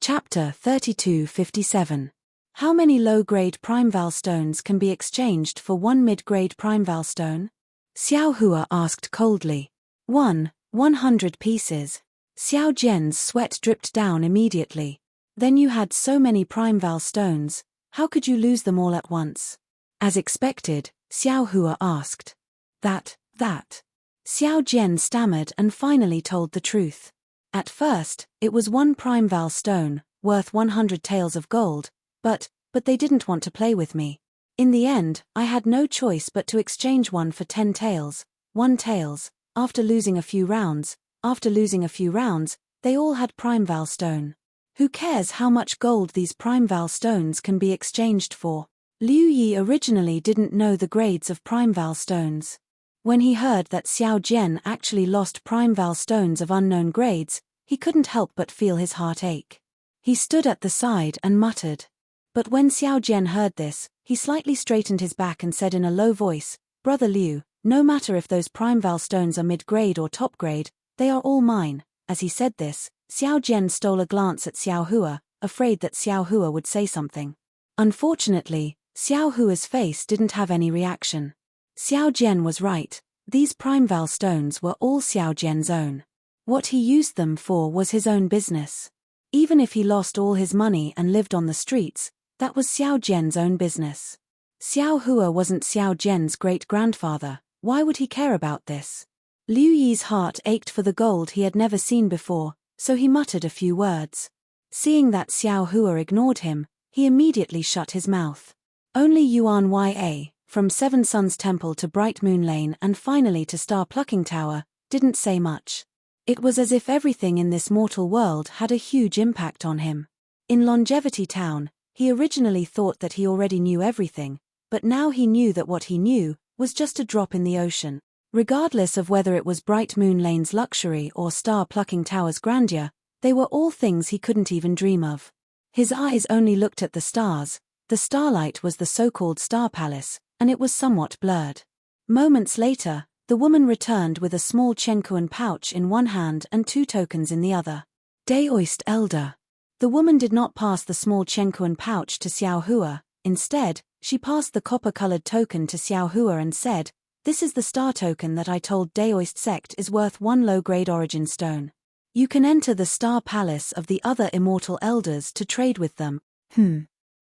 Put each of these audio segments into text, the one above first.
Chapter 3257. How many low-grade primeval stones can be exchanged for one mid-grade primeval stone? Xiao Hua asked coldly. 100 pieces. Xiao Jian's sweat dripped down immediately. Then you had so many primeval stones, how could you lose them all at once? As expected, Xiao Hua asked. That. Xiao Jian stammered and finally told the truth. At first, it was one primeval stone, worth 100 taels of gold, but they didn't want to play with me. In the end, I had no choice but to exchange one for 10 taels, 1 taels. After losing a few rounds, they all had primeval stone. Who cares how much gold these primeval stones can be exchanged for? Liu Yi originally didn't know the grades of primeval stones. When he heard that Xiao Jian actually lost primeval stones of unknown grades, he couldn't help but feel his heart ache. He stood at the side and muttered. But when Xiao Jian heard this, he slightly straightened his back and said in a low voice, "Brother Liu, no matter if those primeval stones are mid-grade or top-grade, they are all mine." As he said this, Xiao Jian stole a glance at Xiao Hua, afraid that Xiao Hua would say something. Unfortunately, Xiao Hua's face didn't have any reaction. Xiao Jian was right, these primeval stones were all Xiao Jian's own. What he used them for was his own business. Even if he lost all his money and lived on the streets, that was Xiao Jian's own business. Xiao Hua wasn't Xiao Jian's great-grandfather, why would he care about this? Liu Yi's heart ached for the gold he had never seen before, so he muttered a few words. Seeing that Xiao Hua ignored him, he immediately shut his mouth. Only Yuan Ya, from Seven Suns Temple to Bright Moon Lane and finally to Star Plucking Tower, didn't say much. It was as if everything in this mortal world had a huge impact on him. In Longevity Town, he originally thought that he already knew everything, but now he knew that what he knew was just a drop in the ocean. Regardless of whether it was Bright Moon Lane's luxury or Star Plucking Tower's grandeur, they were all things he couldn't even dream of. His eyes only looked at the stars. The starlight was the so-called Star Palace, and it was somewhat blurred. Moments later, the woman returned with a small Chenkuan pouch in one hand and 2 tokens in the other. Daoist Elder. The woman did not pass the small Chenkuan pouch to Xiao Hua. Instead, she passed the copper-colored token to Xiao Hua and said, "This is the star token that I told Daoist sect is worth 1 low-grade origin stone. You can enter the Star Palace of the other immortal elders to trade with them."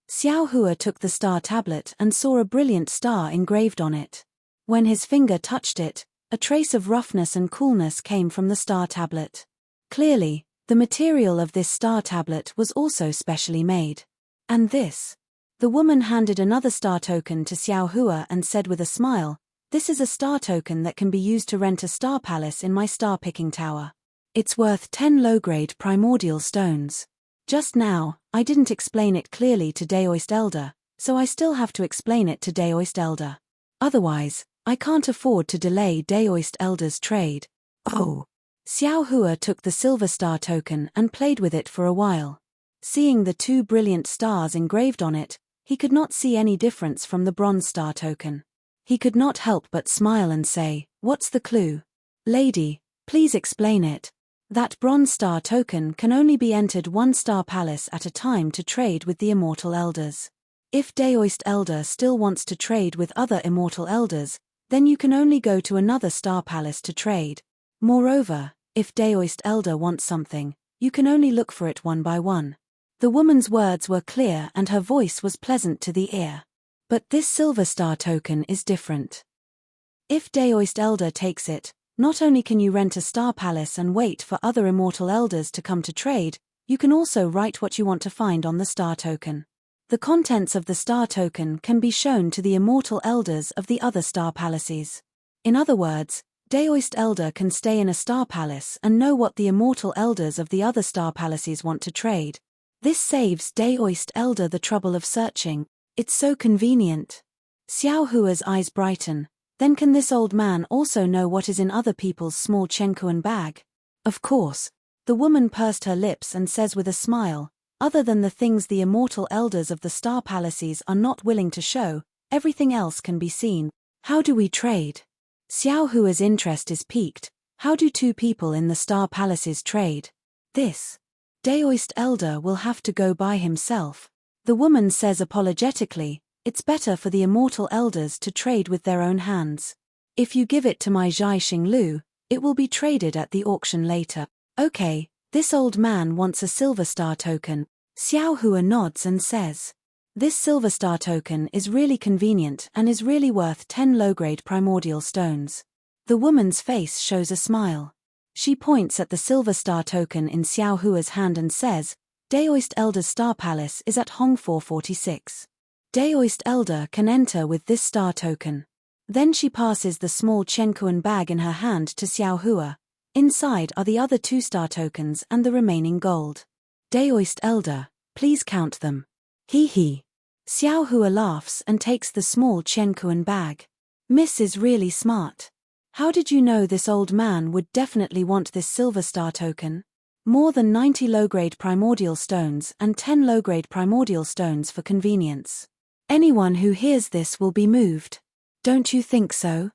Xiao Hua took the star tablet and saw a brilliant star engraved on it. When his finger touched it, a trace of roughness and coolness came from the star tablet. Clearly, the material of this star tablet was also specially made. And this? The woman handed another star token to Xiao Hua and said with a smile, "This is a star token that can be used to rent a star palace in my star picking tower. It's worth 10 low-grade primordial stones. Just now, I didn't explain it clearly to Daoist Elder, so I still have to explain it to Daoist Elder. Otherwise, I can't afford to delay Daoist Elder's trade." Oh! Xiao Hua took the silver star token and played with it for a while. Seeing the 2 brilliant stars engraved on it, he could not see any difference from the bronze star token. He could not help but smile and say, "What's the clue? Lady, please explain it." That bronze star token can only be entered 1 star palace at a time to trade with the immortal elders. If Daoist Elder still wants to trade with other immortal elders, then you can only go to another star palace to trade. Moreover, if Daoist Elder wants something, you can only look for it one by one. The woman's words were clear and her voice was pleasant to the ear. But this silver star token is different. If Daoist Elder takes it, not only can you rent a star palace and wait for other immortal elders to come to trade, you can also write what you want to find on the star token. The contents of the star token can be shown to the immortal elders of the other star palaces. In other words, Daoist Elder can stay in a star palace and know what the immortal elders of the other star palaces want to trade. This saves Daoist Elder the trouble of searching. It's so convenient. Xiao Hua's eyes brighten. Then can this old man also know what is in other people's small Chenkuan bag? Of course. The woman pursed her lips and says with a smile, "Other than the things the immortal elders of the star palaces are not willing to show, everything else can be seen." How do we trade? Xiao Hua's interest is piqued. How do 2 people in the star palaces trade? This. Daoist elder will have to go by himself. The woman says apologetically, it's better for the immortal elders to trade with their own hands. If you give it to my Zhai Xinglu, it will be traded at the auction later. Okay, this old man wants a silver star token. Xiao Hua nods and says, this silver star token is really convenient and is really worth 10 low-grade primordial stones. The woman's face shows a smile. She points at the silver star token in Xiao Hua's hand and says, Daoist Elder's Star Palace is at Hong 446. Daoist Elder can enter with this star token. Then she passes the small Chenkuan bag in her hand to Xiao Hua. Inside are the other 2 star tokens and the remaining gold. Daoist Elder, please count them. Hee hee. Xiao Hua laughs and takes the small Chenkuan bag. Miss is really smart. How did you know this old man would definitely want this silver star token? More than 90 low-grade primordial stones and 10 low-grade primordial stones for convenience. Anyone who hears this will be moved. Don't you think so?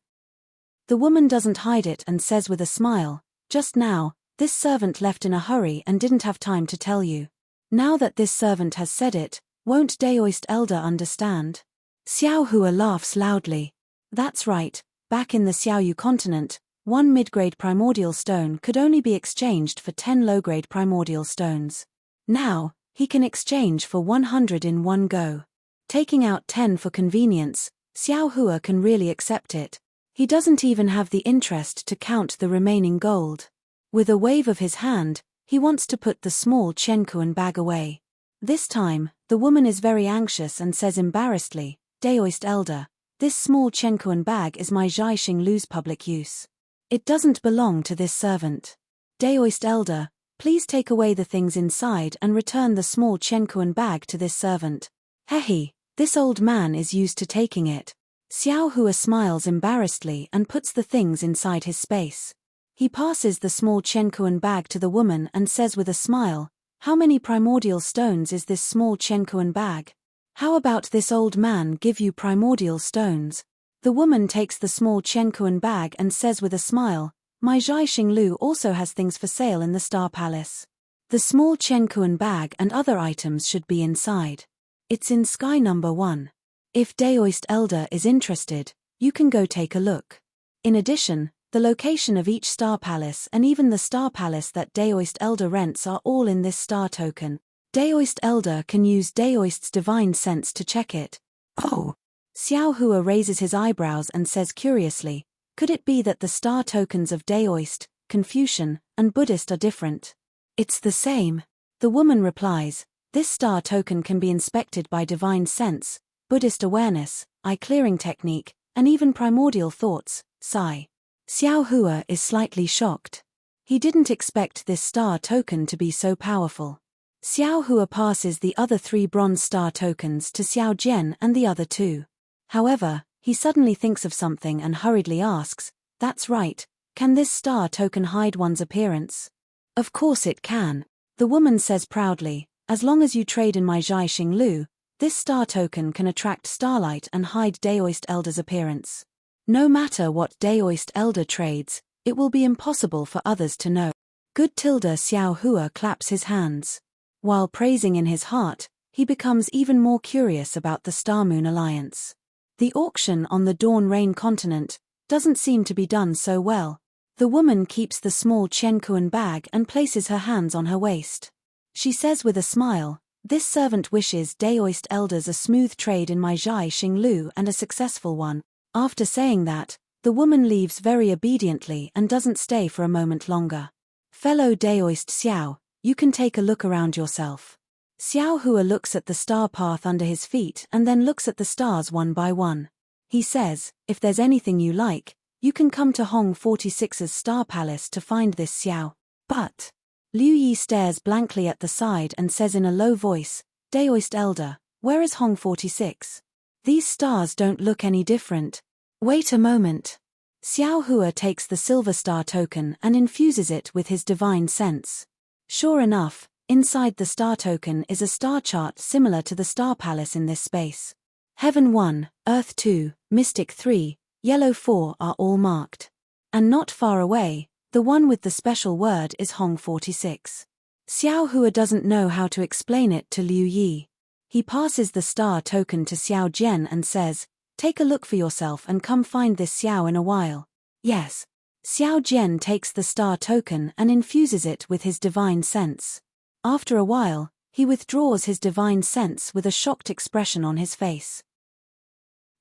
The woman doesn't hide it and says with a smile, just now, this servant left in a hurry and didn't have time to tell you. Now that this servant has said it, won't Daoist Elder understand? Xiao Hua laughs loudly. That's right. Back in the Xiaoyu continent, 1 mid-grade primordial stone could only be exchanged for 10 low-grade primordial stones. Now, he can exchange for 100 in one go. Taking out 10 for convenience, Xiao Hua can really accept it. He doesn't even have the interest to count the remaining gold. With a wave of his hand, he wants to put the small Chenkuan bag away. This time, the woman is very anxious and says embarrassedly, Daoist Elder, this small Chenkuan bag is my Zhai Xinglu's public use. It doesn't belong to this servant. Daoist Elder, please take away the things inside and return the small Chenkuan bag to this servant. Hehe, this old man is used to taking it. Xiao Hua smiles embarrassedly and puts the things inside his space. He passes the small Chenkuan bag to the woman and says with a smile, how many primordial stones is this small Chenkuan bag? How about this old man give you primordial stones? The woman takes the small Chenkuan bag and says with a smile, my Zhai Xinglu also has things for sale in the Star Palace. The small Chenkuan bag and other items should be inside. It's in sky number 1. If Daoist Elder is interested, you can go take a look. In addition, the location of each Star Palace and even the Star Palace that Daoist Elder rents are all in this star token. Daoist Elder can use Daoist's divine sense to check it. Oh! Xiao Hua raises his eyebrows and says curiously, could it be that the star tokens of Daoist, Confucian, and Buddhist are different? It's the same. The woman replies, this star token can be inspected by divine sense, Buddhist awareness, eye-clearing technique, and even primordial thoughts, Psi. Xiao Hua is slightly shocked. He didn't expect this star token to be so powerful. Xiao Hua passes the other 3 bronze star tokens to Xiao Jian and the other 2. However, he suddenly thinks of something and hurriedly asks, that's right, can this star token hide one's appearance? Of course it can. The woman says proudly, as long as you trade in my Zhai Xinglu, this star token can attract starlight and hide Daoist Elder's appearance. No matter what Daoist Elder trades, it will be impossible for others to know. Good Xiao Hua claps his hands. While praising in his heart, he becomes even more curious about the Star-Moon Alliance. The auction on the Dawn Rain continent doesn't seem to be done so well. The woman keeps the small Chenkuan bag and places her hands on her waist. She says with a smile, this servant wishes Daoist Elders a smooth trade in my Zhai Xinglu and a successful one. After saying that, the woman leaves very obediently and doesn't stay for a moment longer. Fellow Daoist Xiao, you can take a look around yourself. Xiao Hua looks at the star path under his feet and then looks at the stars one by one. He says, if there's anything you like, you can come to Hong 46's Star Palace to find this Xiao. But Liu Yi stares blankly at the side and says in a low voice, Daoist Elder, where is Hong 46? These stars don't look any different. Wait a moment. Xiao Hua takes the silver star token and infuses it with his divine sense. Sure enough, inside the star token is a star chart similar to the Star Palace in this space. Heaven 1, Earth 2, Mystic 3, Yellow 4 are all marked. And not far away, the one with the special word is Hong 46. Xiao Hua doesn't know how to explain it to Liu Yi. He passes the star token to Xiao Jian and says, "Take a look for yourself and come find this Xiao in a while." Yes. Xiao Jian takes the star token and infuses it with his divine sense. After a while, he withdraws his divine sense with a shocked expression on his face.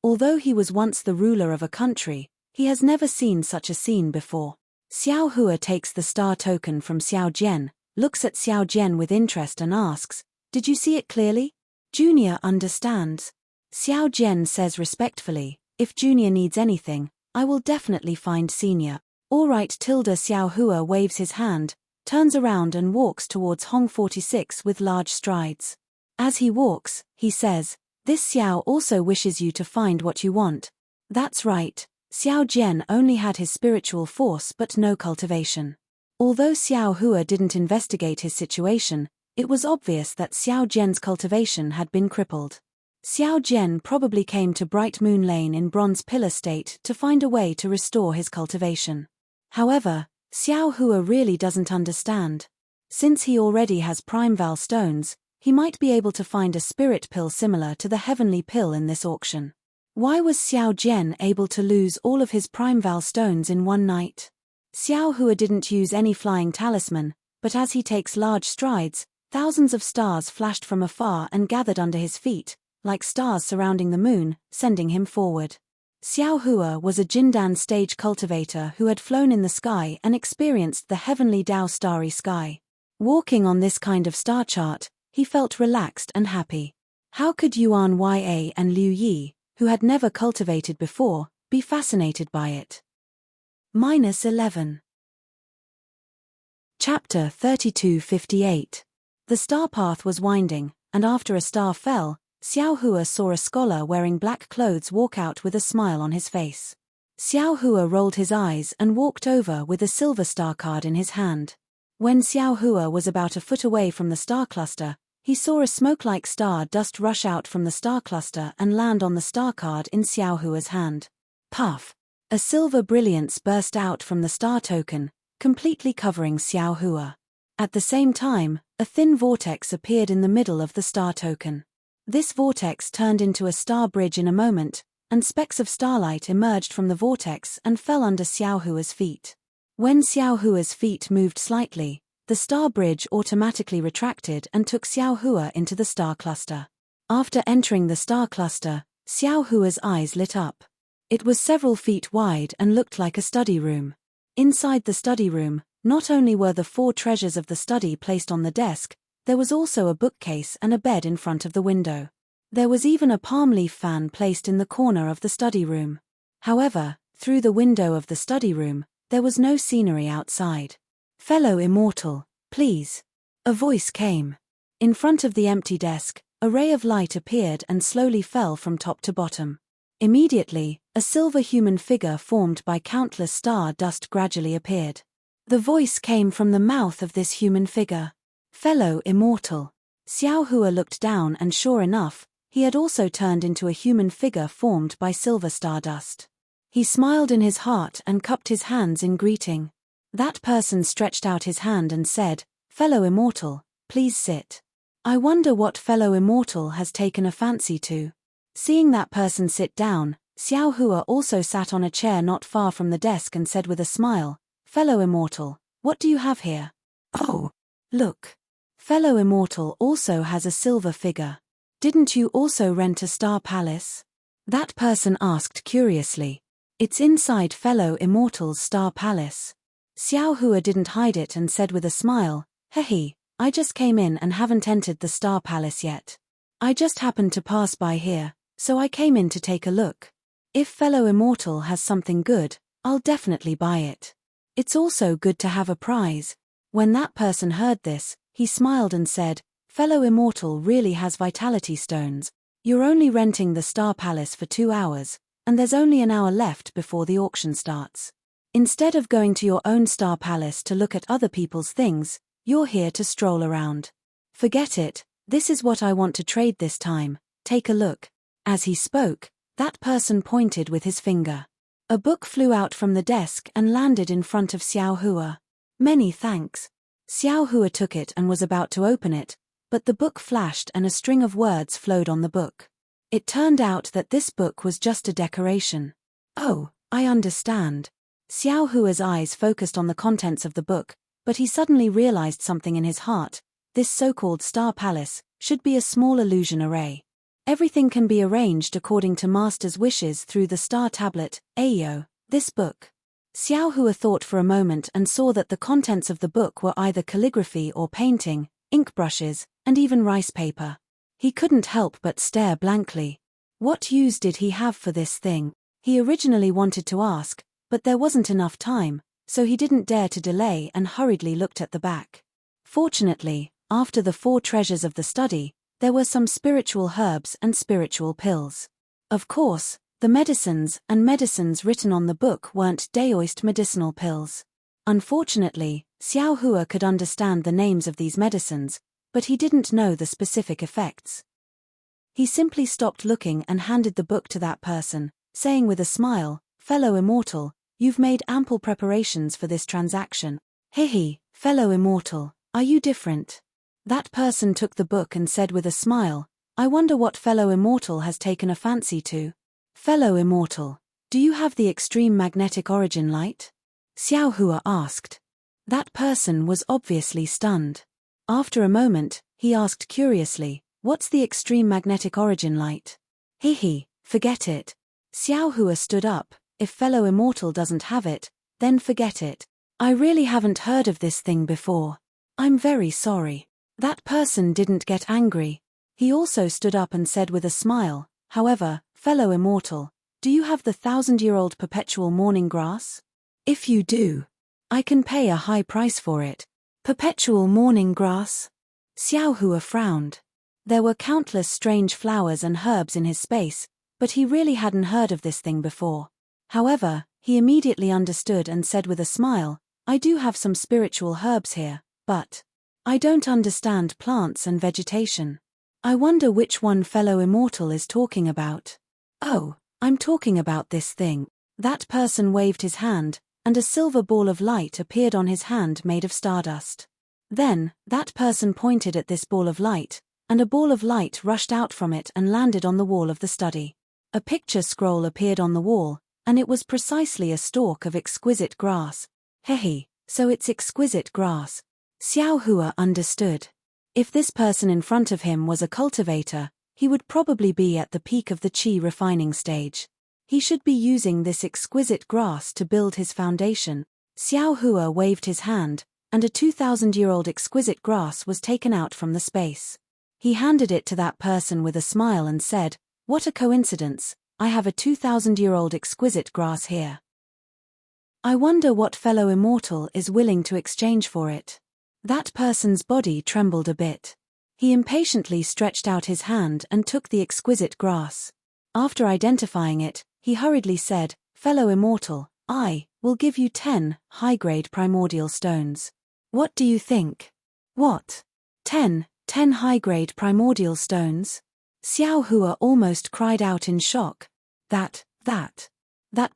Although he was once the ruler of a country, he has never seen such a scene before. Xiao Hua takes the star token from Xiao Jian, looks at Xiao Jian with interest and asks, "Did you see it clearly?" Junior understands. Xiao Jian says respectfully, "If Junior needs anything, I will definitely find Senior." "All right." Xiao Hua waves his hand, turns around and walks towards Hong 46 with large strides. As he walks, he says, "This Xiao also wishes you to find what you want." That's right. Xiao Jian only had his spiritual force but no cultivation. Although Xiao Hua didn't investigate his situation, it was obvious that Xiao Jian's cultivation had been crippled. Xiao Jian probably came to Bright Moon Lane in Bronze Pillar State to find a way to restore his cultivation. However, Xiao Hua really doesn't understand. Since he already has Primeval stones, he might be able to find a spirit pill similar to the heavenly pill in this auction. Why was Xiao Jian able to lose all of his Primeval stones in one night? Xiao Hua didn't use any flying talisman, but as he takes large strides, thousands of stars flashed from afar and gathered under his feet, like stars surrounding the moon, sending him forward. Xiao Hua was a Jindan stage cultivator who had flown in the sky and experienced the heavenly Dao starry sky. Walking on this kind of star chart, he felt relaxed and happy. How could Yuan Ya and Liu Yi, who had never cultivated before, be fascinated by it? -11. Chapter 3258. The star path was winding, and after a star fell, Xiao Hua saw a scholar wearing black clothes walk out with a smile on his face. Xiao Hua rolled his eyes and walked over with a silver star card in his hand. When Xiao Hua was about a foot away from the star cluster, he saw a smoke-like star dust rush out from the star cluster and land on the star card in Xiao Hua's hand. Puff! A silver brilliance burst out from the star token, completely covering Xiao Hua. At the same time, a thin vortex appeared in the middle of the star token. This vortex turned into a star bridge in a moment, and specks of starlight emerged from the vortex and fell under Xiao Hua's feet. When Xiao Hua's feet moved slightly, the star bridge automatically retracted and took Xiao Hua into the star cluster. After entering the star cluster, Xiao Hua's eyes lit up. It was several feet wide and looked like a study room. Inside the study room, not only were the 4 treasures of the study placed on the desk, there was also a bookcase and a bed in front of the window. There was even a palm leaf fan placed in the corner of the study room. However, through the window of the study room, there was no scenery outside. "Fellow immortal, please." A voice came. In front of the empty desk, a ray of light appeared and slowly fell from top to bottom. Immediately, a silver human figure formed by countless star dust gradually appeared. The voice came from the mouth of this human figure. "Fellow immortal." Xiao Hua looked down and sure enough, he had also turned into a human figure formed by silver stardust. He smiled in his heart and cupped his hands in greeting. That person stretched out his hand and said, "Fellow immortal, please sit." I wonder what fellow immortal has taken a fancy to. Seeing that person sit down, Xiao Hua also sat on a chair not far from the desk and said with a smile, "Fellow immortal, what do you have here?" "Oh, look. Fellow immortal also has a silver figure. Didn't you also rent a star palace?" That person asked curiously. "It's inside fellow immortal's star palace." Xiao Hua didn't hide it and said with a smile, "Hehe, I just came in and haven't entered the star palace yet. I just happened to pass by here, so I came in to take a look. If fellow immortal has something good, I'll definitely buy it. It's also good to have a prize." When that person heard this, he smiled and said, "Fellow immortal really has vitality stones. You're only renting the star palace for 2 hours, and there's only an hour left before the auction starts. Instead of going to your own star palace to look at other people's things, you're here to stroll around. Forget it, this is what I want to trade this time, take a look." As he spoke, that person pointed with his finger. A book flew out from the desk and landed in front of Xiao Hua. "Many thanks." Xiao Hua took it and was about to open it, but the book flashed and a string of words flowed on the book. It turned out that this book was just a decoration. Oh, I understand. Xiao Hua's eyes focused on the contents of the book, but he suddenly realized something in his heart. This so-called Star Palace should be a small illusion array. Everything can be arranged according to Master's wishes through the Star Tablet, Ayo, this book. Xiao Hua thought for a moment and saw that the contents of the book were either calligraphy or painting, ink brushes, and even rice paper. He couldn't help but stare blankly. What use did he have for this thing? He originally wanted to ask, but there wasn't enough time, so he didn't dare to delay and hurriedly looked at the back. Fortunately, after the 4 treasures of the study, there were some spiritual herbs and spiritual pills. Of course, the medicines written on the book weren't daoist medicinal pills. Unfortunately, Xiao Hua could understand the names of these medicines, but he didn't know the specific effects. He simply stopped looking and handed the book to that person, saying with a smile, "Fellow immortal, you've made ample preparations for this transaction." "Hehe, fellow immortal, are you different?" That person took the book and said with a smile, "I wonder what fellow immortal has taken a fancy to." "Fellow immortal, do you have the extreme magnetic origin light?" Xiao Hua asked. That person was obviously stunned. After a moment, he asked curiously, "What's the extreme magnetic origin light?" "Hehe, forget it." Xiao Hua stood up. "If fellow immortal doesn't have it, then forget it. I really haven't heard of this thing before. I'm very sorry." That person didn't get angry. He also stood up and said with a smile, "However, fellow immortal, do you have the 1,000-year-old perpetual morning grass? If you do, I can pay a high price for it." Perpetual morning grass? Xiao Hua frowned. There were countless strange flowers and herbs in his space, but he really hadn't heard of this thing before. However, he immediately understood and said with a smile, "I do have some spiritual herbs here, but I don't understand plants and vegetation. I wonder which one fellow immortal is talking about." "Oh, I'm talking about this thing." That person waved his hand, and a silver ball of light appeared on his hand made of stardust. Then, that person pointed at this ball of light, and a ball of light rushed out from it and landed on the wall of the study. A picture scroll appeared on the wall, and it was precisely a stalk of exquisite grass. "Hehe, so it's exquisite grass." Xiao Hua understood. If this person in front of him was a cultivator, he would probably be at the peak of the qi refining stage. He should be using this exquisite grass to build his foundation. Xiao Hua waved his hand, and a 2,000-year-old exquisite grass was taken out from the space. He handed it to that person with a smile and said, "What a coincidence, I have a 2,000-year-old exquisite grass here. I wonder what fellow immortal is willing to exchange for it." That person's body trembled a bit. He impatiently stretched out his hand and took the exquisite grass. After identifying it, he hurriedly said, "Fellow immortal, I will give you 10 high-grade primordial stones. What do you think?" "What? 10 high-grade primordial stones?" Xiao Hua almost cried out in shock. That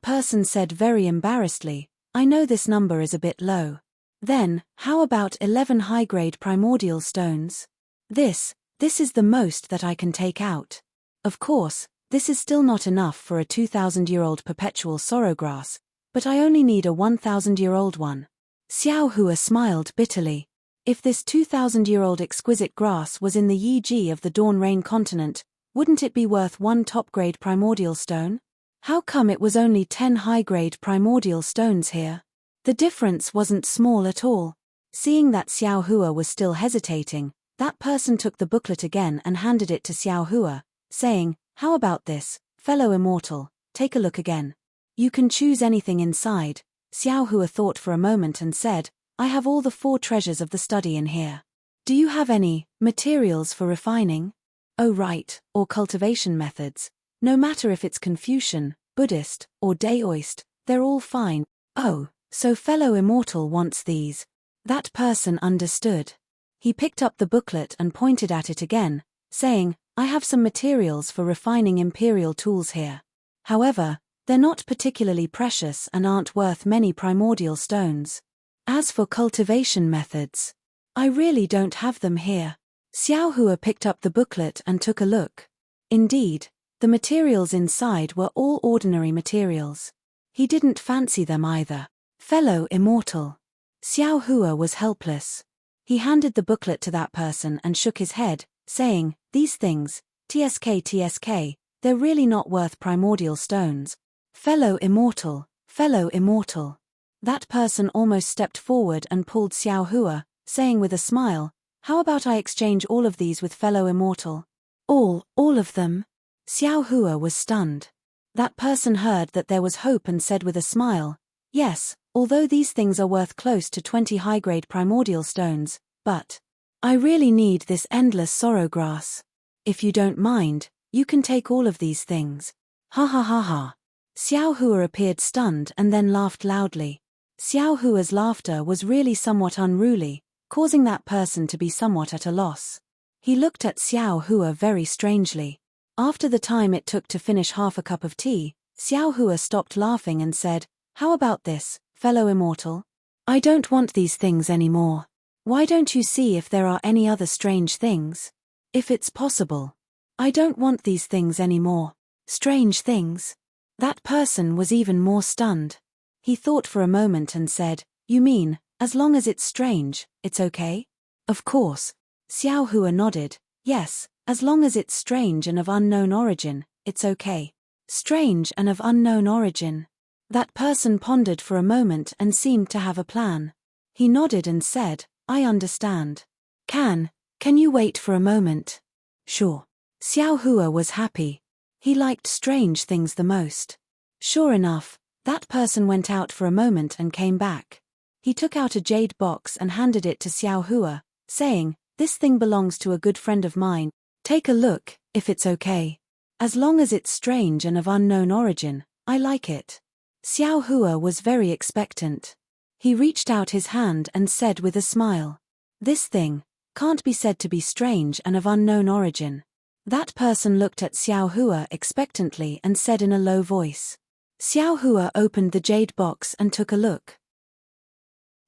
person said very embarrassedly, "I know this number is a bit low." "Then, how about 11 high-grade primordial stones? This is the most that I can take out. Of course, this is still not enough for a 2,000-year-old perpetual sorrow grass, but I only need a 1,000-year-old one." Xiao Hua smiled bitterly. If this 2,000-year-old exquisite grass was in the Yi of the Dawn Rain continent, wouldn't it be worth 1 top-grade primordial stone? How come it was only 10 high-grade primordial stones here? The difference wasn't small at all. Seeing that Xiao Hua was still hesitating, that person took the booklet again and handed it to Xiao Hua, saying, "How about this, fellow immortal, take a look again. You can choose anything inside." Xiao Hua thought for a moment and said, "I have all the 4 treasures of the study in here. Do you have any materials for refining? Oh right, or cultivation methods. No matter if it's Confucian, Buddhist, or Daoist, they're all fine." "Oh, so fellow immortal wants these." That person understood. He picked up the booklet and pointed at it again, saying, "I have some materials for refining imperial tools here. However, they're not particularly precious and aren't worth many primordial stones. As for cultivation methods, I really don't have them here. Xiao Hua picked up the booklet and took a look. Indeed, the materials inside were all ordinary materials. He didn't fancy them either. Fellow immortal. Xiao Hua was helpless. He handed the booklet to that person and shook his head, saying, "These things, TSK, they're really not worth primordial stones." Fellow immortal, fellow immortal. That person almost stepped forward and pulled Xiao Hua, saying with a smile, "How about I exchange all of these with fellow immortal?" All of them? Xiao Hua was stunned. That person heard that there was hope and said with a smile, "Yes, although these things are worth close to 20 high-grade primordial stones, but I really need this endless sorrow grass. If you don't mind, you can take all of these things." Ha ha ha ha. Xiao Hua appeared stunned and then laughed loudly. Xiao Hua's laughter was really somewhat unruly, causing that person to be somewhat at a loss. He looked at Xiao Hua very strangely. After the time it took to finish half a cup of tea, Xiao Hua stopped laughing and said, "How about this, fellow immortal? I don't want these things anymore. Why don't you see if there are any other strange things? If it's possible. I don't want these things anymore." Strange things? That person was even more stunned. He thought for a moment and said, "You mean, as long as it's strange, it's okay?" Of course. Xiao Hua nodded, "Yes, as long as it's strange and of unknown origin, it's okay." Strange and of unknown origin. That person pondered for a moment and seemed to have a plan. He nodded and said, "I understand. Can you wait for a moment?" Sure. Xiao Hua was happy. He liked strange things the most. Sure enough, that person went out for a moment and came back. He took out a jade box and handed it to Xiao Hua, saying, "This thing belongs to a good friend of mine. Take a look, if it's okay. As long as it's strange and of unknown origin, I like it." Xiao Hua was very expectant. He reached out his hand and said with a smile, "This thing can't be said to be strange and of unknown origin." That person looked at Xiao Hua expectantly and said in a low voice. Xiao Hua opened the jade box and took a look.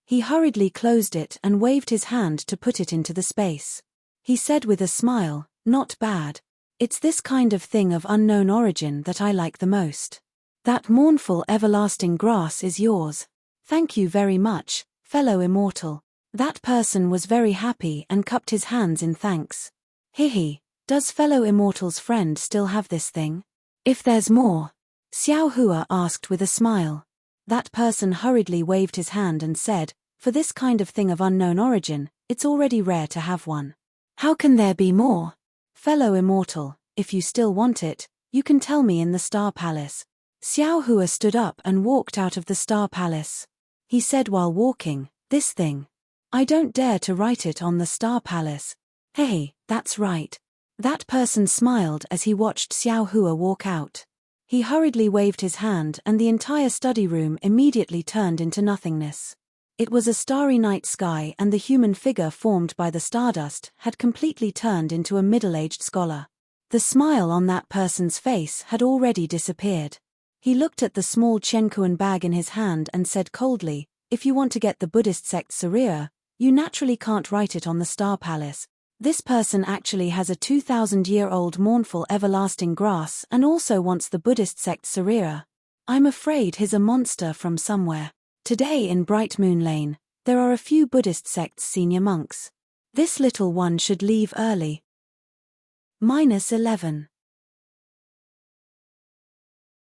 He hurriedly closed it and waved his hand to put it into the space. He said with a smile, "Not bad. It's this kind of thing of unknown origin that I like the most. That mournful everlasting grass is yours. Thank you very much, fellow immortal." That person was very happy and cupped his hands in thanks. Hihi, does fellow immortal's friend still have this thing? If there's more? Xiao Hua asked with a smile. That person hurriedly waved his hand and said, "For this kind of thing of unknown origin, it's already rare to have one. How can there be more? Fellow immortal, if you still want it, you can tell me in the Star Palace." Xiao Hua stood up and walked out of the Star Palace. He said while walking, "This thing. I don't dare to write it on the Star Palace." Hey, that's right. That person smiled as he watched Xiao Hua walk out. He hurriedly waved his hand and the entire study room immediately turned into nothingness. It was a starry night sky and the human figure formed by the stardust had completely turned into a middle-aged scholar. The smile on that person's face had already disappeared. He looked at the small Chenkuan bag in his hand and said coldly, "If you want to get the Buddhist sect Sarira, you naturally can't write it on the Star Palace. This person actually has a 2,000-year-old mournful everlasting grass and also wants the Buddhist sect Sarira. I'm afraid he's a monster from somewhere. Today in Bright Moon Lane, there are a few Buddhist sect's senior monks. This little one should leave early." -11.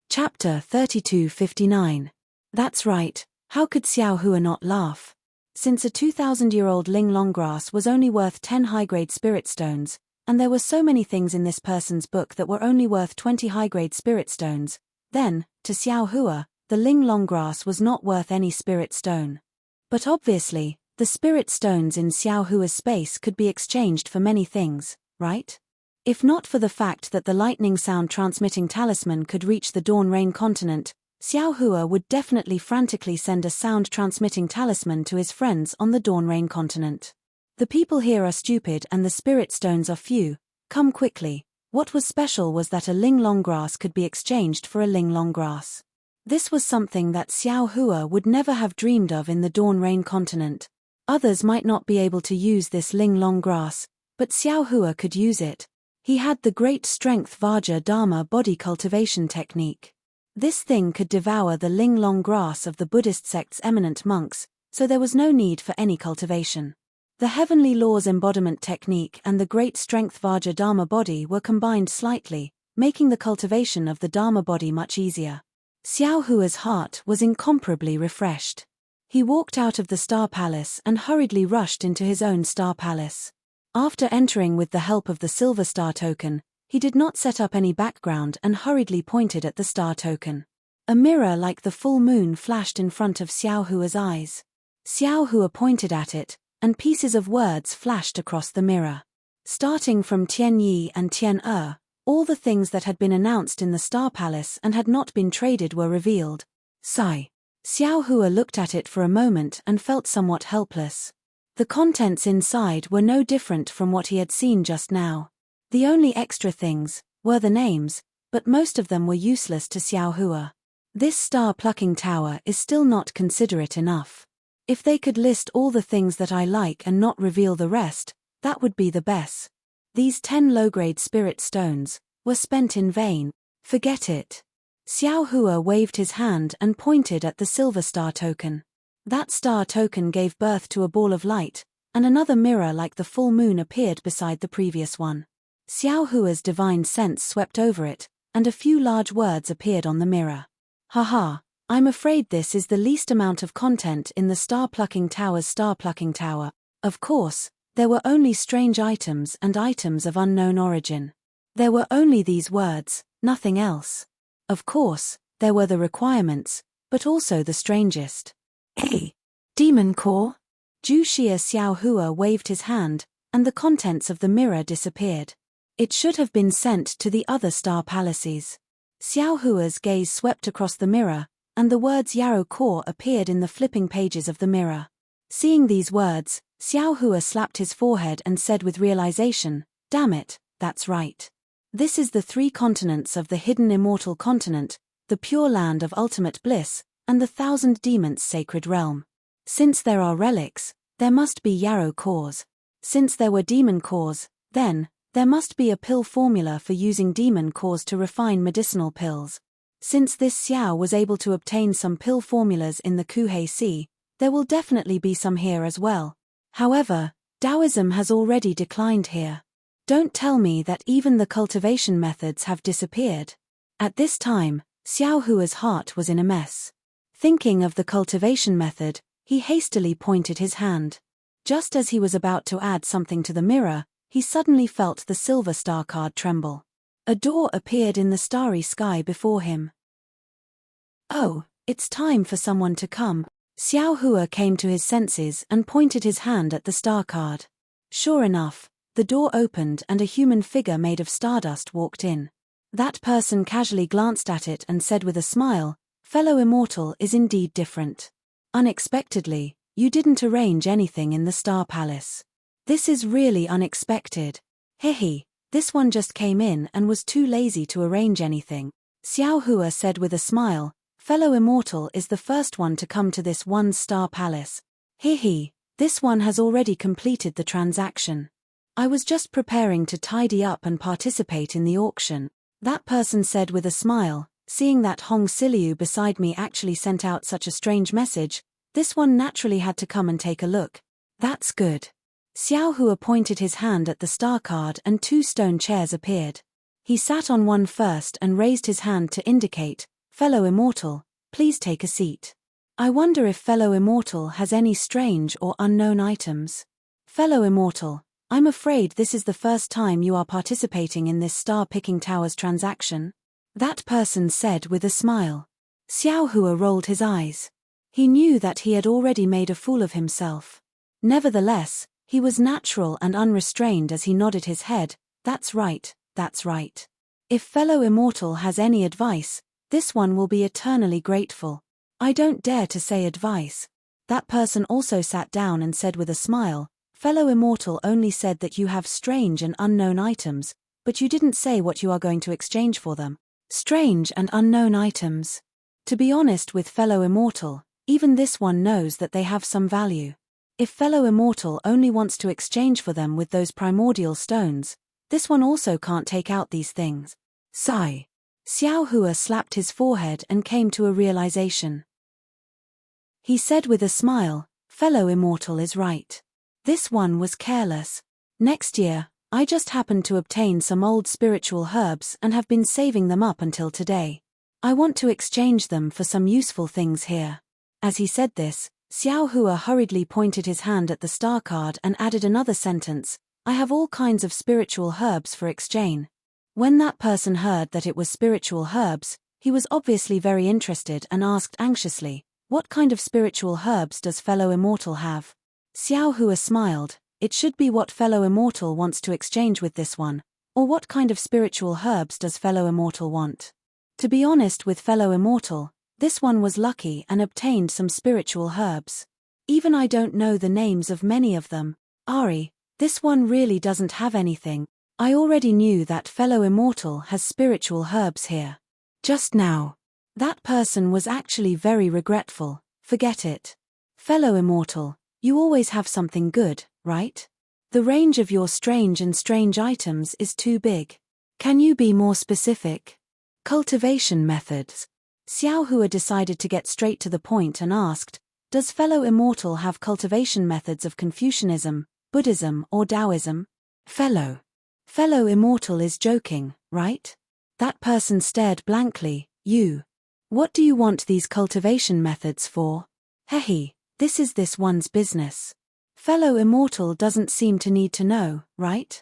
Chapter 3259. That's right, how could Xiao Hua not laugh? Since a 2,000-year-old Ling Longgrass was only worth 10 high-grade spirit stones, and there were so many things in this person's book that were only worth 20 high-grade spirit stones, then, to Xiao Hua, the Ling Longgrass was not worth any spirit stone. But obviously, the spirit stones in Xiao Hua's space could be exchanged for many things, right? If not for the fact that the lightning sound transmitting talisman could reach the Dawn Rain continent, Xiao Hua would definitely frantically send a sound-transmitting talisman to his friends on the Dawn Rain continent. The people here are stupid and the spirit stones are few. Come quickly. What was special was that a Ling Longgrass could be exchanged for a Ling Longgrass. This was something that Xiao Hua would never have dreamed of in the Dawn Rain continent. Others might not be able to use this ling long grass, but Xiao Hua could use it. He had the great strength Vajra Dharma body cultivation technique. This thing could devour the ling long grass of the Buddhist sect's eminent monks, so there was no need for any cultivation. The heavenly laws embodiment technique and the great strength Vajra Dharma body were combined slightly, making the cultivation of the Dharma body much easier. Xiao Hua's heart was incomparably refreshed. He walked out of the Star Palace and hurriedly rushed into his own Star Palace. After entering with the help of the Silver Star token, he did not set up any background and hurriedly pointed at the star token. A mirror like the full moon flashed in front of Xiao Hua's eyes. Xiao Hua pointed at it, and pieces of words flashed across the mirror. Starting from Tian Yi and Tian all the things that had been announced in the Star Palace and had not been traded were revealed. Sigh. Xiao Hua looked at it for a moment and felt somewhat helpless. The contents inside were no different from what he had seen just now. The only extra things were the names, but most of them were useless to Xiao Hua. This star-plucking tower is still not considerate enough. If they could list all the things that I like and not reveal the rest, that would be the best. These 10 low-grade spirit stones were spent in vain. Forget it. Xiao Hua waved his hand and pointed at the silver star token. That star token gave birth to a ball of light, and another mirror like the full moon appeared beside the previous one. Xiao Hua's divine sense swept over it, and a few large words appeared on the mirror. Haha, I'm afraid this is the least amount of content in the star-plucking tower's star-plucking tower. Of course, there were only strange items and items of unknown origin. There were only these words, nothing else. Of course, there were the requirements, but also the strangest. Hey! Demon core? Zhu Xia Xiao Hua waved his hand, and the contents of the mirror disappeared. It should have been sent to the other star palaces. Xiao Hua's gaze swept across the mirror, and the words Yarrow Core appeared in the flipping pages of the mirror. Seeing these words, Xiao Hua slapped his forehead and said with realization, "Damn it, that's right. This is the 3 continents of the hidden immortal continent, the pure land of ultimate bliss, and the 1,000 demons' sacred realm. Since there are relics, there must be Yarrow Cores. Since there were demon cores, then, there must be a pill formula for using demon cores to refine medicinal pills. Since this Xiao was able to obtain some pill formulas in the Kuhei Sea, there will definitely be some here as well. However, Taoism has already declined here. Don't tell me that even the cultivation methods have disappeared." At this time, Xiao Hua's heart was in a mess. Thinking of the cultivation method, he hastily pointed his hand. Just as he was about to add something to the mirror, he suddenly felt the silver star card tremble. A door appeared in the starry sky before him. "Oh, it's time for someone to come." Xiao Hua came to his senses and pointed his hand at the star card. Sure enough, the door opened and a human figure made of stardust walked in. That person casually glanced at it and said with a smile, "Fellow immortal is indeed different. Unexpectedly, you didn't arrange anything in the Star Palace. This is really unexpected. Hehe, this one just came in and was too lazy to arrange anything." Xiao Hua said with a smile, "Fellow immortal is the first one to come to this one Star Palace. Hehe, this one has already completed the transaction. I was just preparing to tidy up and participate in the auction." That person said with a smile, "Seeing that Hong Siliu beside me actually sent out such a strange message, this one naturally had to come and take a look. That's good." Xiao Hua pointed his hand at the star card and 2 stone chairs appeared. He sat on one first and raised his hand to indicate, "Fellow immortal, please take a seat. I wonder if fellow immortal has any strange or unknown items. Fellow immortal, I'm afraid this is the first time you are participating in this star-picking towers transaction," that person said with a smile. Xiao Hua rolled his eyes. He knew that he had already made a fool of himself. Nevertheless, he was natural and unrestrained as he nodded his head, "That's right, that's right. If fellow immortal has any advice, this one will be eternally grateful." "I don't dare to say advice." That person also sat down and said with a smile, "Fellow immortal only said that you have strange and unknown items, but you didn't say what you are going to exchange for them." Strange and unknown items. To be honest with fellow immortal, even this one knows that they have some value. If fellow immortal only wants to exchange for them with those primordial stones, this one also can't take out these things. Sigh. Xiao Hua slapped his forehead and came to a realization. He said with a smile, fellow immortal is right. This one was careless. Next year, I just happened to obtain some old spiritual herbs and have been saving them up until today. I want to exchange them for some useful things here. As he said this, Xiao Hua hurriedly pointed his hand at the star card and added another sentence, I have all kinds of spiritual herbs for exchange. When that person heard that it was spiritual herbs, he was obviously very interested and asked anxiously, what kind of spiritual herbs does fellow immortal have? Xiao Hua smiled, it should be what fellow immortal wants to exchange with this one, or what kind of spiritual herbs does fellow immortal want? To be honest with fellow immortal, this one was lucky and obtained some spiritual herbs. Even I don't know the names of many of them. Ari, this one really doesn't have anything. I already knew that fellow immortal has spiritual herbs here. Just now. That person was actually very regretful, forget it. Fellow immortal, you always have something good, right? The range of your strange items is too big. Can you be more specific? Cultivation methods. Xiao Hua decided to get straight to the point and asked, does fellow immortal have cultivation methods of Confucianism, Buddhism or Taoism? Fellow immortal is joking, right? That person stared blankly, you. What do you want these cultivation methods for? Hehe, this is this one's business. Fellow immortal doesn't seem to need to know, right?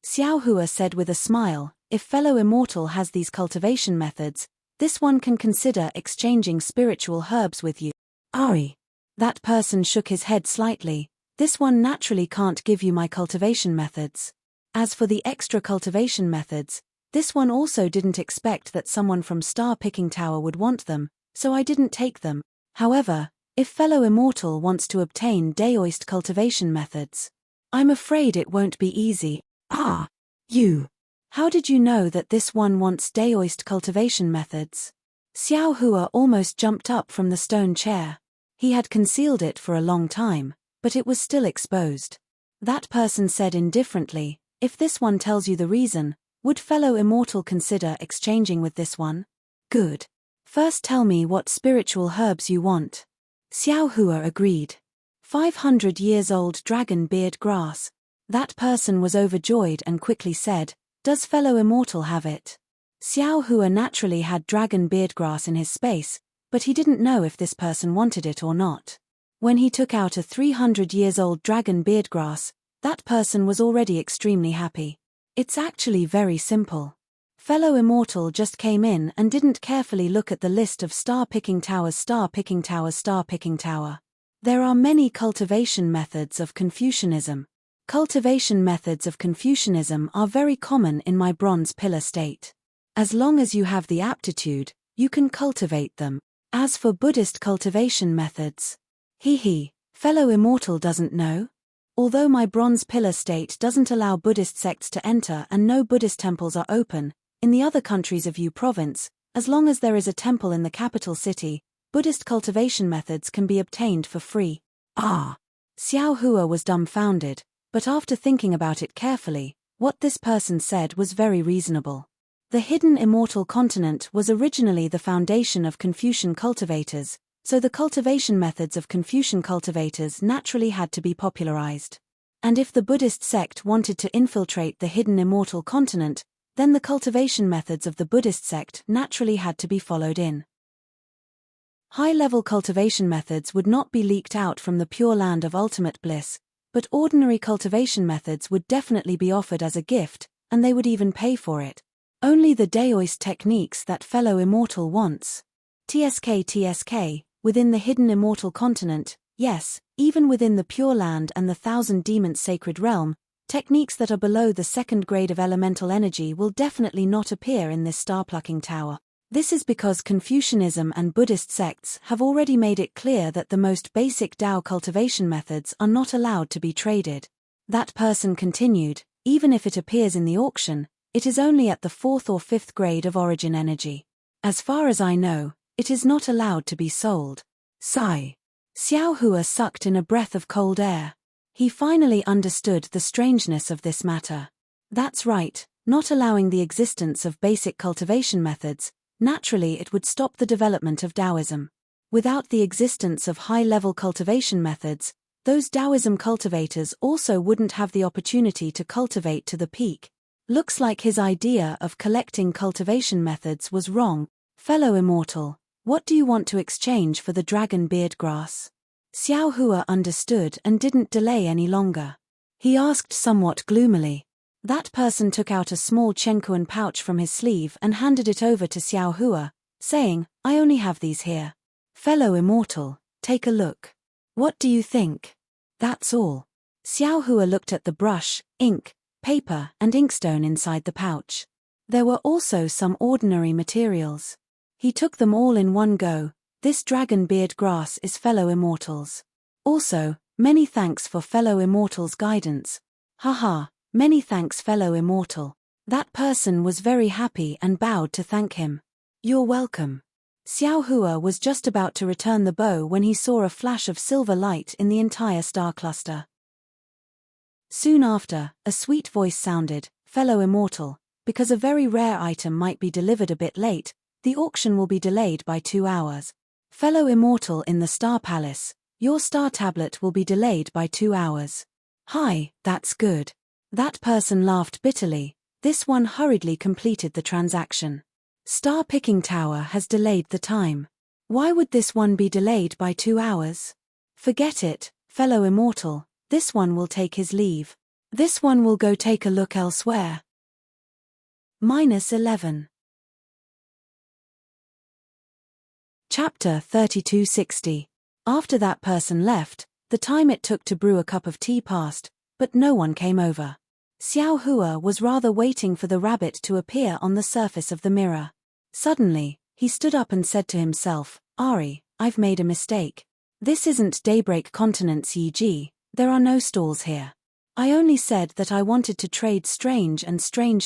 Xiao Hua said with a smile, if fellow immortal has these cultivation methods, this one can consider exchanging spiritual herbs with you. Ari. That person shook his head slightly, this one naturally can't give you my cultivation methods. As for the extra cultivation methods, this one also didn't expect that someone from Star Picking Tower would want them, so I didn't take them. However, if fellow immortal wants to obtain Daoist cultivation methods, I'm afraid it won't be easy. Ah, you. How did you know that this one wants Daoist cultivation methods? Xiao Hua almost jumped up from the stone chair. He had concealed it for a long time, but it was still exposed. That person said indifferently, if this one tells you the reason, would fellow immortal consider exchanging with this one? Good. First tell me what spiritual herbs you want. Xiao Hua agreed. 500 years old dragon beard grass. That person was overjoyed and quickly said, does fellow immortal have it? Xiao Hua naturally had dragon beard grass in his space, but he didn't know if this person wanted it or not. When he took out a 300 years old dragon beard grass, that person was already extremely happy. It's actually very simple. Fellow immortal just came in and didn't carefully look at the list of star picking towers. There are many cultivation methods of Confucianism. Cultivation methods of Confucianism are very common in my bronze pillar state. As long as you have the aptitude, you can cultivate them. As for Buddhist cultivation methods, fellow immortal doesn't know? Although my bronze pillar state doesn't allow Buddhist sects to enter and no Buddhist temples are open, in the other countries of Yu province, as long as there is a temple in the capital city, Buddhist cultivation methods can be obtained for free. Ah! Xiao Hua was dumbfounded, but after thinking about it carefully, what this person said was very reasonable. The hidden immortal continent was originally the foundation of Confucian cultivators, so the cultivation methods of Confucian cultivators naturally had to be popularized. And if the Buddhist sect wanted to infiltrate the hidden immortal continent, then the cultivation methods of the Buddhist sect naturally had to be followed in. High-level cultivation methods would not be leaked out from the pure land of ultimate bliss, but ordinary cultivation methods would definitely be offered as a gift, and they would even pay for it. Only the Daoist techniques that fellow immortal wants. TSK, within the hidden immortal continent, yes, even within the Pure Land and the Thousand Demons Sacred Realm, techniques that are below the second grade of elemental energy will definitely not appear in this star-plucking tower. This is because Confucianism and Buddhist sects have already made it clear that the most basic Tao cultivation methods are not allowed to be traded. That person continued, even if it appears in the auction, it is only at the 4th or 5th grade of origin energy. As far as I know, it is not allowed to be sold. Sigh. Xiao Hua sucked in a breath of cold air. He finally understood the strangeness of this matter. That's right, not allowing the existence of basic cultivation methods, naturally it would stop the development of Taoism. Without the existence of high-level cultivation methods, those Taoism cultivators also wouldn't have the opportunity to cultivate to the peak. Looks like his idea of collecting cultivation methods was wrong. Fellow immortal, what do you want to exchange for the dragon beard grass? Xiao Hua understood and didn't delay any longer. He asked somewhat gloomily. That person took out a small chenkuan pouch from his sleeve and handed it over to Xiao Hua, saying, I only have these here. Fellow immortal, take a look. What do you think? That's all. Xiao Hua looked at the brush, ink, paper and inkstone inside the pouch. There were also some ordinary materials. He took them all in one go. This dragon beard grass is fellow immortals. Also, many thanks for fellow immortals' guidance. Haha, many thanks fellow immortal. That person was very happy and bowed to thank him. You're welcome. Xiao Hua was just about to return the bow when he saw a flash of silver light in the entire star cluster. Soon after, a sweet voice sounded, Fellow immortal, because a very rare item might be delivered a bit late, the auction will be delayed by 2 hours. Fellow immortal in the Star Palace, your star tablet will be delayed by 2 hours. Hi, that's good. That person laughed bitterly. This one hurriedly completed the transaction. Star picking tower has delayed the time. Why would this one be delayed by 2 hours? Forget it, fellow immortal, this one will take his leave. This one will go take a look elsewhere. -11. Chapter 3260. After that person left, the time it took to brew a cup of tea passed, but no one came over. Xiao Hua was rather waiting for the rabbit to appear on the surface of the mirror. Suddenly, he stood up and said to himself, Ari, I've made a mistake. This isn't Daybreak Continent's Yi, there are no stalls here. I only said that I wanted to trade strange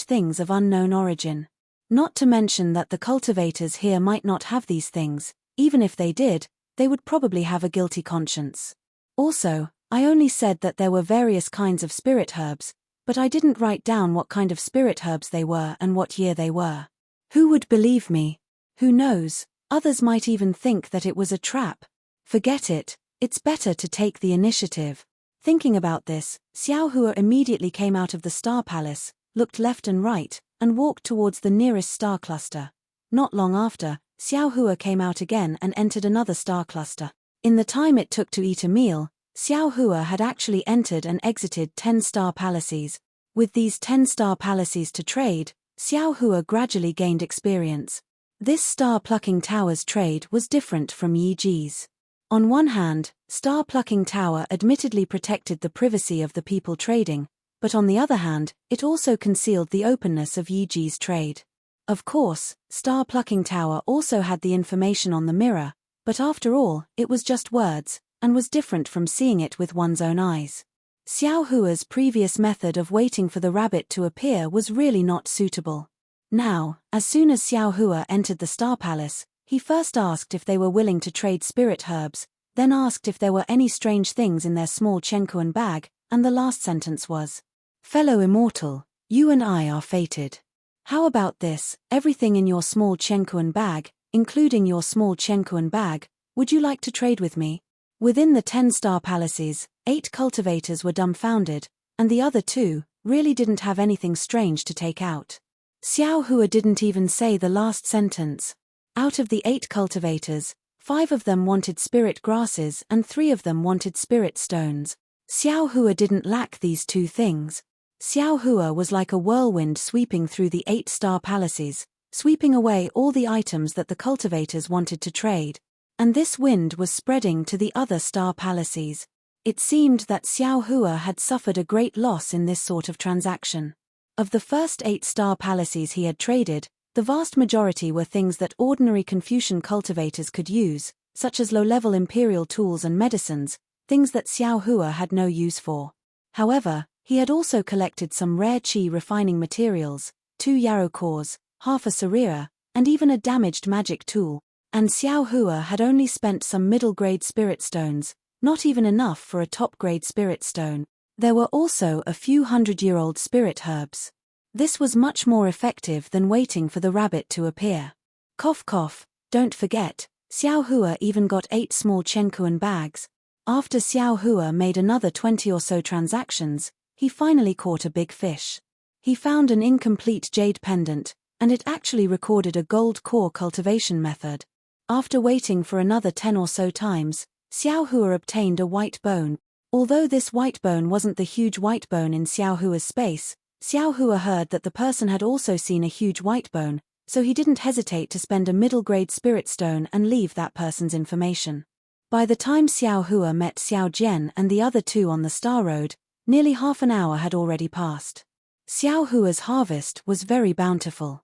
things of unknown origin. Not to mention that the cultivators here might not have these things, even if they did, they would probably have a guilty conscience. Also, I only said that there were various kinds of spirit herbs, but I didn't write down what kind of spirit herbs they were and what year they were. Who would believe me? Who knows, others might even think that it was a trap. Forget it, it's better to take the initiative. Thinking about this, Xiao Hua immediately came out of the Star Palace, looked left and right, and walked towards the nearest star cluster. Not long after, Xiao Hua came out again and entered another star cluster. In the time it took to eat a meal, Xiao Hua had actually entered and exited 10 star palaces. With these 10 star palaces to trade, Xiao Hua gradually gained experience. This star-plucking tower's trade was different from Yi Ji's. On one hand, star-plucking tower admittedly protected the privacy of the people trading, but on the other hand, it also concealed the openness of Yi Ji's trade. Of course, star-plucking tower also had the information on the mirror, but after all, it was just words, and was different from seeing it with one's own eyes. Xiao Hua's previous method of waiting for the rabbit to appear was really not suitable. Now, as soon as Xiao Hua entered the Star Palace, he first asked if they were willing to trade spirit herbs, then asked if there were any strange things in their small chenkuan bag, and the last sentence was, Fellow immortal, you and I are fated. How about this, everything in your small chenkuan bag, including your small chenkuan bag, would you like to trade with me? Within the 10 star palaces, 8 cultivators were dumbfounded, and the other 2 really didn't have anything strange to take out. Xiao Hua didn't even say the last sentence. Out of the 8 cultivators, 5 of them wanted spirit grasses and 3 of them wanted spirit stones. Xiao Hua didn't lack these 2 things. Xiao Hua was like a whirlwind sweeping through the 8 star palaces, sweeping away all the items that the cultivators wanted to trade. And this wind was spreading to the other star palaces. It seemed that Xiao Hua had suffered a great loss in this sort of transaction. Of the first 8 star palaces he had traded, the vast majority were things that ordinary Confucian cultivators could use, such as low-level imperial tools and medicines, things that Xiao Hua had no use for. However, he had also collected some rare qi refining materials, 2 yarrow cores, half a sarira, and even a damaged magic tool, And Xiao Hua had only spent some middle-grade spirit stones, not even enough for a top-grade spirit stone. There were also a few hundred-year-old spirit herbs. This was much more effective than waiting for the rabbit to appear. Cough cough, don't forget, Xiao Hua even got 8 small Chenkuan bags. After Xiao Hua made another 20 or so transactions, he finally caught a big fish. He found an incomplete jade pendant, and it actually recorded a gold core cultivation method. After waiting for another 10 or so times, Xiao Hua obtained a white bone. Although this white bone wasn't the huge white bone in Xiao Hua's space, Xiao Hua heard that the person had also seen a huge white bone, so he didn't hesitate to spend a middle-grade spirit stone and leave that person's information. By the time Xiao Hua met Xiao Jian and the other two on the Star Road, nearly half an hour had already passed. Xiao Hua's harvest was very bountiful.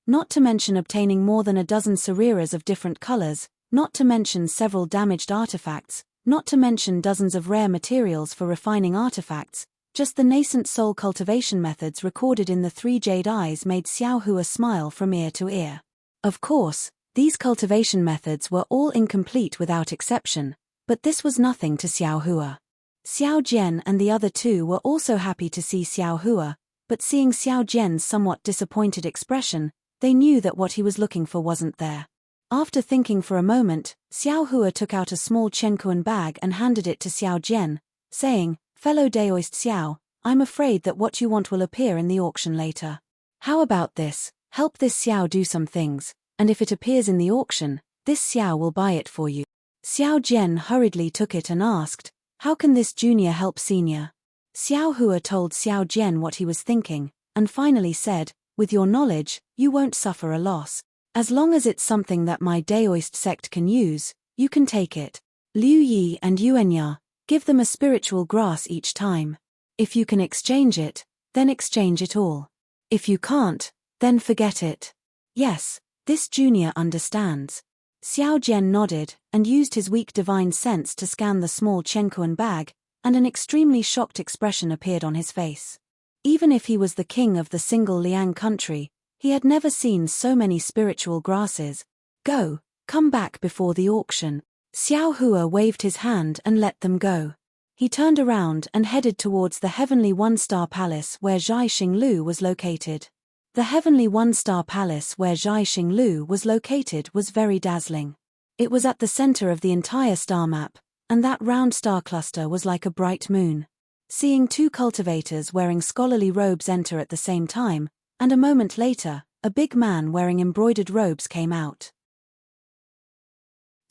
Not to mention obtaining more than a dozen sariras of different colors, not to mention several damaged artifacts, not to mention dozens of rare materials for refining artifacts, just the nascent soul cultivation methods recorded in the 3 jade eyes made Xiao Hua smile from ear to ear. Of course, these cultivation methods were all incomplete without exception, but this was nothing to Xiao Hua. Xiao Jian and the other two were also happy to see Xiao Hua, but seeing Xiao Jian's somewhat disappointed expression, they knew that what he was looking for wasn't there. After thinking for a moment, Xiao Hua took out a small Chenkuan bag and handed it to Xiao Jian, saying, "Fellow Daoist Xiao, I'm afraid that what you want will appear in the auction later. How about this? Help this Xiao do some things, and if it appears in the auction, this Xiao will buy it for you." Xiao Jian hurriedly took it and asked, "How can this junior help senior?" Xiao Hua told Xiao Jian what he was thinking, and finally said, "With your knowledge, you won't suffer a loss. As long as it's something that my Daoist sect can use, you can take it. Liu Yi and Yuanya, give them a spiritual grass each time. If you can exchange it, then exchange it all. If you can't, then forget it." "Yes, this junior understands." Xiao Jian nodded and used his weak divine sense to scan the small Chenkuan bag, and an extremely shocked expression appeared on his face. Even if he was the king of the single Liang country, he had never seen so many spiritual grasses. "Go, come back before the auction." Xiao Hua waved his hand and let them go. He turned around and headed towards the heavenly one-star palace where Zhai Xinglu was located. The heavenly one-star palace where Zhai Xinglu was located was very dazzling. It was at the center of the entire star map, and that round star cluster was like a bright moon. Seeing 2 cultivators wearing scholarly robes enter at the same time, and a moment later, a big man wearing embroidered robes came out.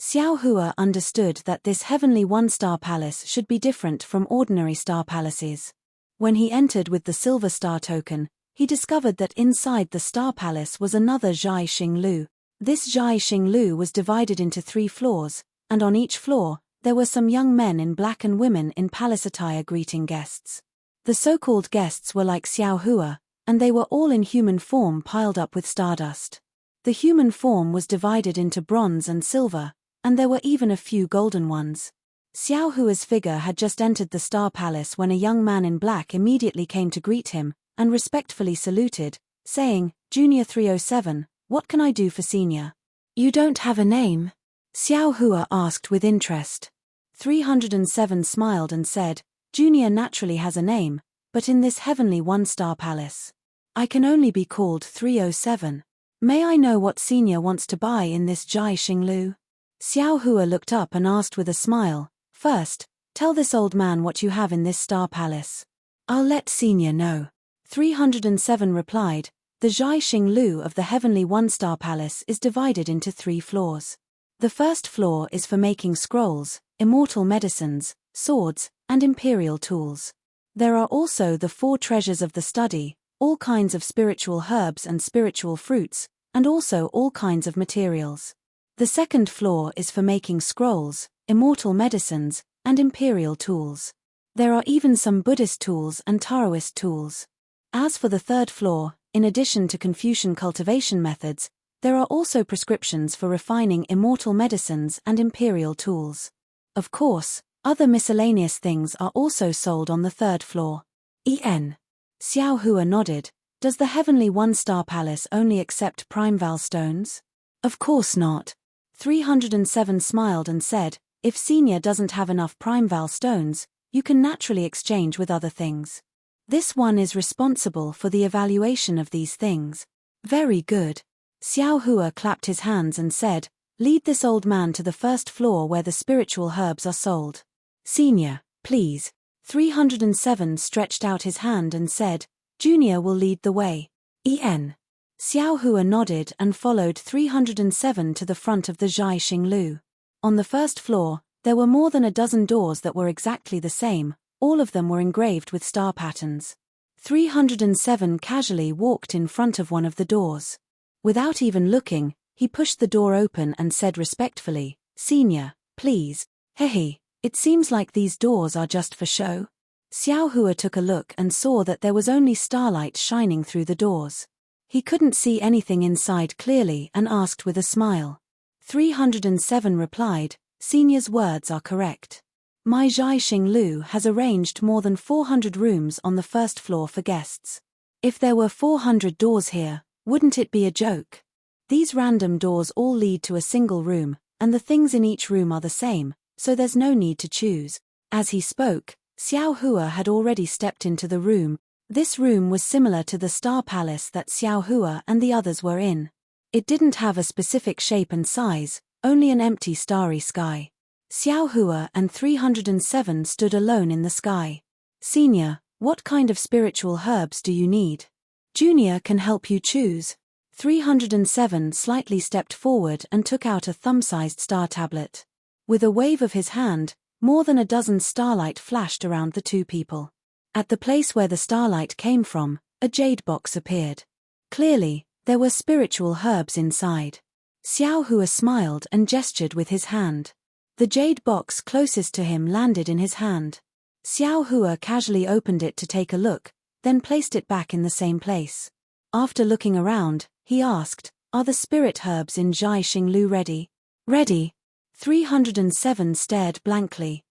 Xiao Hua understood that this heavenly one-star palace should be different from ordinary star palaces. When he entered with the silver star token, he discovered that inside the star palace was another Zhai Xinglu. This Zhai Xinglu was divided into 3 floors, and on each floor, there were some young men in black and women in palace attire greeting guests. The so-called guests were like Xiao Hua, and they were all in human form piled up with stardust. The human form was divided into bronze and silver, and there were even a few golden ones. Xiao Hua's figure had just entered the star palace when a young man in black immediately came to greet him, and respectfully saluted, saying, "Junior 307, what can I do for senior?" "You don't have a name?" Xiao Hua asked with interest. 307 smiled and said, "Junior naturally has a name, but in this heavenly one-star palace, I can only be called 307. May I know what senior wants to buy in this Zhai Xinglu?" Xiao Hua looked up and asked with a smile, "First, tell this old man what you have in this star palace. I'll let senior know." 307 replied, "The Zhai Xinglu of the heavenly one-star palace is divided into 3 floors. The first floor is for making scrolls, immortal medicines, swords, and imperial tools. There are also the 4 treasures of the study, all kinds of spiritual herbs and spiritual fruits, and also all kinds of materials. The second floor is for making scrolls, immortal medicines, and imperial tools. There are even some Buddhist tools and Taoist tools. As for the third floor, in addition to Confucian cultivation methods, there are also prescriptions for refining immortal medicines and imperial tools. Of course, other miscellaneous things are also sold on the third floor." Xiao Hua nodded. "Does the heavenly one-star palace only accept primeval stones?" Of course not. 307 smiled and said, if Senior doesn't have enough Primeval stones, you can naturally exchange with other things. This one is responsible for the evaluation of these things. Very good. Xiao Hua clapped his hands and said, lead this old man to the first floor where the spiritual herbs are sold. Senior, please. 307 stretched out his hand and said, Junior will lead the way. Xiao Hua nodded and followed 307 to the front of the Zhai Xinglu. On the first floor, there were more than a dozen doors that were exactly the same, all of them were engraved with star patterns. 307 casually walked in front of one of the doors. Without even looking, he pushed the door open and said respectfully, Senior, please. Hehe, it seems like these doors are just for show. Xiao Hua took a look and saw that there was only starlight shining through the doors. He couldn't see anything inside clearly and asked with a smile. 307 replied, Senior's words are correct. My Zhai Xinglu has arranged more than 400 rooms on the first floor for guests. If there were 400 doors here, wouldn't it be a joke? These random doors all lead to a single room, and the things in each room are the same, so there's no need to choose. As he spoke, Xiao Hua had already stepped into the room. This room was similar to the star palace that Xiao Hua and the others were in. It didn't have a specific shape and size, only an empty starry sky. Xiao Hua and 307 stood alone in the sky. Senior, what kind of spiritual herbs do you need? Junior can help you choose. 307 slightly stepped forward and took out a thumb-sized star tablet. With a wave of his hand, more than a dozen starlight flashed around the two people. At the place where the starlight came from, a jade box appeared. Clearly, there were spiritual herbs inside. Xiao Hua smiled and gestured with his hand. The jade box closest to him landed in his hand. Xiao Hua casually opened it to take a look, then placed it back in the same place. After looking around, he asked, are the spirit herbs in Zhai Xinglu ready? Ready. 307 stared blankly.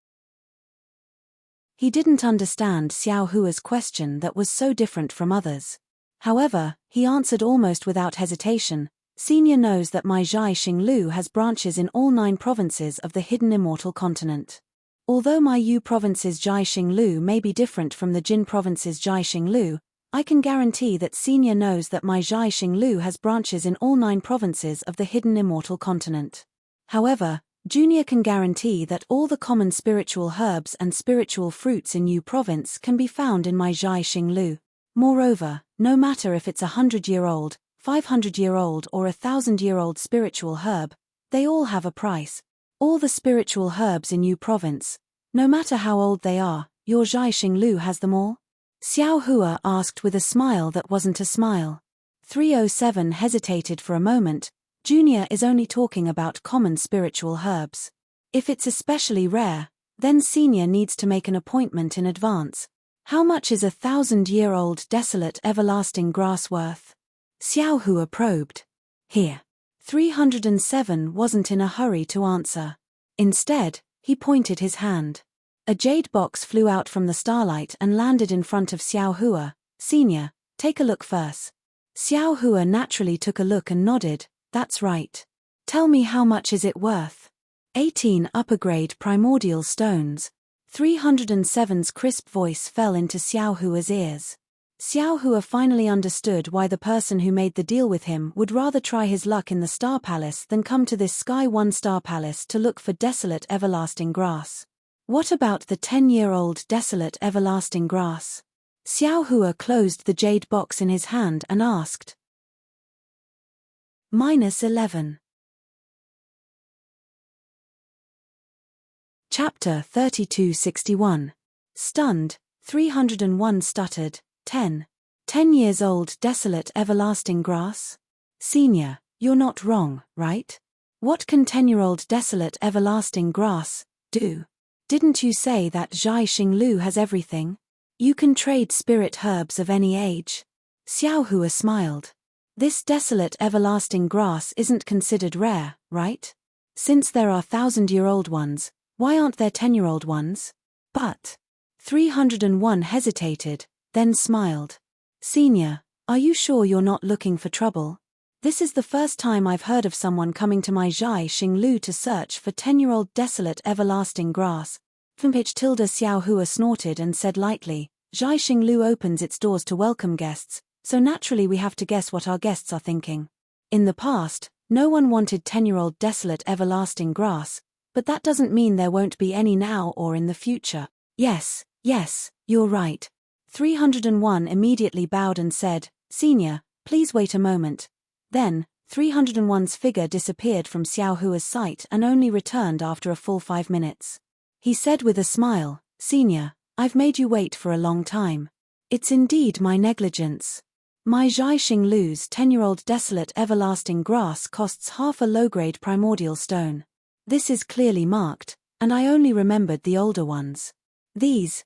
He didn't understand Xiao Hua's question that was so different from others. However, he answered almost without hesitation, Senior knows that my Zhai Xinglu has branches in all 9 provinces of the hidden immortal continent. Although my Yu province's Zhai Xinglu may be different from the Jin province's Zhai Xinglu, I can guarantee that Senior knows that my Zhai Xinglu has branches in all 9 provinces of the hidden immortal continent. However, Junior can guarantee that all the common spiritual herbs and spiritual fruits in Yu province can be found in my Zhai Xinglu. Moreover, no matter if it's 100-year-old, 500-year-old or 1,000-year-old spiritual herb, they all have a price. All the spiritual herbs in Yu province, no matter how old they are, your Zhai Xinglu has them all? Xiao Hua asked with a smile that wasn't a smile. 307 hesitated for a moment. Junior is only talking about common spiritual herbs. If it's especially rare, then Senior needs to make an appointment in advance. How much is 1,000-year-old desolate everlasting grass worth? Xiao Hua probed. Here. 307 wasn't in a hurry to answer. Instead, he pointed his hand. A jade box flew out from the starlight and landed in front of Xiao Hua. Senior, take a look first. Xiao Hua naturally took a look and nodded. That's right. Tell me how much is it worth? 18 upper-grade primordial stones. 307's crisp voice fell into Xiao Hua's ears. Xiao Hua finally understood why the person who made the deal with him would rather try his luck in the Star Palace than come to this Sky One Star Palace to look for desolate everlasting grass. What about the 10-year-old desolate everlasting grass? Xiao Hua closed the jade box in his hand and asked. -11. Chapter 3261. Stunned, 301 stuttered, 10. 10 years old desolate everlasting grass? Senior, you're not wrong, right? What can 10-year-old desolate everlasting grass do? Didn't you say that Zhai Xinglu has everything? You can trade spirit herbs of any age. Xiao Hua smiled. This desolate everlasting grass isn't considered rare, right? Since there are 1,000-year-old ones, why aren't there 10-year-old ones? But 301 hesitated, then smiled. Senior, are you sure you're not looking for trouble? This is the first time I've heard of someone coming to my Zhai Xinglu to search for 10-year-old desolate everlasting grass. Fimpich tilde Xiao Hua snorted and said lightly, Zhai Xinglu opens its doors to welcome guests, so naturally we have to guess what our guests are thinking. In the past, no one wanted 10-year-old desolate everlasting grass, but that doesn't mean there won't be any now or in the future. Yes, you're right. 301 immediately bowed and said, Senior, please wait a moment. Then, 301's figure disappeared from Xiao Hua's sight and only returned after a full 5 minutes. He said with a smile, Senior, I've made you wait for a long time. It's indeed my negligence. My Zhai Xinglu's 10-year-old desolate everlasting grass costs half a low-grade primordial stone. This is clearly marked, and I only remembered the older ones. These,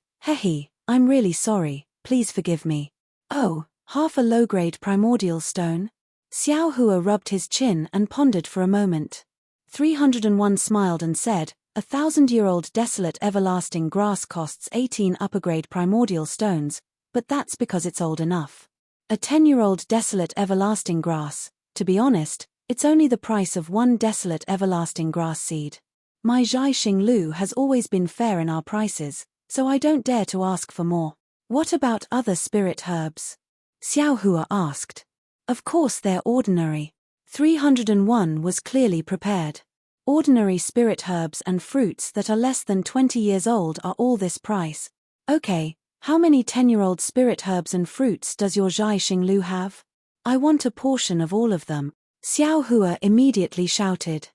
I'm really sorry, please forgive me. Oh, half a low-grade primordial stone? Xiao Hua rubbed his chin and pondered for a moment. 301 smiled and said, 1,000-year-old desolate everlasting grass costs 18 upper-grade primordial stones, but that's because it's old enough. A 10-year-old desolate everlasting grass, to be honest, it's only the price of 1 desolate everlasting grass seed. My Zhai Xinglu has always been fair in our prices, so I don't dare to ask for more. What about other spirit herbs? Xiao Hua asked. Of course they're ordinary. 301 was clearly prepared. Ordinary spirit herbs and fruits that are less than 20 years old are all this price. Okay, how many 10-year-old spirit herbs and fruits does your Zhai Xinglu have? I want a portion of all of them. Xiao Hua immediately shouted.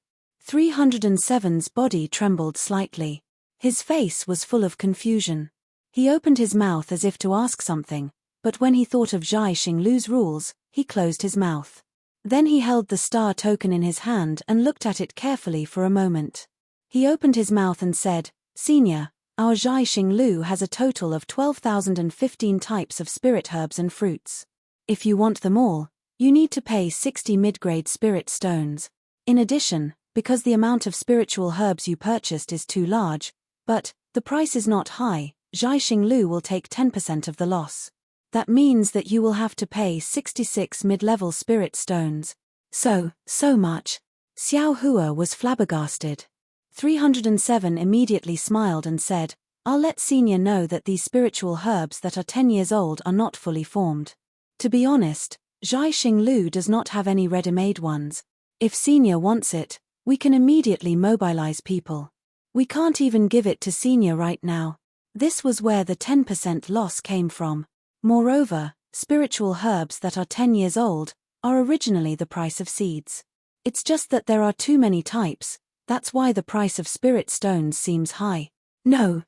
307's body trembled slightly. His face was full of confusion. He opened his mouth as if to ask something, but when he thought of Zhai Xinglu's rules, he closed his mouth. Then he held the star token in his hand and looked at it carefully for a moment. He opened his mouth and said, Senior, our Zhai Xinglu has a total of 12,015 types of spirit herbs and fruits. If you want them all, you need to pay 60 mid-grade spirit stones. In addition, because the amount of spiritual herbs you purchased is too large, but the price is not high, Zhai Xinglu will take 10% of the loss. That means that you will have to pay 66 mid-level spirit stones. So much. Xiao Hua was flabbergasted. 307 immediately smiled and said, I'll let Senior know that these spiritual herbs that are 10 years old are not fully formed. To be honest, Zhai Xinglu does not have any ready-made ones. If Senior wants it, we can immediately mobilize people. We can't even give it to Senior right now. This was where the 10% loss came from. Moreover, spiritual herbs that are 10 years old are originally the price of seeds. It's just that there are too many types, that's why the price of spirit stones seems high. No.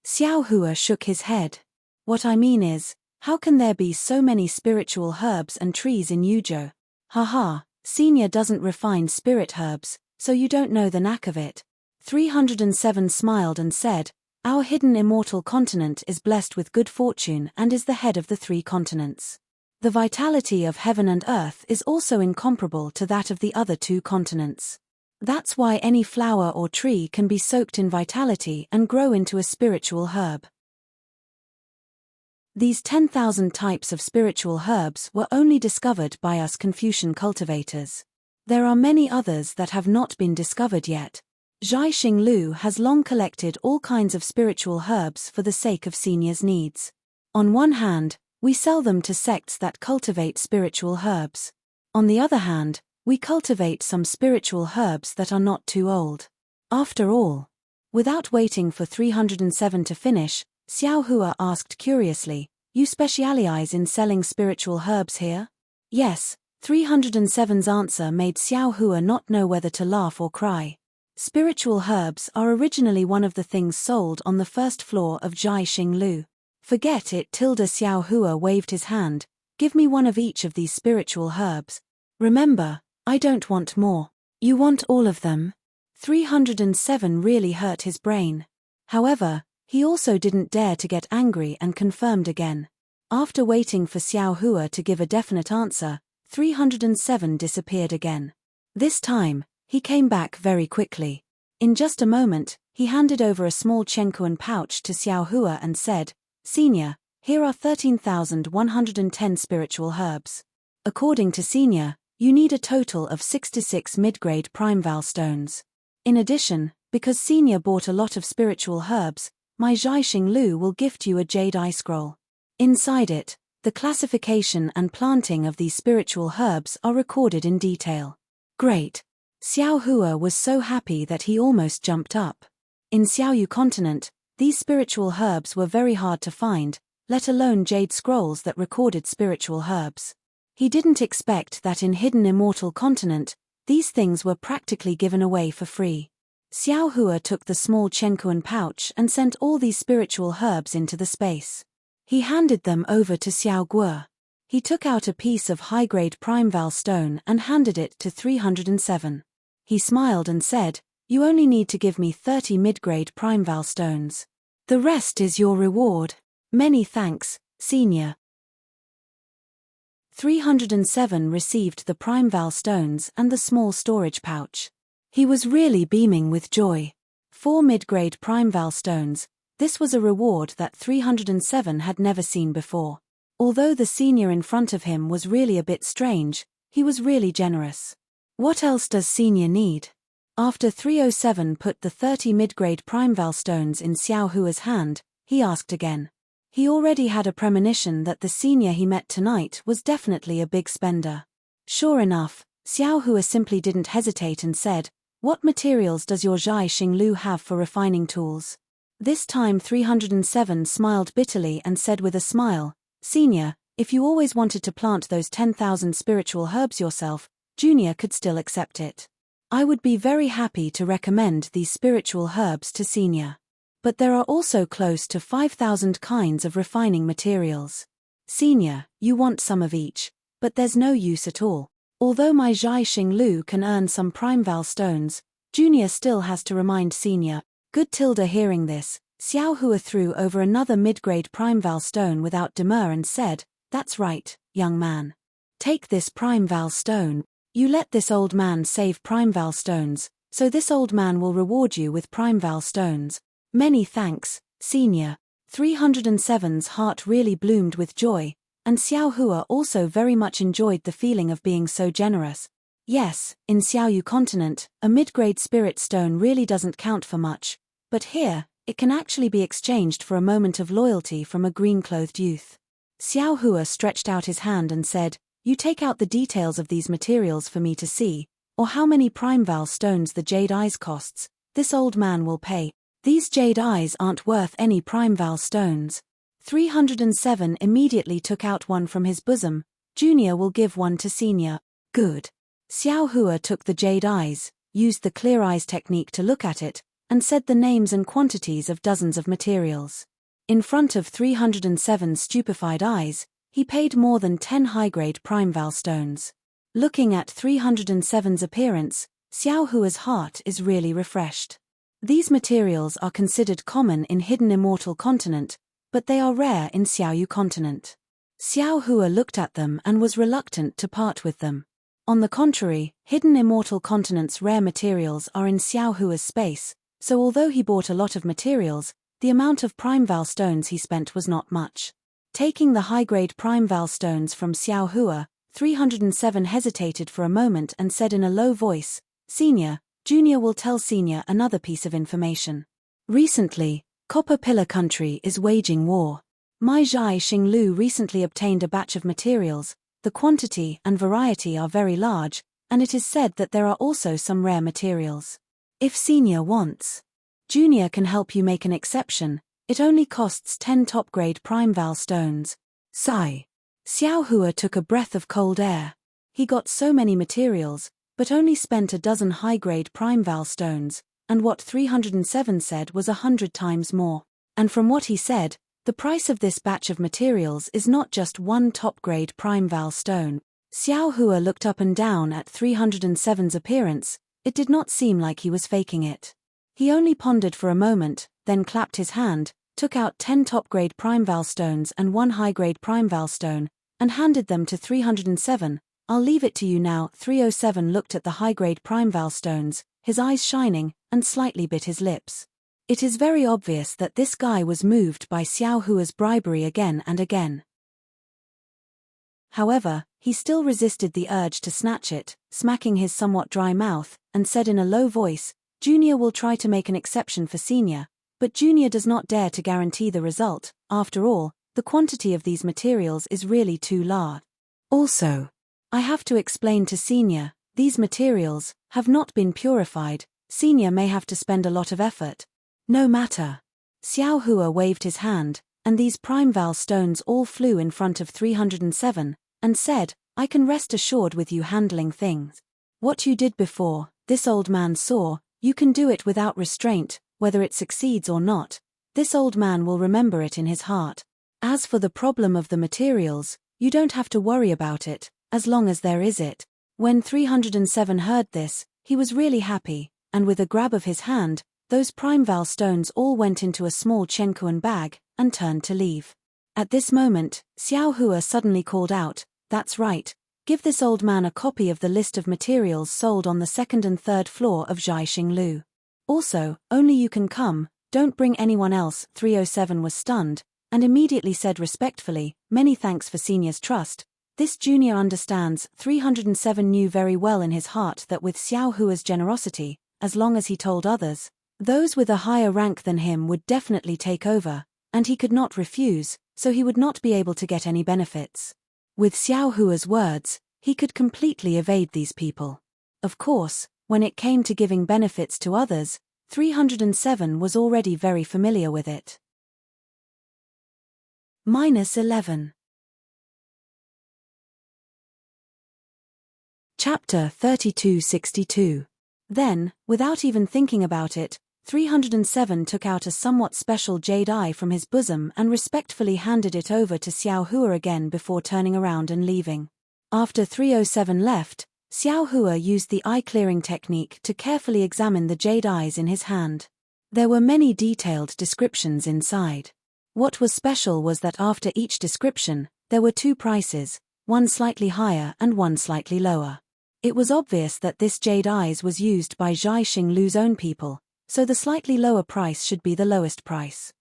Xiao Hua shook his head. What I mean is, how can there be so many spiritual herbs and trees in Yuzhou? Haha, Senior doesn't refine spirit herbs, so you don't know the knack of it. 307 smiled and said, Our hidden immortal continent is blessed with good fortune and is the head of the 3 continents. The vitality of heaven and earth is also incomparable to that of the other 2 continents. That's why any flower or tree can be soaked in vitality and grow into a spiritual herb. These 10,000 types of spiritual herbs were only discovered by us Confucian cultivators. There are many others that have not been discovered yet. Zhai Xinglu has long collected all kinds of spiritual herbs for the sake of Senior's needs. On one hand, we sell them to sects that cultivate spiritual herbs. On the other hand, we cultivate some spiritual herbs that are not too old. After all, without waiting for 307 to finish, Xiao Hua asked curiously, You specialize in selling spiritual herbs here? Yes, 307's answer made Xiao Hua not know whether to laugh or cry. Spiritual herbs are originally one of the things sold on the first floor of Zhai Xinglu. Forget it. Xiao Hua waved his hand. Give me one of each of these spiritual herbs. Remember, I don't want more. You want all of them? 307 really hurt his brain. However, he also didn't dare to get angry and confirmed again. After waiting for Xiao Hua to give a definite answer, 307 disappeared again. This time, he came back very quickly. In just a moment, he handed over a small chenkuan pouch to Xiao Hua and said, Senior, here are 13,110 spiritual herbs. According to Senior, You need a total of 66 mid-grade Primeval stones. In addition, because Senior bought a lot of spiritual herbs, my Zhai Xing Lu will gift you a jade eye scroll. Inside it, the classification and planting of these spiritual herbs are recorded in detail. Great! Xiao Hua was so happy that he almost jumped up. In Xiaoyu continent, these spiritual herbs were very hard to find, let alone jade scrolls that recorded spiritual herbs. He didn't expect that in hidden immortal continent, these things were practically given away for free. Xiao Hua took the small Chenkuan pouch and sent all these spiritual herbs into the space. He handed them over to Xiao Guo. He took out a piece of high-grade Primeval stone and handed it to 307. He smiled and said, "You only need to give me 30 mid-grade Primeval stones. The rest is your reward. Many thanks, Senior." 307 received the Primeval stones and the small storage pouch. He was really beaming with joy. 4 mid-grade Primeval stones, this was a reward that 307 had never seen before. Although the Senior in front of him was really a bit strange, he was really generous. What else does Senior need? After 307 put the 30 mid-grade Primeval stones in Xiao Hua's hand, he asked again. He already had a premonition that the Senior he met tonight was definitely a big spender. Sure enough, Xiao Hua simply didn't hesitate and said, "What materials does your Zhai Xing Lu have for refining tools?" This time 307 smiled bitterly and said with a smile, "Senior, if you always wanted to plant those 10,000 spiritual herbs yourself, Junior could still accept it. I would be very happy to recommend these spiritual herbs to Senior. But there are also close to 5,000 kinds of refining materials. Senior, you want some of each, but there's no use at all. Although my Zhai Xing Lu can earn some Primeval stones, Junior still has to remind Senior." Good Tilda hearing this, Xiao Hua threw over another mid-grade Primeval stone without demur and said, "That's right, young man. Take this Primeval stone. You let this old man save Primeval stones, so this old man will reward you with Primeval stones. Many thanks, Senior." 307's heart really bloomed with joy, and Xiao Hua also very much enjoyed the feeling of being so generous. Yes, in Xiaoyu continent, a mid-grade spirit stone really doesn't count for much, but here, it can actually be exchanged for a moment of loyalty from a green-clothed youth. Xiao Hua stretched out his hand and said, "You take out the details of these materials for me to see, or how many Primeval stones the jade eyes costs. This old man will pay. These jade eyes aren't worth any Primeval stones." 307 immediately took out one from his bosom. "Junior will give one to Senior." Good. Xiao Hua took the jade eyes, used the clear eyes technique to look at it, and said the names and quantities of dozens of materials. In front of 307's stupefied eyes, he paid more than 10 high-grade Primeval stones. Looking at 307's appearance, Xiao Hua's heart is really refreshed. These materials are considered common in hidden immortal continent, but they are rare in Xiaoyu continent. Xiao Hua looked at them and was reluctant to part with them. On the contrary, hidden immortal continent's rare materials are in Xiao Hua's space, so although he bought a lot of materials, the amount of Primeval stones he spent was not much. Taking the high-grade Primeval stones from Xiao Hua, 307 hesitated for a moment and said in a low voice, "Senior, Junior will tell Senior another piece of information. Recently, Copper Pillar Country is waging war. My Zhai Xing Lu recently obtained a batch of materials. The quantity and variety are very large, and it is said that there are also some rare materials. If Senior wants, Junior can help you make an exception. It only costs 10 top-grade Primeval stones." Sigh. Xiao Hua took a breath of cold air. He got so many materials, but only spent a dozen high-grade Primeval stones, and what 307 said was 100 times more. And from what he said, the price of this batch of materials is not just one top-grade Primeval stone. Xiao Hua looked up and down at 307's appearance. It did not seem like he was faking it. He only pondered for a moment, then clapped his hand, took out 10 top-grade Primeval stones and 1 high-grade Primeval stone, and handed them to 307. "I'll leave it to you now." 307 looked at the high-grade Primeval stones, his eyes shining, and slightly bit his lips. It is very obvious that this guy was moved by Xiao Hua's bribery again and again. However, he still resisted the urge to snatch it, smacking his somewhat dry mouth, and said in a low voice, "Junior will try to make an exception for Senior, but Junior does not dare to guarantee the result. After all, the quantity of these materials is really too large. Also, I have to explain to Senior, these materials have not been purified. Senior may have to spend a lot of effort." "No matter." Xiao Hua waved his hand, and these Primeval stones all flew in front of 307, and said, "I can rest assured with you handling things. What you did before, this old man saw, you can do it without restraint, whether it succeeds or not. This old man will remember it in his heart. As for the problem of the materials, you don't have to worry about it, as long as there is it." When 307 heard this, he was really happy, and with a grab of his hand, those Primeval stones all went into a small Chenkuan bag, and turned to leave. At this moment, Xiao Hua suddenly called out, "That's right, give this old man a copy of the list of materials sold on the second and third floor of Zhaixing Lu. Also, only you can come, don't bring anyone else." 307 was stunned, and immediately said respectfully, "Many thanks for Senior's trust. This junior understands." 307 knew very well in his heart that with Xiao Hua's generosity, as long as he told others, those with a higher rank than him would definitely take over, and he could not refuse, so he would not be able to get any benefits. With Xiao Hua's words, he could completely evade these people. Of course, when it came to giving benefits to others, 307 was already very familiar with it. -11. Chapter 3262. Then, without even thinking about it, 307 took out a somewhat special jade eye from his bosom and respectfully handed it over to Xiao Hua again before turning around and leaving. After 307 left, Xiao Hua used the eye-clearing technique to carefully examine the jade eyes in his hand. There were many detailed descriptions inside. What was special was that after each description, there were two prices, one slightly higher and one slightly lower. It was obvious that this jade eyes was used by Zhaixing Lu's own people, so the slightly lower price should be the lowest price.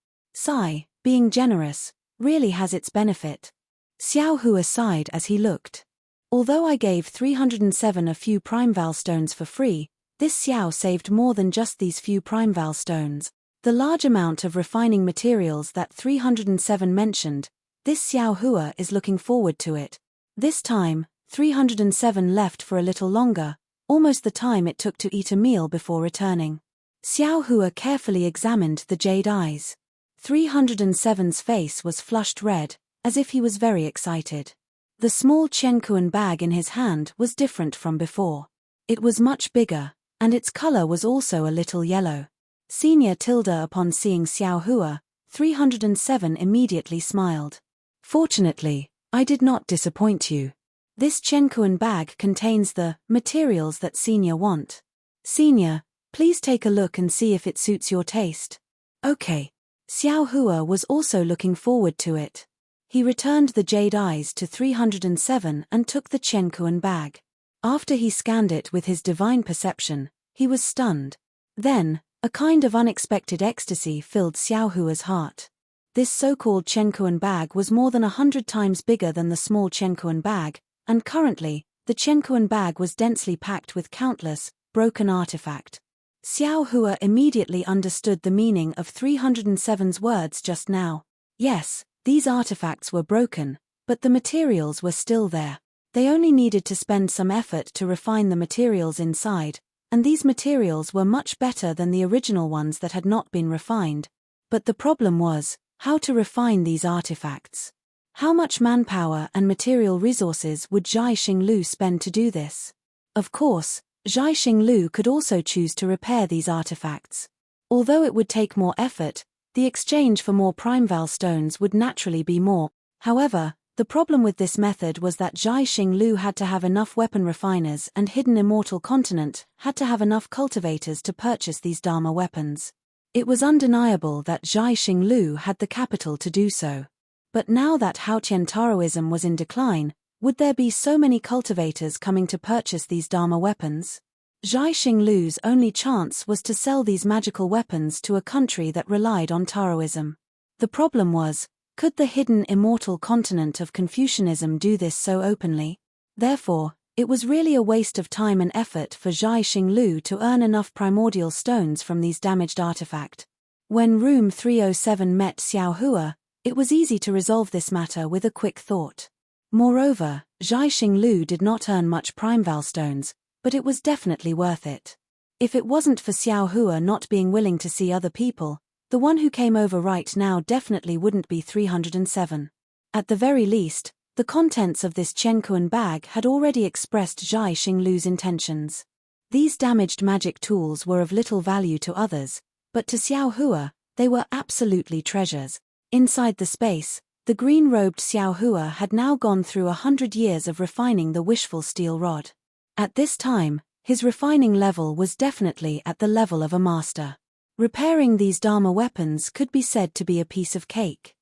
Being generous, really has its benefit. Xiao Hua sighed as he looked. Although I gave 307 a few Primeval stones for free, this Xiao saved more than just these few Primeval stones. The large amount of refining materials that 307 mentioned, this Xiao Hua is looking forward to it. This time, 307 left for a little longer, almost the time it took to eat a meal before returning. Xiao Hua carefully examined the jade eyes. 307's face was flushed red, as if he was very excited. The small Chenkuan bag in his hand was different from before. It was much bigger, and its color was also a little yellow. Senior Tilda upon seeing Xiao Hua, 307 immediately smiled. "Fortunately, I did not disappoint you. This Chenkuan bag contains the materials that Senior want. Senior, please take a look and see if it suits your taste." "Okay." Xiao Hua was also looking forward to it. He returned the jade eyes to 307 and took the Chenkuan bag. After he scanned it with his divine perception, he was stunned. Then, a kind of unexpected ecstasy filled Xiao Hua's heart. This so-called Chenkuan bag was more than 100 times bigger than the small Chenkuan bag, and currently, the Chenkuan bag was densely packed with countless, broken artifacts. Xiao Hua immediately understood the meaning of 307's words just now. Yes, these artifacts were broken, but the materials were still there. They only needed to spend some effort to refine the materials inside, and these materials were much better than the original ones that had not been refined. But the problem was, how to refine these artifacts. How much manpower and material resources would Zhaixing Lu spend to do this? Of course, Zhaixing Lu could also choose to repair these artifacts. Although it would take more effort, the exchange for more Primeval stones would naturally be more. However, the problem with this method was that Zhaixing Lu had to have enough weapon refiners and Hidden Immortal Continent had to have enough cultivators to purchase these Dharma weapons. It was undeniable that Zhaixing Lu had the capital to do so. But now that Haotian Taoism was in decline, would there be so many cultivators coming to purchase these Dharma weapons? Zhaixing Lu's only chance was to sell these magical weapons to a country that relied on Taoism. The problem was, Could the hidden immortal continent of Confucianism do this so openly? Therefore, it was really a waste of time and effort for Zhai Xinglu to earn enough primordial stones from these damaged artifacts. When Room 307 met Xiao Hua, it was easy to resolve this matter with a quick thought. Moreover, Zhai Xinglu did not earn much primeval stones, but it was definitely worth it. If it wasn't for Xiao Hua not being willing to see other people, the one who came over right now definitely wouldn't be 307. At the very least, the contents of this Chenkuan bag had already expressed Zhai Xinglu's intentions. These damaged magic tools were of little value to others, but to Xiao Hua, they were absolutely treasures. Inside the space, the green-robed Xiao Hua had now gone through 100 years of refining the wishful steel rod. At this time, his refining level was definitely at the level of a master. Repairing these Dharma weapons could be said to be a piece of cake.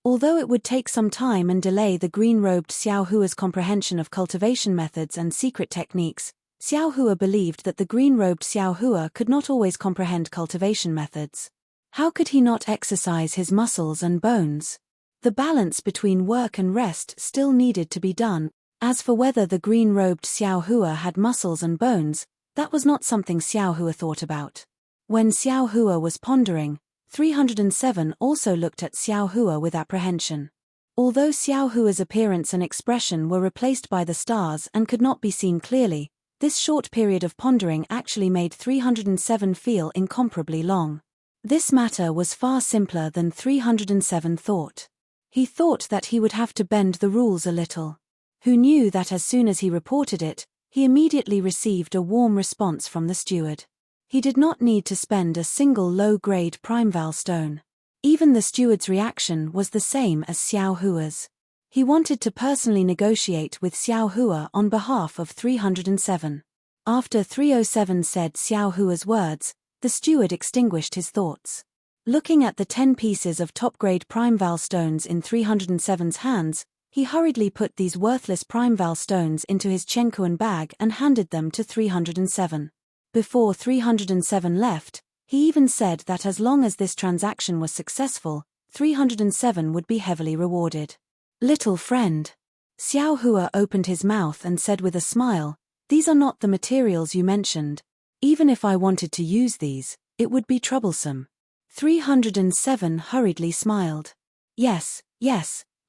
Although it would take some time and delay the green-robed Xiao Hua's comprehension of cultivation methods and secret techniques, Xiao Hua believed that the green-robed Xiao Hua could not always comprehend cultivation methods. How could he not exercise his muscles and bones? The balance between work and rest still needed to be done. As for whether the green-robed Xiao Hua had muscles and bones, that was not something Xiao Hua thought about. When Xiao Hua was pondering, 307 also looked at Xiao Hua with apprehension. Although Xiao Hua's appearance and expression were replaced by the stars and could not be seen clearly, this short period of pondering actually made 307 feel incomparably long. This matter was far simpler than 307 thought. He thought that he would have to bend the rules a little. Who knew that as soon as he reported it, he immediately received a warm response from the steward. He did not need to spend a single low-grade primeval stone. Even the steward's reaction was the same as Xiao Hua's. He wanted to personally negotiate with Xiao Hua on behalf of 307. After 307 said Xiao Hua's words, the steward extinguished his thoughts. Looking at the 10 pieces of top-grade primeval stones in 307's hands, he hurriedly put these worthless primeval stones into his Chenkuan bag and handed them to 307. Before 307 left, he even said that as long as this transaction was successful, 307 would be heavily rewarded. Little friend. Xiao Hua opened his mouth and said with a smile, "These are not the materials you mentioned. Even if I wanted to use these, it would be troublesome." 307 hurriedly smiled. Yes,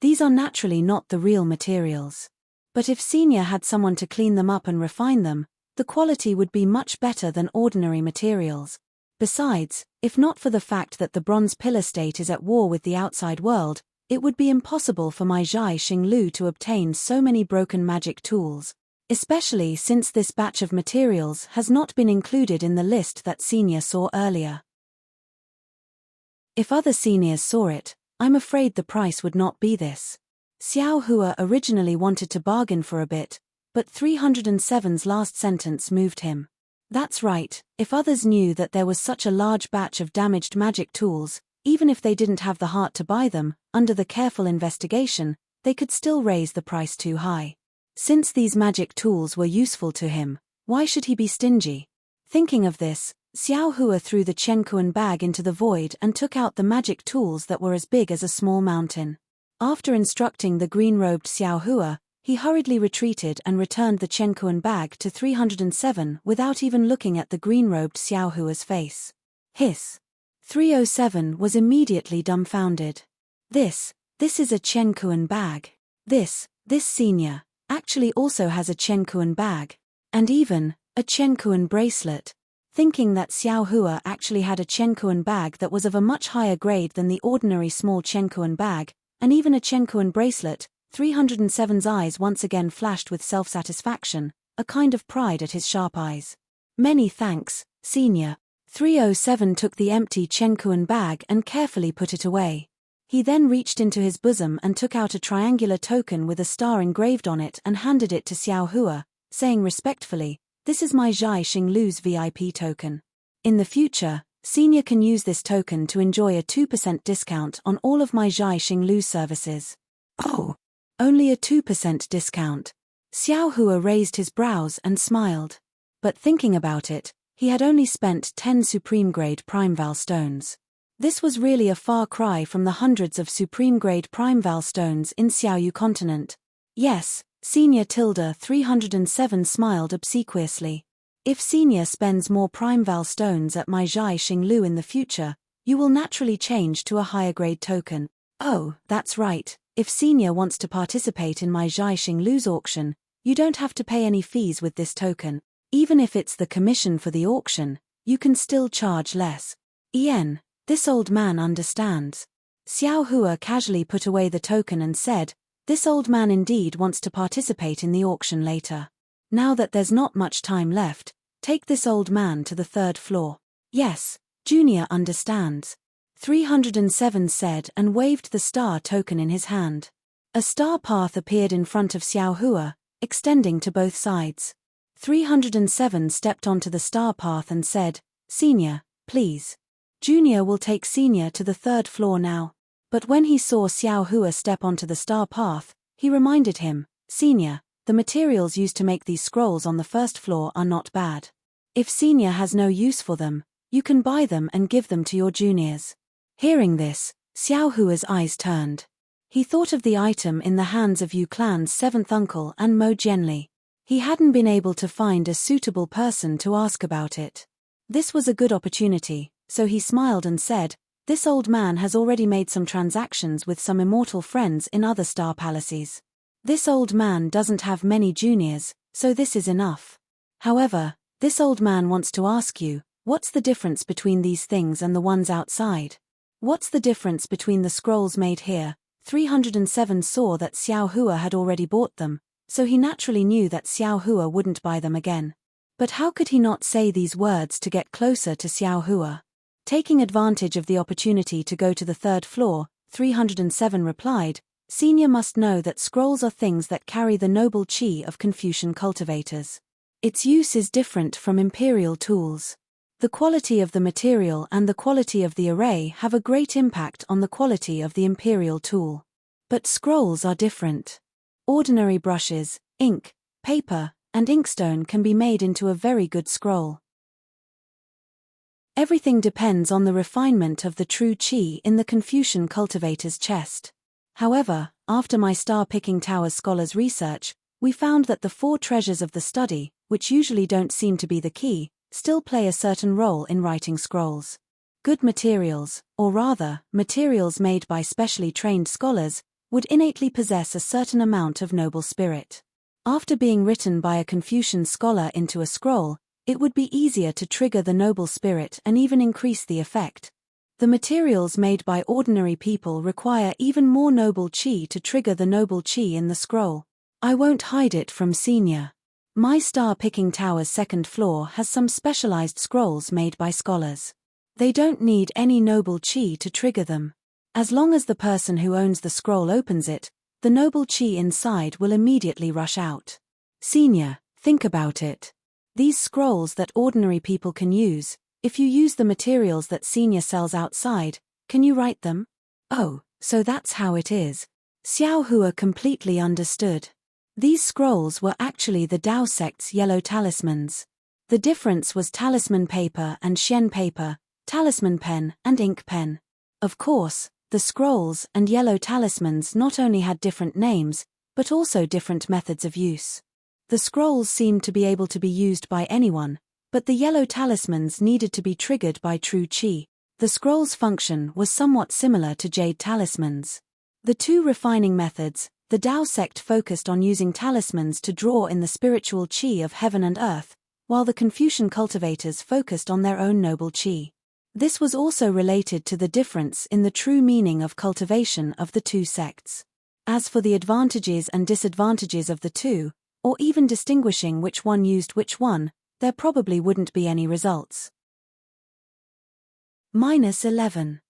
these are naturally not the real materials. But if Senior had someone to clean them up and refine them, the quality would be much better than ordinary materials. Besides, if not for the fact that the Bronze Pillar State is at war with the outside world, it would be impossible for my Zhai Xinglu to obtain so many broken magic tools, especially since this batch of materials has not been included in the list that Senior saw earlier. If other seniors saw it, I'm afraid the price would not be this. Xiao Hua originally wanted to bargain for a bit, but 307's last sentence moved him. That's right, if others knew that there was such a large batch of damaged magic tools, even if they didn't have the heart to buy them, under the careful investigation, they could still raise the price too high. Since these magic tools were useful to him, why should he be stingy? Thinking of this, Xiao Hua threw the Chenkuan bag into the void and took out the magic tools that were as big as a small mountain. After instructing the green-robed Xiao Hua, he hurriedly retreated and returned the Chenkuan bag to 307 without even looking at the green-robed Xiao Hua's face. Hiss. 307 was immediately dumbfounded. This is a Chenkuan bag. This senior, actually also has a Chenkuan bag. And even, a Chenkuan bracelet. Thinking that Xiao Hua actually had a Chenkuan bag that was of a much higher grade than the ordinary small Chenkuan bag, and even a Chenkuan bracelet, 307's eyes once again flashed with self-satisfaction, a kind of pride at his sharp eyes. Many thanks, Senior. 307 took the empty Chenkuan bag and carefully put it away. He then reached into his bosom and took out a triangular token with a star engraved on it and handed it to Xiao Hua, saying respectfully, "This is my Zhai Xinglu's VIP token. In the future, Senior can use this token to enjoy a 2% discount on all of my Zhai Xinglu services." "Oh, only a 2% discount." Xiao Hua raised his brows and smiled. But thinking about it, he had only spent 10 supreme grade primeval stones. This was really a far cry from the hundreds of supreme-grade Primeval stones in Xiaoyu continent. Yes, Senior Tilda 307 smiled obsequiously. If Senior spends more Primeval stones at my Zhai Xinglu in the future, you will naturally change to a higher grade token. Oh, that's right, if Senior wants to participate in my Zhai Xinglu's auction, you don't have to pay any fees with this token. Even if it's the commission for the auction, you can still charge less. Yen, this old man understands. Xiao Hua casually put away the token and said, this old man indeed wants to participate in the auction later. Now that there's not much time left, take this old man to the 3rd floor. Yes, Junior understands. 307 said and waved the star token in his hand. A star path appeared in front of Xiao Hua, extending to both sides. 307 stepped onto the star path and said, Senior, please. Junior will take Senior to the 3rd floor now. But when he saw Xiao Hua step onto the star path, he reminded him, Senior, the materials used to make these scrolls on the 1st floor are not bad. If Senior has no use for them, you can buy them and give them to your juniors. Hearing this, Xiao Hua's eyes turned. He thought of the item in the hands of Yu Clan's 7th uncle and Mo Jianli. He hadn't been able to find a suitable person to ask about it. This was a good opportunity, so he smiled and said, this old man has already made some transactions with some immortal friends in other star palaces. This old man doesn't have many juniors, so this is enough. However, this old man wants to ask you, what's the difference between these things and the ones outside? What's the difference between the scrolls made here? 307 saw that Xiao Hua had already bought them, so he naturally knew that Xiao Hua wouldn't buy them again. But how could he not say these words to get closer to Xiao Hua? Taking advantage of the opportunity to go to the 3rd floor, 307 replied, Senior must know that scrolls are things that carry the noble qi of Confucian cultivators. Its use is different from imperial tools. The quality of the material and the quality of the array have a great impact on the quality of the imperial tool. But scrolls are different. Ordinary brushes, ink, paper, and inkstone can be made into a very good scroll. Everything depends on the refinement of the true qi in the Confucian cultivator's chest. However, after my Star-Picking Tower scholars' research, we found that the 4 treasures of the study, which usually don't seem to be the key, still play a certain role in writing scrolls. Good materials, or rather, materials made by specially trained scholars, would innately possess a certain amount of noble spirit. After being written by a Confucian scholar into a scroll, it would be easier to trigger the noble spirit and even increase the effect. The materials made by ordinary people require even more noble qi to trigger the noble qi in the scroll. I won't hide it from Senior. My Star-Picking Tower's 2nd floor has some specialized scrolls made by scholars. They don't need any noble qi to trigger them. As long as the person who owns the scroll opens it, the noble qi inside will immediately rush out. Senior, think about it. These scrolls that ordinary people can use, if you use the materials that Senior sells outside, can you write them? Oh, so that's how it is. Xiao Hua completely understood. These scrolls were actually the Dao sect's yellow talismans. The difference was talisman paper and Xian paper, talisman pen and ink pen. Of course, the scrolls and yellow talismans not only had different names, but also different methods of use. The scrolls seemed to be able to be used by anyone, but the yellow talismans needed to be triggered by true qi. The scroll's function was somewhat similar to jade talismans. The 2 refining methods, the Dao sect focused on using talismans to draw in the spiritual qi of heaven and earth, while the Confucian cultivators focused on their own noble qi. This was also related to the difference in the true meaning of cultivation of the 2 sects. As for the advantages and disadvantages of the 2, or even distinguishing which one used which one, there probably wouldn't be any results. -11.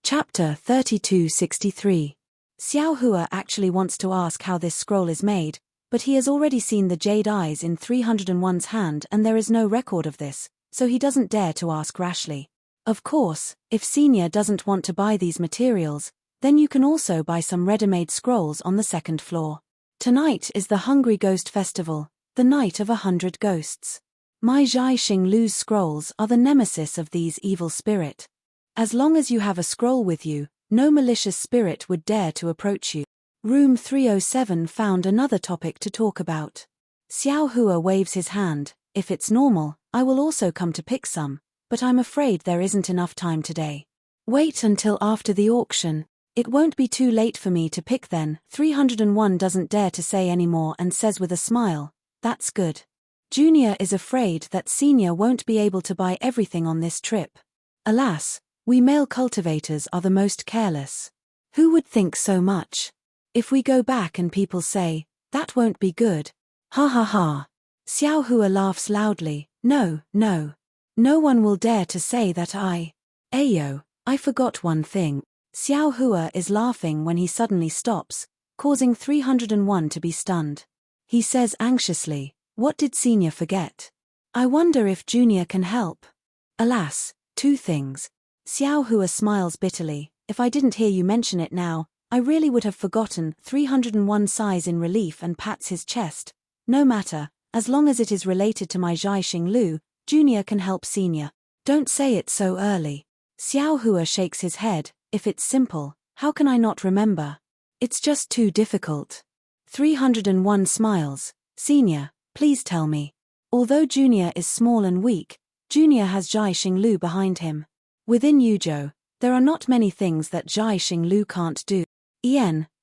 Chapter 3263. Xiao Hua actually wants to ask how this scroll is made, but he has already seen the jade eyes in 301's hand and there is no record of this, so he doesn't dare to ask rashly. Of course, if Senior doesn't want to buy these materials, then you can also buy some ready-made scrolls on the 2nd floor. Tonight is the Hungry Ghost Festival, the night of 100 ghosts. My Zhai Xing Lu's scrolls are the nemesis of these evil spirit. As long as you have a scroll with you, no malicious spirit would dare to approach you. Room 307 found another topic to talk about. Xiao Hua waves his hand. If it's normal, I will also come to pick some, but I'm afraid there isn't enough time today. Wait until after the auction. It won't be too late for me to pick then. 301 doesn't dare to say any more and says with a smile, that's good. Junior is afraid that Senior won't be able to buy everything on this trip. Alas, we male cultivators are the most careless. Who would think so much? If we go back and people say, that won't be good. Ha ha ha. Xiao Hua laughs loudly. No, no. No one will dare to say that Ayo, I forgot one thing. Xiao Hua is laughing when he suddenly stops, causing 301 to be stunned. He says anxiously, what did Senior forget? I wonder if Junior can help. Alas, two things. Xiao Hua smiles bitterly. If I didn't hear you mention it now, I really would have forgotten. 301 sighs in relief and pats his chest. No matter, as long as it is related to my Zhai Xing Lu, Junior can help Senior. Don't say it so early. Xiao Hua shakes his head. If it's simple, how can I not remember? It's just too difficult. 301 smiles. Senior, please tell me. Although Junior is small and weak, Junior has Zhai Xing Lu behind him. Within Yuzhou, there are not many things that Zhai Xing Lu can't do.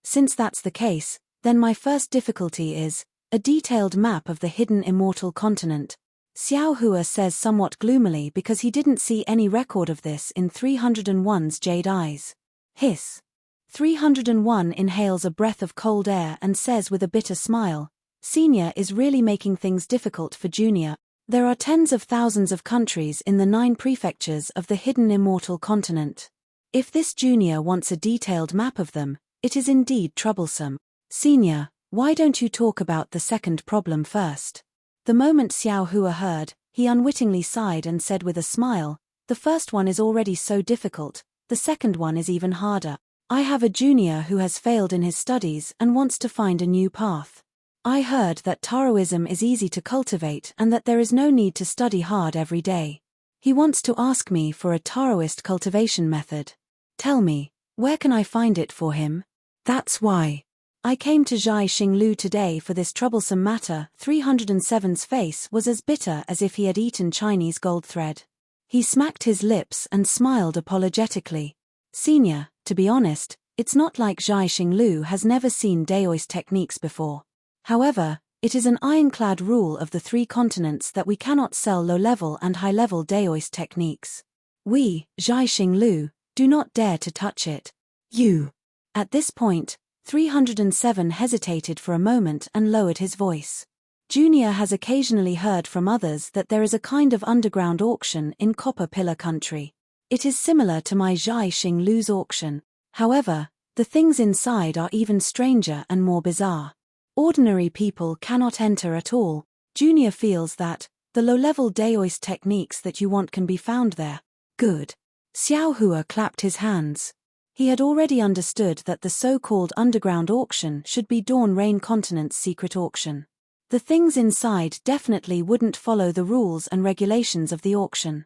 Since that's the case, then my first difficulty is a detailed map of the hidden immortal continent. Xiao Hua says somewhat gloomily because he didn't see any record of this in 301's jade eyes. Hiss. 301 inhales a breath of cold air and says with a bitter smile, Senior is really making things difficult for Junior. There are tens of thousands of countries in the 9 prefectures of the hidden immortal continent. If this Junior wants a detailed map of them, it is indeed troublesome. Senior, why don't you talk about the second problem first? The moment Xiao Hua heard, he unwittingly sighed and said with a smile, the first one is already so difficult, the second one is even harder. I have a junior who has failed in his studies and wants to find a new path. I heard that Taoism is easy to cultivate and that there is no need to study hard every day. He wants to ask me for a Taoist cultivation method. Tell me, where can I find it for him? That's why I came to Zhai Xing Lu today for this troublesome matter. 307's face was as bitter as if he had eaten Chinese gold thread. He smacked his lips and smiled apologetically. Senior, to be honest, it's not like Zhai Xing Lu has never seen Daoist techniques before. However, it is an ironclad rule of the 3 continents that we cannot sell low-level and high-level Daoist techniques. We, Zhai Xing Lu, do not dare to touch it. You. At this point, 307 hesitated for a moment and lowered his voice. Junior has occasionally heard from others that there is a kind of underground auction in Copper Pillar Country. It is similar to my Zhai Xing Lu's auction. However, the things inside are even stranger and more bizarre. Ordinary people cannot enter at all. Junior feels that the low-level Daoist techniques that you want can be found there. Good. Xiao Hua clapped his hands. He had already understood that the so-called underground auction should be Dawn Rain Continent's secret auction. The things inside definitely wouldn't follow the rules and regulations of the auction.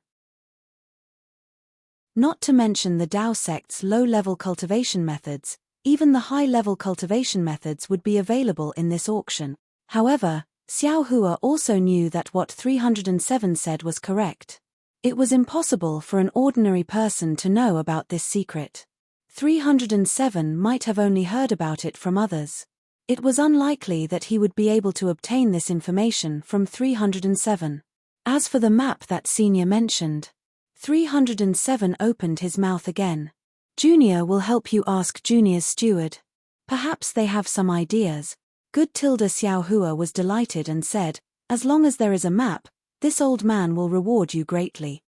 Not to mention the Dao sect's low-level cultivation methods, even the high-level cultivation methods would be available in this auction. However, Xiao Hua also knew that what 307 said was correct. It was impossible for an ordinary person to know about this secret. 307 might have only heard about it from others. It was unlikely that he would be able to obtain this information from 307. As for the map that Senior mentioned, 307 opened his mouth again. Junior will help you ask Junior's steward. Perhaps they have some ideas. Good. Xiao Hua was delighted and said, as long as there is a map, this old man will reward you greatly.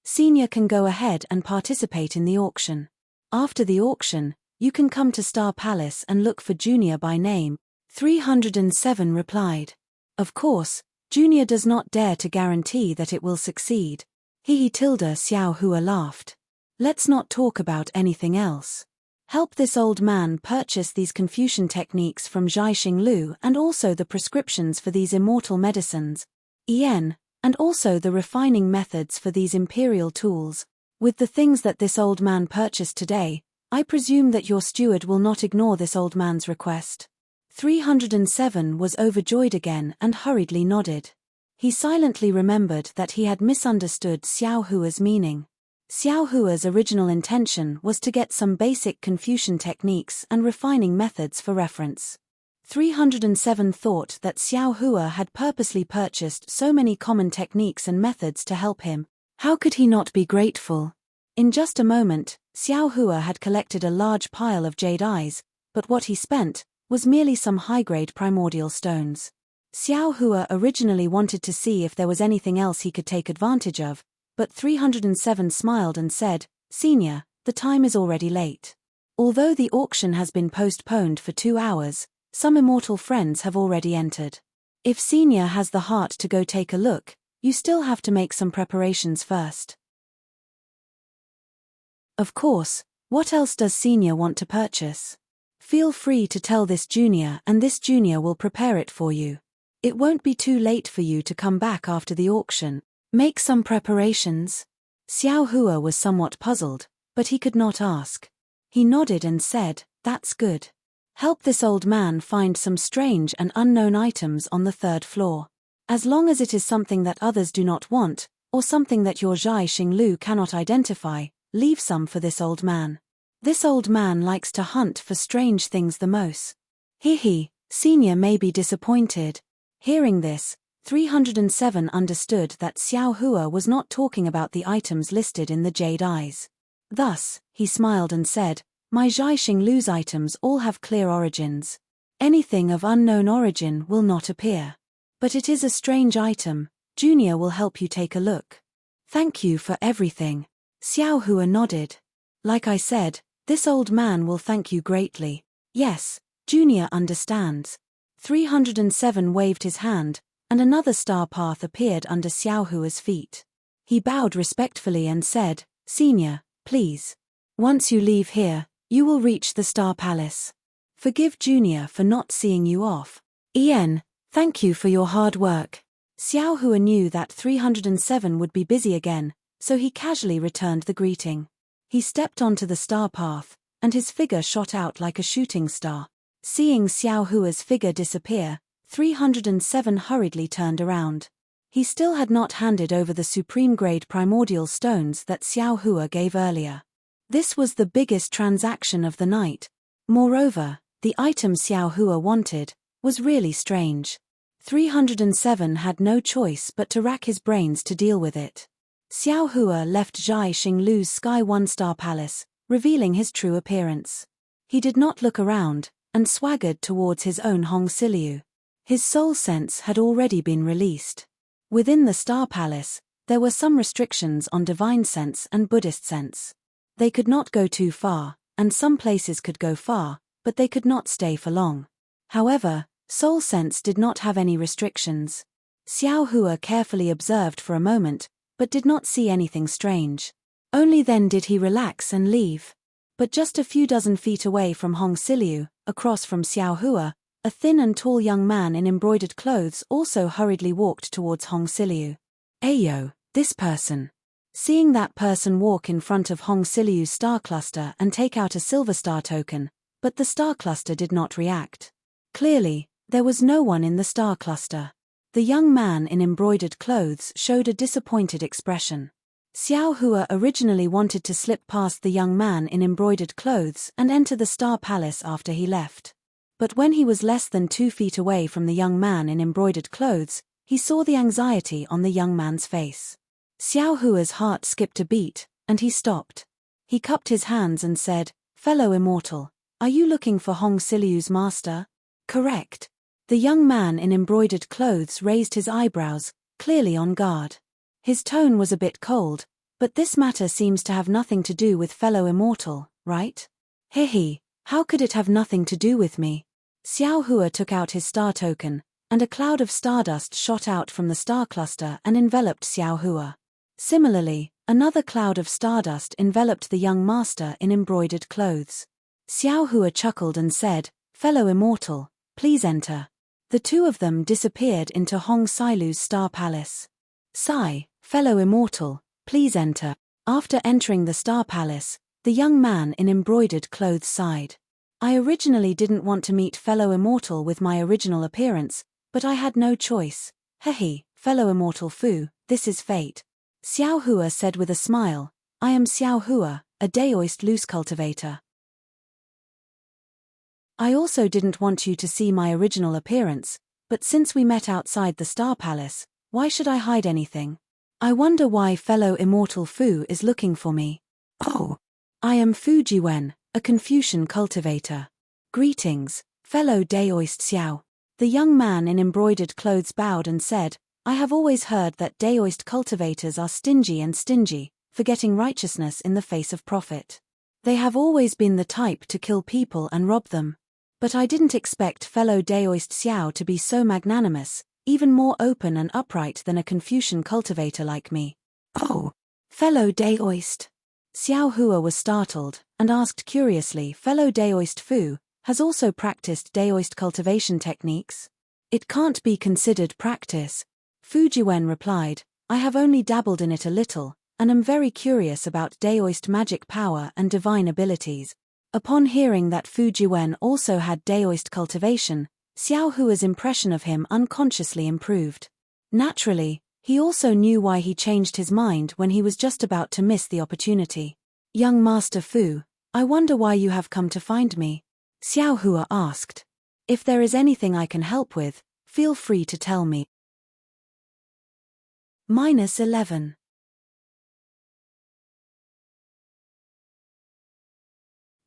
Senior can go ahead and participate in the auction. After the auction, you can come to Star Palace and look for Junior by name. 307 replied. Of course, Junior does not dare to guarantee that it will succeed. Xiao Hua laughed. Let's not talk about anything else. Help this old man purchase these Confucian techniques from Zhai Xing Lu and also the prescriptions for these immortal medicines. And also the refining methods for these imperial tools. With the things that this old man purchased today, I presume that your steward will not ignore this old man's request. 307 was overjoyed again and hurriedly nodded. He silently remembered that he had misunderstood Xiao Hua's meaning. Xiao Hua's original intention was to get some basic Confucian techniques and refining methods for reference. 307 thought that Xiao Hua had purposely purchased so many common techniques and methods to help him. How could he not be grateful? In just a moment, Xiao Hua had collected a large pile of jade eyes, but what he spent was merely some high-grade primordial stones. Xiao Hua originally wanted to see if there was anything else he could take advantage of, but 307 smiled and said, "Senior, the time is already late. Although the auction has been postponed for 2 hours, some immortal friends have already entered. If Senior has the heart to go take a look, you still have to make some preparations first." Of course, what else does Senior want to purchase? Feel free to tell this junior and this junior will prepare it for you. It won't be too late for you to come back after the auction. Make some preparations. Xiao Hua was somewhat puzzled, but he could not ask. He nodded and said, "That's good. Help this old man find some strange and unknown items on the 3rd floor. As long as it is something that others do not want, or something that your Zhai Xinglu cannot identify, leave some for this old man. This old man likes to hunt for strange things the most." Senior may be disappointed. Hearing this, 307 understood that Xiao Hua was not talking about the items listed in the jade eyes. Thus, he smiled and said, "My Zhai Xinglu's items all have clear origins. Anything of unknown origin will not appear. But it is a strange item. Junior will help you take a look." "Thank you for everything." Xiao Hua nodded. "Like I said, this old man will thank you greatly." "Yes, Junior understands." 307 waved his hand, and another star path appeared under Xiao Hua's feet. He bowed respectfully and said, "Senior, please. Once you leave here, you will reach the Star Palace. Forgive Junior for not seeing you off." Thank you for your hard work." Xiao Hua knew that 307 would be busy again, so he casually returned the greeting. He stepped onto the star path, and his figure shot out like a shooting star. Seeing Xiao Hua's figure disappear, 307 hurriedly turned around. He still had not handed over the supreme-grade primordial stones that Xiao Hua gave earlier. This was the biggest transaction of the night. Moreover, the item Xiao Hua wanted was really strange. 307 had no choice but to rack his brains to deal with it. Xiao Hua left Zhai Xinglu's Sky 1-star palace, revealing his true appearance. He did not look around, and swaggered towards his own Hong Siliu. His soul sense had already been released. Within the Star Palace, there were some restrictions on divine sense and Buddhist sense. They could not go too far, and some places could go far, but they could not stay for long. However, soul sense did not have any restrictions. Xiao Hua carefully observed for a moment, but did not see anything strange. Only then did he relax and leave. But just a few dozen feet away from Hong Siliu, across from Xiao Hua, a thin and tall young man in embroidered clothes also hurriedly walked towards Hong Siliu. "Ayo, this person." Seeing that person walk in front of Hong Siliu's star cluster and take out a silver star token, but the star cluster did not react. Clearly, there was no one in the star cluster. The young man in embroidered clothes showed a disappointed expression. Xiao Hua originally wanted to slip past the young man in embroidered clothes and enter the Star Palace after he left. But when he was less than 2 feet away from the young man in embroidered clothes, he saw the anxiety on the young man's face. Xiao Hua's heart skipped a beat, and he stopped. He cupped his hands and said, "Fellow immortal, are you looking for Hong Siliu's master?" "Correct." The young man in embroidered clothes raised his eyebrows, clearly on guard. His tone was a bit cold, but this matter seems to have nothing to do with fellow immortal, right? How could it have nothing to do with me? Xiao Hua took out his star token, and a cloud of stardust shot out from the star cluster and enveloped Xiao Hua. Similarly, another cloud of stardust enveloped the young master in embroidered clothes. Xiao Hua chuckled and said, "Fellow immortal, please enter." The The two of them disappeared into Hong Sailu's star palace. Sai, fellow immortal, please enter. After entering the star palace, the young man in embroidered clothes sighed. I originally didn't want to meet fellow immortal with my original appearance, but I had no choice. Hehe, fellow immortal Fu, this is fate. Xiao Hua said with a smile, I am Xiao Hua, a Daoist loose cultivator. I also didn't want you to see my original appearance, but since we met outside the Star Palace, why should I hide anything? I wonder why fellow immortal Fu is looking for me. Oh, I am Fu Jiwen, a Confucian cultivator. Greetings, fellow Daoist Xiao. The young man in embroidered clothes bowed and said, I have always heard that Daoist cultivators are stingy, forgetting righteousness in the face of profit. They have always been the type to kill people and rob them. But I didn't expect fellow Daoist Xiao to be so magnanimous, even more open and upright than a Confucian cultivator like me. Oh, fellow Daoist. Xiao Hua was startled, and asked curiously, fellow Daoist Fu, has also practiced Daoist cultivation techniques? It can't be considered practice. Fu Jiwen replied, I have only dabbled in it a little, and am very curious about Daoist magic power and divine abilities. Upon hearing that Fu Jiwen also had Daoist cultivation, Xiao Hua's impression of him unconsciously improved. Naturally, he also knew why he changed his mind when he was just about to miss the opportunity. Young Master Fu, I wonder why you have come to find me? Xiao Hua asked. If there is anything I can help with, feel free to tell me. -11.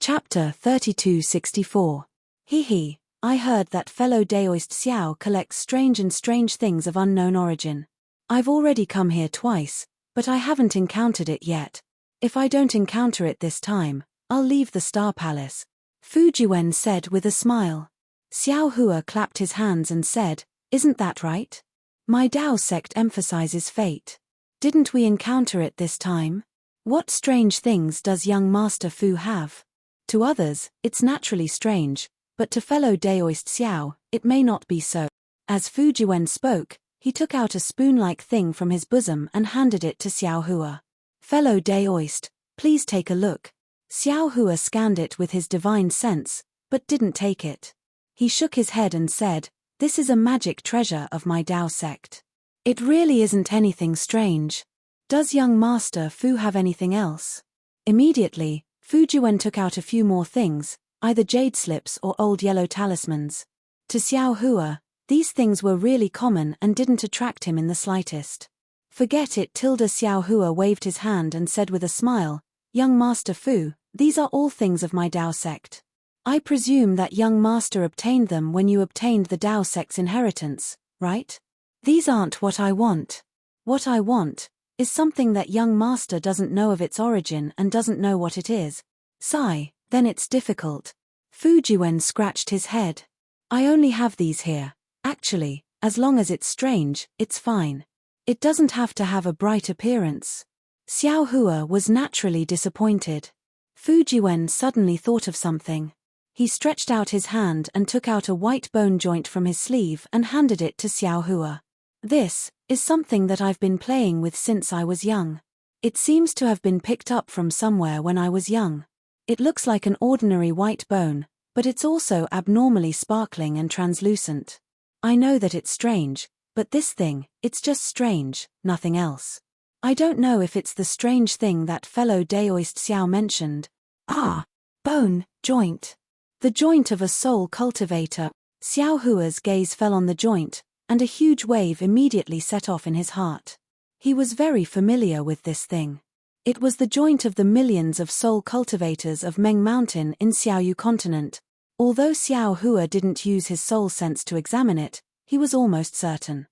Chapter 3264. He, I heard that fellow Daoist Xiao collects strange things of unknown origin. I've already come here twice, but I haven't encountered it yet. If I don't encounter it this time, I'll leave the Star Palace. Fu Jiwen said with a smile. Xiao Hua clapped his hands and said, isn't that right? My Dao sect emphasizes fate. Didn't we encounter it this time? What strange things does young Master Fu have? To others, it's naturally strange, but to fellow Daoist Xiao, it may not be so. As Fu Jiwen spoke, he took out a spoon-like thing from his bosom and handed it to Xiao Hua. Fellow Daoist, please take a look. Xiao Hua scanned it with his divine sense, but didn't take it. He shook his head and said, this is a magic treasure of my Dao sect. It really isn't anything strange. Does young Master Fu have anything else? Immediately, Fu Jiwen took out a few more things, either jade slips or old yellow talismans. To Xiao Hua, these things were really common and didn't attract him in the slightest. Forget it. Xiao Hua waved his hand and said with a smile, young Master Fu, these are all things of my Dao sect. I presume that young Master obtained them when you obtained the Dao sect's inheritance, right? These aren't what I want. What I want is something that young Master doesn't know of its origin and doesn't know what it is. Sigh, then it's difficult. Fu Jiwen scratched his head. I only have these here. Actually, as long as it's strange, it's fine. It doesn't have to have a bright appearance. Xiao Hua was naturally disappointed. Fu Jiwen suddenly thought of something. He stretched out his hand and took out a white bone joint from his sleeve and handed it to Xiao Hua. This is something that I've been playing with since I was young. It seems to have been picked up from somewhere when I was young. It looks like an ordinary white bone, but it's also abnormally sparkling and translucent. I know that it's strange, but this thing, it's just strange, nothing else. I don't know if it's the strange thing that fellow Daoist Xiao mentioned. Ah, bone, joint. The joint of a soul cultivator. Xiao Hua's gaze fell on the joint, and a huge wave immediately set off in his heart. He was very familiar with this thing. It was the joint of the millions of soul cultivators of Meng Mountain in Xiaoyu continent. Although Xiao Hua didn't use his soul sense to examine it, he was almost certain.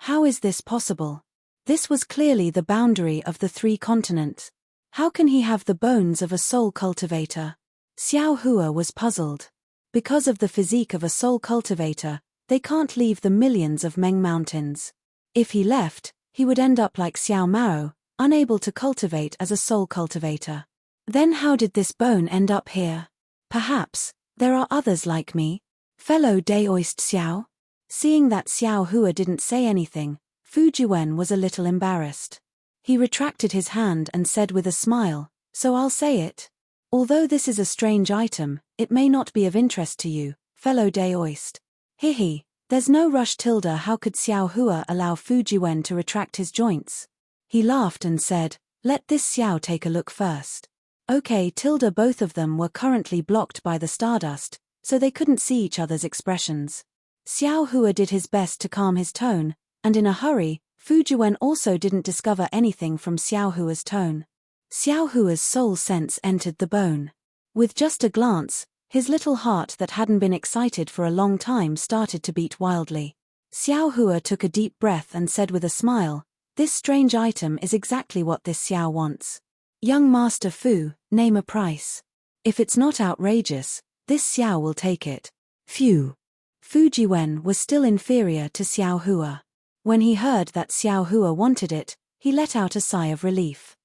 How is this possible? This was clearly the boundary of the 3 continents. How can he have the bones of a soul cultivator? Xiao Hua was puzzled. Because of the physique of a soul cultivator, they can't leave the millions of Meng Mountains. If he left, he would end up like Xiao Mao, unable to cultivate as a soul cultivator. Then how did this bone end up here? Perhaps there are others like me? Fellow Daoist Xiao? Seeing that Xiao Hua didn't say anything, Fu Jiwen was a little embarrassed. He retracted his hand and said with a smile, "So I'll say it. Although this is a strange item, it may not be of interest to you, fellow Daoist." Hihi, there's no rush. How could Xiao Hua allow Fu Jiwen to retract his joints? He laughed and said, "Let this Xiao take a look first." Okay. Both of them were currently blocked by the stardust, so they couldn't see each other's expressions. Xiao Hua did his best to calm his tone, and in a hurry, Fu Jiwen also didn't discover anything from Xiao Hua's tone. Xiao Hua's soul sense entered the bone. With just a glance, his little heart that hadn't been excited for a long time started to beat wildly. Xiao Hua took a deep breath and said with a smile, "This strange item is exactly what this Xiao wants. Young Master Fu, name a price. If it's not outrageous, this Xiao will take it." Phew. Fu Jiwen was still inferior to Xiao Hua. When he heard that Xiao Hua wanted it, he let out a sigh of relief.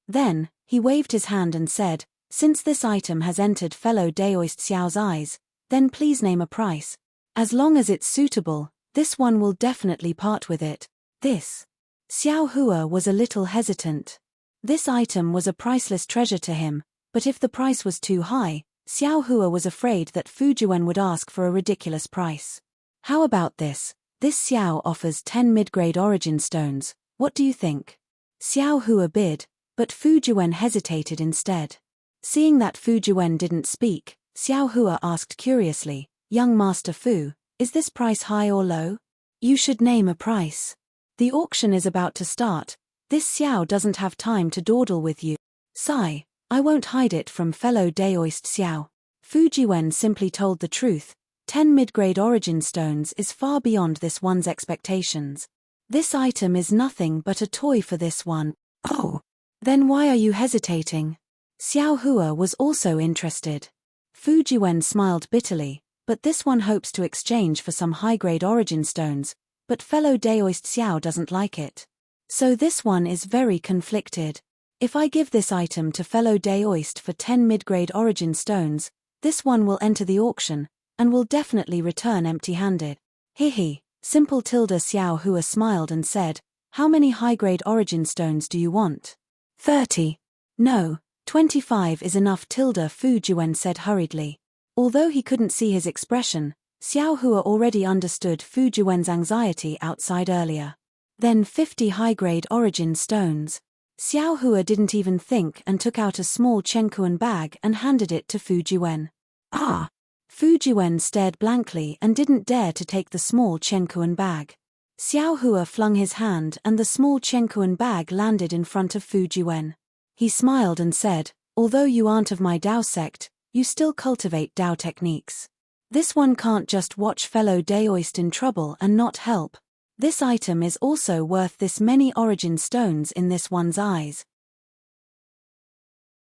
Then, he waved his hand and said, "Since this item has entered fellow Daoist Xiao's eyes, then please name a price. As long as it's suitable, this one will definitely part with it." This. Xiao Hua was a little hesitant. This item was a priceless treasure to him, but if the price was too high, Xiao Hua was afraid that Fu Jiwen would ask for a ridiculous price. "How about this? This Xiao offers 10 mid-grade origin stones, what do you think?" Xiao Hua bid, but Fu Jiwen hesitated instead. Seeing that Fu Jiwen didn't speak, Xiao Hua asked curiously, "Young Master Fu, is this price high or low? You should name a price. The auction is about to start. This Xiao doesn't have time to dawdle with you." "Sigh, I won't hide it from fellow Daoist Xiao." Fu Jiwen simply told the truth. 10 mid-grade origin stones is far beyond this one's expectations. This item is nothing but a toy for this one. "Oh, then why are you hesitating?" Xiao Hua was also interested. Fu Jiwen smiled bitterly, "But this one hopes to exchange for some high-grade origin stones, but fellow Daoist Xiao doesn't like it. So this one is very conflicted. If I give this item to fellow Daoist for 10 mid-grade origin stones, this one will enter the auction, and will definitely return empty-handed." Hihi, simple. Xiao Hua smiled and said, "How many high-grade origin stones do you want?" 30. "No, 25 is enough." Fu Jiwen said hurriedly. Although he couldn't see his expression, Xiao Hua already understood Fu Jiwen's anxiety outside earlier. "Then 50 high-grade origin stones." Xiao Hua didn't even think and took out a small Chenkuan bag and handed it to Fu Jiwen. "Ah!" Fu Jiwen stared blankly and didn't dare to take the small Chenkuan bag. Xiao Hua flung his hand and the small Chenkuan bag landed in front of Fu Jiwen. He smiled and said, "Although you aren't of my Dao sect, you still cultivate Dao techniques. This one can't just watch fellow Daoist in trouble and not help. This item is also worth this many origin stones in this one's eyes.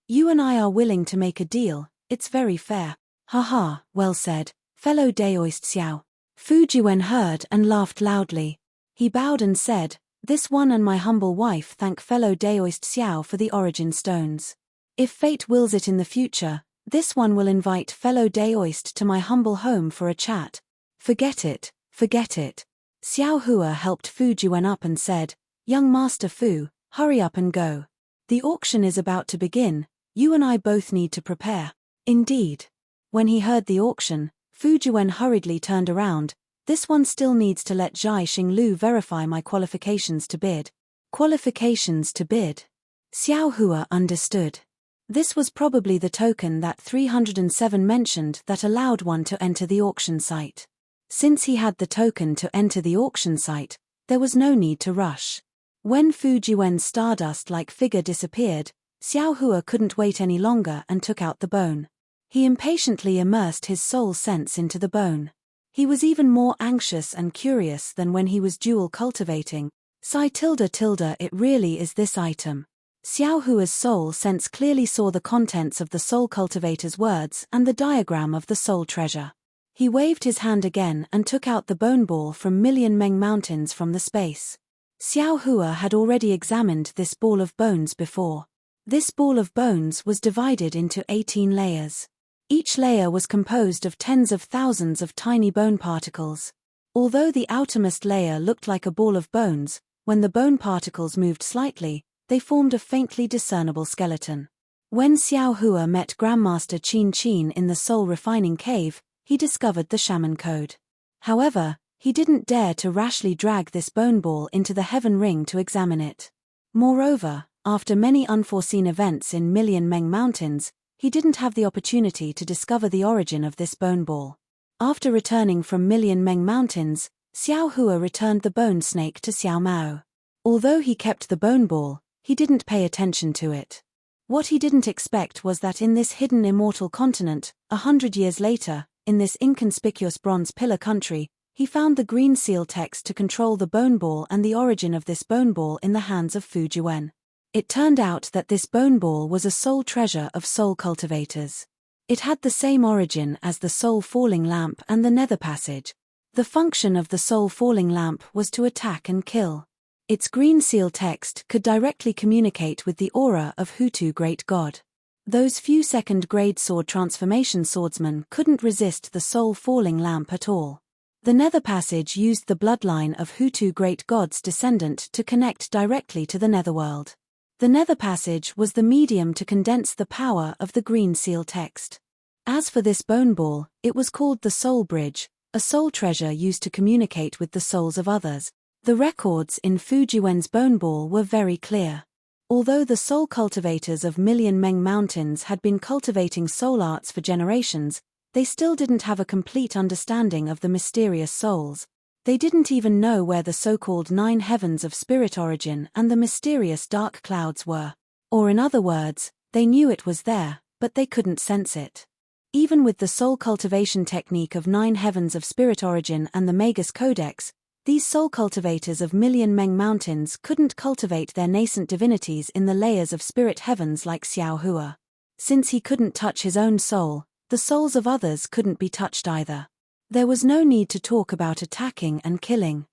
You and I are willing to make a deal, it's very fair." "Haha, well said, fellow Daoist Xiao." Fu Jiwen heard and laughed loudly. He bowed and said, "This one and my humble wife thank fellow Daoist Xiao for the origin stones. If fate wills it in the future, this one will invite fellow Daoist to my humble home for a chat." Forget it, forget it." Xiao Hua helped Fu Jiwen up and said, "Young Master Fu, hurry up and go. The auction is about to begin, you and I both need to prepare." Indeed. When he heard the auction, Fu Jiwen hurriedly turned around. "This one still needs to let Zhai Xinglu verify my qualifications to bid." Qualifications to bid. Xiao Hua understood. This was probably the token that 307 mentioned that allowed one to enter the auction site. Since he had the token to enter the auction site, there was no need to rush. When Fu Jiwen's stardust-like figure disappeared, Xiao Hua couldn't wait any longer and took out the bone. He impatiently immersed his soul sense into the bone. He was even more anxious and curious than when he was dual cultivating. Sigh. It really is this item. Xiao Hua's soul sense clearly saw the contents of the soul cultivator's words and the diagram of the soul treasure. He waved his hand again and took out the bone ball from Million Meng Mountains from the space. Xiao Hua had already examined this ball of bones before. This ball of bones was divided into 18 layers. Each layer was composed of tens of thousands of tiny bone particles. Although the outermost layer looked like a ball of bones, when the bone particles moved slightly, they formed a faintly discernible skeleton. When Xiao Hua met Grandmaster Qin Qin in the soul refining cave, he discovered the shaman code. However, he didn't dare to rashly drag this bone ball into the heaven ring to examine it. Moreover, after many unforeseen events in Million Meng Mountains, he didn't have the opportunity to discover the origin of this bone ball. After returning from Million Meng Mountains, Xiao Hua returned the bone snake to Xiao Mao. Although he kept the bone ball, he didn't pay attention to it. What he didn't expect was that in this hidden immortal continent, 100 years later, in this inconspicuous bronze pillar country, he found the green seal text to control the bone ball and the origin of this bone ball in the hands of Fu Juan. It turned out that this bone ball was a soul treasure of soul cultivators. It had the same origin as the soul falling lamp and the nether passage. The function of the soul falling lamp was to attack and kill. Its green seal text could directly communicate with the aura of Hutu Great God. Those few second-grade sword transformation swordsmen couldn't resist the soul falling lamp at all. The nether passage used the bloodline of Hutu Great God's descendant to connect directly to the netherworld. The nether passage was the medium to condense the power of the green seal text. As for this bone ball, it was called the soul bridge, a soul treasure used to communicate with the souls of others. The records in Fu Juan's bone ball were very clear. Although the soul cultivators of Million Meng Mountains had been cultivating soul arts for generations, they still didn't have a complete understanding of the mysterious souls. They didn't even know where the so-called 9 heavens of spirit origin and the mysterious dark clouds were. Or in other words, they knew it was there, but they couldn't sense it. Even with the soul cultivation technique of 9 heavens of spirit origin and the Magus Codex, these soul cultivators of Million Meng Mountains couldn't cultivate their nascent divinities in the layers of spirit heavens like Xiao Hua. Since he couldn't touch his own soul, the souls of others couldn't be touched either. There was no need to talk about attacking and killing.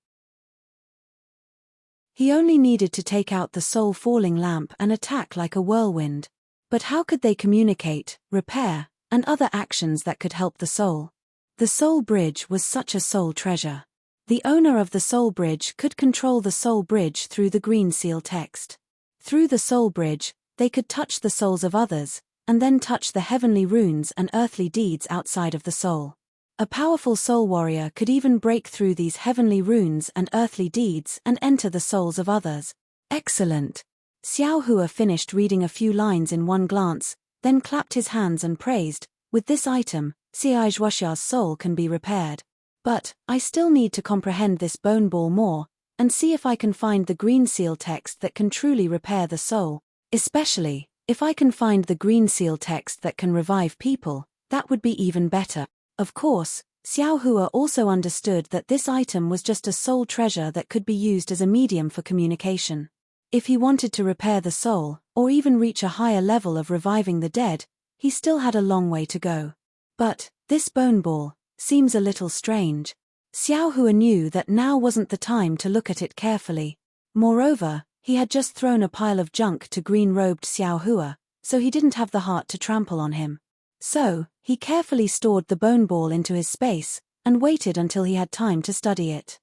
He only needed to take out the soul falling lamp and attack like a whirlwind. But how could they communicate, repair, and other actions that could help the soul? The soul bridge was such a soul treasure. The owner of the soul bridge could control the soul bridge through the green seal text. Through the soul bridge, they could touch the souls of others, and then touch the heavenly runes and earthly deeds outside of the soul. A powerful soul warrior could even break through these heavenly runes and earthly deeds and enter the souls of others. Excellent! Xiao Hua finished reading a few lines in one glance, then clapped his hands and praised, "With this item, Xiai Zhuoxia's soul can be repaired. But, I still need to comprehend this bone ball more, and see if I can find the green seal text that can truly repair the soul. Especially, if I can find the green seal text that can revive people, that would be even better." Of course, Xiao Hua also understood that this item was just a soul treasure that could be used as a medium for communication. If he wanted to repair the soul, or even reach a higher level of reviving the dead, he still had a long way to go. But, this bone ball seems a little strange. Xiao Hua knew that now wasn't the time to look at it carefully. Moreover, he had just thrown a pile of junk to green-robed Xiao Hua, so he didn't have the heart to trample on him. So, he carefully stored the bone ball into his space, and waited until he had time to study it.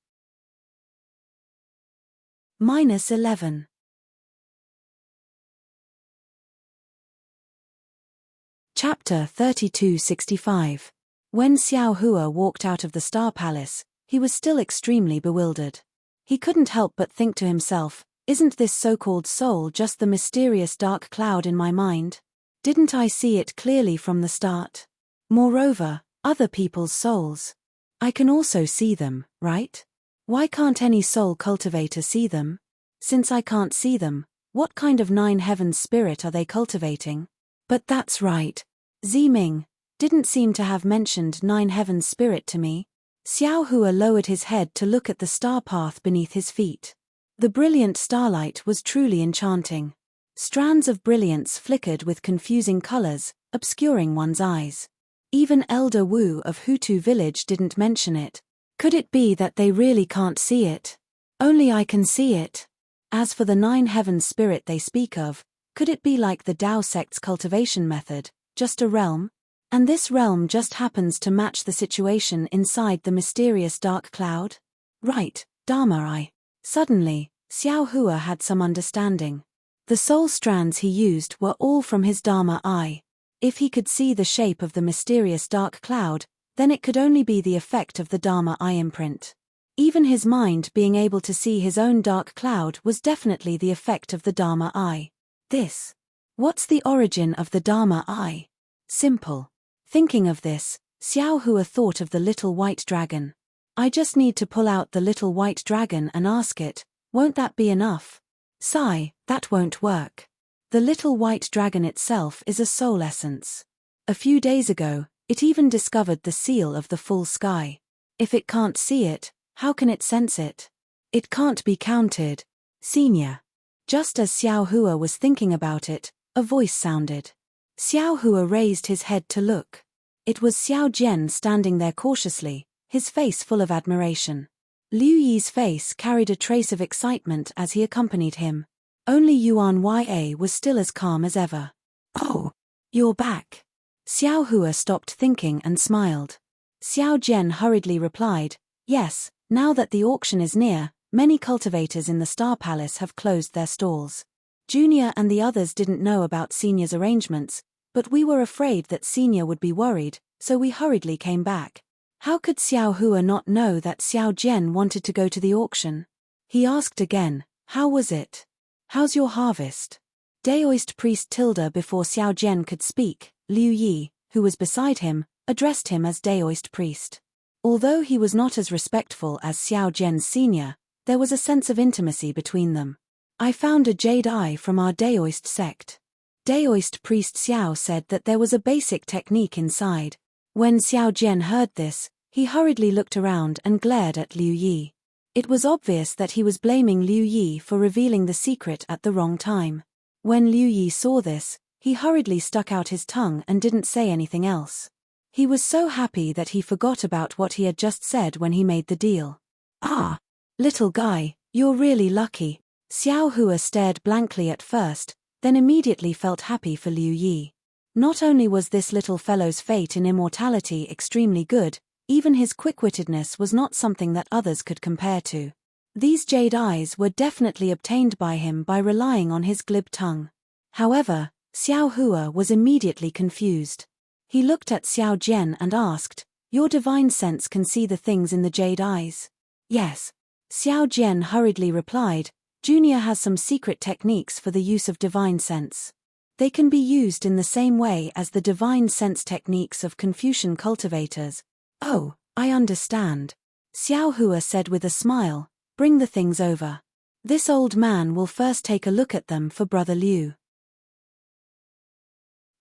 -11. Chapter 3265. When Xiao Hua walked out of the Star Palace, he was still extremely bewildered. He couldn't help but think to himself, isn't this so-called soul just the mysterious dark cloud in my mind? Didn't I see it clearly from the start? Moreover, other people's souls. I can also see them, right? Why can't any soul cultivator see them? Since I can't see them, what kind of 9 heavens spirit are they cultivating? But that's right. Ziming didn't seem to have mentioned 9 heavens spirit to me. Xiao Hua lowered his head to look at the star path beneath his feet. The brilliant starlight was truly enchanting. Strands of brilliance flickered with confusing colors, obscuring one's eyes. Even Elder Wu of Hutu village didn't mention it. Could it be that they really can't see it? Only I can see it. As for the 9 heavens spirit they speak of, could it be like the Tao sect's cultivation method, just a realm? And this realm just happens to match the situation inside the mysterious dark cloud? Right, Dharma. Suddenly, Xiao Hua had some understanding. The soul strands he used were all from his Dharma eye. If he could see the shape of the mysterious dark cloud, then it could only be the effect of the Dharma eye imprint. Even his mind being able to see his own dark cloud was definitely the effect of the Dharma eye. What's the origin of the Dharma eye? Simple. Thinking of this, Xiao Hua thought of the little white dragon. I just need to pull out the little white dragon and ask it, won't that be enough? Sigh, that won't work. The little white dragon itself is a soul essence. A few days ago, it even discovered the seal of the full sky. If it can't see it, how can it sense it? It can't be counted. Senior. Just as Xiao Hua was thinking about it, a voice sounded. Xiao Hua raised his head to look. It was Xiao Jian standing there cautiously, his face full of admiration. Liu Yi's face carried a trace of excitement as he accompanied him. Only Yuan Ya was still as calm as ever. Oh, you're back. Xiao Hua stopped thinking and smiled. Xiao Jian hurriedly replied, yes, now that the auction is near, many cultivators in the Star Palace have closed their stalls. Junior and the others didn't know about Senior's arrangements, but we were afraid that Senior would be worried, so we hurriedly came back. How could Xiao Hua not know that Xiao Jian wanted to go to the auction? He asked again, how was it? How's your harvest? Daoist priest Tilda before Xiao Jian could speak, Liu Yi, who was beside him, addressed him as Daoist priest. Although he was not as respectful as Xiao Jian's senior, there was a sense of intimacy between them. I found a jade eye from our Daoist sect. Daoist priest Xiao said that there was a basic technique inside. When Xiao Jian heard this, he hurriedly looked around and glared at Liu Yi. It was obvious that he was blaming Liu Yi for revealing the secret at the wrong time. When Liu Yi saw this, he hurriedly stuck out his tongue and didn't say anything else. He was so happy that he forgot about what he had just said when he made the deal. Ah, little guy, you're really lucky. Xiao Hua stared blankly at first, then immediately felt happy for Liu Yi. Not only was this little fellow's fate in immortality extremely good, even his quick-wittedness was not something that others could compare to. These jade eyes were definitely obtained by him by relying on his glib tongue. However, Xiao Hua was immediately confused. He looked at Xiao Jian and asked, your divine sense can see the things in the jade eyes? Yes. Xiao Jian hurriedly replied, Junior has some secret techniques for the use of divine sense. They can be used in the same way as the divine sense techniques of Confucian cultivators. Oh, I understand. Xiao Hua said with a smile, bring the things over. This old man will first take a look at them for Brother Liu.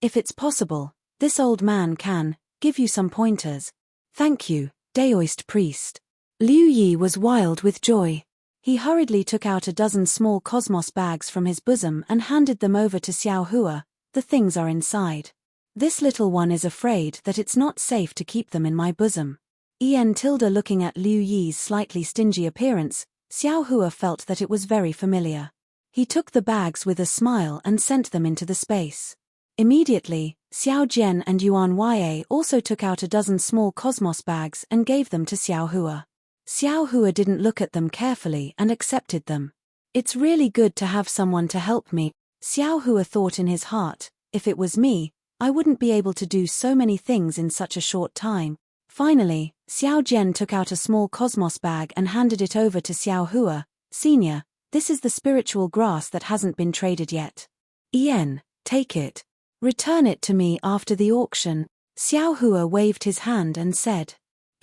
If it's possible, this old man can give you some pointers. Thank you, Daoist priest. Liu Yi was wild with joy. He hurriedly took out a dozen small cosmos bags from his bosom and handed them over to Xiao Hua. The things are inside. This little one is afraid that it's not safe to keep them in my bosom. Looking at Liu Yi's slightly stingy appearance, Xiao Hua felt that it was very familiar. He took the bags with a smile and sent them into the space. Immediately, Xiao Jian and Yuan Ya also took out a dozen small cosmos bags and gave them to Xiao Hua. Xiao Hua didn't look at them carefully and accepted them. It's really good to have someone to help me, Xiao Hua thought in his heart. If it was me, I wouldn't be able to do so many things in such a short time. Finally, Xiao Jian took out a small cosmos bag and handed it over to Xiao Hua. Senior, this is the spiritual grass that hasn't been traded yet. Take it. Return it to me after the auction. Xiao Hua waved his hand and said.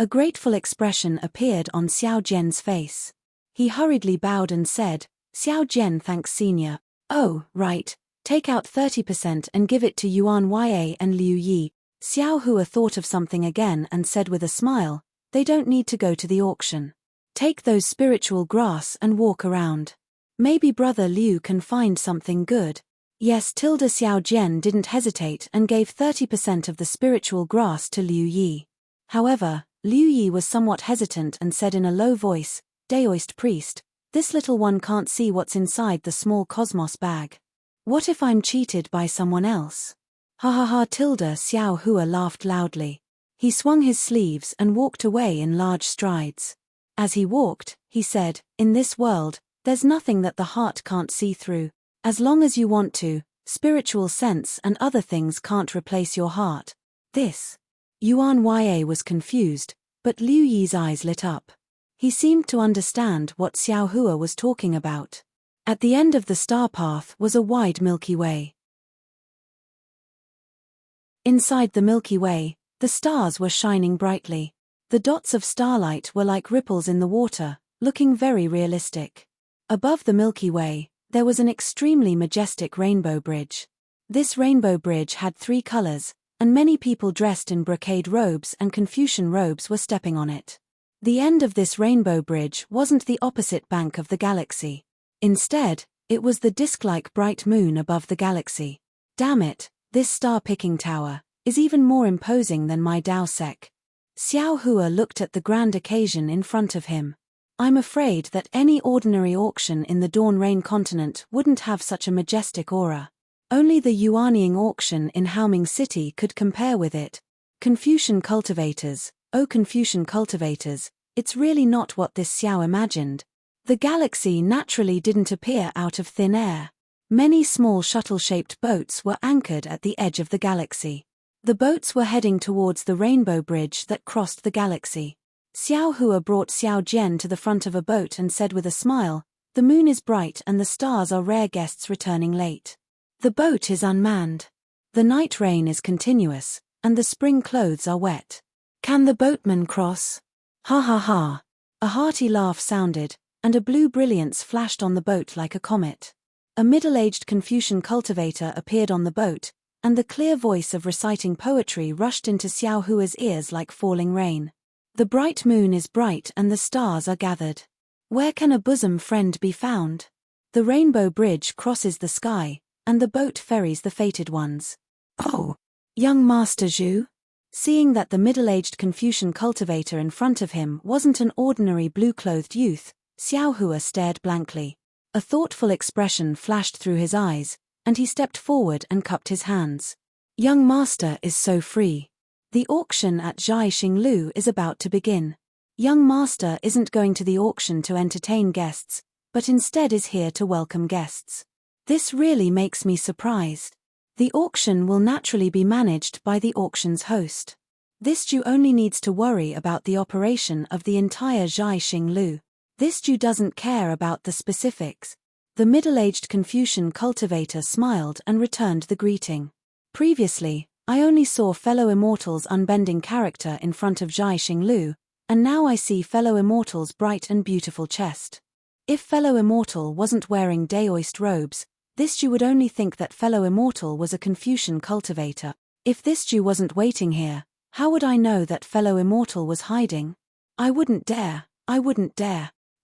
A grateful expression appeared on Xiao Jian's face. He hurriedly bowed and said, Xiao Jian thanks Senior. Oh, right. Take out 30% and give it to Yuan Ya and Liu Yi. Xiao Hua thought of something again and said with a smile, they don't need to go to the auction. Take those spiritual grass and walk around. Maybe Brother Liu can find something good. Yes, Xiao Jian didn't hesitate and gave 30% of the spiritual grass to Liu Yi. However, Liu Yi was somewhat hesitant and said in a low voice, Daoist priest, this little one can't see what's inside the small cosmos bag. What if I'm cheated by someone else? Ha ha ha tilde Xiao Hua laughed loudly. He swung his sleeves and walked away in large strides. As he walked, he said, "In this world, there's nothing that the heart can't see through. As long as you want to, spiritual sense and other things can't replace your heart." This. Yuan Ya was confused, but Liu Yi's eyes lit up. He seemed to understand what Xiao Hua was talking about. At the end of the star path was a wide Milky Way. Inside the Milky Way, the stars were shining brightly. The dots of starlight were like ripples in the water, looking very realistic. Above the Milky Way, there was an extremely majestic rainbow bridge. This rainbow bridge had 3 colors, and many people dressed in brocade robes and Confucian robes were stepping on it. The end of this rainbow bridge wasn't the opposite bank of the galaxy. Instead, it was the disc-like bright moon above the galaxy. Damn it, this star-picking tower is even more imposing than my Dao Sec. Xiao Hua looked at the grand occasion in front of him. I'm afraid that any ordinary auction in the Dawn Rain continent wouldn't have such a majestic aura. Only the Yuanying auction in Haoming City could compare with it. Confucian cultivators, oh Confucian cultivators, it's really not what this Xiao imagined. The galaxy naturally didn't appear out of thin air. Many small shuttle-shaped boats were anchored at the edge of the galaxy. The boats were heading towards the rainbow bridge that crossed the galaxy. Xiao Hua brought Xiao Jian to the front of a boat and said with a smile, "The moon is bright and the stars are rare guests returning late. The boat is unmanned. The night rain is continuous, and the spring clothes are wet. Can the boatman cross?" Ha ha ha. A hearty laugh sounded, and a blue brilliance flashed on the boat like a comet. A middle-aged Confucian cultivator appeared on the boat, and the clear voice of reciting poetry rushed into Xiao Hua's ears like falling rain. The bright moon is bright and the stars are gathered. Where can a bosom friend be found? The rainbow bridge crosses the sky, and the boat ferries the fated ones. Oh, young Master Zhu? Seeing that the middle-aged Confucian cultivator in front of him wasn't an ordinary blue-clothed youth, Xiao Hua stared blankly. A thoughtful expression flashed through his eyes, and he stepped forward and cupped his hands. Young Master is so free. The auction at Zhai Xinglu is about to begin. Young Master isn't going to the auction to entertain guests, but instead is here to welcome guests. This really makes me surprised. The auction will naturally be managed by the auction's host. This Jew only needs to worry about the operation of the entire Zhai Xinglu. This Jew doesn't care about the specifics. The middle-aged Confucian cultivator smiled and returned the greeting. Previously, I only saw fellow immortals' unbending character in front of Zhai Xinglu, and now I see fellow immortals' bright and beautiful chest. If fellow immortal wasn't wearing Daoist robes, this Jew would only think that fellow immortal was a Confucian cultivator. If this Jew wasn't waiting here, how would I know that fellow immortal was hiding? I wouldn't dare.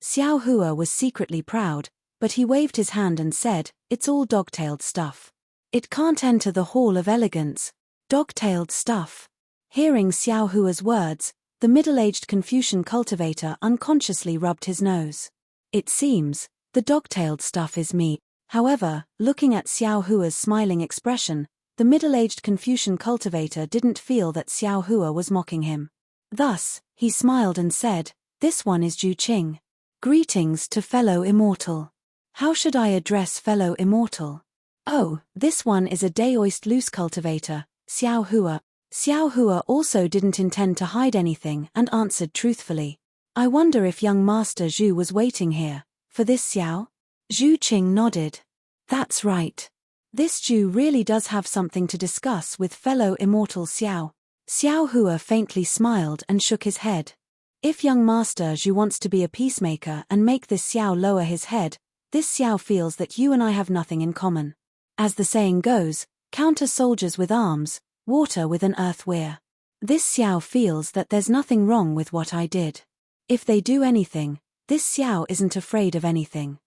Xiao Hua was secretly proud, but he waved his hand and said, "It's all dog-tailed stuff. It can't enter the Hall of Elegance." Dog-tailed stuff. Hearing Xiao Hua's words, the middle-aged Confucian cultivator unconsciously rubbed his nose. It seems, the dog-tailed stuff is me. However, looking at Xiao Hua's smiling expression, the middle-aged Confucian cultivator didn't feel that Xiao Hua was mocking him. Thus, he smiled and said, "This one is Zhu Qing. Greetings to fellow immortal. How should I address fellow immortal? Oh, this one is a Daoist loose cultivator, Xiao Hua." Xiao Hua also didn't intend to hide anything and answered truthfully. "I wonder if young Master Zhu was waiting here, for this Xiao?" Zhu Qing nodded. "That's right. This Zhu really does have something to discuss with fellow immortal Xiao." Xiao Hua faintly smiled and shook his head. If young Master Zhu wants to be a peacemaker and make this Xiao lower his head, this Xiao feels that you and I have nothing in common. As the saying goes, counter soldiers with arms, water with an earth weir. This Xiao feels that there's nothing wrong with what I did. If they do anything, this Xiao isn't afraid of anything.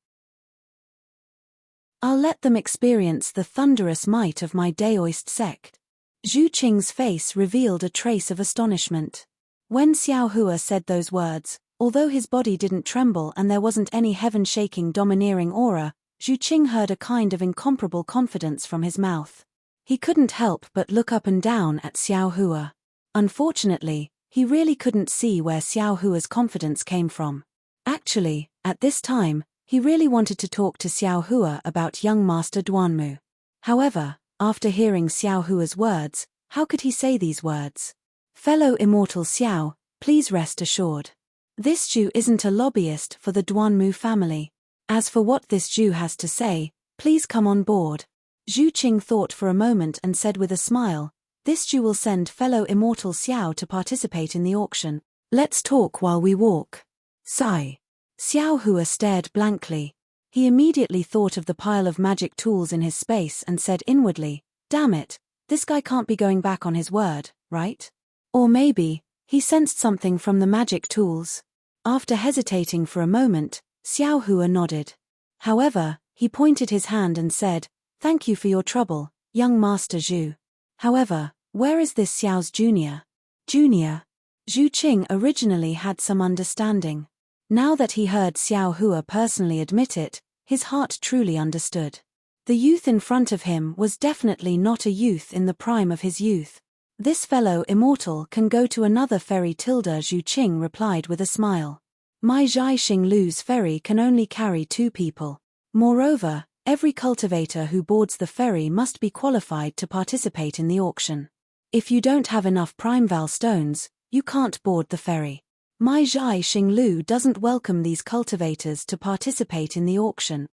I'll let them experience the thunderous might of my Daoist sect. Zhu Qing's face revealed a trace of astonishment. When Xiao Hua said those words, although his body didn't tremble and there wasn't any heaven-shaking domineering aura, Zhu Qing heard a kind of incomparable confidence from his mouth. He couldn't help but look up and down at Xiao Hua. Unfortunately, he really couldn't see where Xiao Hua's confidence came from. Actually, at this time, he really wanted to talk to Xiao Hua about young Master Duanmu. However, after hearing Xiao Hua's words, how could he say these words? Fellow immortal Xiao, please rest assured. This Jew isn't a lobbyist for the Duanmu family. As for what this Jew has to say, please come on board. Zhu Qing thought for a moment and said with a smile, this Jew will send fellow immortal Xiao to participate in the auction. Let's talk while we walk. Sigh. Xiao Hua stared blankly. He immediately thought of the pile of magic tools in his space and said inwardly, damn it, this guy can't be going back on his word, right? Or maybe, he sensed something from the magic tools. After hesitating for a moment, Xiao Hua nodded. However, he pointed his hand and said, thank you for your trouble, young Master Zhu. However, where is this Xiao's junior? Junior? Zhu Qing originally had some understanding. Now that he heard Xiao Hua personally admit it, his heart truly understood. The youth in front of him was definitely not a youth in the prime of his youth. This fellow immortal can go to another ferry. Zhu Qing replied with a smile. My Zhai Xinglu's ferry can only carry 2 people. Moreover, every cultivator who boards the ferry must be qualified to participate in the auction. If you don't have enough primeval stones, you can't board the ferry. My Zhai Xinglu doesn't welcome these cultivators to participate in the auction.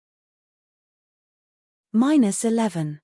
-11.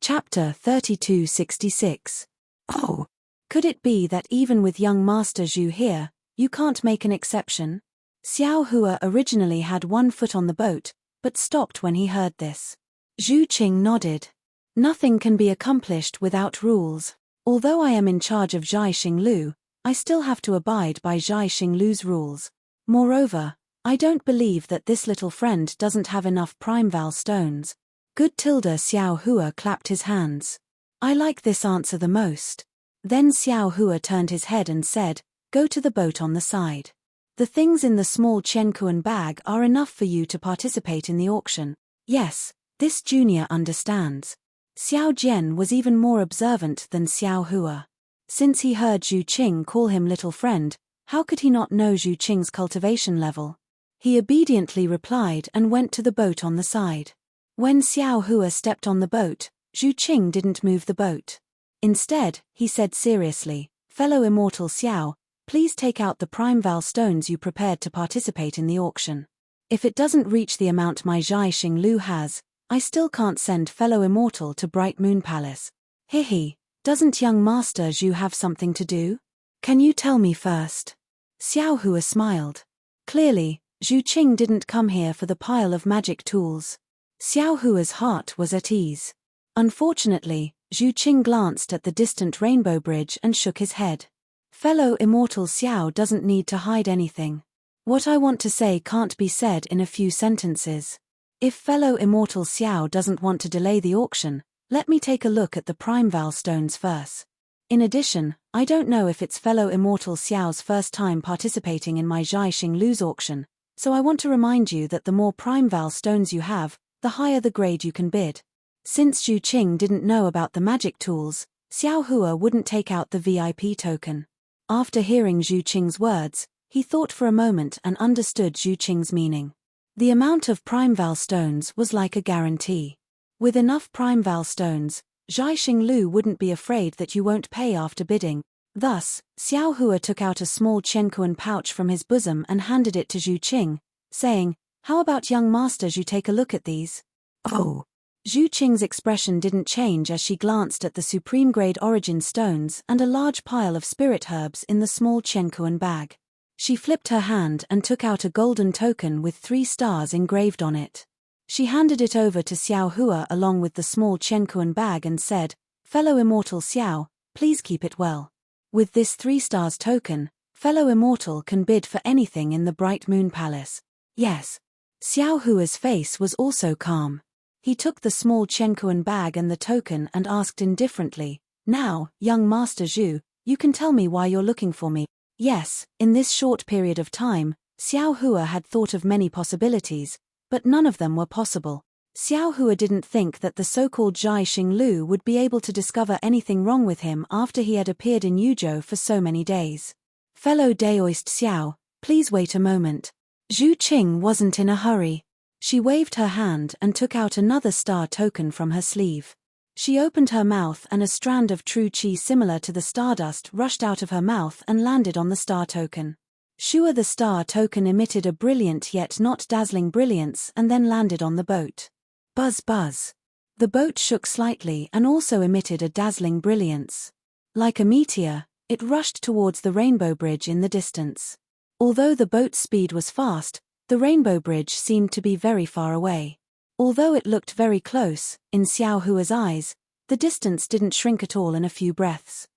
Chapter 3266. Oh! Could it be that even with young Master Zhu here, you can't make an exception? Xiao Hua originally had 1 foot on the boat, but stopped when he heard this. Zhu Qing nodded. Nothing can be accomplished without rules. Although I am in charge of Zhai Xinglu, I still have to abide by Zhai Xinglu's rules. Moreover, I don't believe that this little friend doesn't have enough primeval stones. Good. Xiao Hua clapped his hands. I like this answer the most. Then Xiao Hua turned his head and said, go to the boat on the side. The things in the small Chenkuan bag are enough for you to participate in the auction. Yes, this junior understands. Xiao Jian was even more observant than Xiao Hua. Since he heard Zhu Qing call him little friend, how could he not know Zhu Qing's cultivation level? He obediently replied and went to the boat on the side. When Xiao Hua stepped on the boat, Zhu Qing didn't move the boat. Instead, he said seriously, fellow immortal Xiao, please take out the primeval stones you prepared to participate in the auction. If it doesn't reach the amount my Zhai Xinglu has, I still can't send fellow immortal to Bright Moon Palace. Hihi, doesn't young Master Zhu have something to do? Can you tell me first? Xiao Hua smiled. Clearly, Zhu Qing didn't come here for the pile of magic tools. Xiao Hua's heart was at ease. Unfortunately, Zhu Qing glanced at the distant rainbow bridge and shook his head. Fellow immortal Xiao doesn't need to hide anything. What I want to say can't be said in a few sentences. If fellow immortal Xiao doesn't want to delay the auction, let me take a look at the primeval stones first. In addition, I don't know if it's fellow immortal Xiao's first time participating in my Zhai Xinglu's auction, so I want to remind you that the more primeval stones you have, the higher the grade you can bid. Since Zhu Qing didn't know about the magic tools, Xiao Hua wouldn't take out the VIP token. After hearing Zhu Qing's words, he thought for a moment and understood Zhu Qing's meaning. The amount of primeval stones was like a guarantee. With enough primeval stones, Zhai Xinglu wouldn't be afraid that you won't pay after bidding. Thus, Xiao Hua took out a small Chenkuan pouch from his bosom and handed it to Zhu Qing, saying, how about young Master Zhu take a look at these? Oh! Zhu Qing's expression didn't change as she glanced at the supreme-grade origin stones and a large pile of spirit herbs in the small Chenkuan bag. She flipped her hand and took out a golden token with 3 stars engraved on it. She handed it over to Xiao Hua along with the small Chenkuan bag and said, fellow immortal Xiao, please keep it well. With this 3 stars token, fellow immortal can bid for anything in the Bright Moon Palace. Yes. Xiao Hua's face was also calm. He took the small Chenkuan bag and the token and asked indifferently, now, young Master Zhu, you can tell me why you're looking for me. Yes, in this short period of time, Xiao Hua had thought of many possibilities, but none of them were possible. Xiao Hua didn't think that the so-called Zhai Xinglu would be able to discover anything wrong with him after he had appeared in Yuzhou for so many days. Fellow Daoist Xiao, please wait a moment. Zhu Qing wasn't in a hurry. She waved her hand and took out another star token from her sleeve. She opened her mouth and a strand of true qi similar to the stardust rushed out of her mouth and landed on the star token. Shua the star token emitted a brilliant yet not dazzling brilliance and then landed on the boat. Buzz buzz. The boat shook slightly and also emitted a dazzling brilliance. Like a meteor, it rushed towards the Rainbow Bridge in the distance. Although the boat's speed was fast, the Rainbow Bridge seemed to be very far away. Although it looked very close, in Xiao Hua's eyes, the distance didn't shrink at all in a few breaths.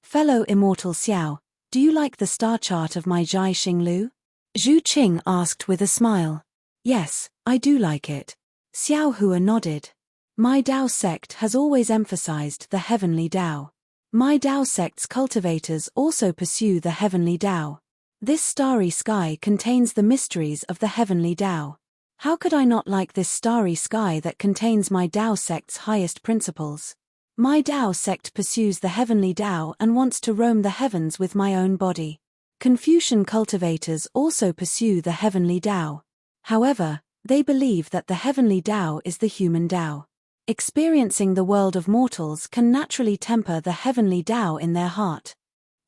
Fellow Immortal Xiao, do you like the star chart of my Zhai Xinglu? Zhu Qing asked with a smile. Yes, I do like it. Xiao Hua nodded. My Dao sect has always emphasized the heavenly Dao. My Dao sect's cultivators also pursue the heavenly Dao. This starry sky contains the mysteries of the heavenly Dao. How could I not like this starry sky that contains my Dao sect's highest principles? My Dao sect pursues the heavenly Dao and wants to roam the heavens with my own body. Confucian cultivators also pursue the heavenly Dao. However, they believe that the heavenly Dao is the human Dao. Experiencing the world of mortals can naturally temper the heavenly Dao in their heart.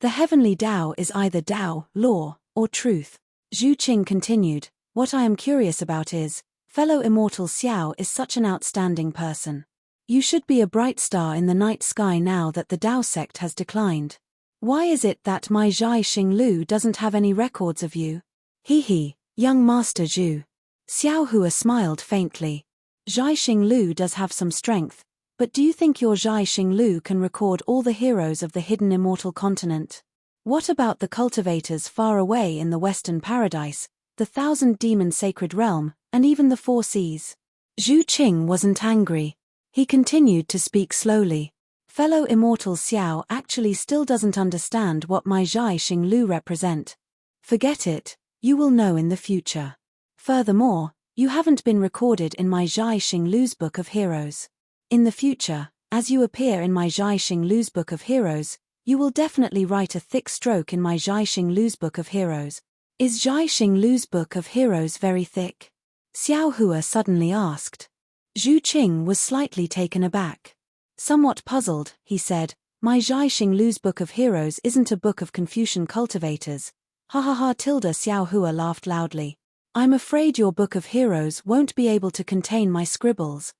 The heavenly Dao is either Dao, law, or truth. Zhu Qing continued, what I am curious about is, fellow Immortal Xiao is such an outstanding person. You should be a bright star in the night sky now that the Dao sect has declined. Why is it that my Zhai Xinglu doesn't have any records of you? He, young Master Zhu. Xiao Hua smiled faintly. Zhai Xinglu does have some strength, but do you think your Zhai Xinglu can record all the heroes of the hidden immortal continent? What about the cultivators far away in the Western Paradise, the 1,000-demon sacred realm, and even the 4 seas? Zhu Qing wasn't angry. He continued to speak slowly. Fellow Immortal Xiao actually still doesn't understand what my Zhai Xinglu represent. Forget it, you will know in the future. Furthermore, you haven't been recorded in my Zhai Xinglu's Book of Heroes. In the future, as you appear in my Zhai Xinglu's Book of Heroes, you will definitely write a thick stroke in my Zhai Xinglu's Book of Heroes. Is Zhai Xinglu's Book of Heroes very thick? Xiao Hua suddenly asked. Zhu Qing was slightly taken aback. Somewhat puzzled, he said, my Zhai Xinglu's Book of Heroes isn't a book of Confucian cultivators. Ha ha ha. Xiao Hua laughed loudly. I'm afraid your Book of Heroes won't be able to contain my scribbles.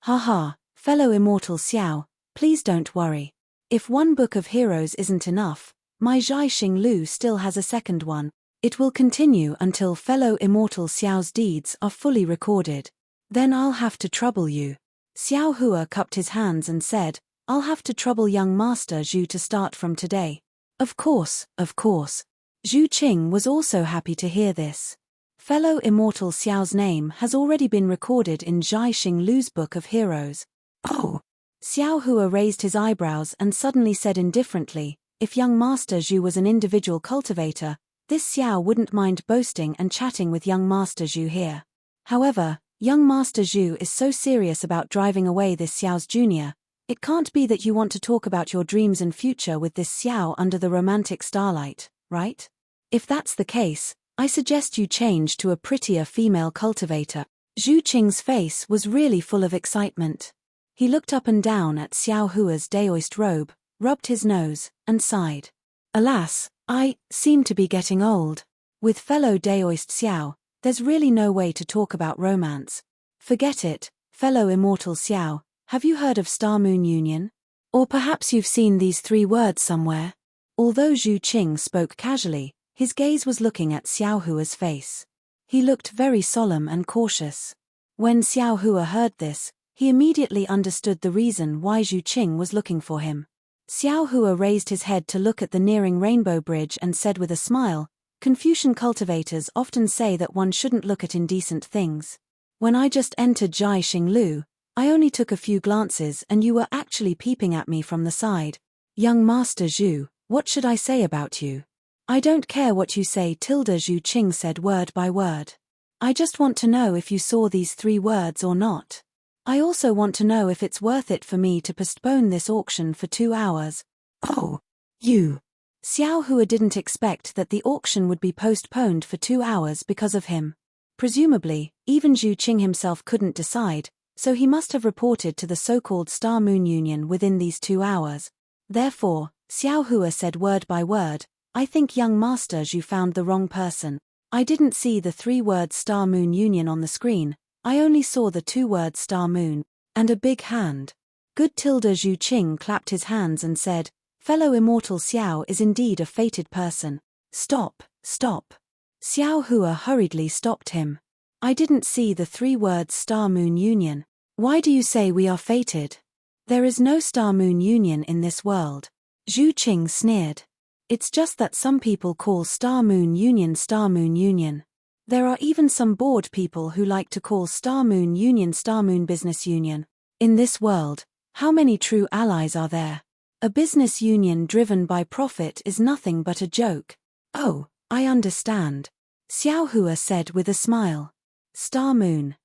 Haha, fellow Immortal Xiao, please don't worry. If one Book of Heroes isn't enough, my Zhai Xinglu still has a second one. It will continue until fellow Immortal Xiao's deeds are fully recorded. Then I'll have to trouble you. Xiao Hua cupped his hands and said, I'll have to trouble young Master Zhu to start from today. Of course, of course. Zhu Qing was also happy to hear this. Fellow Immortal Xiao's name has already been recorded in Zhai Xinglu's Book of Heroes. Oh! Xiao Hua raised his eyebrows and suddenly said indifferently, if young Master Zhu was an individual cultivator, this Xiao wouldn't mind boasting and chatting with young Master Zhu here. However, young Master Zhu is so serious about driving away this Xiao's junior, it can't be that you want to talk about your dreams and future with this Xiao under the romantic starlight, right? If that's the case, I suggest you change to a prettier female cultivator. Zhu Qing's face was really full of excitement. He looked up and down at Xiao Hua's Daoist robe, rubbed his nose, and sighed. Alas, I seem to be getting old. With fellow Daoist Xiao, there's really no way to talk about romance. Forget it, fellow Immortal Xiao, have you heard of Star-Moon Union? Or perhaps you've seen these 3 words somewhere? Although Zhu Qing spoke casually, his gaze was looking at Xiao Hua's face. He looked very solemn and cautious. When Xiao Hua heard this, he immediately understood the reason why Zhu Qing was looking for him. Xiao Hua raised his head to look at the nearing Rainbow Bridge and said with a smile, Confucian cultivators often say that one shouldn't look at indecent things. When I just entered Zhai Xinglu, I only took a few glances and you were actually peeping at me from the side. Young Master Zhu, what should I say about you? I don't care what you say, Zhu Qing said word by word. I just want to know if you saw these 3 words or not. I also want to know if it's worth it for me to postpone this auction for 2 hours. Oh, you. Xiao Hua didn't expect that the auction would be postponed for 2 hours because of him. Presumably, even Zhu Qing himself couldn't decide, so he must have reported to the so-called Star Moon Union within these 2 hours. Therefore, Xiao Hua said word by word, I think young Master Zhu found the wrong person. I didn't see the 3 words Star Moon Union on the screen, I only saw the 2 words Star Moon, and a big hand. Good Zhu Qing clapped his hands and said, fellow immortal Xiao is indeed a fated person. Stop, stop. Xiao Hua hurriedly stopped him. I didn't see the 3 words Star Moon Union. Why do you say we are fated? There is no Star Moon Union in this world. Zhu Qing sneered. It's just that some people call Star Moon Union Star Moon Union. There are even some bored people who like to call Star Moon Union Star Moon Business Union. In this world, how many true allies are there? A business union driven by profit is nothing but a joke. Oh, I understand. Xiao Hua said with a smile. Star Moon,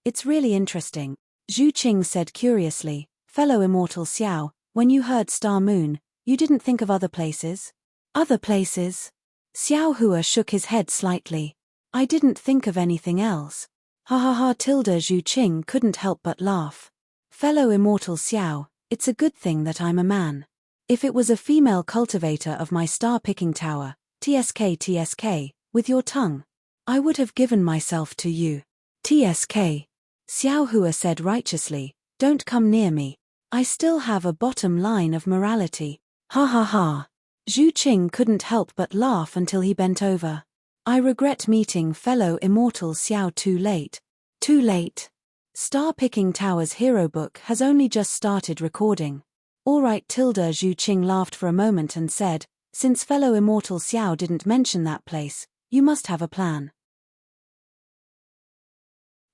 it's really interesting. Zhu Qing said curiously, fellow immortal Xiao, when you heard Star Moon, you didn't think of other places? Other places? Xiao Hua shook his head slightly. I didn't think of anything else. Ha ha ha. Zhu Qing couldn't help but laugh. Fellow immortal Xiao, it's a good thing that I'm a man. If it was a female cultivator of my star-picking tower, TSK, with your tongue, I would have given myself to you. TSK. Xiao Hua said righteously, don't come near me. I still have a bottom line of morality. Ha ha ha. Zhu Qing couldn't help but laugh until he bent over. I regret meeting fellow immortal Xiao too late. Too late. Star Picking Tower's hero book has only just started recording. Alright. Zhu Qing laughed for a moment and said, since fellow immortal Xiao didn't mention that place, you must have a plan.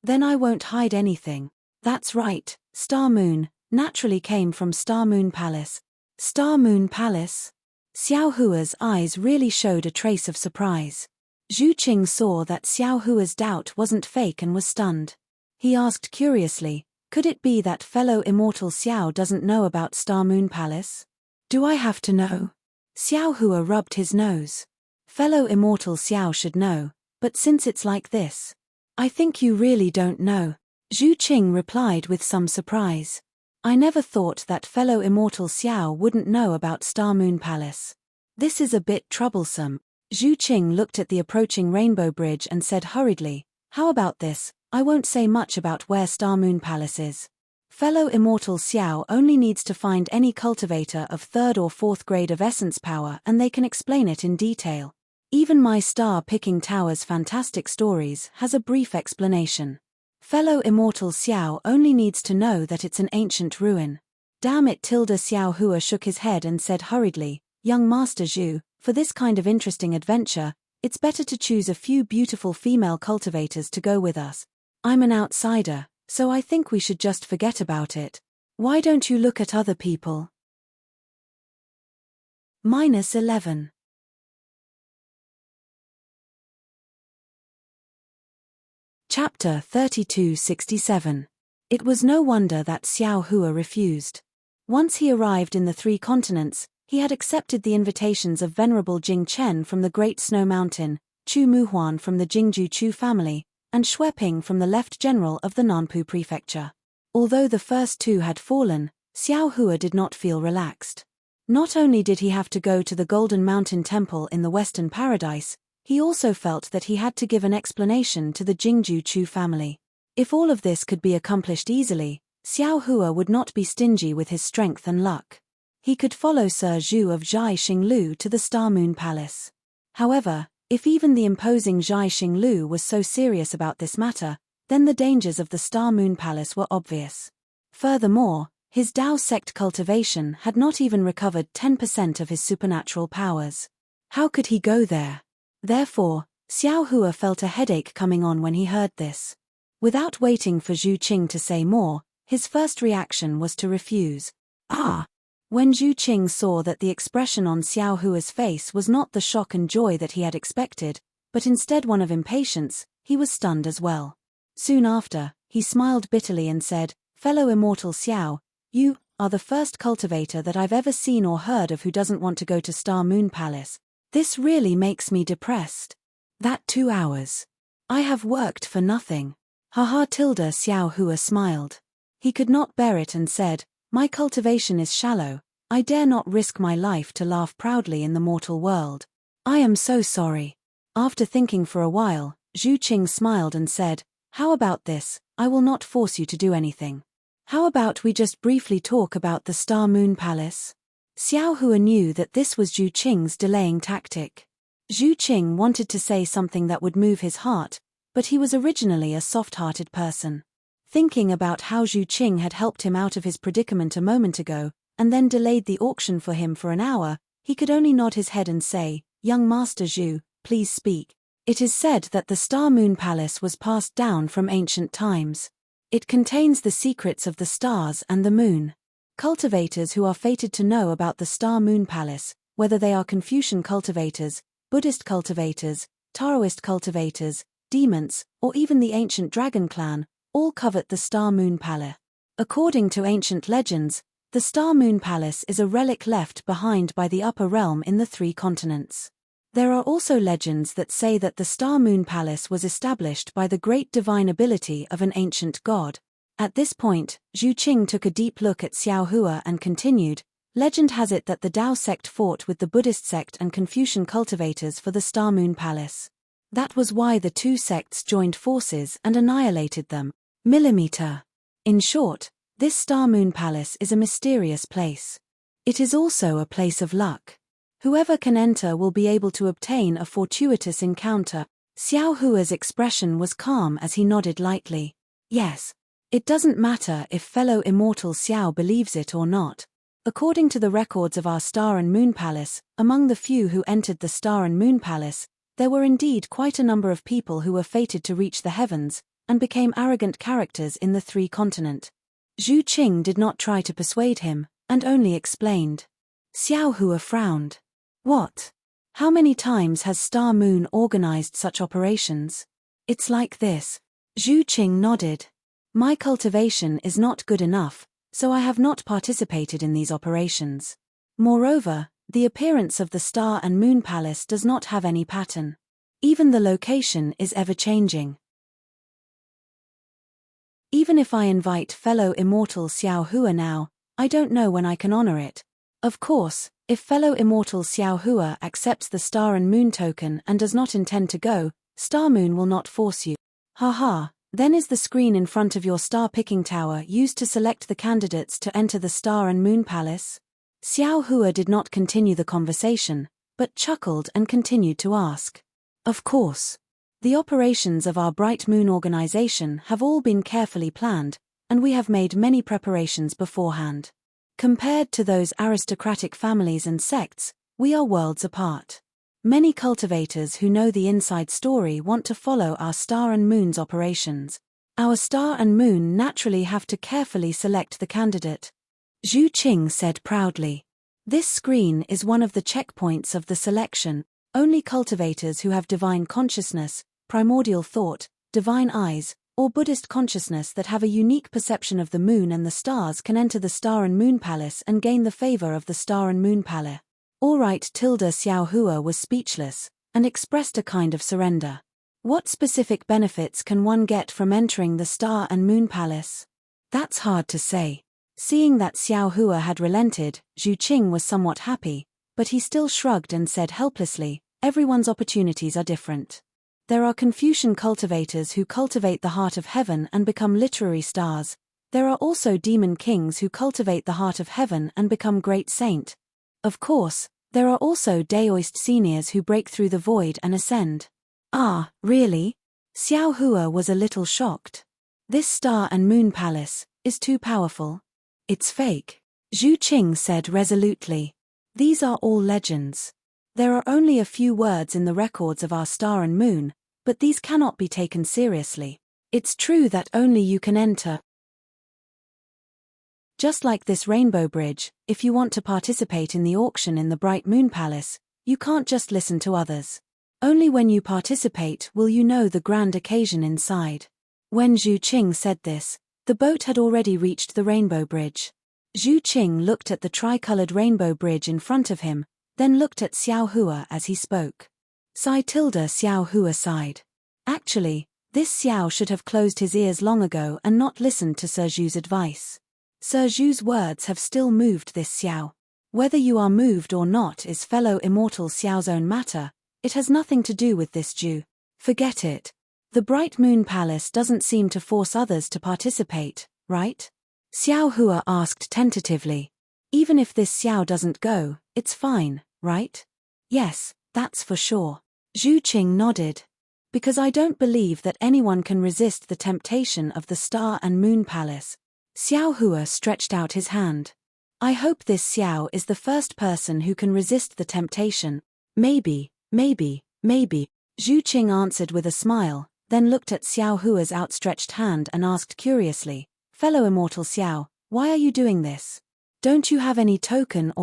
Then I won't hide anything. That's right, Star Moon naturally came from Star Moon Palace. Star Moon Palace? Xiao Hua's eyes really showed a trace of surprise. Zhu Qing saw that Xiao Hua's doubt wasn't fake and was stunned. He asked curiously, could it be that fellow immortal Xiao doesn't know about Star Moon Palace? Do I have to know? Xiao Hua rubbed his nose. Fellow immortal Xiao should know, but since it's like this, I think you really don't know. Zhu Qing replied with some surprise. I never thought that fellow immortal Xiao wouldn't know about Star Moon Palace. This is a bit troublesome. Zhu Qing looked at the approaching Rainbow Bridge and said hurriedly, how about this, I won't say much about where Star Moon Palace is. Fellow immortal Xiao only needs to find any cultivator of 3rd or 4th grade of essence power and they can explain it in detail. Even my Star Picking Tower's fantastic stories has a brief explanation. Fellow immortal Xiao only needs to know that it's an ancient ruin. Damn it. Xiao Hua shook his head and said hurriedly, young Master Zhu, for this kind of interesting adventure, it's better to choose a few beautiful female cultivators to go with us. I'm an outsider, so I think we should just forget about it. Why don't you look at other people? -11. Chapter 3267. It was no wonder that Xiao Hua refused. Once he arrived in the 3 continents, he had accepted the invitations of Venerable Jing Chen from the Great Snow Mountain, Chu Muhuan from the Jingju Chu family, and Xue Ping from the Left General of the Nanpu Prefecture. Although the first 2 had fallen, Xiao Hua did not feel relaxed. Not only did he have to go to the Golden Mountain Temple in the Western Paradise, he also felt that he had to give an explanation to the Jingju Chu family. If all of this could be accomplished easily, Xiao Hua would not be stingy with his strength and luck. He could follow Sir Zhu of Zhai Xinglu to the Star Moon Palace. However, if even the imposing Zhai Xinglu was so serious about this matter, then the dangers of the Star Moon Palace were obvious. Furthermore, his Dao sect cultivation had not even recovered 10% of his supernatural powers. How could he go there? Therefore, Xiao Hua felt a headache coming on when he heard this. Without waiting for Zhu Qing to say more, his first reaction was to refuse. Ah! When Zhu Qing saw that the expression on Xiao Hua's face was not the shock and joy that he had expected, but instead one of impatience, he was stunned as well. Soon after, he smiled bitterly and said, "Fellow immortal Xiao, you are the first cultivator that I've ever seen or heard of who doesn't want to go to Star Moon Palace. This really makes me depressed. That 2 hours. I have worked for nothing." Haha tilde Xiao Hua smiled. He could not bear it and said, "My cultivation is shallow, I dare not risk my life to laugh proudly in the mortal world. I am so sorry." After thinking for a while, Zhu Qing smiled and said, "How about this? I will not force you to do anything. How about we just briefly talk about the Star Moon Palace?" Xiao Hua knew that this was Zhu Qing's delaying tactic. Zhu Qing wanted to say something that would move his heart, but he was originally a soft-hearted person. Thinking about how Zhu Qing had helped him out of his predicament a moment ago, and then delayed the auction for him for an hour, he could only nod his head and say, "Young Master Zhu, please speak." It is said that the Star Moon Palace was passed down from ancient times. It contains the secrets of the stars and the moon. Cultivators who are fated to know about the Star Moon Palace, whether they are Confucian cultivators, Buddhist cultivators, Taoist cultivators, demons, or even the ancient dragon clan, all covet the Star Moon Palace. According to ancient legends, the Star Moon Palace is a relic left behind by the upper realm in the 3 continents. There are also legends that say that the Star Moon Palace was established by the great divine ability of an ancient god. At this point, Zhu Qing took a deep look at Xiao Hua and continued, "Legend has it that the Tao sect fought with the Buddhist sect and Confucian cultivators for the Star Moon Palace. That was why the 2 sects joined forces and annihilated them. Millimeter. In short, this Star Moon Palace is a mysterious place. It is also a place of luck. Whoever can enter will be able to obtain a fortuitous encounter." Xiao Hua's expression was calm as he nodded lightly. "Yes. It doesn't matter if fellow immortal Xiao believes it or not. According to the records of our Star and Moon Palace, among the few who entered the Star and Moon Palace, there were indeed quite a number of people who were fated to reach the heavens, and became arrogant characters in the 3 continents. Zhu Qing did not try to persuade him, and only explained. Xiao Hua frowned. "What? How many times has Star Moon organized such operations?" "It's like this." Zhu Qing nodded. "My cultivation is not good enough, so I have not participated in these operations. Moreover, the appearance of the Star and Moon Palace does not have any pattern. Even the location is ever-changing. Even if I invite fellow immortal Xiao Hua now, I don't know when I can honor it. Of course, if fellow immortal Xiao Hua accepts the Star and Moon token and does not intend to go, Star Moon will not force you. Haha, then is the screen in front of your star picking tower used to select the candidates to enter the Star and Moon Palace?" Xiao Hua did not continue the conversation, but chuckled and continued to ask. "Of course. The operations of our Bright Moon organization have all been carefully planned, and we have made many preparations beforehand. Compared to those aristocratic families and sects, we are worlds apart. Many cultivators who know the inside story want to follow our Star and Moon's operations. Our Star and Moon naturally have to carefully select the candidate." Zhu Qing said proudly. "This screen is one of the checkpoints of the selection. Only cultivators who have divine consciousness, primordial thought, divine eyes, or Buddhist consciousness that have a unique perception of the moon and the stars can enter the Star and Moon Palace and gain the favor of the Star and Moon Palace." All right, Xiao Hua was speechless, and expressed a kind of surrender. What specific benefits can one get from entering the Star and Moon Palace? That's hard to say. Seeing that Xiao Hua had relented, Zhu Qing was somewhat happy, but he still shrugged and said helplessly, "Everyone's opportunities are different. There are Confucian cultivators who cultivate the heart of heaven and become literary stars. There are also demon kings who cultivate the heart of heaven and become great saint. Of course, there are also Daoist seniors who break through the void and ascend." "Ah, really?" Xiao Hua was a little shocked. "This Star and Moon Palace is too powerful. It's fake," Zhu Qing said resolutely. "These are all legends. There are only a few words in the records of our Star and Moon, but these cannot be taken seriously. It's true that only you can enter Just like this rainbow bridge, if you want to participate in the auction in the Bright Moon Palace, you can't just listen to others. Only when you participate will you know the grand occasion inside. When Zhu Qing said this, the boat had already reached the rainbow bridge. Zhu Qing looked at the tricolored rainbow bridge in front of him, then looked at Xiao Hua as he spoke. Xiao Hua sighed. Actually, this Xiao should have closed his ears long ago and not listened to Sir Zhu's advice. Sir Zhu's words have still moved this Xiao. Whether you are moved or not is fellow immortal Xiao's own matter, it has nothing to do with this Zhu. Forget it. The Bright Moon Palace doesn't seem to force others to participate, right? Xiao Hua asked tentatively. Even if this Xiao doesn't go, it's fine, right? Yes, that's for sure. Zhu Qing nodded. Because I don't believe that anyone can resist the temptation of the Star and Moon Palace. Xiao Hua stretched out his hand. I hope this Xiao is the first person who can resist the temptation. Maybe. Zhu Qing answered with a smile, then looked at Xiao Hua's outstretched hand and asked curiously, Fellow immortal Xiao, why are you doing this? Don't you have any token?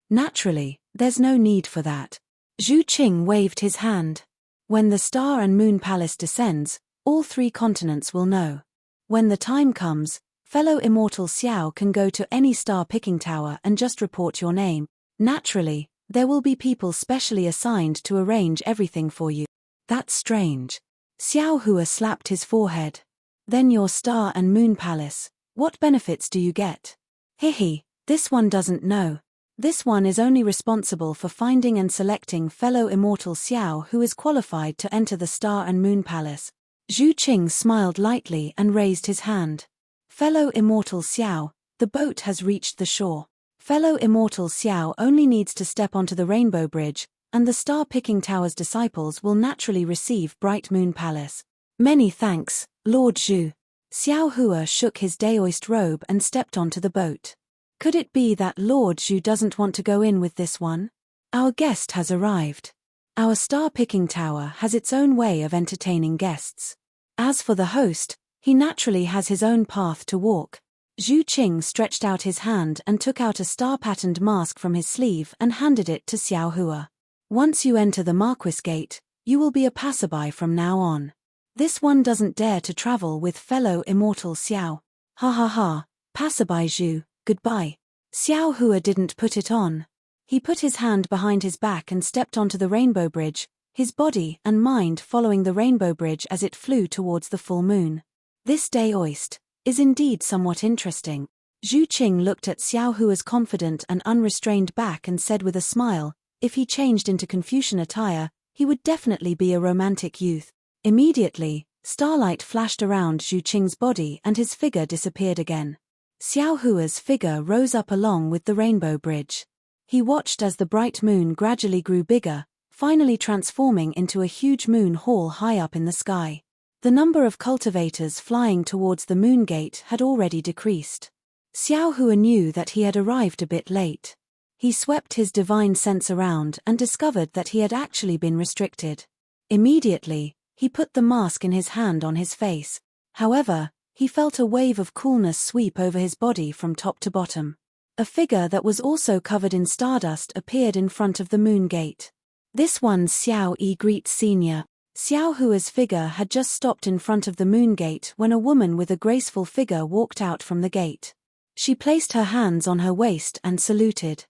Naturally, there's no need for that. Zhu Qing waved his hand. When the Star and Moon Palace descends, all 3 continents will know. When the time comes, fellow immortal Xiao can go to any star picking tower and just report your name. Naturally, there will be people specially assigned to arrange everything for you. That's strange. Xiao Hua slapped his forehead. Then your Star and Moon Palace, what benefits do you get? Hihi, this one doesn't know. This one is only responsible for finding and selecting fellow immortal Xiao who is qualified to enter the Star and Moon Palace. Zhu Qing smiled lightly and raised his hand. Fellow immortal Xiao, the boat has reached the shore. Fellow immortal Xiao only needs to step onto the rainbow bridge, and the Star Picking Tower's disciples will naturally receive Bright Moon Palace. Many thanks, Lord Zhu. Xiao Hua shook his daoist robe and stepped onto the boat. Could it be that Lord Zhu doesn't want to go in with this one? Our guest has arrived. Our Star Picking Tower has its own way of entertaining guests. As for the host, he naturally has his own path to walk. Zhu Qing stretched out his hand and took out a star-patterned mask from his sleeve and handed it to Xiao Hua. Once you enter the Marquis Gate, you will be a passerby from now on. This one doesn't dare to travel with fellow immortal Xiao. Ha ha ha, passerby Zhu, goodbye. Xiao Hua didn't put it on. He put his hand behind his back and stepped onto the rainbow bridge, his body and mind following the rainbow bridge as it flew towards the full moon. This daoist is indeed somewhat interesting. Zhu Qing looked at Xiao Hua's confident and unrestrained back and said with a smile, if he changed into Confucian attire, he would definitely be a romantic youth. Immediately, starlight flashed around Zhu Qing's body and his figure disappeared again. Xiao Hua's figure rose up along with the rainbow bridge. He watched as the bright moon gradually grew bigger, finally transforming into a huge moon hall high up in the sky. The number of cultivators flying towards the moon gate had already decreased. Xiao Hua knew that he had arrived a bit late. He swept his divine sense around and discovered that he had actually been restricted. Immediately, he put the mask in his hand on his face. However, he felt a wave of coolness sweep over his body from top to bottom. A figure that was also covered in stardust appeared in front of the moon gate. This one's Xiao Yi greets Senior. Xiao Hua's figure had just stopped in front of the moon gate when a woman with a graceful figure walked out from the gate. She placed her hands on her waist and saluted.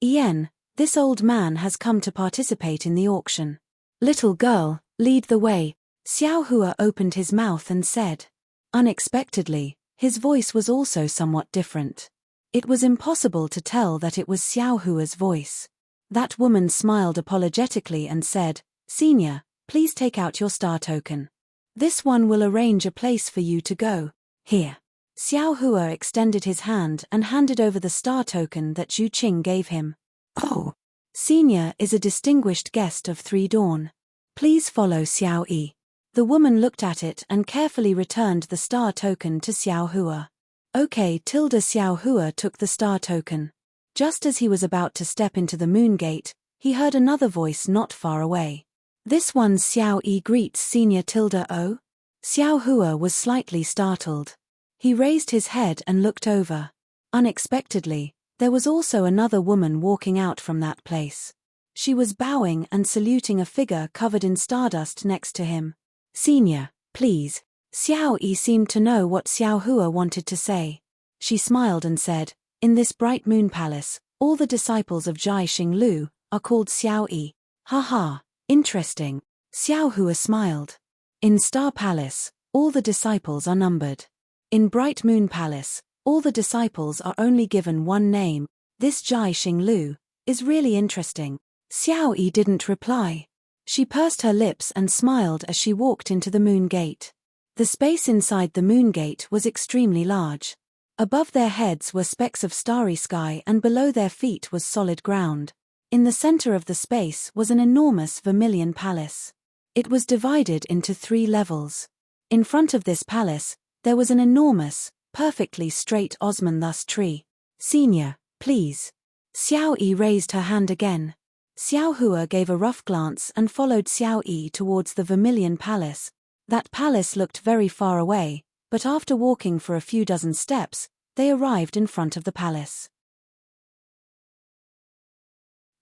Ian, this old man has come to participate in the auction. Little girl, lead the way. Xiao Hua opened his mouth and said. Unexpectedly, his voice was also somewhat different. It was impossible to tell that it was Xiao Hua's voice. That woman smiled apologetically and said, Senior, please take out your star token. This one will arrange a place for you to go. Here. Xiao Hua extended his hand and handed over the star token that Zhu Qing gave him. Oh. Senior is a distinguished guest of 3 Dawn. Please follow Xiao Yi. The woman looked at it and carefully returned the star token to Xiao Hua. Okay. Xiao Hua took the star token. Just as he was about to step into the moon gate, he heard another voice not far away. This one's Xiao Yi greets Senior. Oh? Xiao Hua was slightly startled. He raised his head and looked over. Unexpectedly, there was also another woman walking out from that place. She was bowing and saluting a figure covered in stardust next to him. "Senior, please." Xiao Yi seemed to know what Xiao Hua wanted to say. She smiled and said, "In this bright moon palace, all the disciples of Zhai Xinglu are called Xiao Yi." "Haha, interesting." Xiao Hua smiled. "In Star Palace, all the disciples are numbered. In Bright Moon Palace, all the disciples are only given one name. This Zhai Xinglu is really interesting." Xiao Yi didn't reply. She pursed her lips and smiled as she walked into the moon gate. The space inside the moon gate was extremely large. Above their heads were specks of starry sky and below their feet was solid ground. In the center of the space was an enormous vermilion palace. It was divided into 3 levels. In front of this palace, there was an enormous, perfectly straight osmanthus tree. "Senior, please." Xiao Yi raised her hand again. Xiao Hua gave a rough glance and followed Xiao Yi towards the vermilion palace. That palace looked very far away, but after walking for a few dozen steps, they arrived in front of the palace.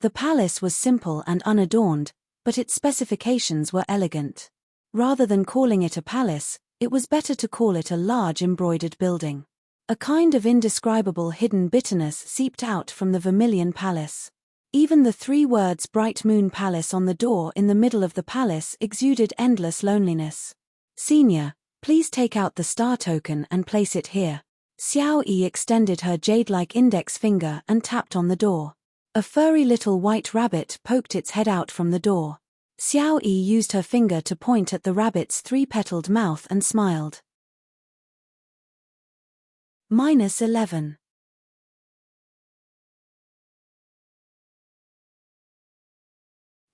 The palace was simple and unadorned, but its specifications were elegant. Rather than calling it a palace, it was better to call it a large embroidered building. A kind of indescribable hidden bitterness seeped out from the vermilion palace. Even the 3 words Bright Moon Palace on the door in the middle of the palace exuded endless loneliness. "Senior, please take out the star token and place it here." Xiao Yi extended her jade-like index finger and tapped on the door. A furry little white rabbit poked its head out from the door. Xiao Yi used her finger to point at the rabbit's 3-petaled mouth and smiled. -11.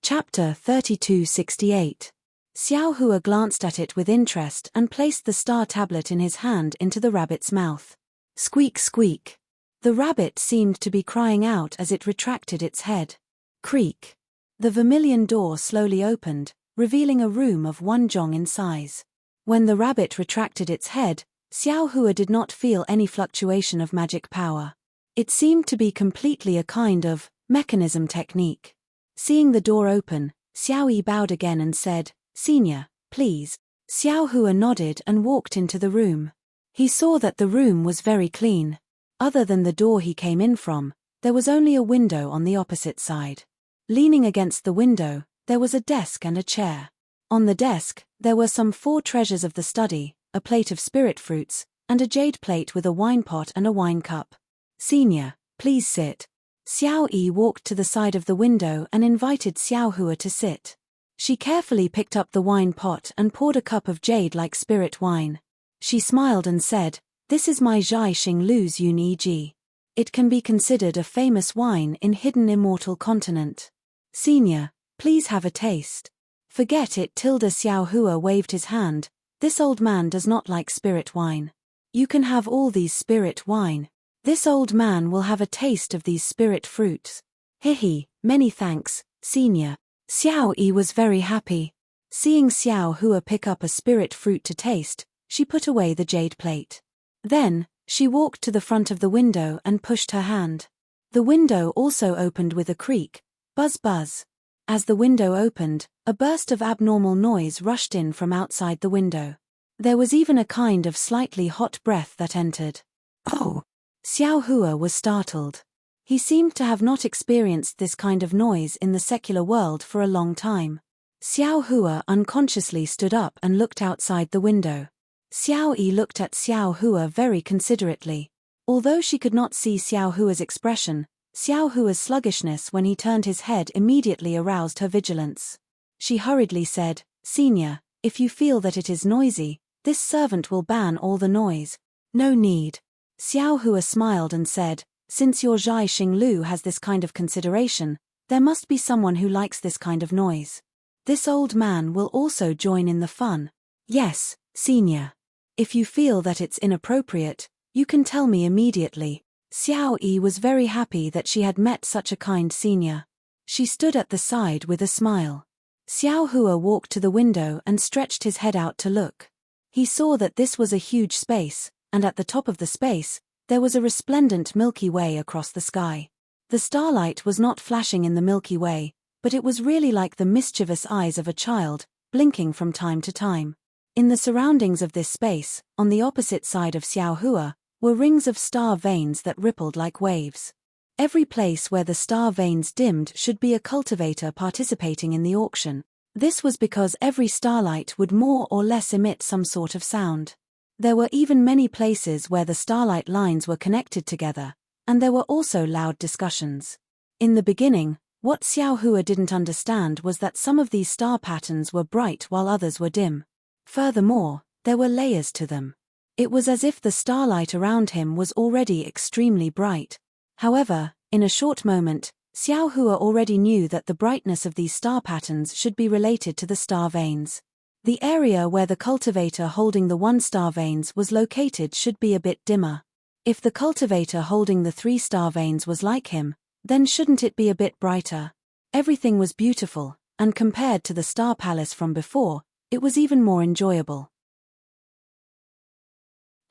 Chapter 3268. Xiao Hua glanced at it with interest and placed the star tablet in his hand into the rabbit's mouth. Squeak squeak. The rabbit seemed to be crying out as it retracted its head. Creak. The vermilion door slowly opened, revealing a room of 1 zhong in size. When the rabbit retracted its head, Xiao Hua did not feel any fluctuation of magic power. It seemed to be completely a kind of mechanism technique. Seeing the door open, Xiao Yi bowed again and said, "Senior, please." Xiao Hua nodded and walked into the room. He saw that the room was very clean. Other than the door he came in from, there was only a window on the opposite side. Leaning against the window, there was a desk and a chair. On the desk, there were some 4 treasures of the study, a plate of spirit fruits, and a jade plate with a wine pot and a wine cup. "Senior, please sit." Xiao Yi walked to the side of the window and invited Xiao Hua to sit. She carefully picked up the wine pot and poured a cup of jade-like spirit wine. She smiled and said, "This is my Zhai Xinglu's Yun Yi. It can be considered a famous wine in Hidden Immortal Continent. Senior, please have a taste." "Forget it." Xiao Hua waved his hand. "This old man does not like spirit wine. You can have all these spirit wine. This old man will have a taste of these spirit fruits." "Hihi, many thanks, Senior." Xiao Yi was very happy. Seeing Xiao Hua pick up a spirit fruit to taste, she put away the jade plate. Then, she walked to the front of the window and pushed her hand. The window also opened with a creak, buzz buzz. As the window opened, a burst of abnormal noise rushed in from outside the window. There was even a kind of slightly hot breath that entered. "Oh!" Xiao Hua was startled. He seemed to have not experienced this kind of noise in the secular world for a long time. Xiao Hua unconsciously stood up and looked outside the window. Xiao Yi looked at Xiao Hua very considerately. Although she could not see Xiao Hua's expression, Xiao Hua's sluggishness when he turned his head immediately aroused her vigilance. She hurriedly said, "Senior, if you feel that it is noisy, this servant will ban all the noise." "No need." Xiao Hua smiled and said, "Since your Zhai Xinglu has this kind of consideration, there must be someone who likes this kind of noise. This old man will also join in the fun." "Yes, Senior. If you feel that it's inappropriate, you can tell me immediately." Xiao Yi was very happy that she had met such a kind senior. She stood at the side with a smile. Xiao Hua walked to the window and stretched his head out to look. He saw that this was a huge space, and at the top of the space, there was a resplendent Milky Way across the sky. The starlight was not flashing in the Milky Way, but it was really like the mischievous eyes of a child, blinking from time to time. In the surroundings of this space, on the opposite side of Xiaohua, were rings of star veins that rippled like waves. Every place where the star veins dimmed should be a cultivator participating in the auction. This was because every starlight would more or less emit some sort of sound. There were even many places where the starlight lines were connected together, and there were also loud discussions. In the beginning, what Xiaohua didn't understand was that some of these star patterns were bright while others were dim. Furthermore, there were layers to them. It was as if the starlight around him was already extremely bright. However, in a short moment, Xiaohua already knew that the brightness of these star patterns should be related to the star veins. The area where the cultivator holding the 1-star veins was located should be a bit dimmer. If the cultivator holding the 3-star veins was like him, then shouldn't it be a bit brighter? Everything was beautiful, and compared to the Star Palace from before, it was even more enjoyable.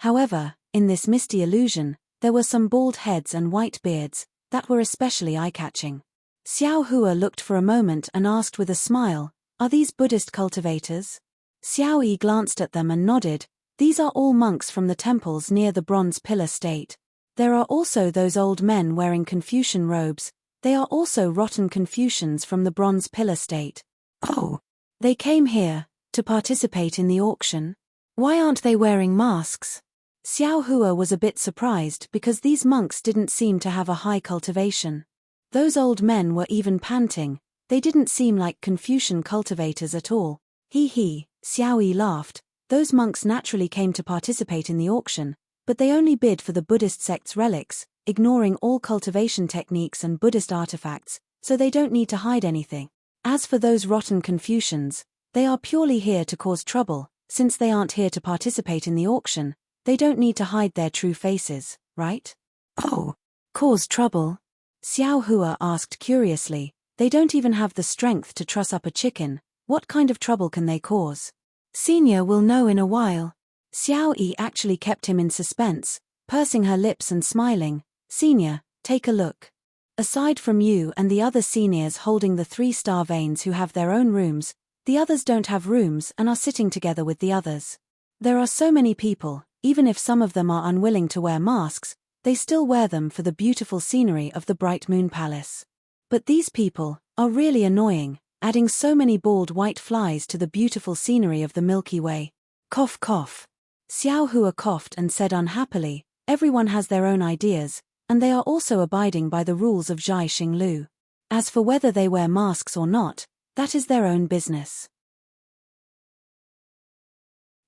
However, in this misty illusion, there were some bald heads and white beards that were especially eye-catching. Xiaohua looked for a moment and asked with a smile, "Are these Buddhist cultivators?" Xiao Yi glanced at them and nodded. "These are all monks from the temples near the bronze pillar state. There are also those old men wearing Confucian robes. They are also rotten Confucians from the bronze pillar state." "Oh, they came here to participate in the auction? Why aren't they wearing masks?" Xiaohua was a bit surprised because these monks didn't seem to have a high cultivation. Those old men were even panting. They didn't seem like Confucian cultivators at all. He, Xiao Yi laughed. "Those monks naturally came to participate in the auction, but they only bid for the Buddhist sect's relics, ignoring all cultivation techniques and Buddhist artifacts, so they don't need to hide anything. As for those rotten Confucians, they are purely here to cause trouble. Since they aren't here to participate in the auction, they don't need to hide their true faces, right?" "Oh, cause trouble?" Xiaohua asked curiously. "They don't even have the strength to truss up a chicken. What kind of trouble can they cause?" "Senior will know in a while." Xiao Yi actually kept him in suspense, pursing her lips and smiling. "Senior, take a look. Aside from you and the other seniors holding the 3-star veins who have their own rooms, the others don't have rooms and are sitting together with the others. There are so many people, even if some of them are unwilling to wear masks, they still wear them for the beautiful scenery of the Bright Moon Palace. But these people are really annoying, adding so many bald white flies to the beautiful scenery of the Milky Way." Cough cough. Xiaohua coughed and said unhappily, "Everyone has their own ideas, and they are also abiding by the rules of Zhai Xinglu. As for whether they wear masks or not, that is their own business.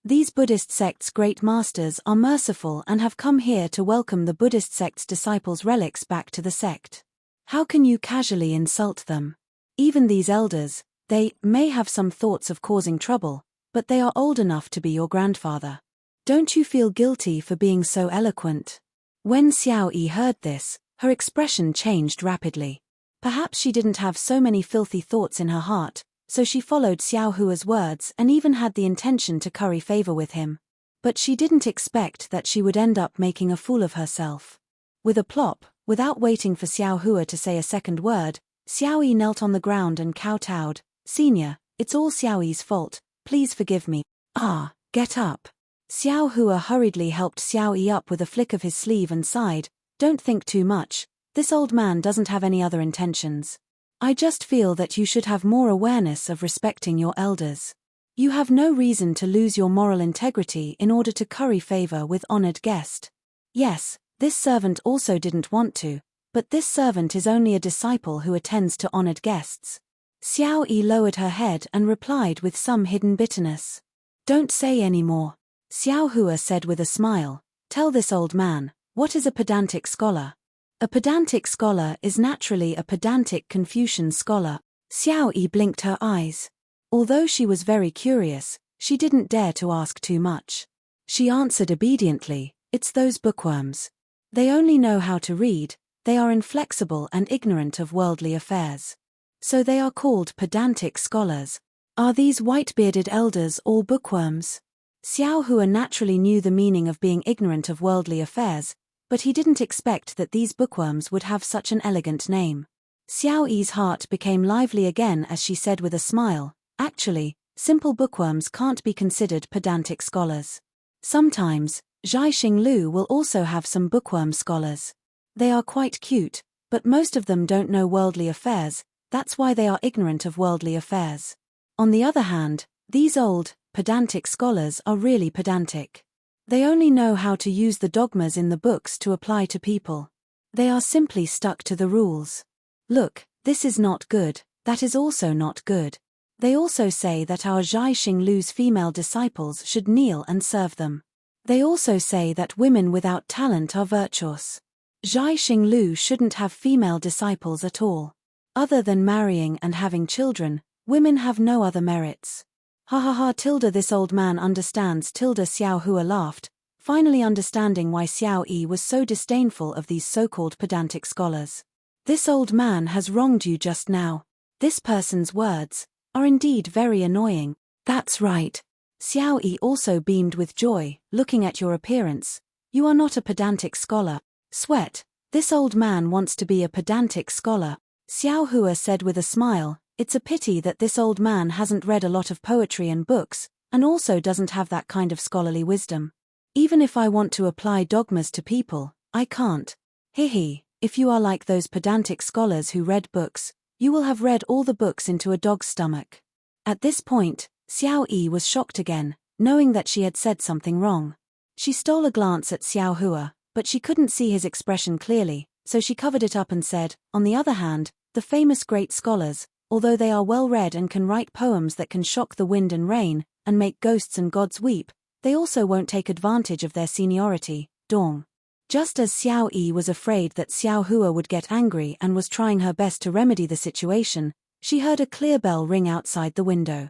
These Buddhist sect's great masters are merciful and have come here to welcome the Buddhist sect's disciples' relics back to the sect. How can you casually insult them? Even these elders, they may have some thoughts of causing trouble, but they are old enough to be your grandfather. Don't you feel guilty for being so eloquent?" When Xiao Yi heard this, her expression changed rapidly. Perhaps she didn't have so many filthy thoughts in her heart, so she followed Xiaohua's words and even had the intention to curry favor with him. But she didn't expect that she would end up making a fool of herself. With a plop, without waiting for Xiaohua to say a second word, Xiao Yi knelt on the ground and kowtowed. "Senior, it's all Xiao Yi's fault, please forgive me." "Ah, get up." Xiaohua hurriedly helped Xiao Yi up with a flick of his sleeve and sighed. "Don't think too much. This old man doesn't have any other intentions. I just feel that you should have more awareness of respecting your elders. You have no reason to lose your moral integrity in order to curry favor with honored guest. Yes, this servant also didn't want to, but this servant is only a disciple who attends to honored guests." Xiao Yi lowered her head and replied with some hidden bitterness. "Don't say any more." Xiaohua said with a smile. "Tell this old man, what is a pedantic scholar?" "A pedantic scholar is naturally a pedantic Confucian scholar." Xiao Yi blinked her eyes. Although she was very curious, she didn't dare to ask too much. She answered obediently, "It's those bookworms. They only know how to read, they are inflexible and ignorant of worldly affairs. So they are called pedantic scholars." "Are these white-bearded elders all bookworms?" Xiao Hua naturally knew the meaning of being ignorant of worldly affairs, but he didn't expect that these bookworms would have such an elegant name. Xiao Yi's heart became lively again as she said with a smile, "Actually, simple bookworms can't be considered pedantic scholars. Sometimes, Zhai Xinglu will also have some bookworm scholars. They are quite cute, but most of them don't know worldly affairs, that's why they are ignorant of worldly affairs. On the other hand, these old, pedantic scholars are really pedantic. They only know how to use the dogmas in the books to apply to people. They are simply stuck to the rules. Look, this is not good, that is also not good. They also say that our Zhai Xinglu's female disciples should kneel and serve them. They also say that women without talent are virtuous. Zhai Xinglu shouldn't have female disciples at all. Other than marrying and having children, women have no other merits. Ha ha ha tilde this old man understands tilde Xiao Hua laughed, finally understanding why Xiao Yi was so disdainful of these so-called pedantic scholars. This old man has wronged you just now. This person's words are indeed very annoying. That's right. Xiao Yi also beamed with joy, looking at your appearance. You are not a pedantic scholar. Sweat. This old man wants to be a pedantic scholar. Xiao Hua said with a smile, it's a pity that this old man hasn't read a lot of poetry and books, and also doesn't have that kind of scholarly wisdom. Even if I want to apply dogmas to people, I can't. Hehe, if you are like those pedantic scholars who read books, you will have read all the books into a dog's stomach. At this point, Xiao Yi was shocked again, knowing that she had said something wrong. She stole a glance at Xiao Hua, but she couldn't see his expression clearly, so she covered it up and said, on the other hand, the famous great scholars, although they are well read and can write poems that can shock the wind and rain, and make ghosts and gods weep, they also won't take advantage of their seniority, dong. Just as Xiao Yi was afraid that Xiao Hua would get angry and was trying her best to remedy the situation, she heard a clear bell ring outside the window.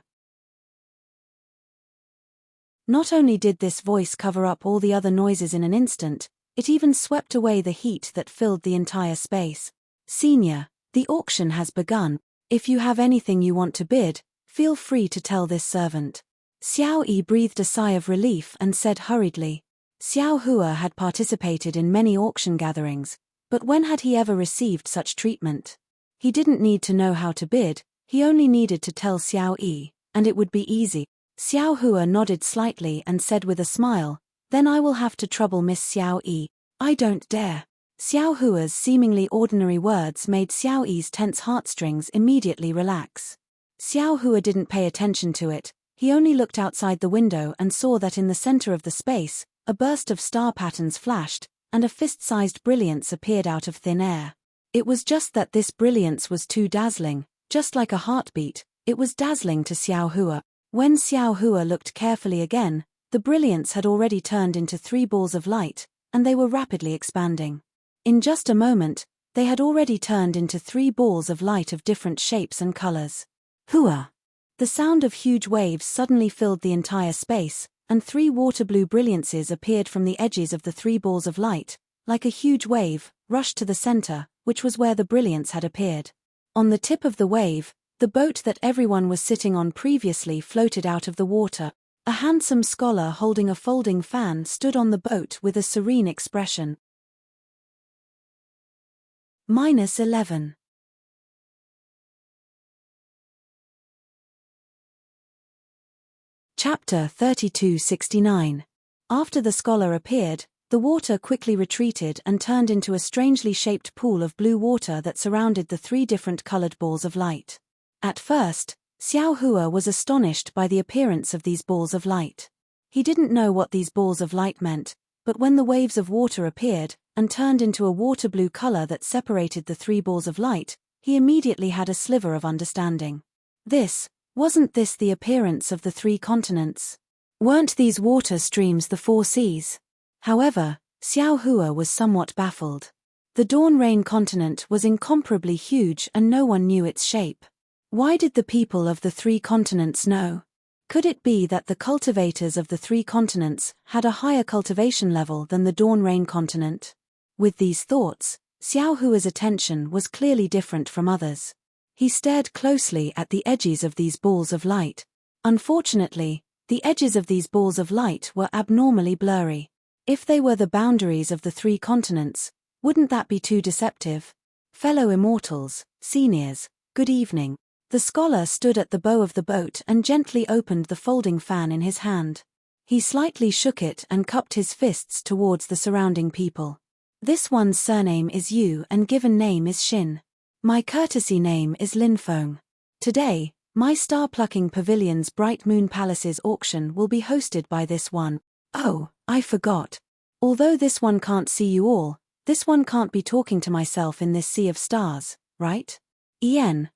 Not only did this voice cover up all the other noises in an instant, it even swept away the heat that filled the entire space. Senior, the auction has begun. If you have anything you want to bid, feel free to tell this servant. Xiao Yi breathed a sigh of relief and said hurriedly. Xiao Hua had participated in many auction gatherings, but when had he ever received such treatment? He didn't need to know how to bid, he only needed to tell Xiao Yi, and it would be easy. Xiao Hua nodded slightly and said with a smile, then I will have to trouble Miss Xiao Yi. I don't dare. Xiao Hua's seemingly ordinary words made Xiao Yi's tense heartstrings immediately relax. Xiao Hua didn't pay attention to it, he only looked outside the window and saw that in the center of the space, a burst of star patterns flashed, and a fist-sized brilliance appeared out of thin air. It was just that this brilliance was too dazzling, just like a heartbeat, it was dazzling to Xiao Hua. When Xiao Hua looked carefully again, the brilliance had already turned into 3 balls of light, and they were rapidly expanding. In just a moment, they had already turned into 3 balls of light of different shapes and colors. Hua! The sound of huge waves suddenly filled the entire space, and 3 water-blue brilliances appeared from the edges of the 3 balls of light, like a huge wave, rushed to the center, which was where the brilliance had appeared. On the tip of the wave, the boat that everyone was sitting on previously floated out of the water. A handsome scholar holding a folding fan stood on the boat with a serene expression. -11. Chapter 3269. After the scholar appeared, the water quickly retreated and turned into a strangely shaped pool of blue water that surrounded the 3 different colored balls of light. At first, Xiao Hua was astonished by the appearance of these balls of light. He didn't know what these balls of light meant, but when the waves of water appeared, and turned into a water blue color that separated the 3 balls of light, he immediately had a sliver of understanding. Wasn't this the appearance of the 3 continents? Weren't these water streams the 4 seas? However, Xiao Hua was somewhat baffled. The Dawn Rain continent was incomparably huge and no one knew its shape. Why did the people of the 3 continents know? Could it be that the cultivators of the 3 continents had a higher cultivation level than the Dawn Rain continent? With these thoughts, Xiao Hua's attention was clearly different from others. He stared closely at the edges of these balls of light. Unfortunately, The edges of these balls of light were abnormally blurry. If they were the boundaries of the 3 continents, wouldn't that be too deceptive? Fellow immortals, seniors, good evening. The scholar stood at the bow of the boat and gently opened the folding fan in his hand. He slightly shook it and cupped his fists towards the surrounding people. This one's surname is Yu and given name is Shin. My courtesy name is Linfeng. Today, my star-plucking pavilion's Bright Moon Palace's auction will be hosted by this one. Oh, I forgot. Although this one can't see you all, this one can't be talking to myself in this sea of stars, right?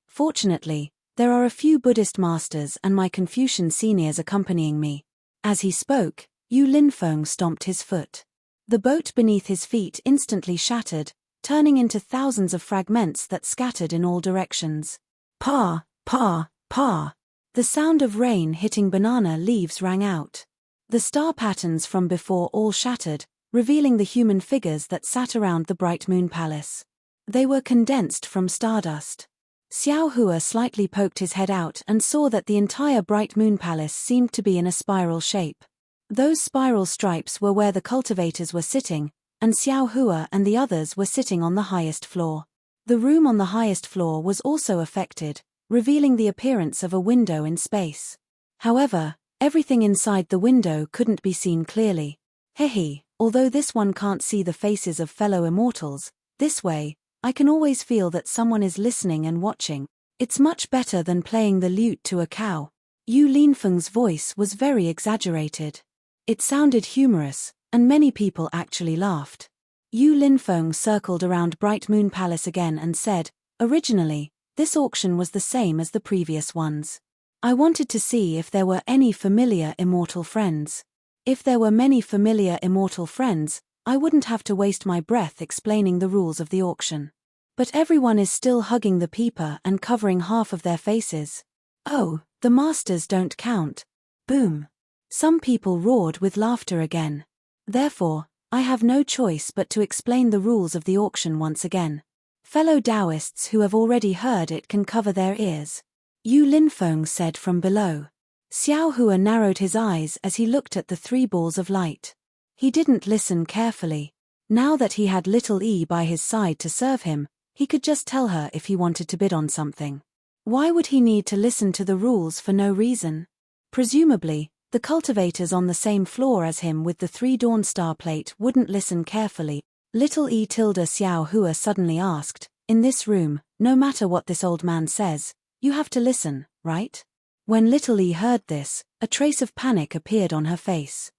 Fortunately, there are a few Buddhist masters and my Confucian seniors accompanying me. As he spoke, Yu Linfeng stomped his foot. The boat beneath his feet instantly shattered, turning into thousands of fragments that scattered in all directions. Pa, pa, pa. The sound of rain hitting banana leaves rang out. The star patterns from before all shattered, revealing the human figures that sat around the Bright Moon Palace. They were condensed from stardust. Xiao Hua slightly poked his head out and saw that the entire Bright Moon Palace seemed to be in a spiral shape. Those spiral stripes were where the cultivators were sitting, and Xiao Hua and the others were sitting on the highest floor. The room on the highest floor was also affected, revealing the appearance of a window in space. However, everything inside the window couldn't be seen clearly. Hehe, although this one can't see the faces of fellow immortals, this way, I can always feel that someone is listening and watching. It's much better than playing the lute to a cow. Yu Linfeng's voice was very exaggerated. It sounded humorous, and many people actually laughed. Yu Linfeng circled around Bright Moon Palace again and said, originally, this auction was the same as the previous ones. I wanted to see if there were any familiar immortal friends. If there were many familiar immortal friends, I wouldn't have to waste my breath explaining the rules of the auction. But everyone is still hugging the peeper and covering half of their faces. Oh, the masters don't count. Boom. Some people roared with laughter again. Therefore, I have no choice but to explain the rules of the auction once again. Fellow Taoists who have already heard it can cover their ears. Yu Linfeng said from below. Xiao Hua narrowed his eyes as he looked at the 3 balls of light. He didn't listen carefully. Now that he had little E by his side to serve him, he could just tell her if he wanted to bid on something. Why would he need to listen to the rules for no reason? Presumably, the cultivators on the same floor as him with the 3 Dawn Star plate wouldn't listen carefully. Little E tilde Xiao Hua suddenly asked, in this room, no matter what this old man says, you have to listen, right? When Little E heard this, a trace of panic appeared on her face.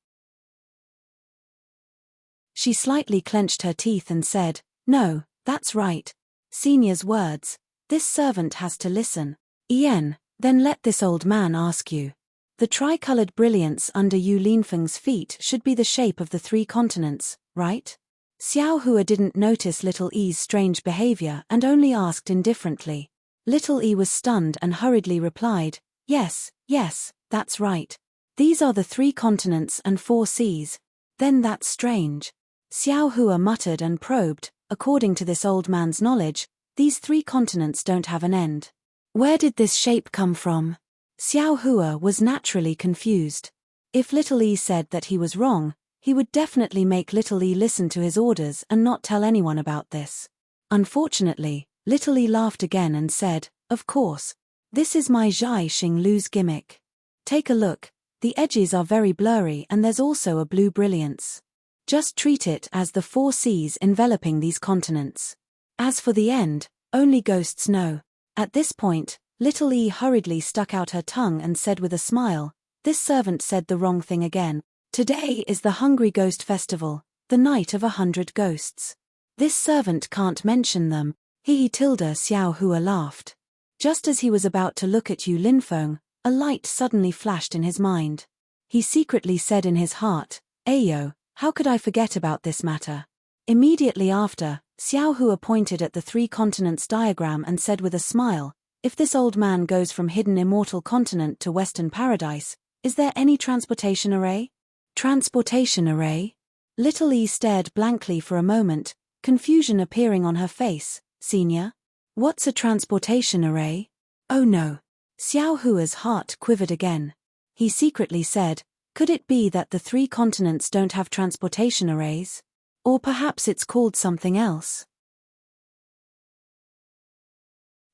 She slightly clenched her teeth and said, no, that's right. Senior's words. This servant has to listen. Then let this old man ask you. The tricolored brilliance under Yu Linfeng's feet should be the shape of the 3 continents, right? Xiao Hua didn't notice Little E's strange behavior and only asked indifferently. Little E was stunned and hurriedly replied, yes, that's right. These are the 3 continents and 4 seas. Then that's strange. Xiao Hua muttered and probed, according to this old man's knowledge, these 3 continents don't have an end. Where did this shape come from? Xiao Hua was naturally confused. If Little E said that he was wrong, he would definitely make Little E listen to his orders and not tell anyone about this. Unfortunately, Little E laughed again and said, of course. This is my Zhai Xing Lu's gimmick. Take a look, the edges are very blurry and there's also a blue brilliance. Just treat it as the 4 seas enveloping these continents. As for the end, only ghosts know. At this point, Little E hurriedly stuck out her tongue and said with a smile, this servant said the wrong thing again. Today is the Hungry Ghost Festival, the night of 100 ghosts. This servant can't mention them. He tilde Xiao Hua laughed. Just as he was about to look at Yu Linfeng, a light suddenly flashed in his mind. He secretly said in his heart, Ayo, how could I forget about this matter? Immediately after, Xiao Hua pointed at the 3 continents diagram and said with a smile, if this old man goes from hidden immortal continent to western paradise, is there any transportation array? Transportation array? Little E stared blankly for a moment, confusion appearing on her face. Senior? What's a transportation array? Oh no. Xiao Hua's heart quivered again. He secretly said, could it be that the 3 continents don't have transportation arrays? Or perhaps it's called something else?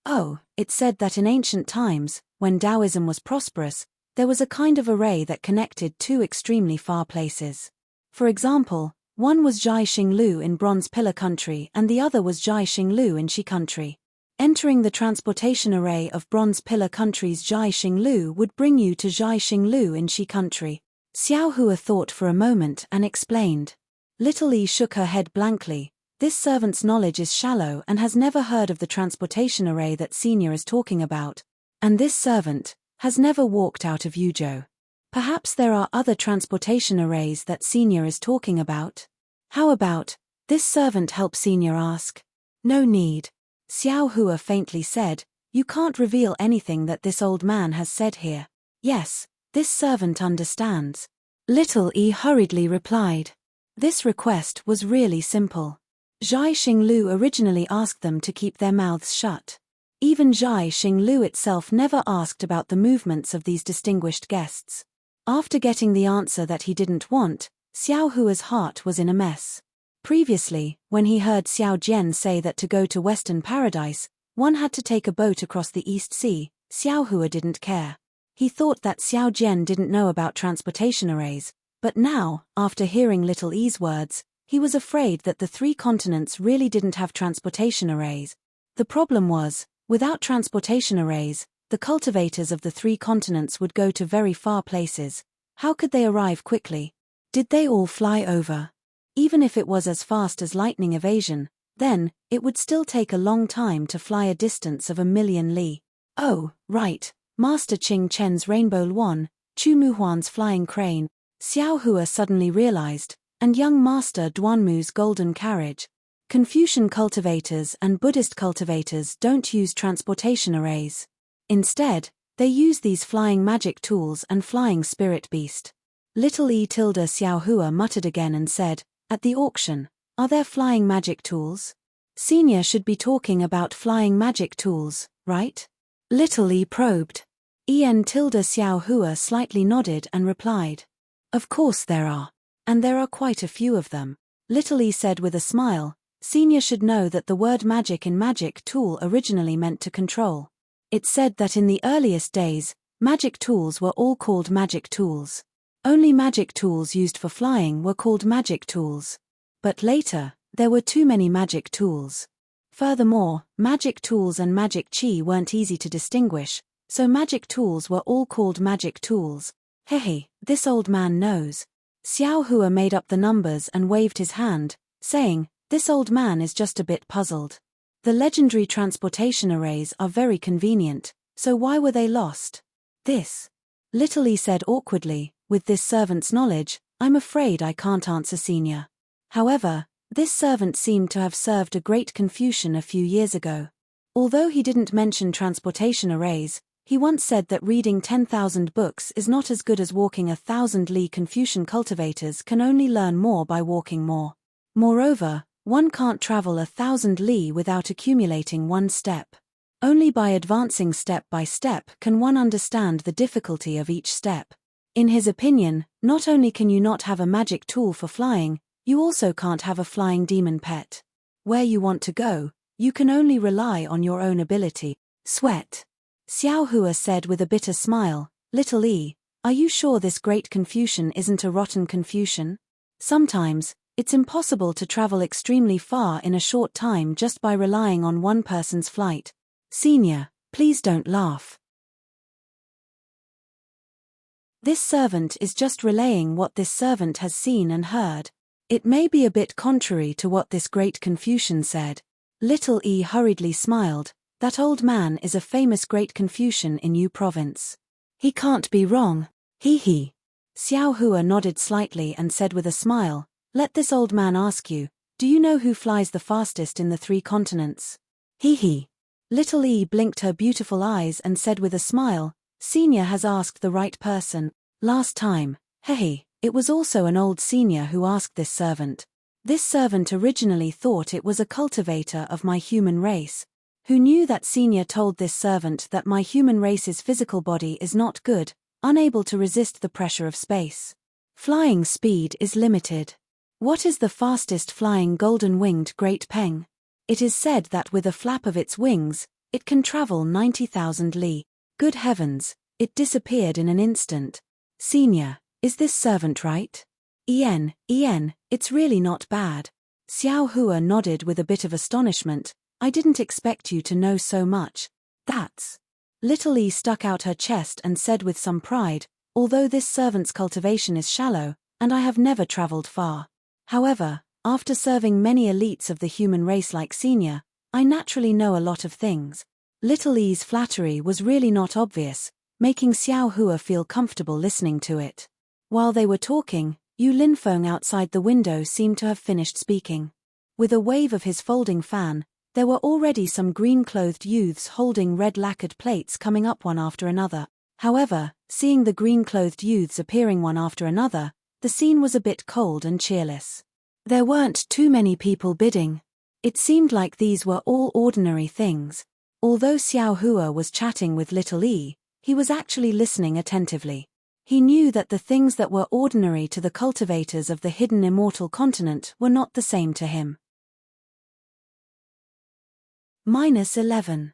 Oh, it said that in ancient times, when Taoism was prosperous, there was a kind of array that connected 2 extremely far places. For example, one was Jai Xinglu in Bronze Pillar country and the other was Jai Xinglu in Shi country. Entering the transportation array of Bronze Pillar country's Jai Xinglu would bring you to Jai Xinglu in Shi country. Xiao Hua thought for a moment and explained. Little Yi shook her head blankly. This servant's knowledge is shallow and has never heard of the transportation array that Senior is talking about. And this servant has never walked out of Yuzhou. Perhaps there are other transportation arrays that Senior is talking about? How about this servant help Senior ask? No need. Xiao Hua faintly said, you can't reveal anything that this old man has said here. Yes, this servant understands. Little Yi hurriedly replied. This request was really simple. Jai Xinglu originally asked them to keep their mouths shut. Even Jai Xinglu itself never asked about the movements of these distinguished guests. After getting the answer that he didn't want, Xiao Hua's heart was in a mess. Previously, when he heard Xiao Jian say that to go to Western Paradise, one had to take a boat across the East Sea, Xiao Hua didn't care. He thought that Xiao Jian didn't know about transportation arrays, but now, after hearing Little Yi's words, he was afraid that the 3 continents really didn't have transportation arrays. The problem was, without transportation arrays, the cultivators of the 3 continents would go to very far places. How could they arrive quickly? Did they all fly over? Even if it was as fast as lightning evasion, then, it would still take a long time to fly a distance of 1,000,000 li. Oh, right, Master Qing Chen's Rainbow Luan, Chu Muhuan's Flying Crane, Xiao Hua suddenly realized, and young Master Duanmu's Golden Carriage. Confucian cultivators and Buddhist cultivators don't use transportation arrays. Instead, they use these flying magic tools and flying spirit beast. Little Yi tilde Xiao Hua muttered again and said, at the auction, are there flying magic tools? Senior should be talking about flying magic tools, right? Little Yi probed. En tilde Xiao Hua slightly nodded and replied. Of course there are. And there are quite a few of them. Little Yi said with a smile, Senior should know that the word magic in magic tool originally meant to control. It said that in the earliest days, magic tools were all called magic tools. Only magic tools used for flying were called magic tools. But later, there were too many magic tools. Furthermore, magic tools and magic chi weren't easy to distinguish, so magic tools were all called magic tools. Hehe, this old man knows. Xiao Hua made up the numbers and waved his hand, saying, this old man is just a bit puzzled. The legendary transportation arrays are very convenient, so why were they lost? This. Little Yi said awkwardly, with this servant's knowledge, I'm afraid I can't answer Senior. However, this servant seemed to have served a great Confucian a few years ago. Although he didn't mention transportation arrays, he once said that reading 10,000 books is not as good as walking 1,000 li. Confucian cultivators can only learn more by walking more. Moreover, one can't travel 1,000 li without accumulating one step. Only by advancing step by step can one understand the difficulty of each step. In his opinion, not only can you not have a magic tool for flying, you also can't have a flying demon pet. Where you want to go, you can only rely on your own ability. Sweat. Xiao Hua said with a bitter smile, Little Yi, are you sure this great Confucian isn't a rotten Confucian? Sometimes, it's impossible to travel extremely far in a short time just by relying on one person's flight. Senior, please don't laugh. This servant is just relaying what this servant has seen and heard. It may be a bit contrary to what this great Confucian said. Little Yi hurriedly smiled. That old man is a famous great Confucian in Yu province. He can't be wrong. He. Xiao Hua nodded slightly and said with a smile, let this old man ask you, do you know who flies the fastest in the 3 continents? He. Little Yi blinked her beautiful eyes and said with a smile, Senior has asked the right person. Last time, it was also an old senior who asked this servant. This servant originally thought it was a cultivator of my human race. Who knew that Senior told this servant that my human race's physical body is not good, unable to resist the pressure of space. Flying speed is limited. What is the fastest flying golden-winged great peng? It is said that with a flap of its wings, it can travel 90,000 li. Good heavens, it disappeared in an instant. Senior, is this servant right? Ian, it's really not bad. Xiao Hua nodded with a bit of astonishment. I didn't expect you to know so much. That's. Little E stuck out her chest and said with some pride, although this servant's cultivation is shallow, and I have never traveled far. However, after serving many elites of the human race like Senior, I naturally know a lot of things. Little E's flattery was really not obvious, making Xiao Hua feel comfortable listening to it. While they were talking, Yu Linfeng outside the window seemed to have finished speaking. With a wave of his folding fan, there were already some green-clothed youths holding red lacquered plates coming up one after another. However, seeing the green-clothed youths appearing one after another, the scene was a bit cold and cheerless. There weren't too many people bidding. It seemed like these were all ordinary things. Although Xiao Hua was chatting with Little E, he was actually listening attentively. He knew that the things that were ordinary to the cultivators of the hidden immortal continent were not the same to him. -11.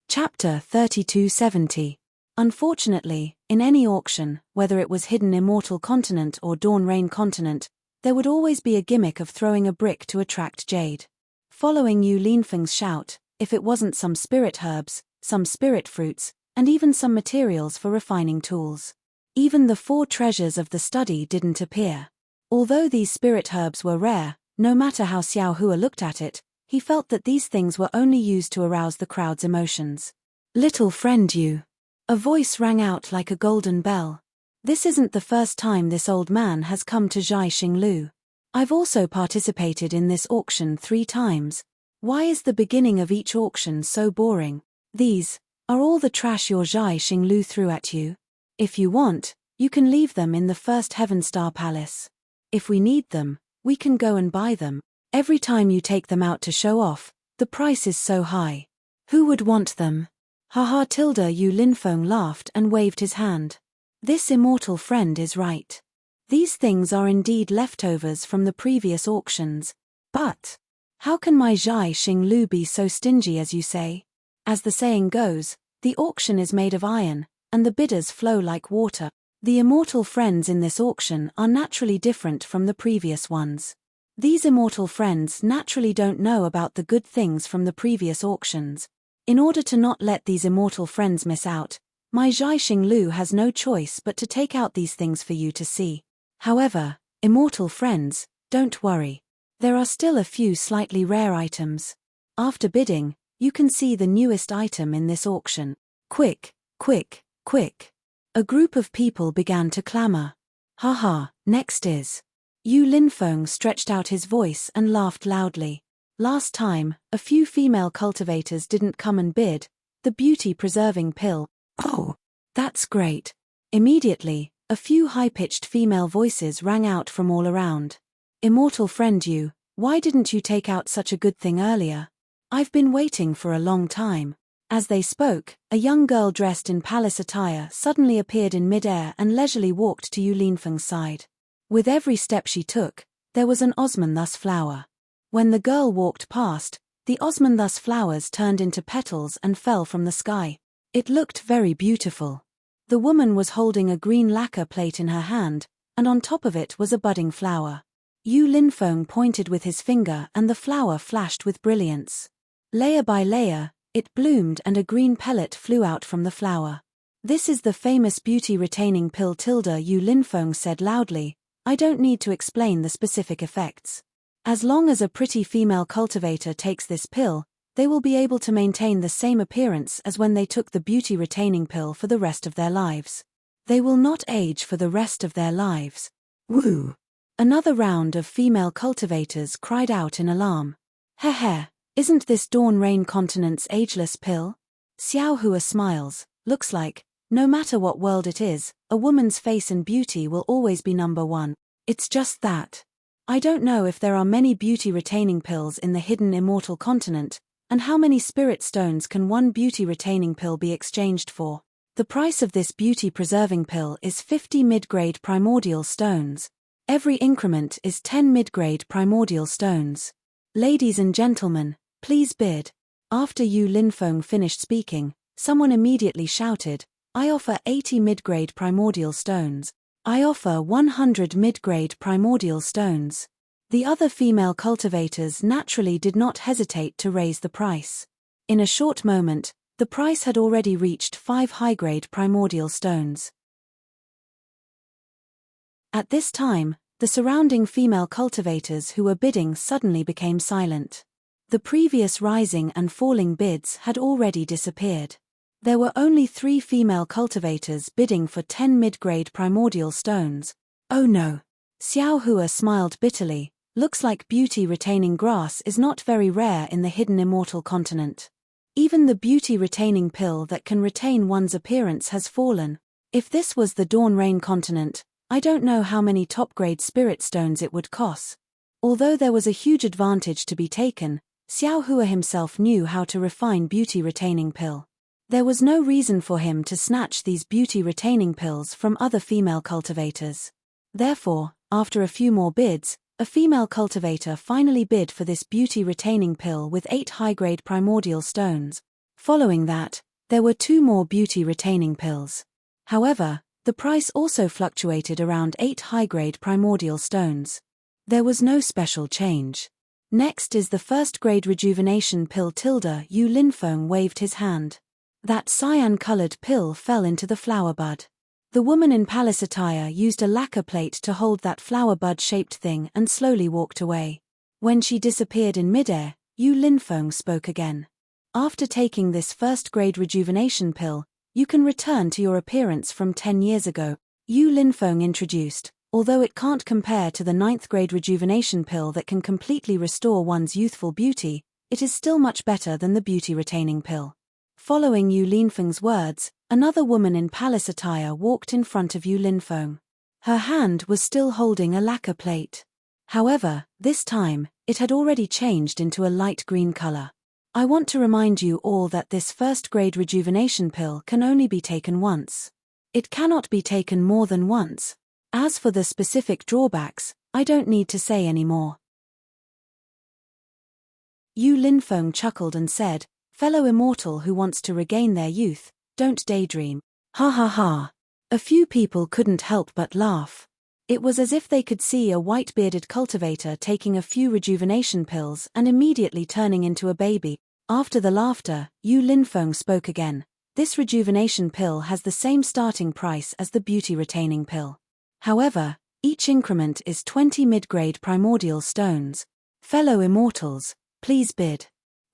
Chapter 3270. Unfortunately, in any auction, whether it was hidden immortal continent or dawn rain continent, there would always be a gimmick of throwing a brick to attract jade. Following Yu Linfeng's shout, if it wasn't some spirit herbs, some spirit fruits, and even some materials for refining tools. Even the 4 treasures of the study didn't appear. Although these spirit herbs were rare, no matter how Xiao Hua looked at it, he felt that these things were only used to arouse the crowd's emotions. Little friend Yu. A voice rang out like a golden bell. This isn't the first time this old man has come to Zhai Xinglu. I've also participated in this auction 3 times. Why is the beginning of each auction so boring? These are all the trash your Zhai Xinglu threw at you. If you want, you can leave them in the first Heaven Star Palace. If we need them, we can go and buy them. Every time you take them out to show off, the price is so high. Who would want them? Haha tilde Yu Linfeng laughed and waved his hand. This immortal friend is right. These things are indeed leftovers from the previous auctions. But how can my Zhai Xinglu be so stingy as you say? As the saying goes, the auction is made of iron, and the bidders flow like water. The immortal friends in this auction are naturally different from the previous ones. These immortal friends naturally don't know about the good things from the previous auctions. In order to not let these immortal friends miss out, my Zhai Xinglu has no choice but to take out these things for you to see. However, immortal friends, don't worry. There are still a few slightly rare items. After bidding, you can see the newest item in this auction. Quick, quick, quick. A group of people began to clamor. Haha, next is. Yu Linfeng stretched out his voice and laughed loudly. Last time, a few female cultivators didn't come and bid. The beauty-preserving pill. Oh, that's great. Immediately, a few high-pitched female voices rang out from all around. Immortal friend Yu, why didn't you take out such a good thing earlier? I've been waiting for a long time. As they spoke, a young girl dressed in palace attire suddenly appeared in mid-air and leisurely walked to Yu Linfeng's side. With every step she took, there was an osmanthus flower. When the girl walked past, the osmanthus flowers turned into petals and fell from the sky. It looked very beautiful. The woman was holding a green lacquer plate in her hand, and on top of it was a budding flower. Yu Linfeng pointed with his finger and the flower flashed with brilliance. Layer by layer, it bloomed and a green pellet flew out from the flower. This is the famous beauty-retaining pill tilde Yu Linfeng said loudly. I don't need to explain the specific effects. As long as a pretty female cultivator takes this pill, they will be able to maintain the same appearance as when they took the beauty-retaining pill for the rest of their lives. They will not age for the rest of their lives. Woo! Another round of female cultivators cried out in alarm. Heh, isn't this Dawn Rain Continent's ageless pill? Xiao Hua smiles. Looks like, no matter what world it is, a woman's face and beauty will always be number one. It's just that. I don't know if there are many beauty-retaining pills in the hidden immortal continent, And how many spirit stones can one beauty retaining pill be exchanged for? The price of this beauty preserving pill is 50 mid-grade primordial stones. Every increment is 10 mid-grade primordial stones. Ladies and gentlemen, please bid. After Yu Linfeng finished speaking, someone immediately shouted, I offer 80 mid-grade primordial stones. I offer 100 mid-grade primordial stones. The other female cultivators naturally did not hesitate to raise the price. In a short moment, the price had already reached 5 high-grade primordial stones. At this time, the surrounding female cultivators who were bidding suddenly became silent. The previous rising and falling bids had already disappeared. There were only 3 female cultivators bidding for 10 mid-grade primordial stones. Oh no! Xiao Hua smiled bitterly. Looks like beauty-retaining grass is not very rare in the hidden immortal continent. Even the beauty-retaining pill that can retain one's appearance has fallen. If this was the Dawn Rain continent, I don't know how many top-grade spirit stones it would cost. Although there was a huge advantage to be taken, Xiao Hua himself knew how to refine beauty-retaining pill. There was no reason for him to snatch these beauty-retaining pills from other female cultivators. Therefore, after a few more bids, a female cultivator finally bid for this beauty-retaining pill with 8 high-grade primordial stones. Following that, there were 2 more beauty-retaining pills. However, the price also fluctuated around 8 high-grade primordial stones. There was no special change. Next is the first-grade rejuvenation pill. Yu Linfeng waved his hand. That cyan-colored pill fell into the flower bud. The woman in palace attire used a lacquer plate to hold that flower bud-shaped thing and slowly walked away. When she disappeared in midair, Yu Linfeng spoke again. After taking this first-grade rejuvenation pill, you can return to your appearance from 10 years ago. Yu Linfeng introduced, although it can't compare to the 9th-grade rejuvenation pill that can completely restore one's youthful beauty, it is still much better than the beauty-retaining pill. Following Yu Linfeng's words, another woman in palace attire walked in front of Yu Linfeng. Her hand was still holding a lacquer plate. However, this time, it had already changed into a light green color. I want to remind you all that this first-grade rejuvenation pill can only be taken once. It cannot be taken more than once. As for the specific drawbacks, I don't need to say any more. Yu Linfeng chuckled and said, Fellow immortal who wants to regain their youth, don't daydream. Ha ha ha. A few people couldn't help but laugh. It was as if they could see a white-bearded cultivator taking a few rejuvenation pills and immediately turning into a baby. After the laughter, Yu Linfeng spoke again. This rejuvenation pill has the same starting price as the beauty-retaining pill. However, each increment is 20 mid-grade primordial stones. Fellow immortals, please bid.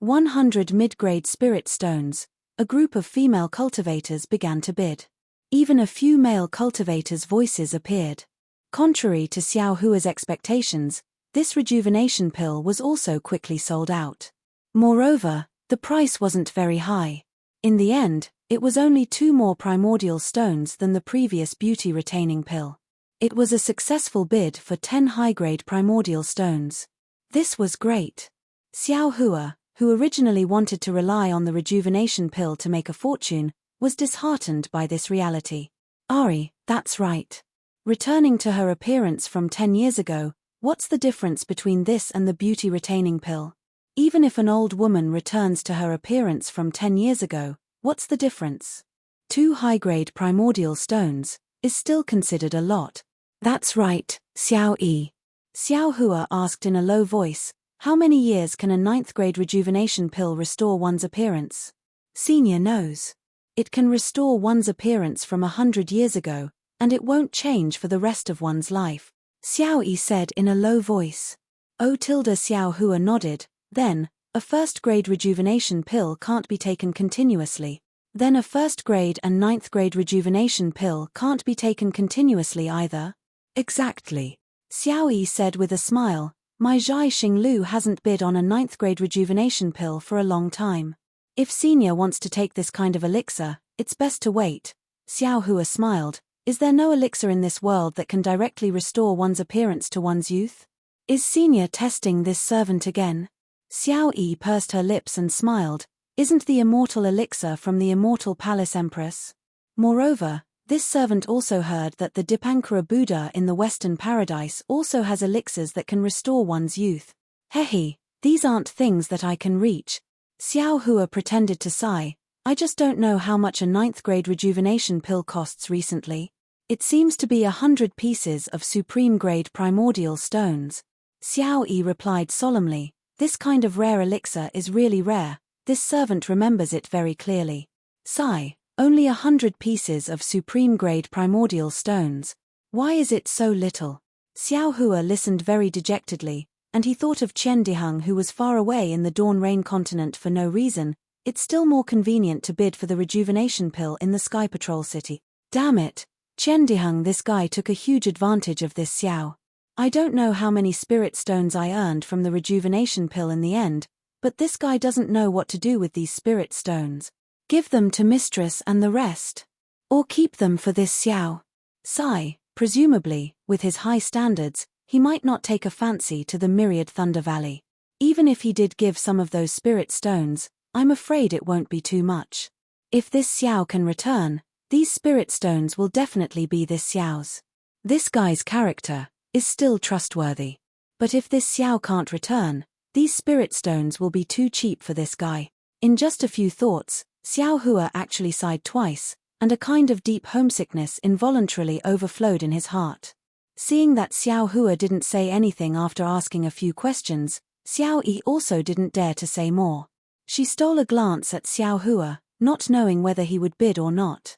100 mid-grade spirit stones. A group of female cultivators began to bid. Even a few male cultivators' voices appeared. Contrary to Xiao Hua's expectations, this rejuvenation pill was also quickly sold out. Moreover, the price wasn't very high. In the end, it was only 2 more primordial stones than the previous beauty-retaining pill. It was a successful bid for 10 high-grade primordial stones. This was great. Xiao Hua, who originally wanted to rely on the rejuvenation pill to make a fortune, was disheartened by this reality. Ari, that's right. Returning to her appearance from 10 years ago, what's the difference between this and the beauty-retaining pill? Even if an old woman returns to her appearance from 10 years ago, what's the difference? 2 high-grade primordial stones is still considered a lot. That's right, Xiao Yi. Xiao Hua asked in a low voice, how many years can a 9th-grade rejuvenation pill restore one's appearance? Senior knows. It can restore one's appearance from 100 years ago, and it won't change for the rest of one's life. Xiao Yi said in a low voice. Xiao Hua nodded. Then, a first-grade rejuvenation pill can't be taken continuously. Then a first-grade and 9th-grade rejuvenation pill can't be taken continuously either. Exactly. Xiao Yi said with a smile. My Zhai Xinglu hasn't bid on a 9th-grade rejuvenation pill for a long time. If Senior wants to take this kind of elixir, it's best to wait. Xiao Hua smiled. Is there no elixir in this world that can directly restore one's appearance to one's youth? Is Senior testing this servant again? Xiao Yi pursed her lips and smiled. Isn't the immortal elixir from the immortal palace empress? Moreover, this servant also heard that the Dipankara Buddha in the Western paradise also has elixirs that can restore one's youth. Hehe, these aren't things that I can reach. Xiao Hua pretended to sigh. I just don't know how much a 9th grade rejuvenation pill costs recently. It seems to be 100 pieces of supreme grade primordial stones. Xiao Yi replied solemnly, this kind of rare elixir is really rare, this servant remembers it very clearly. Sigh, only 100 pieces of supreme grade primordial stones. Why is it so little? Xiao Hua listened very dejectedly, and he thought of Qian Diheng who was far away in the Dawn Rain continent for no reason. It's still more convenient to bid for the rejuvenation pill in the Sky Patrol city. Damn it, Qian Diheng, this guy took a huge advantage of this Xiao. I don't know how many spirit stones I earned from the rejuvenation pill in the end, but this guy doesn't know what to do with these spirit stones. Give them to Mistress and the rest. Or keep them for this Xiao. Sigh, presumably, with his high standards, he might not take a fancy to the myriad Thunder Valley. Even if he did give some of those spirit stones, I'm afraid it won't be too much. If this Xiao can return, these spirit stones will definitely be this Xiao's. This guy's character is still trustworthy. But if this Xiao can't return, these spirit stones will be too cheap for this guy. In just a few thoughts, Xiao Hua actually sighed twice, and a kind of deep homesickness involuntarily overflowed in his heart. Seeing that Xiao Hua didn't say anything after asking a few questions, Xiao Yi also didn't dare to say more. She stole a glance at Xiao Hua, not knowing whether he would bid or not.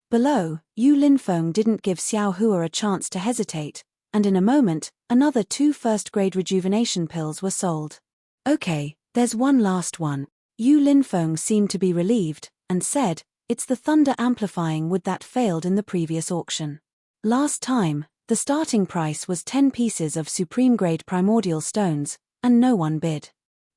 Below, Yu Linfeng didn't give Xiao Hua a chance to hesitate, and in a moment, another 2 first-grade rejuvenation pills were sold. Okay, there's one last one. Yu Linfeng seemed to be relieved, and said, it's the thunder amplifying wood that failed in the previous auction. Last time, the starting price was 10 pieces of supreme-grade primordial stones, and no one bid.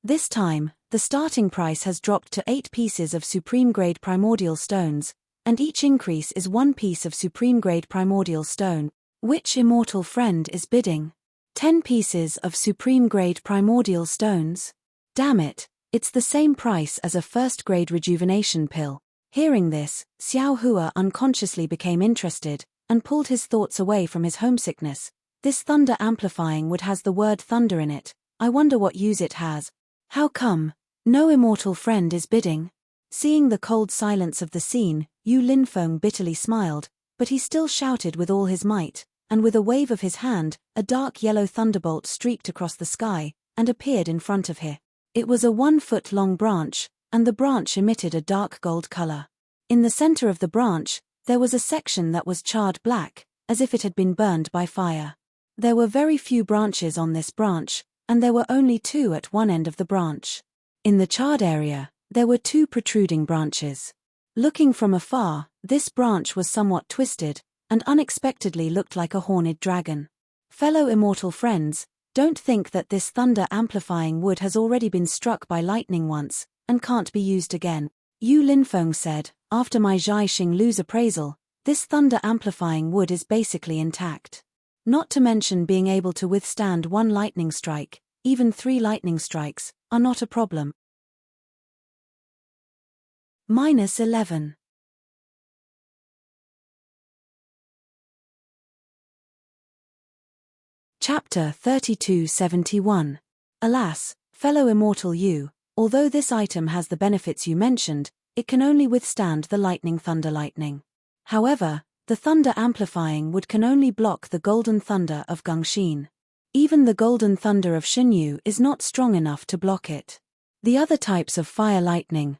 This time, the starting price has dropped to 8 pieces of supreme-grade primordial stones, and each increase is 1 piece of supreme-grade primordial stone. Which immortal friend is bidding? 10 pieces of supreme-grade primordial stones? Damn it, it's the same price as a first-grade rejuvenation pill. Hearing this, Xiao Hua unconsciously became interested, and pulled his thoughts away from his homesickness. This thunder amplifying wood has the word thunder in it. I wonder what use it has. How come? No immortal friend is bidding? Seeing the cold silence of the scene, Yu Linfeng bitterly smiled, but he still shouted with all his might, and with a wave of his hand, a dark yellow thunderbolt streaked across the sky, and appeared in front of him. It was a 1-foot-long branch, and the branch emitted a dark gold color. In the center of the branch, there was a section that was charred black, as if it had been burned by fire. There were very few branches on this branch, and there were only 2 at one end of the branch. In the charred area, there were 2 protruding branches. Looking from afar, this branch was somewhat twisted, and unexpectedly looked like a horned dragon. Fellow immortal friends, don't think that this thunder-amplifying wood has already been struck by lightning once, and can't be used again. Yu Linfeng said, after my Zhai Xinglu's appraisal, this thunder-amplifying wood is basically intact. Not to mention being able to withstand 1 lightning strike, even 3 lightning strikes, are not a problem. -11. Chapter 3271. Alas, fellow immortal you, although this item has the benefits you mentioned, it can only withstand the lightning thunder lightning. However, the thunder amplifying wood can only block the golden thunder of Gongxin. Even the golden thunder of Xinyu is not strong enough to block it. The other types of fire lightning,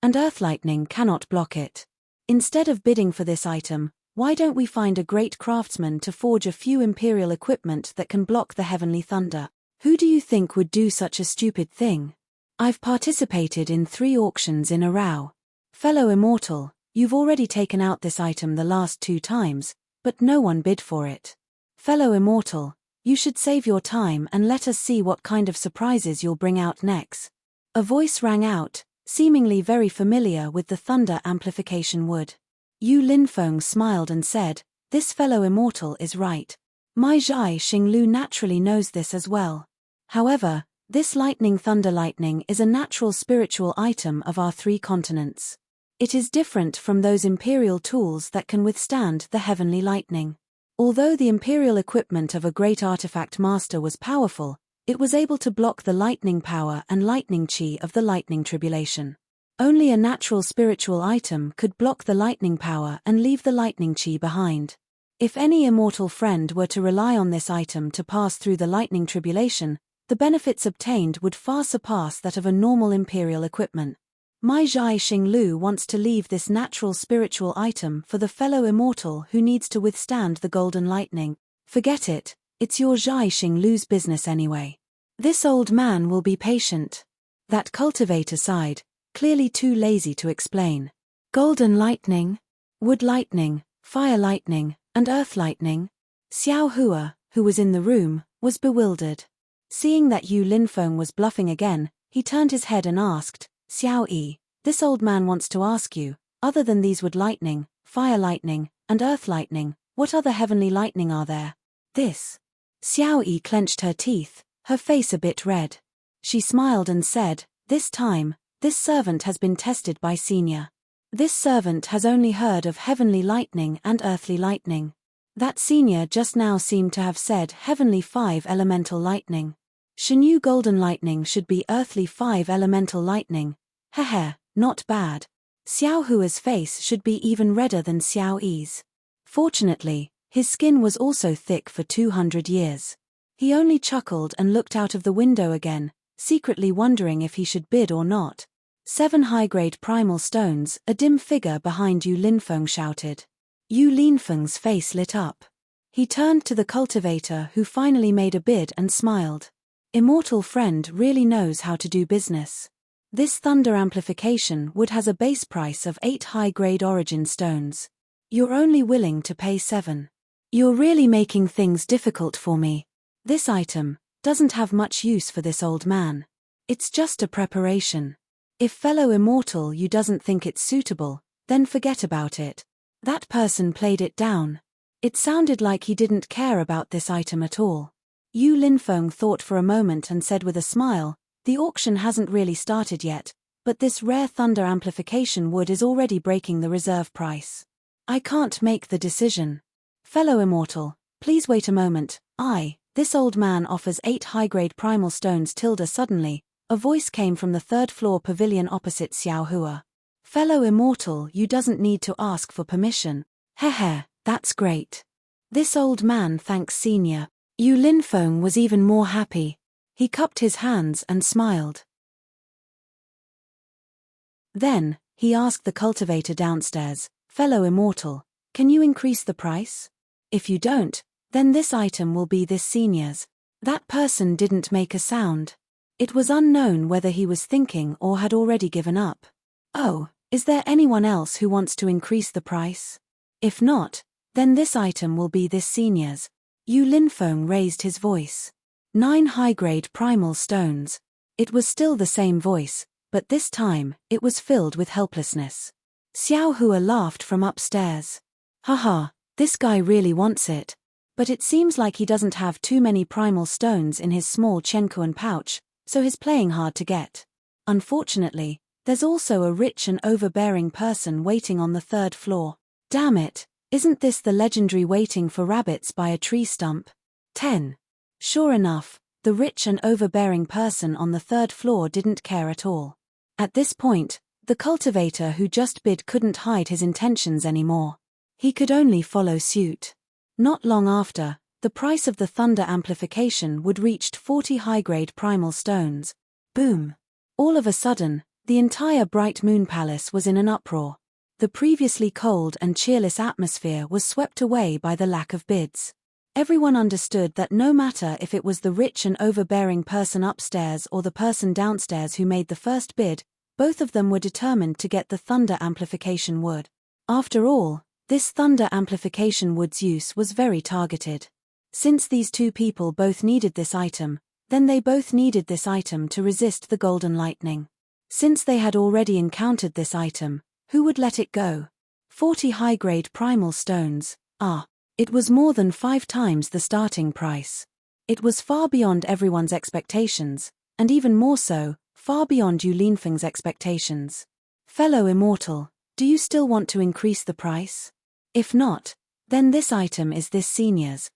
and earth lightning cannot block it. Instead of bidding for this item, why don't we find a great craftsman to forge a few imperial equipment that can block the heavenly thunder? Who do you think would do such a stupid thing? I've participated in 3 auctions in a row. Fellow immortal, you've already taken out this item the last 2 times, but no one bid for it. Fellow immortal, you should save your time and let us see what kind of surprises you'll bring out next. A voice rang out, seemingly very familiar with the thunder amplification wood. Yu Linfeng smiled and said, this fellow immortal is right. My Zhai Xinglu naturally knows this as well. However, this lightning thunder lightning is a natural spiritual item of our 3 continents. It is different from those imperial tools that can withstand the heavenly lightning. Although the imperial equipment of a great artifact master was powerful, it was able to block the lightning power and lightning chi of the lightning tribulation. Only a natural spiritual item could block the lightning power and leave the lightning chi behind. If any immortal friend were to rely on this item to pass through the lightning tribulation, the benefits obtained would far surpass that of a normal imperial equipment. My Zhai Xinglu wants to leave this natural spiritual item for the fellow immortal who needs to withstand the golden lightning. Forget it, it's your Zhai Xinglu's business anyway. This old man will be patient. That cultivator sighed, clearly too lazy to explain. Golden lightning, wood lightning, fire lightning, and earth lightning? Xiao Hua, who was in the room, was bewildered. Seeing that Yu Linfeng was bluffing again, he turned his head and asked, Xiao Yi, this old man wants to ask you, other than these wood lightning, fire lightning, and earth lightning, what other heavenly lightning are there? This. Xiao Yi clenched her teeth, her face a bit red. She smiled and said, this time, this servant has been tested by Senior. This servant has only heard of heavenly lightning and earthly lightning. That Senior just now seemed to have said heavenly 5 elemental lightning. Shenyu golden lightning should be earthly 5 elemental lightning. Heh, not bad. Xiao Hua's face should be even redder than Xiao Yi's. Fortunately, his skin was also thick for 200 years. He only chuckled and looked out of the window again, secretly wondering if he should bid or not. 7 high-grade primal stones, a dim figure behind Yu Linfeng shouted. Yu Linfeng's face lit up. He turned to the cultivator who finally made a bid and smiled. Immortal friend really knows how to do business. This thunder amplification wood has a base price of 8 high-grade origin stones. You're only willing to pay 7. You're really making things difficult for me. This item doesn't have much use for this old man. It's just a preparation. If fellow immortal you doesn't think it's suitable, then forget about it. That person played it down. It sounded like he didn't care about this item at all. Yu Linfeng thought for a moment and said with a smile, the auction hasn't really started yet, but this rare thunder amplification wood is already breaking the reserve price. I can't make the decision. Fellow immortal, please wait a moment. This old man offers 8 high-grade primal stones. Suddenly, a voice came from the 3rd floor pavilion opposite Xiao Hua. Fellow immortal, you doesn't need to ask for permission. That's great. This old man thanks Senior. Yu Linfeng was even more happy. He cupped his hands and smiled. Then, he asked the cultivator downstairs, fellow immortal, can you increase the price? If you don't, then this item will be this Senior's. That person didn't make a sound. It was unknown whether he was thinking or had already given up. Oh, is there anyone else who wants to increase the price? If not, then this item will be this Senior's. Yu Linfeng raised his voice. 9 high-grade primal stones. It was still the same voice, but this time, it was filled with helplessness. Xiao Hua laughed from upstairs. Haha, this guy really wants it. But it seems like he doesn't have too many primal stones in his small Chenkuan pouch, so he's playing hard to get. Unfortunately, there's also a rich and overbearing person waiting on the 3rd floor. Damn it, isn't this the legendary waiting for rabbits by a tree stump? 10. Sure enough, the rich and overbearing person on the 3rd floor didn't care at all. At this point, the cultivator who just bid couldn't hide his intentions anymore. He could only follow suit. Not long after, the price of the thunder amplification would reached 40 high-grade primal stones. Boom! All of a sudden, the entire Bright Moon Palace was in an uproar. The previously cold and cheerless atmosphere was swept away by the lack of bids. Everyone understood that no matter if it was the rich and overbearing person upstairs or the person downstairs who made the first bid, both of them were determined to get the thunder amplification wood. After all, this thunder amplification wood's use was very targeted. Since these 2 people both needed this item, then they both needed this item to resist the golden lightning. Since they had already encountered this item, who would let it go? 40 high-grade primal stones. It was more than 5 times the starting price. It was far beyond everyone's expectations, and even more so, far beyond Yu Linfeng's expectations. Fellow immortal, do you still want to increase the price? If not, then this item is this senior's.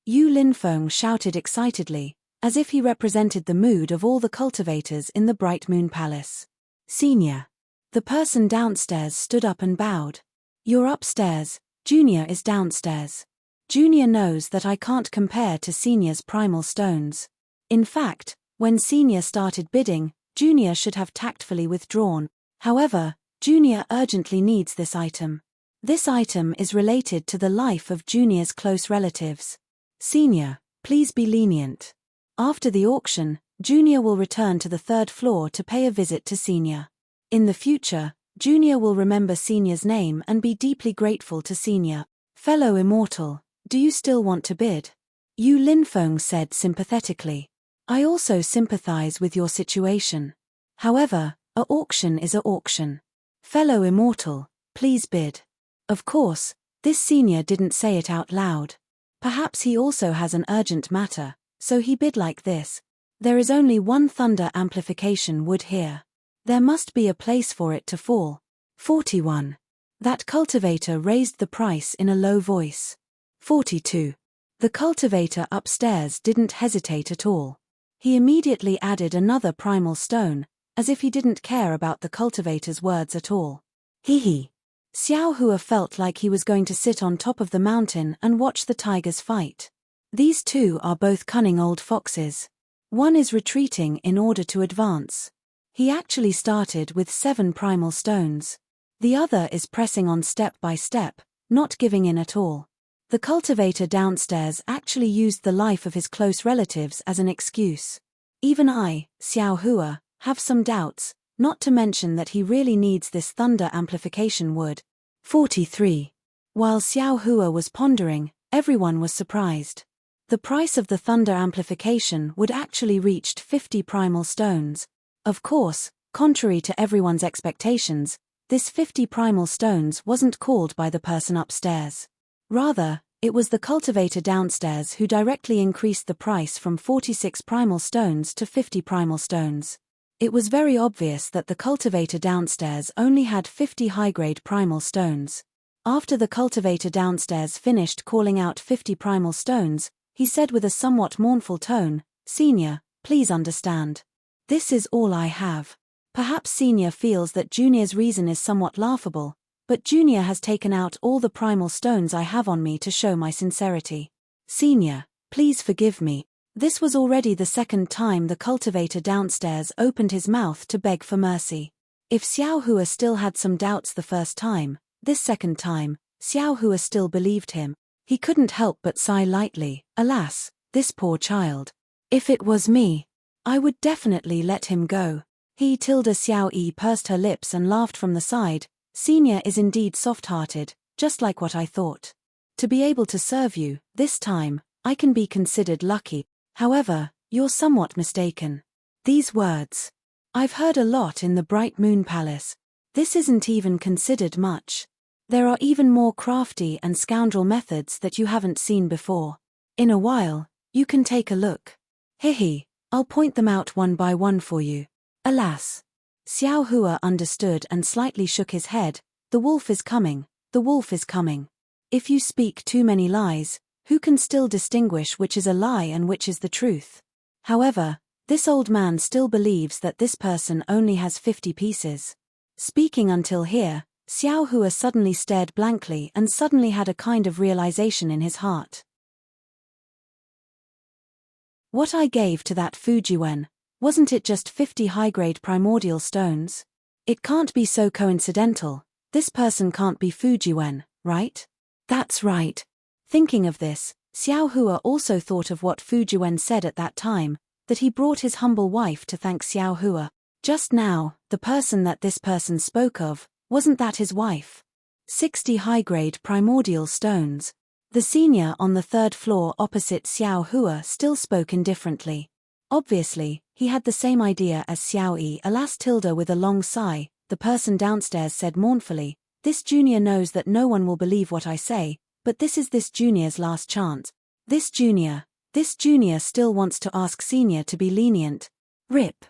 Yu Linfeng shouted excitedly, as if he represented the mood of all the cultivators in the Bright Moon Palace. Senior. The person downstairs stood up and bowed. You're upstairs, Junior is downstairs. Junior knows that I can't compare to Senior's primal stones. In fact, when Senior started bidding, Junior should have tactfully withdrawn. However, Junior urgently needs this item. This item is related to the life of Junior's close relatives. Senior, please be lenient. After the auction, Junior will return to the 3rd floor to pay a visit to Senior. In the future, Junior will remember Senior's name and be deeply grateful to Senior. Fellow immortal, do you still want to bid? Yu Linfeng said sympathetically. I also sympathize with your situation. However, a auction is a auction. Fellow immortal, please bid. Of course, this Senior didn't say it out loud. Perhaps he also has an urgent matter, so he bid like this. There is only one thunder amplification wood here. There must be a place for it to fall. 41. That cultivator raised the price in a low voice. 42. The cultivator upstairs didn't hesitate at all. He immediately added another primal stone, as if he didn't care about the cultivator's words at all. Hee. Xiao Hua felt like he was going to sit on top of the mountain and watch the tigers fight. These two are both cunning old foxes. One is retreating in order to advance. He actually started with 7 primal stones. The other is pressing on step by step, not giving in at all. The cultivator downstairs actually used the life of his close relatives as an excuse. Even I, Xiao Hua, have some doubts, not to mention that he really needs this thunder amplification wood. 43. While Xiao Hua was pondering, everyone was surprised. The price of the thunder amplification would actually reached 50 primal stones. Of course, contrary to everyone's expectations, this 50 primal stones wasn't called by the person upstairs. Rather, it was the cultivator downstairs who directly increased the price from 46 primal stones to 50 primal stones. It was very obvious that the cultivator downstairs only had 50 high-grade primal stones. After the cultivator downstairs finished calling out 50 primal stones, he said with a somewhat mournful tone, Senior, please understand. This is all I have. Perhaps Senior feels that Junior's reason is somewhat laughable, but Junior has taken out all the primal stones I have on me to show my sincerity. Senior, please forgive me. This was already the 2nd time the cultivator downstairs opened his mouth to beg for mercy. If Xiao Hua still had some doubts the 1st time, this 2nd time, Xiao Hua still believed him. He couldn't help but sigh lightly. Alas, this poor child. If it was me, I would definitely let him go. Xiao Yi pursed her lips and laughed from the side. Senior is indeed soft-hearted, just like what I thought. To be able to serve you, this time, I can be considered lucky. However, you're somewhat mistaken. These words. I've heard a lot in the Bright Moon Palace. This isn't even considered much. There are even more crafty and scoundrel methods that you haven't seen before. In a while, you can take a look. I'll point them out one by one for you. Alas. Xiao Hua understood and slightly shook his head. The wolf is coming, the wolf is coming. If you speak too many lies, who can still distinguish which is a lie and which is the truth? However, this old man still believes that this person only has 50 pieces. Speaking until here, Xiao Hua suddenly stared blankly and suddenly had a kind of realization in his heart. What I gave to that Fujiwen, wasn't it just 50 high-grade primordial stones? It can't be so coincidental. This person can't be Fujiwen, right? That's right. Thinking of this, Xiao Hua also thought of what Fujiwen said at that time, that he brought his humble wife to thank Xiao Hua. Just now, the person that this person spoke of, wasn't that his wife? 60 high-grade primordial stones. The senior on the 3rd floor opposite Xiao Hua still spoke indifferently. Obviously, he had the same idea as Xiao Yi. Alas, with a long sigh, the person downstairs said mournfully, This junior knows that no one will believe what I say, but this is this junior's last chance. This junior still wants to ask senior to be lenient. Rip.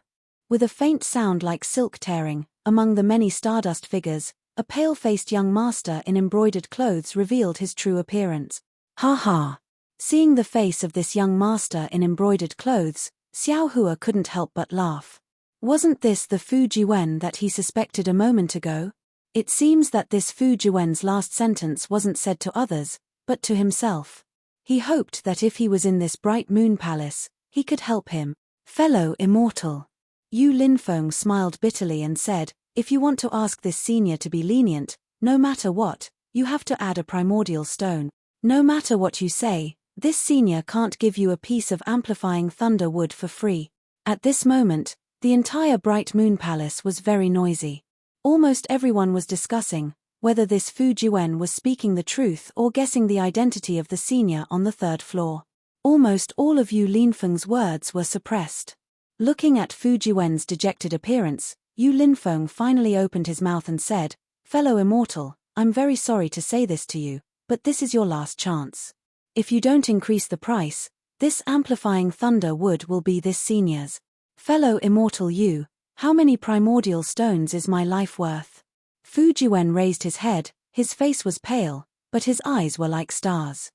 With a faint sound like silk tearing, among the many stardust figures, a pale-faced young master in embroidered clothes revealed his true appearance. Ha ha. Seeing the face of this young master in embroidered clothes, Xiao Hua couldn't help but laugh. Wasn't this the Fu Jiwen that he suspected a moment ago? It seems that this Fu Jiwen's last sentence wasn't said to others, but to himself. He hoped that if he was in this bright moon palace, he could help him. Fellow immortal. Yu Linfeng smiled bitterly and said, if you want to ask this senior to be lenient, no matter what, you have to add a primordial stone. No matter what you say, this senior can't give you a piece of amplifying thunder wood for free. At this moment, the entire bright moon palace was very noisy. Almost everyone was discussing whether this Fu Jiwen was speaking the truth or guessing the identity of the senior on the third floor. Almost all of Yu Linfeng's words were suppressed. Looking at Fu Jiwen's dejected appearance, Yu Linfeng finally opened his mouth and said, fellow immortal, I'm very sorry to say this to you, but this is your last chance. If you don't increase the price, this amplifying thunder wood will be this senior's. Fellow immortal Yu, how many primordial stones is my life worth? Fu Jiwen raised his head, his face was pale, but his eyes were like stars.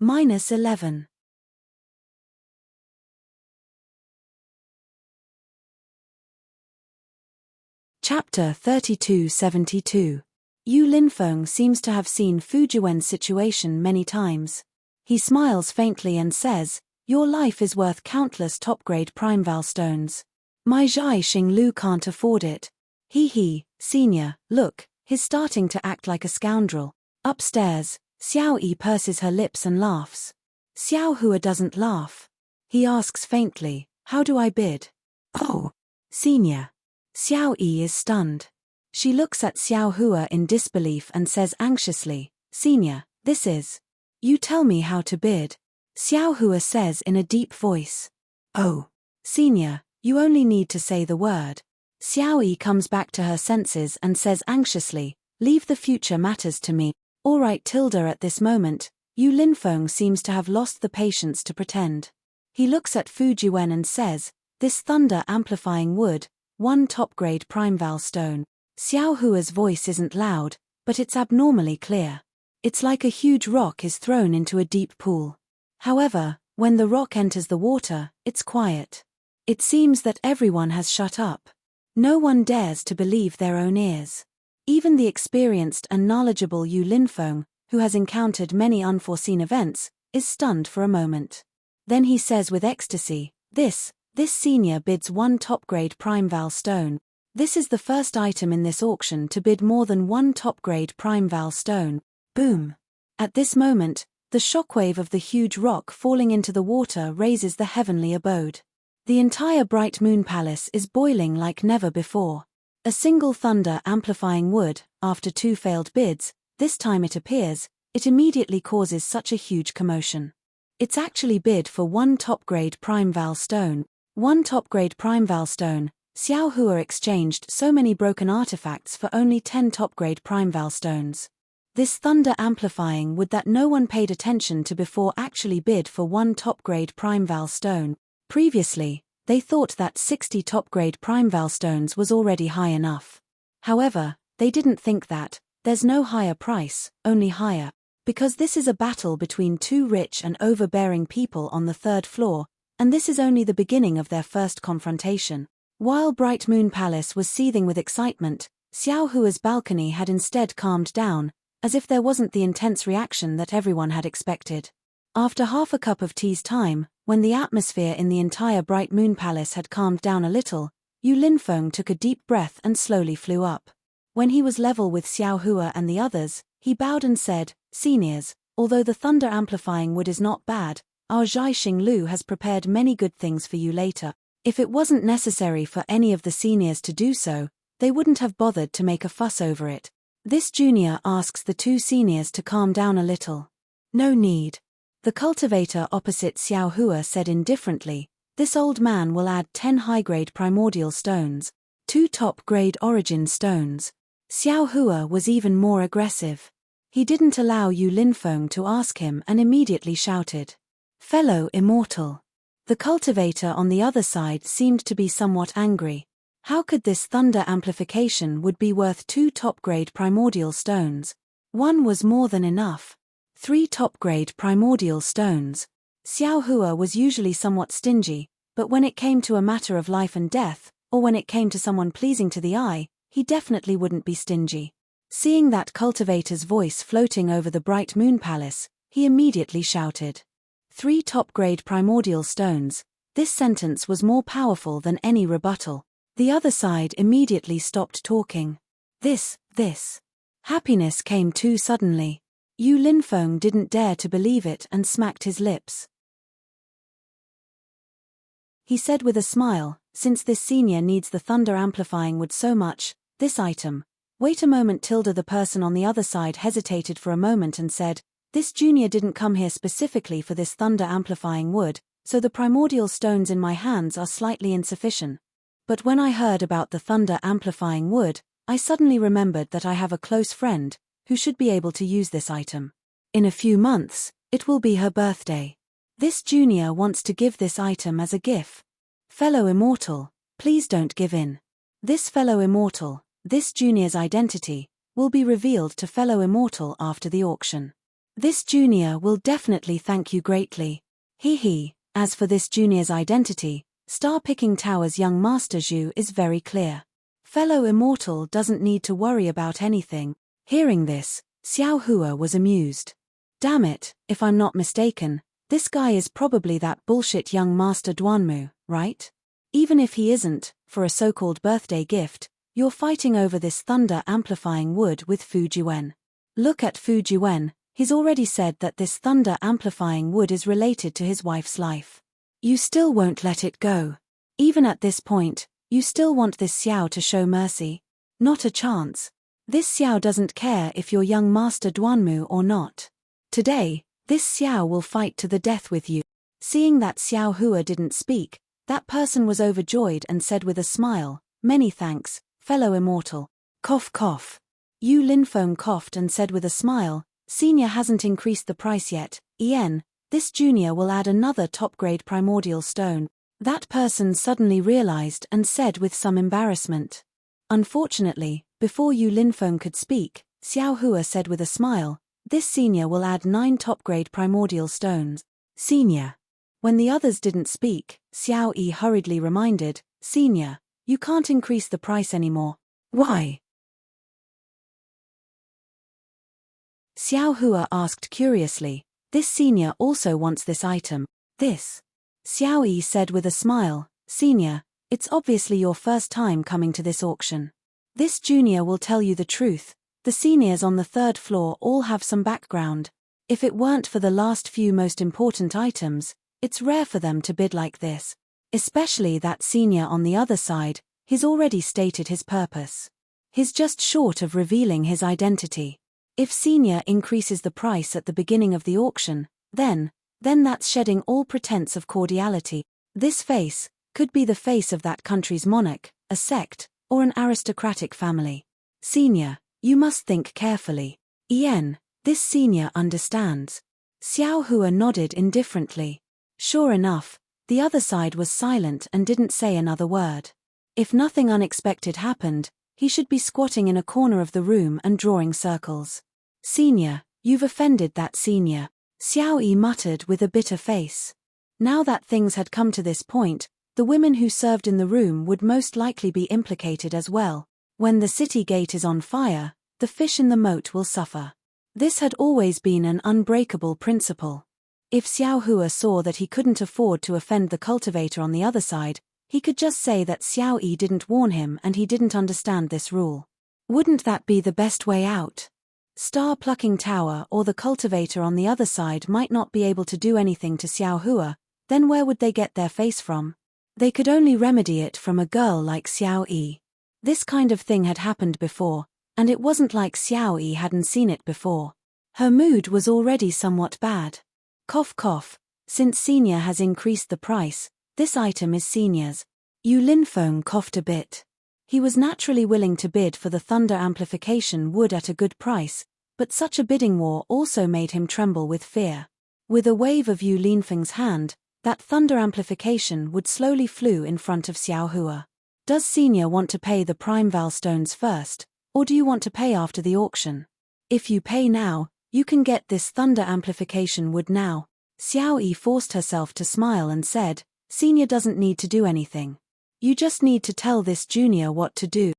-11. Chapter 3272. Yu Linfeng seems to have seen Fu Jiwen's situation many times. He smiles faintly and says, your life is worth countless top-grade primeval stones. My Zhai Xinglu can't afford it. He, senior, look, he's starting to act like a scoundrel. Upstairs, Xiao Yi purses her lips and laughs. Xiao Hua doesn't laugh. He asks faintly, how do I bid? Oh, senior. Xiao Yi is stunned. She looks at Xiao Hua in disbelief and says anxiously, senior, this is. You tell me how to bid. Xiao Hua says in a deep voice. Oh, senior, you only need to say the word. Xiao Yi comes back to her senses and says anxiously, leave the future matters to me. All right Tilda. At this moment, Yu Linfeng seems to have lost the patience to pretend. He looks at Fu Jiwen and says, this thunder amplifying wood, one top-grade primeval stone. Xiao Hua's voice isn't loud, but it's abnormally clear. It's like a huge rock is thrown into a deep pool. However, when the rock enters the water, it's quiet. It seems that everyone has shut up. No one dares to believe their own ears. Even the experienced and knowledgeable Yu Linfeng, who has encountered many unforeseen events, is stunned for a moment. Then he says with ecstasy, this senior bids one top-grade primeval stone. This is the first item in this auction to bid more than one top-grade primeval stone. Boom! At this moment, the shockwave of the huge rock falling into the water raises the heavenly abode. The entire bright moon palace is boiling like never before. A single thunder amplifying wood, after two failed bids, this time it appears, it immediately causes such a huge commotion. It's actually bid for one top-grade primeval stone. One top-grade primeval stone. Xiao Hua exchanged so many broken artifacts for only 10 top-grade primeval stones. This thunder-amplifying wood that no one paid attention to before actually bid for one top-grade primeval stone. Previously, they thought that 60 top-grade primeval stones was already high enough. However, they didn't think that, there's no higher price, only higher. Because this is a battle between two rich and overbearing people on the third floor, and this is only the beginning of their first confrontation. While Bright Moon Palace was seething with excitement, Xiao Hua's balcony had instead calmed down, as if there wasn't the intense reaction that everyone had expected. After half a cup of tea's time, when the atmosphere in the entire Bright Moon Palace had calmed down a little, Yu Linfeng took a deep breath and slowly flew up. When he was level with Xiao Hua and the others, he bowed and said, seniors, although the thunder-amplifying wood is not bad, our Zhai Xinglu has prepared many good things for you later. If it wasn't necessary for any of the seniors to do so, they wouldn't have bothered to make a fuss over it. This junior asks the two seniors to calm down a little. No need. The cultivator opposite Xiao Hua said indifferently, this old man will add 10 high-grade primordial stones. 2 top-grade origin stones. Xiao Hua was even more aggressive. He didn't allow Yu Linfeng to ask him and immediately shouted, "Fellow immortal." The cultivator on the other side seemed to be somewhat angry. How could this thunder amplification would be worth 2 top-grade primordial stones? One was more than enough. 3 top-grade primordial stones. Xiao Hua was usually somewhat stingy, but when it came to a matter of life and death, or when it came to someone pleasing to the eye, he definitely wouldn't be stingy. Seeing that cultivator's voice floating over the bright moon palace, he immediately shouted, 3 top-grade primordial stones. This sentence was more powerful than any rebuttal. The other side immediately stopped talking. This. Happiness came too suddenly. Yu Linfeng didn't dare to believe it and smacked his lips. He said with a smile, since this senior needs the thunder amplifying wood so much, this item. Wait a moment. The person on the other side hesitated for a moment and said, this junior didn't come here specifically for this thunder amplifying wood, so the primordial stones in my hands are slightly insufficient. But when I heard about the thunder amplifying wood, I suddenly remembered that I have a close friend who should be able to use this item. In a few months, it will be her birthday. This junior wants to give this item as a gift. Fellow immortal, please don't give in. This fellow immortal, this junior's identity, will be revealed to fellow immortal after the auction. This junior will definitely thank you greatly. As for this junior's identity, Star-Picking Tower's young Master Zhu is very clear. Fellow immortal doesn't need to worry about anything. Hearing this, Xiao Hua was amused. Damn it, if I'm not mistaken, this guy is probably that bullshit young Master Duanmu, right? Even if he isn't, for a so-called birthday gift, you're fighting over this thunder-amplifying wood with Fu Jiwen. Look at Fu Jiwen, he's already said that this thunder-amplifying wood is related to his wife's life. You still won't let it go. Even at this point, you still want this Xiao to show mercy? Not a chance. This Xiao doesn't care if you're young Master Duanmu or not. Today, this Xiao will fight to the death with you. Seeing that Xiao Hua didn't speak, that person was overjoyed and said with a smile, many thanks, fellow immortal. Cough cough. Yu Linfeng coughed and said with a smile, senior hasn't increased the price yet, this junior will add another top-grade primordial stone. That person suddenly realized and said with some embarrassment. Unfortunately, before Yu Linfeng could speak, Xiao Hua said with a smile, this senior will add 9 top-grade primordial stones. Senior. When the others didn't speak, Xiao Yi hurriedly reminded, senior, you can't increase the price anymore. Why? Xiao Hua asked curiously, this senior also wants this item. This. Xiao Yi said with a smile, senior, it's obviously your first time coming to this auction. This junior will tell you the truth. The seniors on the 3rd floor all have some background. If it weren't for the last few most important items, it's rare for them to bid like this. Especially that senior on the other side, he's already stated his purpose. He's just short of revealing his identity. If senior increases the price at the beginning of the auction, then that's shedding all pretense of cordiality. This face could be the face of that country's monarch, a sect, or an aristocratic family. Senior, you must think carefully. This senior understands. Xiao Hua nodded indifferently. Sure enough, the other side was silent and didn't say another word. If nothing unexpected happened, he should be squatting in a corner of the room and drawing circles. Senior, you've offended that senior, Xiao Yi muttered with a bitter face. Now that things had come to this point, the women who served in the room would most likely be implicated as well. When the city gate is on fire, the fish in the moat will suffer. This had always been an unbreakable principle. If Xiao Hua saw that he couldn't afford to offend the cultivator on the other side, he could just say that Xiao Yi didn't warn him and he didn't understand this rule. Wouldn't that be the best way out? Star-Plucking Tower or the cultivator on the other side might not be able to do anything to Xiao Hua, then where would they get their face from? They could only remedy it from a girl like Xiao Yi. This kind of thing had happened before, and it wasn't like Xiao Yi hadn't seen it before. Her mood was already somewhat bad. Cough cough, since senior has increased the price, this item is senior's. Yu Linfeng coughed a bit. He was naturally willing to bid for the thunder amplification wood at a good price, but such a bidding war also made him tremble with fear. With a wave of Yu Linfeng's hand, that thunder amplification would slowly flew in front of Xiao Hua. Does Senior want to pay the prime val stones first, or do you want to pay after the auction? If you pay now, you can get this thunder amplification wood now. Xiao Yi forced herself to smile and said, Senior doesn't need to do anything. You just need to tell this junior what to do.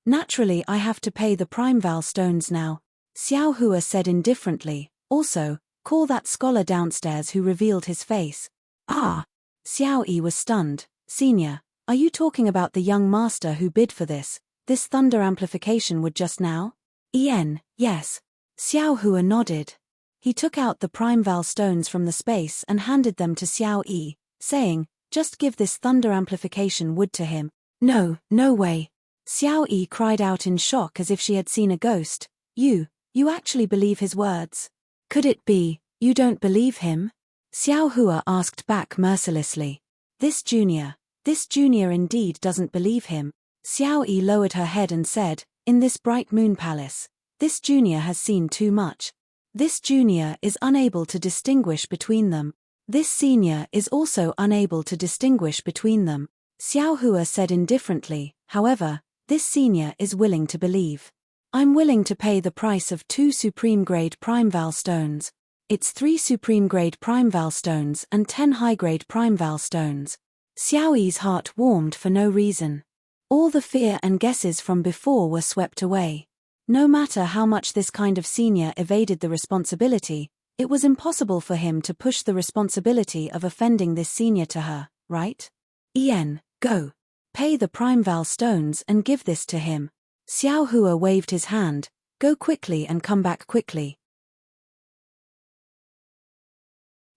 Naturally I have to pay the prime val stones now, Xiao Hua said indifferently. Also, call that scholar downstairs who revealed his face. Ah! Xiao Yi was stunned. Senior, are you talking about the young master who bid for this thunder amplification wood just now? Yes. Xiao Hua nodded. He took out the prime val stones from the space and handed them to Xiao Yi, saying, just give this thunder amplification wood to him. No way. Xiao Yi cried out in shock as if she had seen a ghost. You actually believe his words? Could it be, you don't believe him? Xiao Hua asked back mercilessly. This junior indeed doesn't believe him. Xiao Yi lowered her head and said, in this bright moon palace, this junior has seen too much. This junior is unable to distinguish between them. This senior is also unable to distinguish between them. Xiao Hua said indifferently, however, this senior is willing to believe. I'm willing to pay the price of 2 supreme grade prime val stones. It's 3 supreme grade prime val stones and 10 high grade prime val stones. Xiao Yi's heart warmed for no reason. All the fear and guesses from before were swept away. No matter how much this kind of senior evaded the responsibility, it was impossible for him to push the responsibility of offending this senior to her, right? Go. Pay the prime val stones and give this to him. Xiao Hua waved his hand. Go quickly and come back quickly.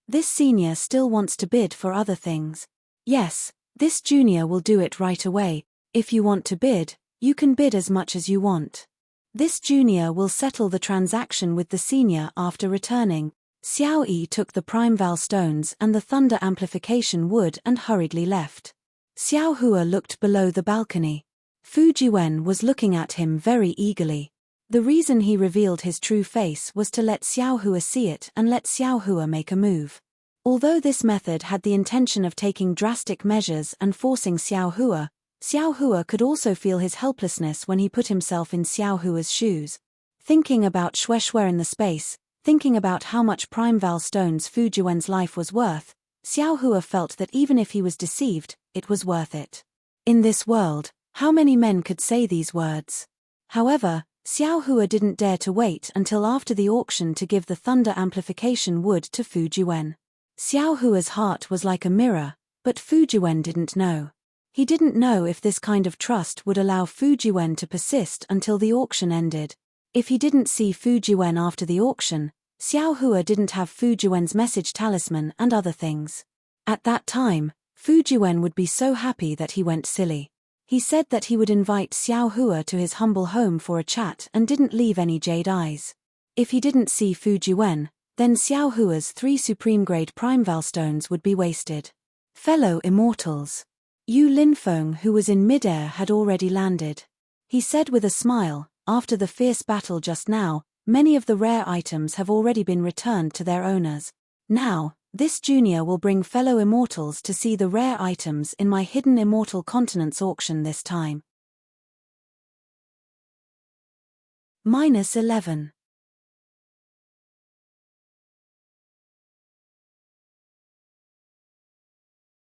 This senior still wants to bid for other things. Yes, this junior will do it right away. If you want to bid, you can bid as much as you want. This junior will settle the transaction with the senior after returning. Xiao Yi took the prime val stones and the thunder amplification wood and hurriedly left. Xiao Hua looked below the balcony. Fu Jiwen was looking at him very eagerly. The reason he revealed his true face was to let Xiao Hua see it and let Xiao Hua make a move. Although this method had the intention of taking drastic measures and forcing Xiao Hua could also feel his helplessness when he put himself in Xiao Hua's shoes. Thinking about Shueshue in the space, thinking about how much prime val stones Fu Jiwen's life was worth, Xiao Hua felt that even if he was deceived, it was worth it. In this world, how many men could say these words? However, Xiao Hua didn't dare to wait until after the auction to give the thunder amplification wood to Fu Jiwen. Xiao Hua's heart was like a mirror, but Fu Jiwen didn't know. He didn't know if this kind of trust would allow Fu Jiwen to persist until the auction ended. If he didn't see Fu Jiwen after the auction, Xiao Hua didn't have Fu Jiwen's message talisman and other things. At that time, Fu Jiwen would be so happy that he went silly. He said that he would invite Xiao Hua to his humble home for a chat and didn't leave any jade eyes. If he didn't see Fu Jiwen, then Xiao Hua's 3 supreme grade prime val stones would be wasted. Fellow immortals. Yu Linfeng, who was in midair, had already landed. He said with a smile, after the fierce battle just now, many of the rare items have already been returned to their owners. Now, this junior will bring fellow immortals to see the rare items in my hidden immortal continents auction this time. -11.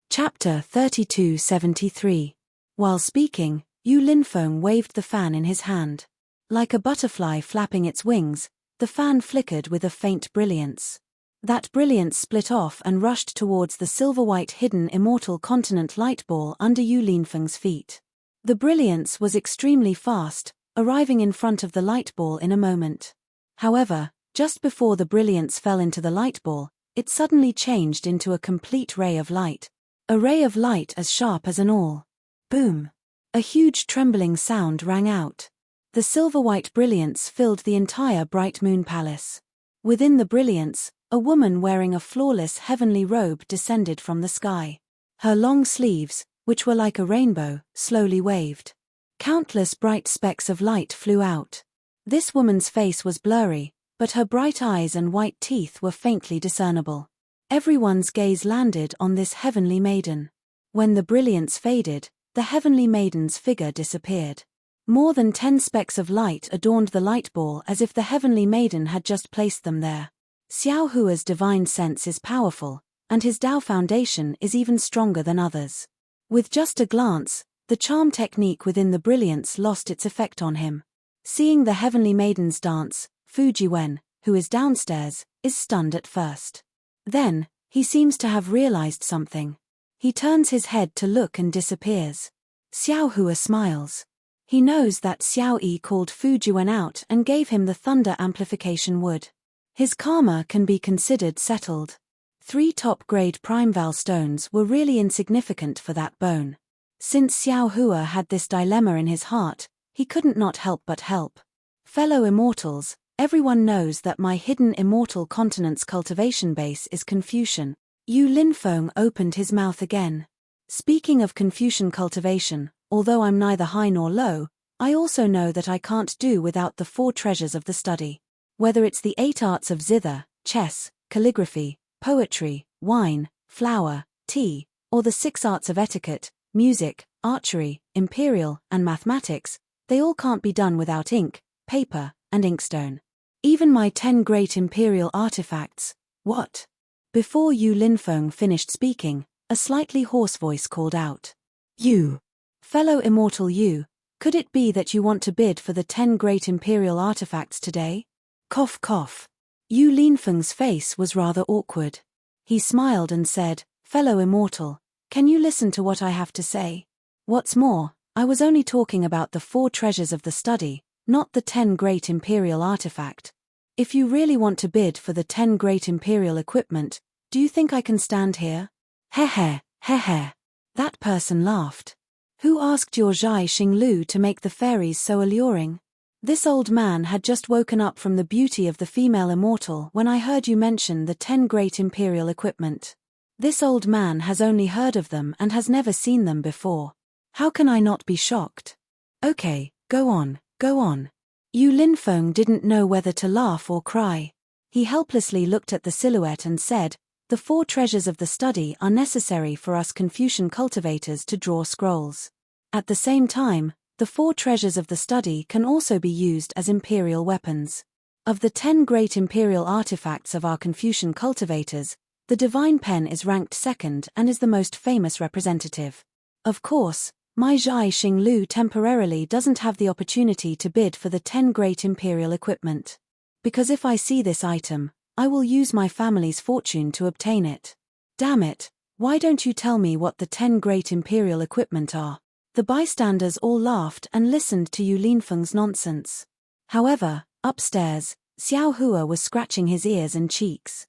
Chapter 3273. While speaking, Yu Linfeng waved the fan in his hand. Like a butterfly flapping its wings, the fan flickered with a faint brilliance. That brilliance split off and rushed towards the silver-white hidden immortal continent light ball under Yu Linfeng's feet. The brilliance was extremely fast, arriving in front of the light ball in a moment. However, just before the brilliance fell into the light ball, it suddenly changed into a complete ray of light. A ray of light as sharp as an awl. Boom! A huge trembling sound rang out. The silver-white brilliance filled the entire bright moon palace. Within the brilliance, a woman wearing a flawless heavenly robe descended from the sky. Her long sleeves, which were like a rainbow, slowly waved. Countless bright specks of light flew out. This woman's face was blurry, but her bright eyes and white teeth were faintly discernible. Everyone's gaze landed on this heavenly maiden. When the brilliance faded, the heavenly maiden's figure disappeared. More than 10 specks of light adorned the light ball as if the heavenly maiden had just placed them there. Xiao Hua's divine sense is powerful, and his Tao foundation is even stronger than others. With just a glance, the charm technique within the brilliance lost its effect on him. Seeing the heavenly maidens dance, Fujiwen, who is downstairs, is stunned at first. Then, he seems to have realized something. He turns his head to look and disappears. Xiao Hua smiles. He knows that Xiao Yi called Fujiwen out and gave him the thunder amplification wood. His karma can be considered settled. 3 top-grade primeval stones were really insignificant for that bone. Since Xiao Hua had this dilemma in his heart, he couldn't not help but help. Fellow immortals, everyone knows that my hidden immortal continent's cultivation base is Confucian. Yu Linfeng opened his mouth again. Speaking of Confucian cultivation, although I'm neither high nor low, I also know that I can't do without the 4 treasures of the study. Whether it's the 8 arts of zither, chess, calligraphy, poetry, wine, flower, tea, or the 6 arts of etiquette, music, archery, imperial, and mathematics, they all can't be done without ink, paper, and inkstone. Even my 10 great imperial artifacts. What? Before Yu Linfeng finished speaking, a slightly hoarse voice called out. You! Fellow immortal Yu, could it be that you want to bid for the 10 great imperial artifacts today? Cough cough. Yu Linfeng's face was rather awkward. He smiled and said, Fellow immortal, can you listen to what I have to say? What's more, I was only talking about the 4 treasures of the study, not the 10 great imperial artifact. If you really want to bid for the 10 great imperial equipment, do you think I can stand here? Heh. That person laughed. Who asked your Zhai Xinglu to make the fairies so alluring? This old man had just woken up from the beauty of the female immortal when I heard you mention the 10 great imperial equipment. This old man has only heard of them and has never seen them before. How can I not be shocked? Okay, go on. Yu Linfeng didn't know whether to laugh or cry. He helplessly looked at the silhouette and said, the 4 treasures of the study are necessary for us Confucian cultivators to draw scrolls. At the same time, the 4 treasures of the study can also be used as imperial weapons. Of the 10 great imperial artifacts of our Confucian cultivators, the divine pen is ranked 2nd and is the most famous representative. Of course, my Zhai Xinglu temporarily doesn't have the opportunity to bid for the 10 great imperial equipment. Because if I see this item, I will use my family's fortune to obtain it. Damn it, why don't you tell me what the 10 great imperial equipment are? The bystanders all laughed and listened to Yu Linfeng's nonsense. However, upstairs, Xiao Hua was scratching his ears and cheeks.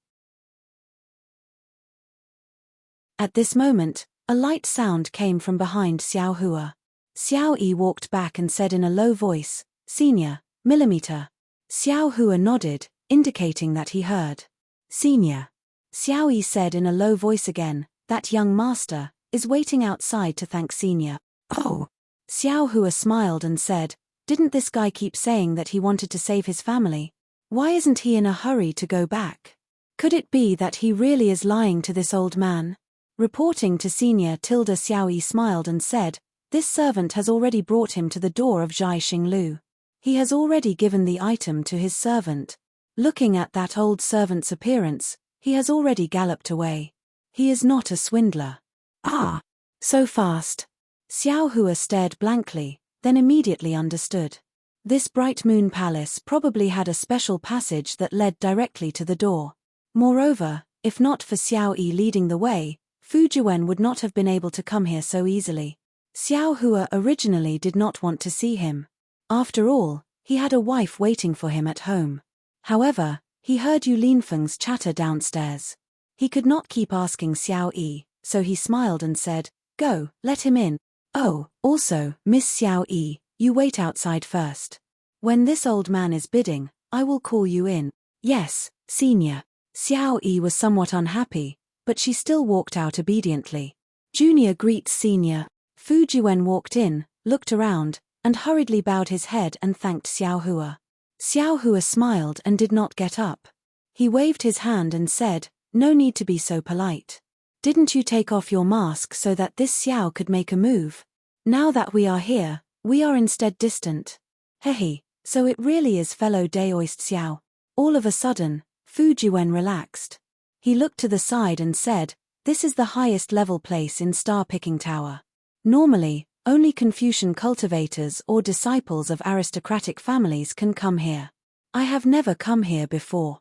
At this moment, a light sound came from behind Xiao Hua. Xiao Yi walked back and said in a low voice, Senior, millimeter. Xiao Hua nodded, indicating that he heard. Senior. Xiao Yi said in a low voice again, that young master is waiting outside to thank Senior. Oh. Xiao Hua smiled and said, didn't this guy keep saying that he wanted to save his family? Why isn't he in a hurry to go back? Could it be that he really is lying to this old man? Reporting to Senior Xiao Yi smiled and said, this servant has already brought him to the door of Zhai Xinglu. He has already given the item to his servant. Looking at that old servant's appearance, he has already galloped away. He is not a swindler. Ah! So fast. Xiao Hua stared blankly, then immediately understood. This bright moon palace probably had a special passage that led directly to the door. Moreover, if not for Xiao Yi leading the way, Fujiwen would not have been able to come here so easily. Xiao Hua originally did not want to see him. After all, he had a wife waiting for him at home. However, he heard Yu Linfeng's chatter downstairs. He could not keep asking Xiao Yi, so he smiled and said, go, let him in. Oh, also, Miss Xiao Yi, you wait outside first. When this old man is bidding, I will call you in. Yes, Senior. Xiao Yi was somewhat unhappy, but she still walked out obediently. Junior greets senior. Fu Jiwen walked in, looked around, and hurriedly bowed his head and thanked Xiao Hua. Xiao Hua smiled and did not get up. He waved his hand and said, "No need to be so polite. Didn't you take off your mask so that this Xiao could make a move? Now that we are here, we are instead distant. Hehe, so it really is fellow Daoist Xiao." All of a sudden, Fu Jiwen relaxed. He looked to the side and said, "This is the highest level place in Star Picking Tower. Normally, only Confucian cultivators or disciples of aristocratic families can come here. I have never come here before.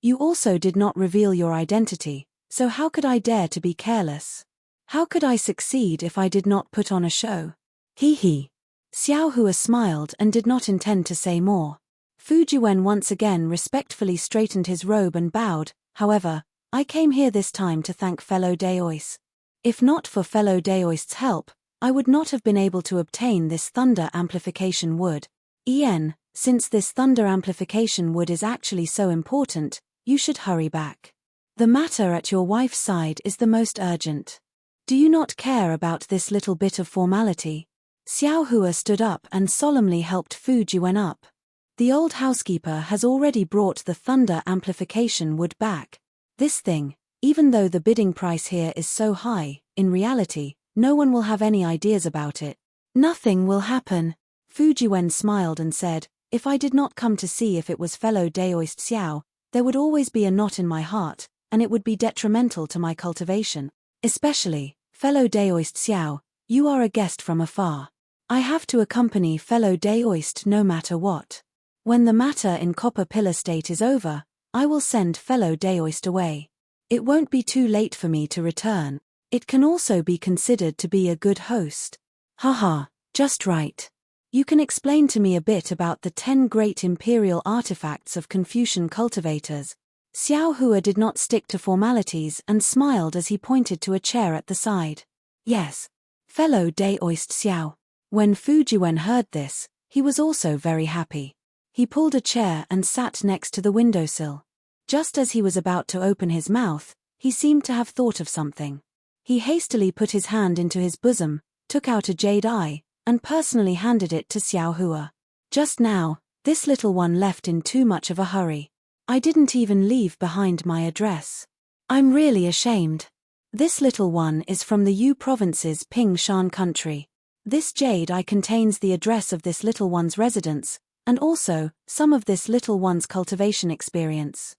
You also did not reveal your identity, so how could I dare to be careless? How could I succeed if I did not put on a show?" Hee hee. Xiao Hua smiled and did not intend to say more. Fu Jiwen once again respectfully straightened his robe and bowed. "However, I came here this time to thank fellow Daoists. If not for fellow Daoists' help, I would not have been able to obtain this thunder amplification wood. Since this thunder amplification wood is actually so important, you should hurry back. The matter at your wife's side is the most urgent. Do you not care about this little bit of formality?" Xiao Hua stood up and solemnly helped Fu Jiwen up. "The old housekeeper has already brought the thunder amplification wood back. This thing, even though the bidding price here is so high, in reality, no one will have any ideas about it. Nothing will happen." Fu Jiwen smiled and said, "If I did not come to see if it was fellow Daoist Xiao, there would always be a knot in my heart, and it would be detrimental to my cultivation. Especially, fellow Daoist Xiao, you are a guest from afar. I have to accompany fellow Daoist no matter what. When the matter in Copper Pillar State is over, I will send fellow Daoist away. It won't be too late for me to return. It can also be considered to be a good host." "Haha, just right. You can explain to me a bit about the 10 great imperial artifacts of Confucian cultivators." Xiao Hua did not stick to formalities and smiled as he pointed to a chair at the side. "Yes. Fellow Daoist Xiao." When Fu Jiwen heard this, he was also very happy. He pulled a chair and sat next to the windowsill. Just as he was about to open his mouth, he seemed to have thought of something. He hastily put his hand into his bosom, took out a jade eye, and personally handed it to Xiao Hua. "Just now, this little one left in too much of a hurry. I didn't even leave behind my address. I'm really ashamed. This little one is from the Yu province's Ping Shan country. This jade eye contains the address of this little one's residence, and also, some of this little one's cultivation experience.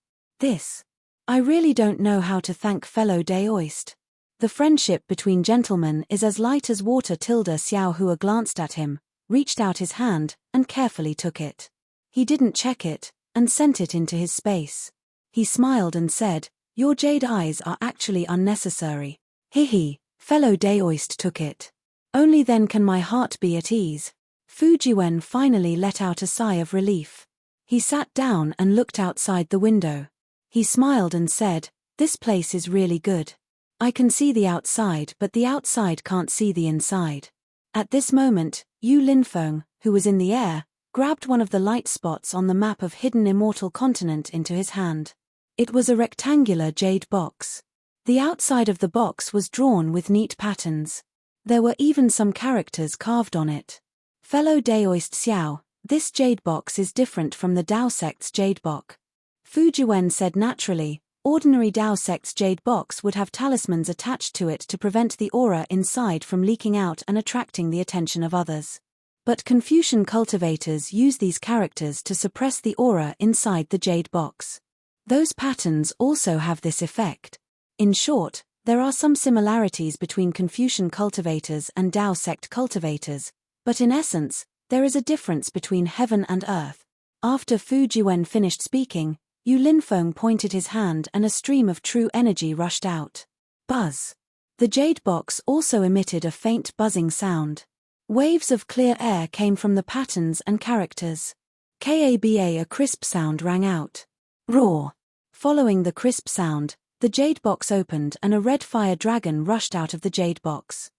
I really don't know how to thank fellow Daoist. The friendship between gentlemen is as light as water." Xiao Hua glanced at him, reached out his hand, and carefully took it. He didn't check it, and sent it into his space. He smiled and said, "Your jade eyes are actually unnecessary. Hehe, fellow Daoist took it. Only then can my heart be at ease." Fu Jiwen finally let out a sigh of relief. He sat down and looked outside the window. He smiled and said, "This place is really good. I can see the outside but the outside can't see the inside." At this moment, Yu Linfeng, who was in the air, grabbed one of the light spots on the map of hidden immortal continent into his hand. It was a rectangular jade box. The outside of the box was drawn with neat patterns. There were even some characters carved on it. "Fellow Daoist Xiao, this jade box is different from the Dao sect's jade box." Fu Jiwen said naturally, ordinary Dao sect's jade box would have talismans attached to it to prevent the aura inside from leaking out and attracting the attention of others. But Confucian cultivators use these characters to suppress the aura inside the jade box. Those patterns also have this effect. In short, there are some similarities between Confucian cultivators and Dao sect cultivators, but in essence, there is a difference between heaven and earth. After Fu Jiwen finished speaking, Yu Linfeng pointed his hand and a stream of true energy rushed out. Buzz. The jade box also emitted a faint buzzing sound. Waves of clear air came from the patterns and characters. Kaba, a crisp sound rang out. Roar. Following the crisp sound, the jade box opened and a red fire dragon rushed out of the jade box.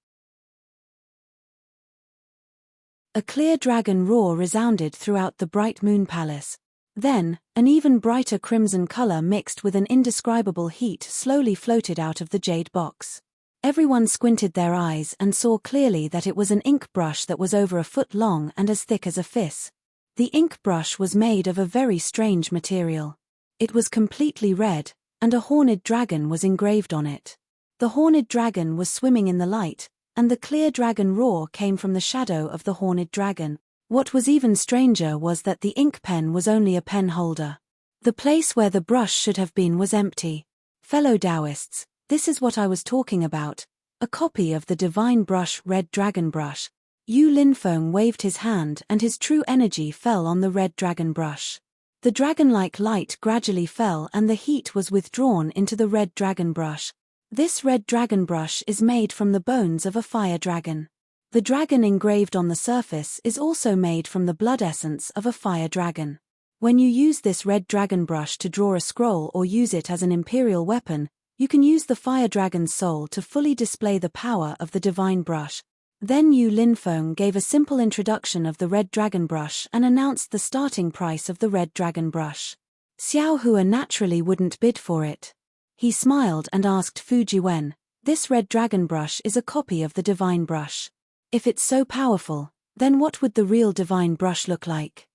A clear dragon roar resounded throughout the bright moon palace. Then, an even brighter crimson color mixed with an indescribable heat slowly floated out of the jade box. Everyone squinted their eyes and saw clearly that it was an ink brush that was over a foot long and as thick as a fist. The ink brush was made of a very strange material. It was completely red, and a horned dragon was engraved on it. The horned dragon was swimming in the light, and the clear dragon roar came from the shadow of the horned dragon. What was even stranger was that the ink pen was only a pen holder. The place where the brush should have been was empty. Fellow Taoists, this is what I was talking about, a copy of the divine brush, red dragon brush. Yu Linfeng waved his hand and his true energy fell on the red dragon brush. The dragon-like light gradually fell and the heat was withdrawn into the red dragon brush. This red dragon brush is made from the bones of a fire dragon. The dragon engraved on the surface is also made from the blood essence of a fire dragon. When you use this red dragon brush to draw a scroll or use it as an imperial weapon, you can use the fire dragon's soul to fully display the power of the divine brush. Then Yu Linfeng gave a simple introduction of the red dragon brush and announced the starting price of the red dragon brush. Xiao Hua naturally wouldn't bid for it. He smiled and asked Fu Jiwen, "This red dragon brush is a copy of the divine brush. If it's so powerful, then what would the real divine brush look like?"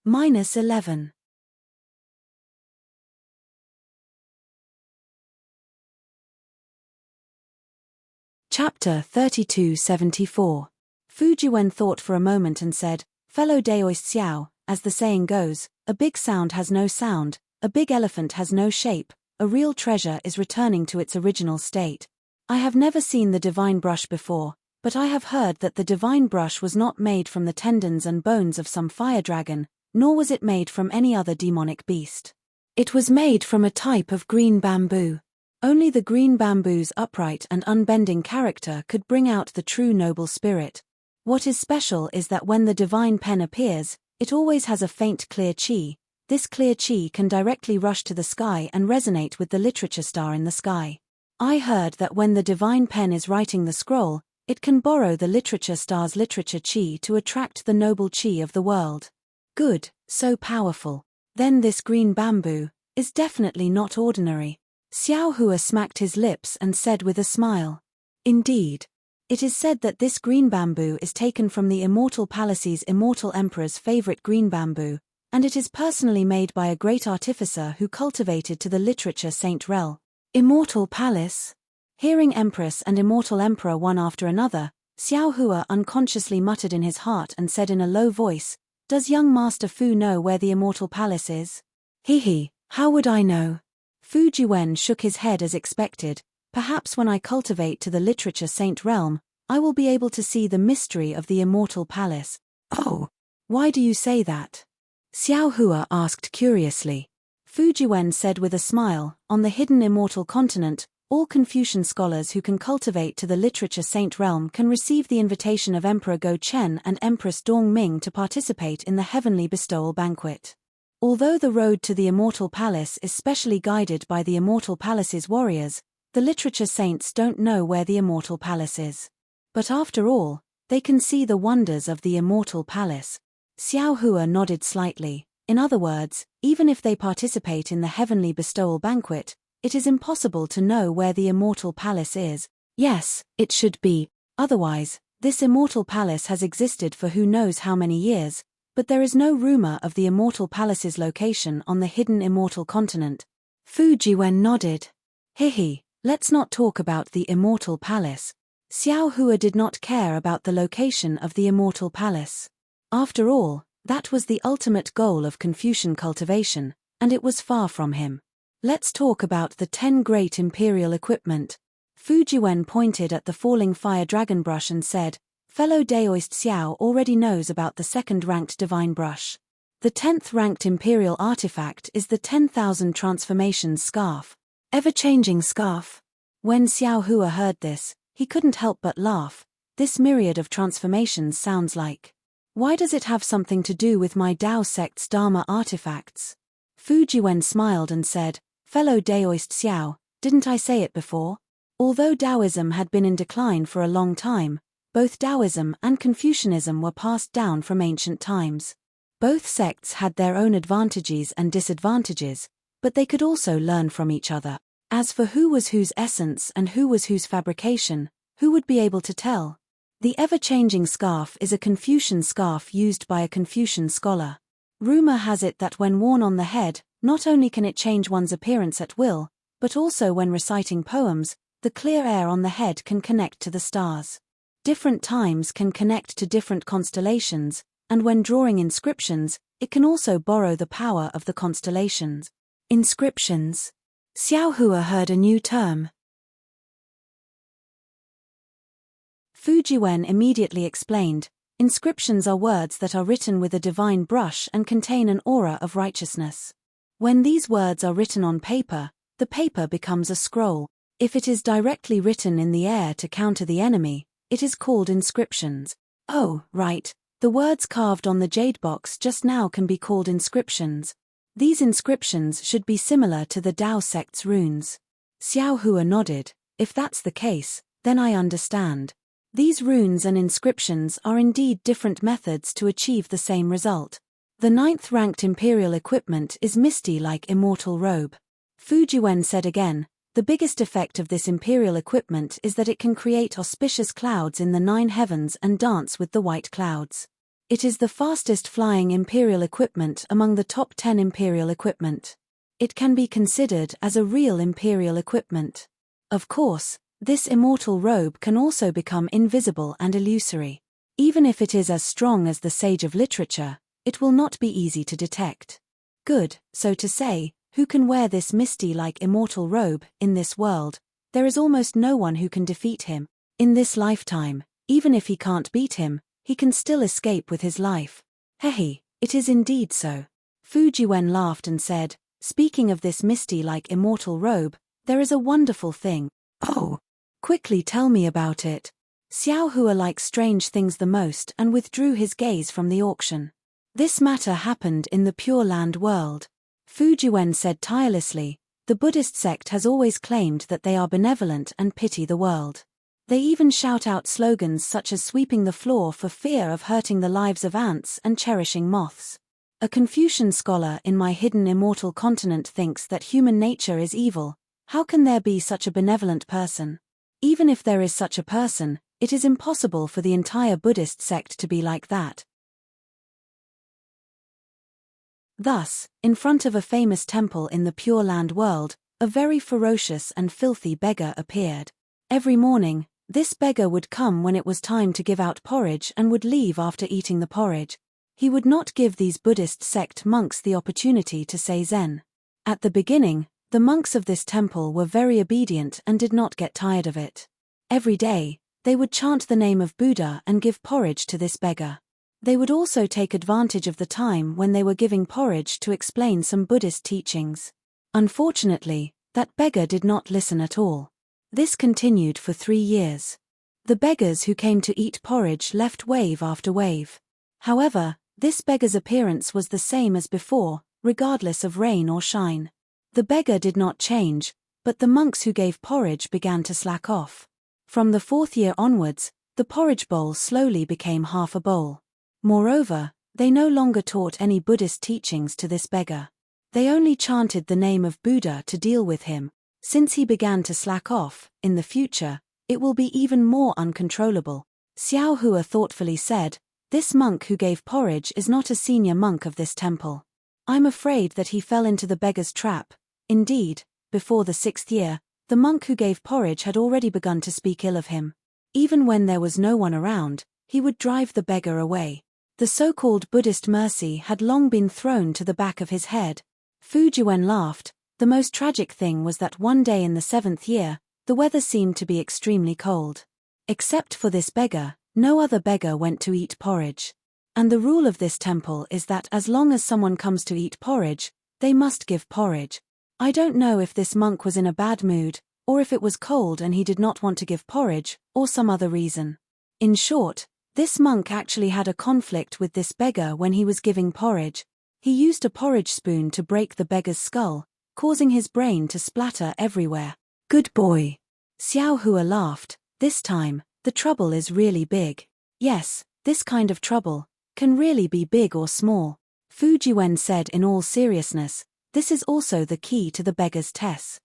-11. Chapter 3274. Fu Jiwen thought for a moment and said, "Fellow Daoist Xiao, as the saying goes, a big sound has no sound, a big elephant has no shape, a real treasure is returning to its original state. I have never seen the divine brush before, but I have heard that the divine brush was not made from the tendons and bones of some fire dragon, nor was it made from any other demonic beast. It was made from a type of green bamboo. Only the green bamboo's upright and unbending character could bring out the true noble spirit. What is special is that when the divine pen appears, it always has a faint clear chi. This clear chi can directly rush to the sky and resonate with the literature star in the sky. I heard that when the divine pen is writing the scroll, it can borrow the literature star's literature chi to attract the noble chi of the world. Good, so powerful. Then this green bamboo is definitely not ordinary." Xiao Hua smacked his lips and said with a smile, "Indeed. It is said that this green bamboo is taken from the Immortal Palace's Immortal Emperor's favorite green bamboo, and it is personally made by a great artificer who cultivated to the literature Saint Rel." Immortal Palace? Hearing Empress and Immortal Emperor one after another, Xiao Hua unconsciously muttered in his heart and said in a low voice, "Does young Master Fu know where the Immortal Palace is?" "He, how would I know?" Fu Jiwen shook his head as expected. "Perhaps when I cultivate to the literature saint realm, I will be able to see the mystery of the Immortal Palace." "Oh, why do you say that?" Xiao Hua asked curiously. Fu Jiwen said with a smile, "On the hidden immortal continent, all Confucian scholars who can cultivate to the literature saint realm can receive the invitation of Emperor Go Chen and Empress Dong Ming to participate in the heavenly bestowal banquet. Although the road to the Immortal Palace is specially guided by the Immortal Palace's warriors, the literature saints don't know where the Immortal Palace is. But after all, they can see the wonders of the Immortal Palace." Xiao Hua nodded slightly. In other words, even if they participate in the heavenly bestowal banquet, it is impossible to know where the Immortal Palace is. Yes, it should be. Otherwise, this Immortal Palace has existed for who knows how many years, but there is no rumor of the Immortal Palace's location on the hidden Immortal Continent. Fu Jiwen nodded. Hehe, let's not talk about the Immortal Palace. Xiao Hua did not care about the location of the Immortal Palace. After all, that was the ultimate goal of Confucian cultivation, and it was far from him. Let's talk about the 10 great imperial equipment. Fu Jiwen pointed at the falling fire dragon brush and said, "Fellow Daoist Xiao already knows about the second-ranked divine brush. The 10th-ranked imperial artifact is the 10,000 transformations scarf. Ever-changing scarf." When Xiao Hua heard this, he couldn't help but laugh. This myriad of transformations sounds like. Why does it have something to do with my Dao sect's Dharma artifacts? Fu Jiwen smiled and said, "Fellow Daoist Xiao, didn't I say it before? Although Taoism had been in decline for a long time, Both Taoism and Confucianism were passed down from ancient times. Both sects had their own advantages and disadvantages, but they could also learn from each other. As for who was whose essence and who was whose fabrication, who would be able to tell? The ever-changing scarf is a Confucian scarf used by a Confucian scholar. Rumor has it that when worn on the head, not only can it change one's appearance at will, but also when reciting poems, the clear air on the head can connect to the stars. Different times can connect to different constellations, and when drawing inscriptions, it can also borrow the power of the constellations. Inscriptions. Xiao Hua heard a new term. Fu Jiwen immediately explained, inscriptions are words that are written with a divine brush and contain an aura of righteousness. When these words are written on paper, the paper becomes a scroll. If it is directly written in the air to counter the enemy, it is called inscriptions. Oh, right, the words carved on the jade box just now can be called inscriptions. These inscriptions should be similar to the Tao sect's runes. Xiao Hua nodded. If that's the case, then I understand. These runes and inscriptions are indeed different methods to achieve the same result. The 9th ranked imperial equipment is misty like immortal robe. Fu Jiwen said again, the biggest effect of this imperial equipment is that it can create auspicious clouds in the 9 heavens and dance with the white clouds. It is the fastest flying imperial equipment among the top 10 imperial equipment. It can be considered as a real imperial equipment. Of course, this immortal robe can also become invisible and illusory. Even if it is as strong as the sage of literature, it will not be easy to detect. Good, so to say, who can wear this misty-like immortal robe in this world? There is almost no one who can defeat him. In this lifetime, even if he can't beat him, he can still escape with his life. Hehe, it is indeed so. Fu Jiwen laughed and said, speaking of this misty-like immortal robe, there is a wonderful thing. Oh! Quickly tell me about it. Xiao Hua likes strange things the most and withdrew his gaze from the auction. This matter happened in the Pure Land world. Fu Jiwen said tirelessly, the Buddhist sect has always claimed that they are benevolent and pity the world. They even shout out slogans such as sweeping the floor for fear of hurting the lives of ants and cherishing moths. A Confucian scholar in my hidden immortal continent thinks that human nature is evil. How can there be such a benevolent person? Even if there is such a person, it is impossible for the entire Buddhist sect to be like that. Thus, in front of a famous temple in the Pure Land world, a very ferocious and filthy beggar appeared. Every morning, this beggar would come when it was time to give out porridge and would leave after eating the porridge. He would not give these Buddhist sect monks the opportunity to say Zen. At the beginning, the monks of this temple were very obedient and did not get tired of it. Every day, they would chant the name of Buddha and give porridge to this beggar. They would also take advantage of the time when they were giving porridge to explain some Buddhist teachings. Unfortunately, that beggar did not listen at all. This continued for 3 years. The beggars who came to eat porridge left wave after wave. However, this beggar's appearance was the same as before, regardless of rain or shine. The beggar did not change, but the monks who gave porridge began to slack off. From the 4th year onwards, the porridge bowl slowly became half a bowl. Moreover, they no longer taught any Buddhist teachings to this beggar. They only chanted the name of Buddha to deal with him. Since he began to slack off, in the future, it will be even more uncontrollable. Xiao Hua thoughtfully said, this monk who gave porridge is not a senior monk of this temple. I'm afraid that he fell into the beggar's trap. Indeed, before the 6th year, the monk who gave porridge had already begun to speak ill of him. Even when there was no one around, he would drive the beggar away. The so-called Buddhist mercy had long been thrown to the back of his head. Fu Jiwen laughed. The most tragic thing was that one day in the 7th year, the weather seemed to be extremely cold. Except for this beggar, no other beggar went to eat porridge. And the rule of this temple is that as long as someone comes to eat porridge, they must give porridge. I don't know if this monk was in a bad mood, or if it was cold and he did not want to give porridge, or some other reason. In short, this monk actually had a conflict with this beggar when he was giving porridge. He used a porridge spoon to break the beggar's skull, causing his brain to splatter everywhere. Good boy. Xiao Hua laughed. This time, The trouble is really big. Yes, this kind of trouble can really be big or small. Fu Jiwen said in all seriousness, this is also the key to the beggar's test.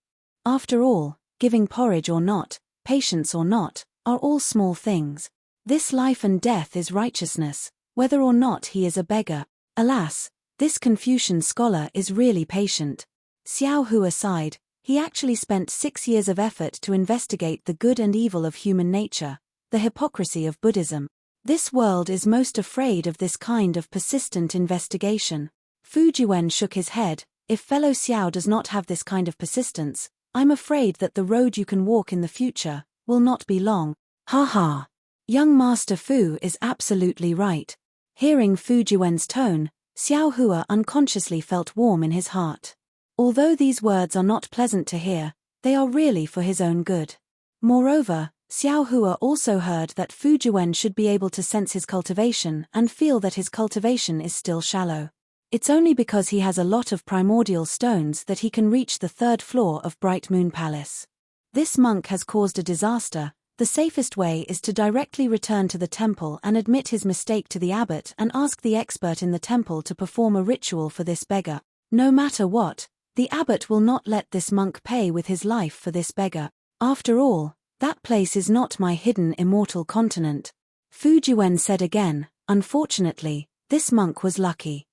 After all, giving porridge or not, patience or not, are all small things. This life and death is righteousness, whether or not he is a beggar. Alas, this Confucian scholar is really patient. Xiao Hua sighed. He actually spent 6 years of effort to investigate the good and evil of human nature, the hypocrisy of Buddhism. This world is most afraid of this kind of persistent investigation. Fu Jiwen shook his head. If fellow Xiao does not have this kind of persistence, I'm afraid that the road you can walk in the future will not be long. Ha ha. Young Master Fu is absolutely right. Hearing Fu Jiwen's tone, Xiao Hua unconsciously felt warm in his heart. Although these words are not pleasant to hear, they are really for his own good. Moreover, Xiao Hua also heard that Fu Jiwen should be able to sense his cultivation and feel that his cultivation is still shallow. It's only because he has a lot of primordial stones that he can reach the 3rd floor of Bright Moon Palace. This monk has caused a disaster. The safest way is to directly return to the temple and admit his mistake to the abbot and ask the expert in the temple to perform a ritual for this beggar. No matter what, the abbot will not let this monk pay with his life for this beggar. After all, that place is not my hidden immortal continent. Fu Jiwen said again. Unfortunately, this monk was lucky.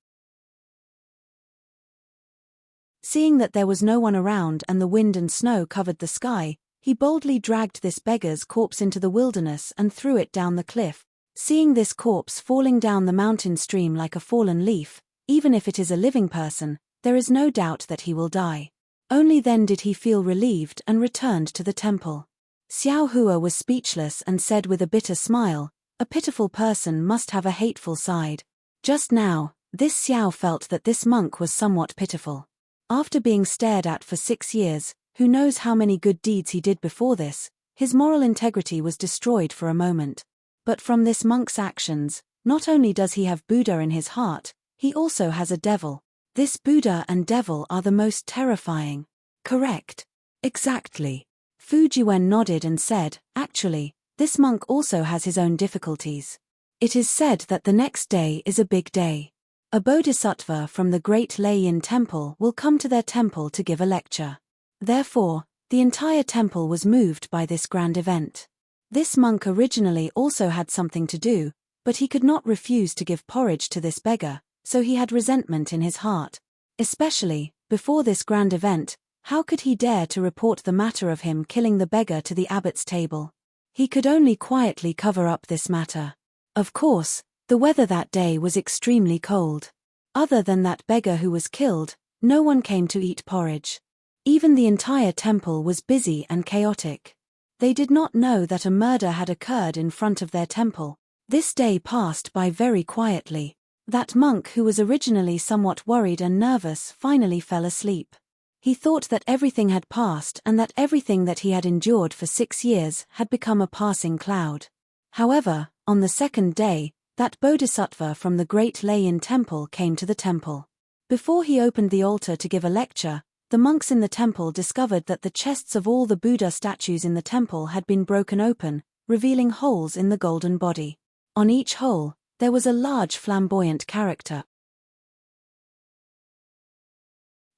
Seeing that there was no one around and the wind and snow covered the sky, he boldly dragged this beggar's corpse into the wilderness and threw it down the cliff. Seeing this corpse falling down the mountain stream like a fallen leaf, even if it is a living person, there is no doubt that he will die. Only then did he feel relieved and returned to the temple. Xiao Hua was speechless and said with a bitter smile, a pitiful person must have a hateful side. Just now, this Xiao felt that this monk was somewhat pitiful. After being stared at for 6 years, who knows how many good deeds he did before this, his moral integrity was destroyed for a moment. But from this monk's actions, not only does he have Buddha in his heart, he also has a devil. This Buddha and devil are the most terrifying. Correct. Exactly. Fu Jiwen nodded and said, actually, this monk also has his own difficulties. It is said that the next day is a big day. A bodhisattva from the great Lei temple will come to their temple to give a lecture. Therefore, the entire temple was moved by this grand event. This monk originally also had something to do, but he could not refuse to give porridge to this beggar, so he had resentment in his heart. Especially, before this grand event, how could he dare to report the matter of him killing the beggar to the abbot's table? He could only quietly cover up this matter. Of course, the weather that day was extremely cold. Other than that beggar who was killed, no one came to eat porridge. Even the entire temple was busy and chaotic. They did not know that a murder had occurred in front of their temple. This day passed by very quietly. That monk who was originally somewhat worried and nervous finally fell asleep. He thought that everything had passed and that everything that he had endured for 6 years had become a passing cloud. However, on the 2nd day, that bodhisattva from the great Lei temple came to the temple. Before he opened the altar to give a lecture, the monks in the temple discovered that the chests of all the Buddha statues in the temple had been broken open, revealing holes in the golden body. On each hole, there was a large flamboyant character.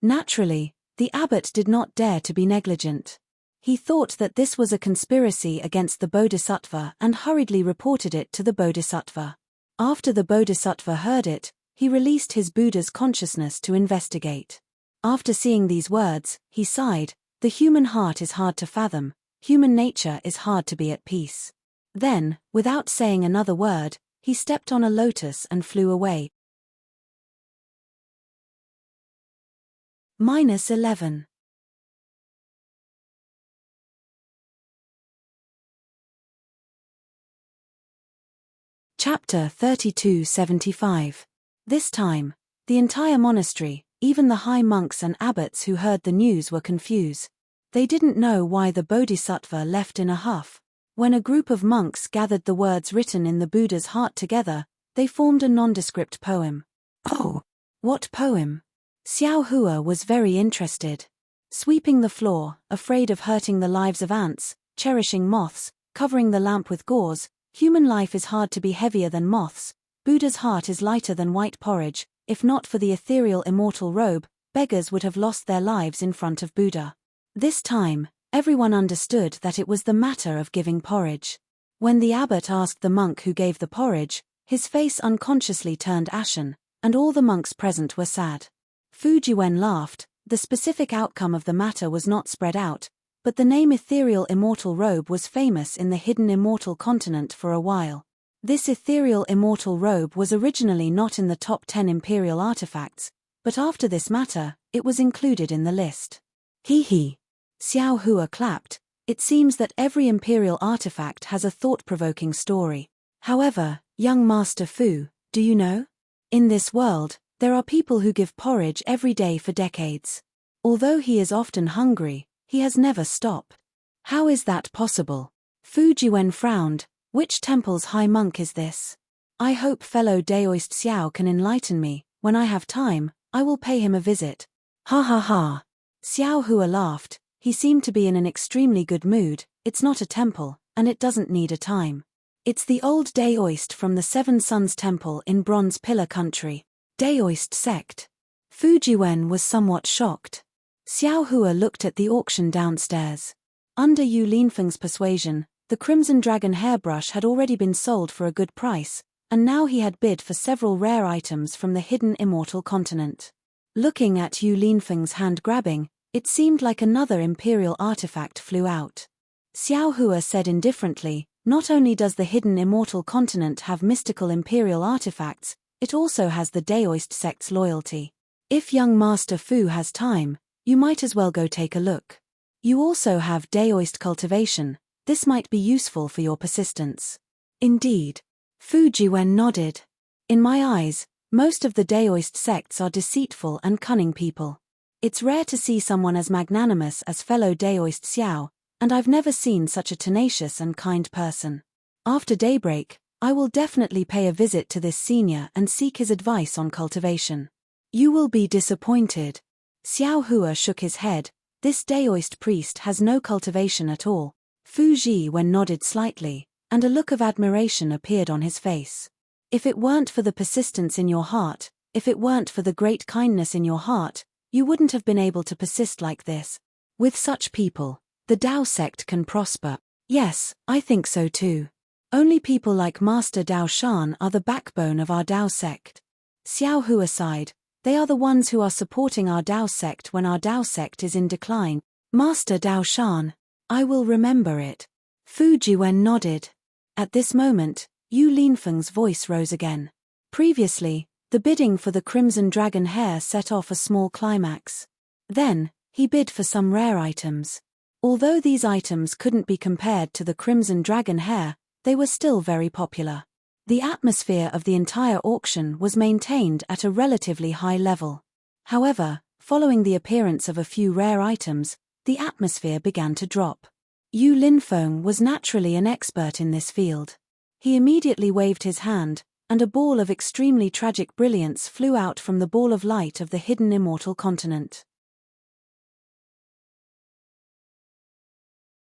Naturally, the abbot did not dare to be negligent. He thought that this was a conspiracy against the bodhisattva and hurriedly reported it to the bodhisattva. After the bodhisattva heard it, he released his Buddha's consciousness to investigate. After seeing these words, he sighed, the human heart is hard to fathom, human nature is hard to be at peace. Then, without saying another word, he stepped on a lotus and flew away. -11. Chapter 3275. This time, the entire monastery, even the high monks and abbots who heard the news were confused. They didn't know why the bodhisattva left in a huff. When a group of monks gathered the words written in the Buddha's heart together, they formed a nondescript poem. Oh! What poem? Xiao Hua was very interested. Sweeping the floor, afraid of hurting the lives of ants, cherishing moths, covering the lamp with gauze. Human life is hard to be heavier than moths. Buddha's heart is lighter than white porridge. If not for the ethereal immortal robe, beggars would have lost their lives in front of Buddha. This time, everyone understood that it was the matter of giving porridge. When the abbot asked the monk who gave the porridge, his face unconsciously turned ashen, and all the monks present were sad. Fu Jiwen laughed. The specific outcome of the matter was not spread out, but the name ethereal immortal robe was famous in the hidden immortal continent for a while. This ethereal immortal robe was originally not in the top 10 imperial artifacts, but after this matter, it was included in the list. Hee hee. Xiao Hua clapped. It seems that every imperial artifact has a thought-provoking story. However, young Master Fu, do you know? In this world, there are people who give porridge every day for decades. Although he is often hungry, he has never stopped. How is that possible? Fu Jiwen frowned. Which temple's high monk is this? I hope fellow Daoist Xiao can enlighten me. When I have time, I will pay him a visit. Ha ha ha. Xiao Hua laughed. He seemed to be in an extremely good mood. It's not a temple, and it doesn't need a time. It's the old Daoist from the Seven Suns Temple in Bronze Pillar Country. Daoist sect. Fu Jiwen was somewhat shocked. Xiao Hua looked at the auction downstairs. Under Yu Linfeng's persuasion, the Crimson Dragon hairbrush had already been sold for a good price, and now he had bid for several rare items from the hidden immortal continent. Looking at Yu Linfeng's hand grabbing, it seemed like another imperial artifact flew out. Xiao Hua said indifferently, not only does the hidden immortal continent have mystical imperial artifacts, it also has the Daoist sect's loyalty. If young Master Fu has time, you might as well go take a look. You also have Daoist cultivation. This might be useful for your persistence. Indeed. Fu Jiwen nodded. In my eyes, most of the Daoist sects are deceitful and cunning people. It's rare to see someone as magnanimous as fellow Daoist Xiao, and I've never seen such a tenacious and kind person. After daybreak, I will definitely pay a visit to this senior and seek his advice on cultivation. You will be disappointed. Xiao Hua shook his head. This Daoist priest has no cultivation at all. Fu Jiwen nodded slightly, and a look of admiration appeared on his face. If it weren't for the persistence in your heart, if it weren't for the great kindness in your heart, you wouldn't have been able to persist like this. With such people, the Dao sect can prosper. Yes, I think so too. Only people like Master Dao Shan are the backbone of our Dao sect. Xiao Hua sighed. They are the ones who are supporting our Dao sect when our Dao sect is in decline. Master Dao Shan. I will remember it. Fu Jiwen nodded. At this moment, Yu Linfeng's voice rose again. Previously, the bidding for the Crimson Dragon hair set off a small climax. Then, he bid for some rare items. Although these items couldn't be compared to the Crimson Dragon hair, they were still very popular. The atmosphere of the entire auction was maintained at a relatively high level. However, following the appearance of a few rare items, the atmosphere began to drop. Yu Linfeng was naturally an expert in this field. He immediately waved his hand, and a ball of extremely tragic brilliance flew out from the ball of light of the hidden immortal continent.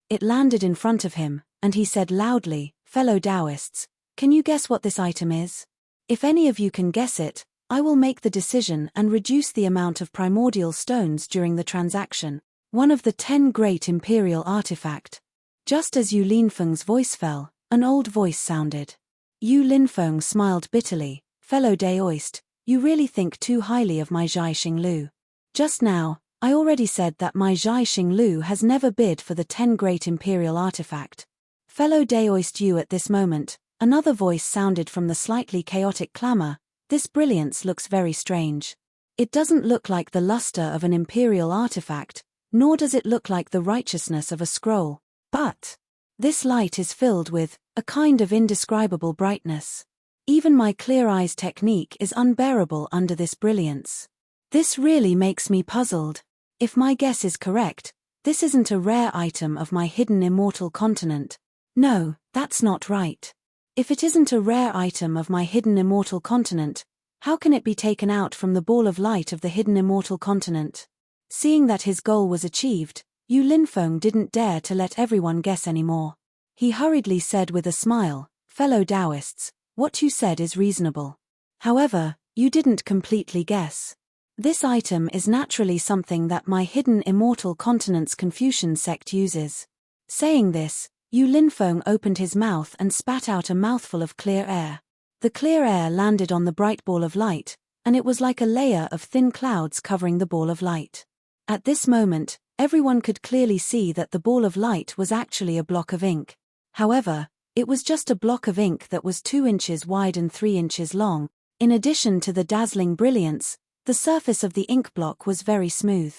It landed in front of him, and he said loudly, "Fellow Taoists, can you guess what this item is? If any of you can guess it, I will make the decision and reduce the amount of primordial stones during the transaction. One of the 10 great imperial artifact." Just as Yu Linfeng's voice fell, an old voice sounded. Yu Linfeng smiled bitterly. "Fellow Daoist, you really think too highly of my Zhai Xinglu. Just now, I already said that my Zhai Xinglu has never bid for the 10 great imperial artifact. Fellow Daoist Yu." At this moment, another voice sounded from the slightly chaotic clamor. "This brilliance looks very strange. It doesn't look like the luster of an imperial artifact, nor does it look like the righteousness of a scroll. But this light is filled with a kind of indescribable brightness. Even my clear eyes technique is unbearable under this brilliance. This really makes me puzzled. If my guess is correct, this isn't a rare item of my hidden immortal continent. No, that's not right. If it isn't a rare item of my hidden immortal continent, how can it be taken out from the ball of light of the hidden immortal continent?" Seeing that his goal was achieved, Yu Linfeng didn't dare to let everyone guess anymore. He hurriedly said with a smile, "Fellow Taoists, what you said is reasonable. However, you didn't completely guess. This item is naturally something that my hidden immortal continence Confucian sect uses." Saying this, Yu Linfeng opened his mouth and spat out a mouthful of clear air. The clear air landed on the bright ball of light, and it was like a layer of thin clouds covering the ball of light. At this moment, everyone could clearly see that the ball of light was actually a block of ink. However, it was just a block of ink that was 2 inches wide and 3 inches long. In addition to the dazzling brilliance, the surface of the ink block was very smooth.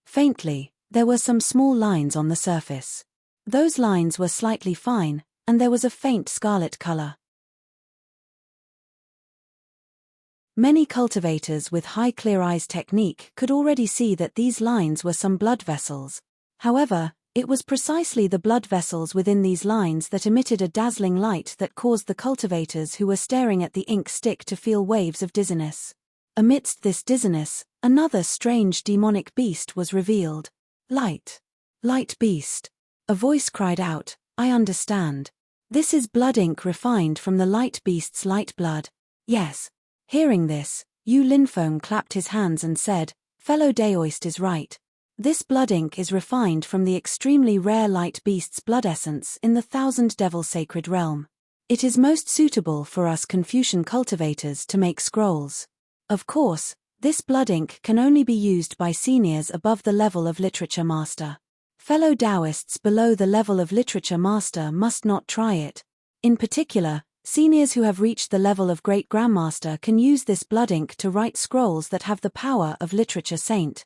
Faintly, there were some small lines on the surface. Those lines were slightly fine, and there was a faint scarlet color. Many cultivators with high clear eyes technique could already see that these lines were some blood vessels. However, it was precisely the blood vessels within these lines that emitted a dazzling light that caused the cultivators who were staring at the ink stick to feel waves of dizziness. Amidst this dizziness, another strange demonic beast was revealed. Light beast. A voice cried out, "I understand. This is blood ink refined from the light beast's light blood." Yes. Hearing this, Yu Linfeng clapped his hands and said, "Fellow Daoist is right. This blood ink is refined from the extremely rare light beast's blood essence in the Thousand Devil Sacred Realm. It is most suitable for us Confucian cultivators to make scrolls. Of course, this blood ink can only be used by seniors above the level of Literature Master. Fellow Taoists below the level of Literature Master must not try it. In particular, seniors who have reached the level of Great Grandmaster can use this blood ink to write scrolls that have the power of Literature Saint."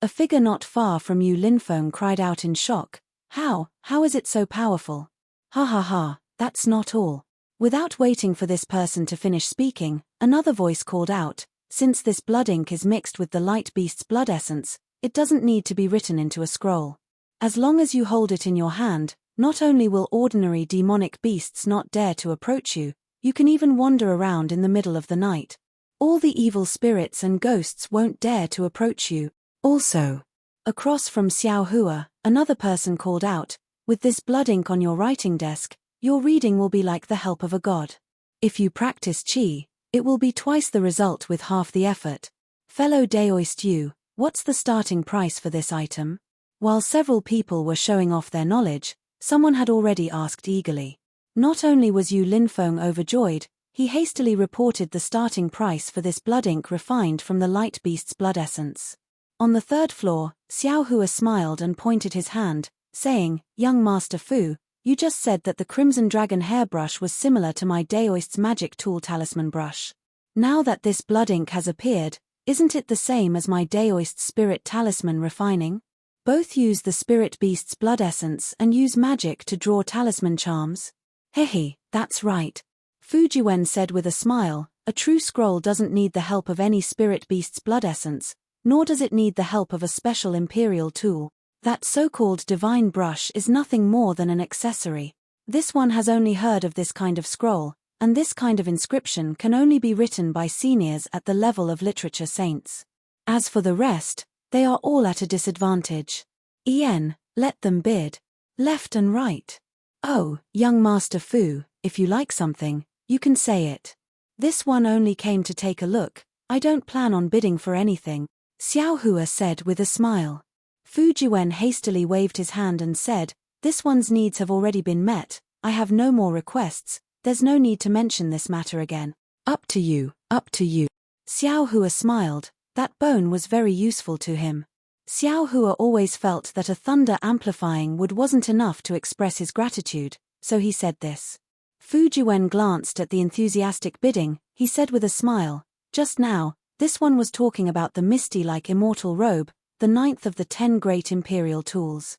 A figure not far from Yu Linfeng cried out in shock, How is it so powerful? Ha ha ha, that's not all." Without waiting for this person to finish speaking, another voice called out, "Since this blood ink is mixed with the light beast's blood essence, it doesn't need to be written into a scroll. As long as you hold it in your hand, not only will ordinary demonic beasts not dare to approach you, you can even wander around in the middle of the night. All the evil spirits and ghosts won't dare to approach you. Also." Across from Xiao Hua, another person called out, "With this blood ink on your writing desk, your reading will be like the help of a god. If you practice qi, it will be twice the result with half the effort. Fellow Daoist Yu, what's the starting price for this item?" While several people were showing off their knowledge, someone had already asked eagerly. Not only was Yu Linfeng overjoyed, he hastily reported the starting price for this blood ink refined from the light beast's blood essence. On the 3rd floor, Xiao Hua smiled and pointed his hand, saying, "Young Master Fu, you just said that the Crimson Dragon hairbrush was similar to my Daoist's magic tool talisman brush. Now that this blood ink has appeared, isn't it the same as my Daoist's spirit talisman refining? Both use the spirit beast's blood essence and use magic to draw talisman charms." "Hehe, that's right," Fu Jiwen said with a smile, "A true scroll doesn't need the help of any spirit beast's blood essence, nor does it need the help of a special imperial tool. That so-called divine brush is nothing more than an accessory. This one has only heard of this kind of scroll, and this kind of inscription can only be written by seniors at the level of Literature Saints. As for the rest, they are all at a disadvantage. Let them bid. Left and right. Oh, young Master Fu, if you like something, you can say it. This one only came to take a look, I don't plan on bidding for anything," Xiao Hua said with a smile. Fu Jiwen hastily waved his hand and said, "This one's needs have already been met, I have no more requests, there's no need to mention this matter again. Up to you, up to you." Xiao Hua smiled, that bone was very useful to him. Xiao Hua always felt that a thunder amplifying wood wasn't enough to express his gratitude, so he said this. Fu Jiwen glanced at the enthusiastic bidding, he said with a smile, "Just now, this one was talking about the misty-like immortal robe, the 9th of the 10 great imperial tools.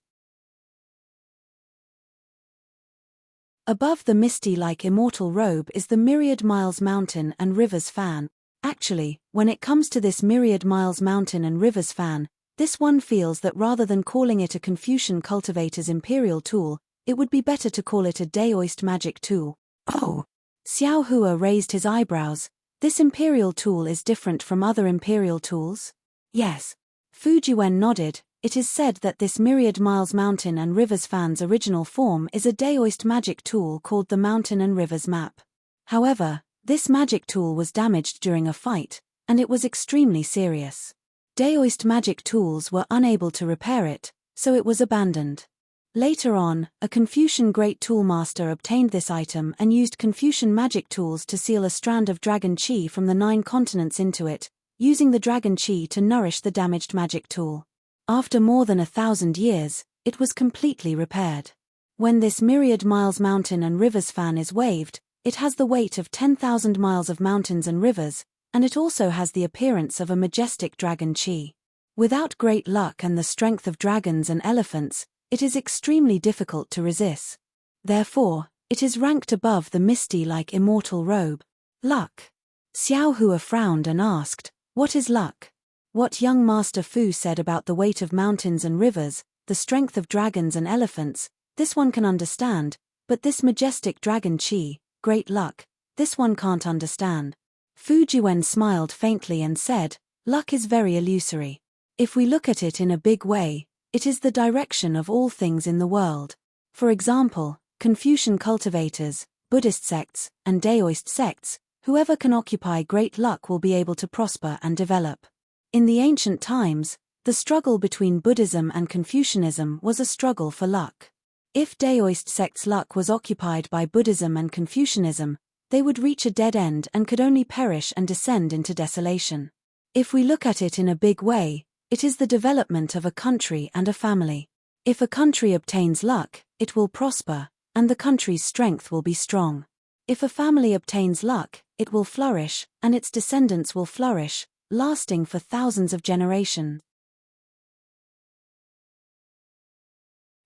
Above the misty-like immortal robe is the Myriad Miles Mountain and Rivers fan. Actually, when it comes to this Myriad Miles Mountain and Rivers fan, this one feels that rather than calling it a Confucian cultivator's imperial tool, it would be better to call it a Daoist magic tool." "Oh!" Xiao Hua raised his eyebrows. "This imperial tool is different from other imperial tools?" "Yes." Fu Jiwen nodded, It is said that this myriad miles mountain and rivers fan's original form is a Daoist magic tool called the Mountain and Rivers Map. However, this magic tool was damaged during a fight, and it was extremely serious. Daoist magic tools were unable to repair it, so it was abandoned. Later on, a Confucian great toolmaster obtained this item and used Confucian magic tools to seal a strand of dragon chi from the 9 continents into it, using the dragon chi to nourish the damaged magic tool. After more than 1,000 years, it was completely repaired. When this myriad miles mountain and rivers fan is waved, it has the weight of 10,000 miles of mountains and rivers, and it also has the appearance of a majestic dragon chi. Without great luck and the strength of dragons and elephants, it is extremely difficult to resist. Therefore, it is ranked above the misty like immortal robe. Luck. Xiao Hua frowned and asked, "What is luck?" What young Master Fu said about the weight of mountains and rivers, the strength of dragons and elephants, this one can understand, but this majestic dragon chi, great luck, this one can't understand. Fu Jiwen smiled faintly and said, "Luck is very illusory. If we look at it in a big way, it is the direction of all things in the world. For example, Confucian cultivators, Buddhist sects, and Daoist sects, whoever can occupy great luck will be able to prosper and develop. In the ancient times, the struggle between Buddhism and Confucianism was a struggle for luck. If Daoist sects' luck was occupied by Buddhism and Confucianism, they would reach a dead end and could only perish and descend into desolation. If we look at it in a big way, it is the development of a country and a family. If a country obtains luck, it will prosper, and the country's strength will be strong. If a family obtains luck, it will flourish, and its descendants will flourish, lasting for thousands of generations.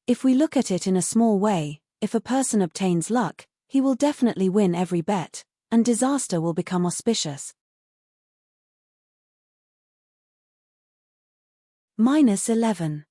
If we look at it in a small way, if a person obtains luck, he will definitely win every bet, and disaster will become auspicious. -11.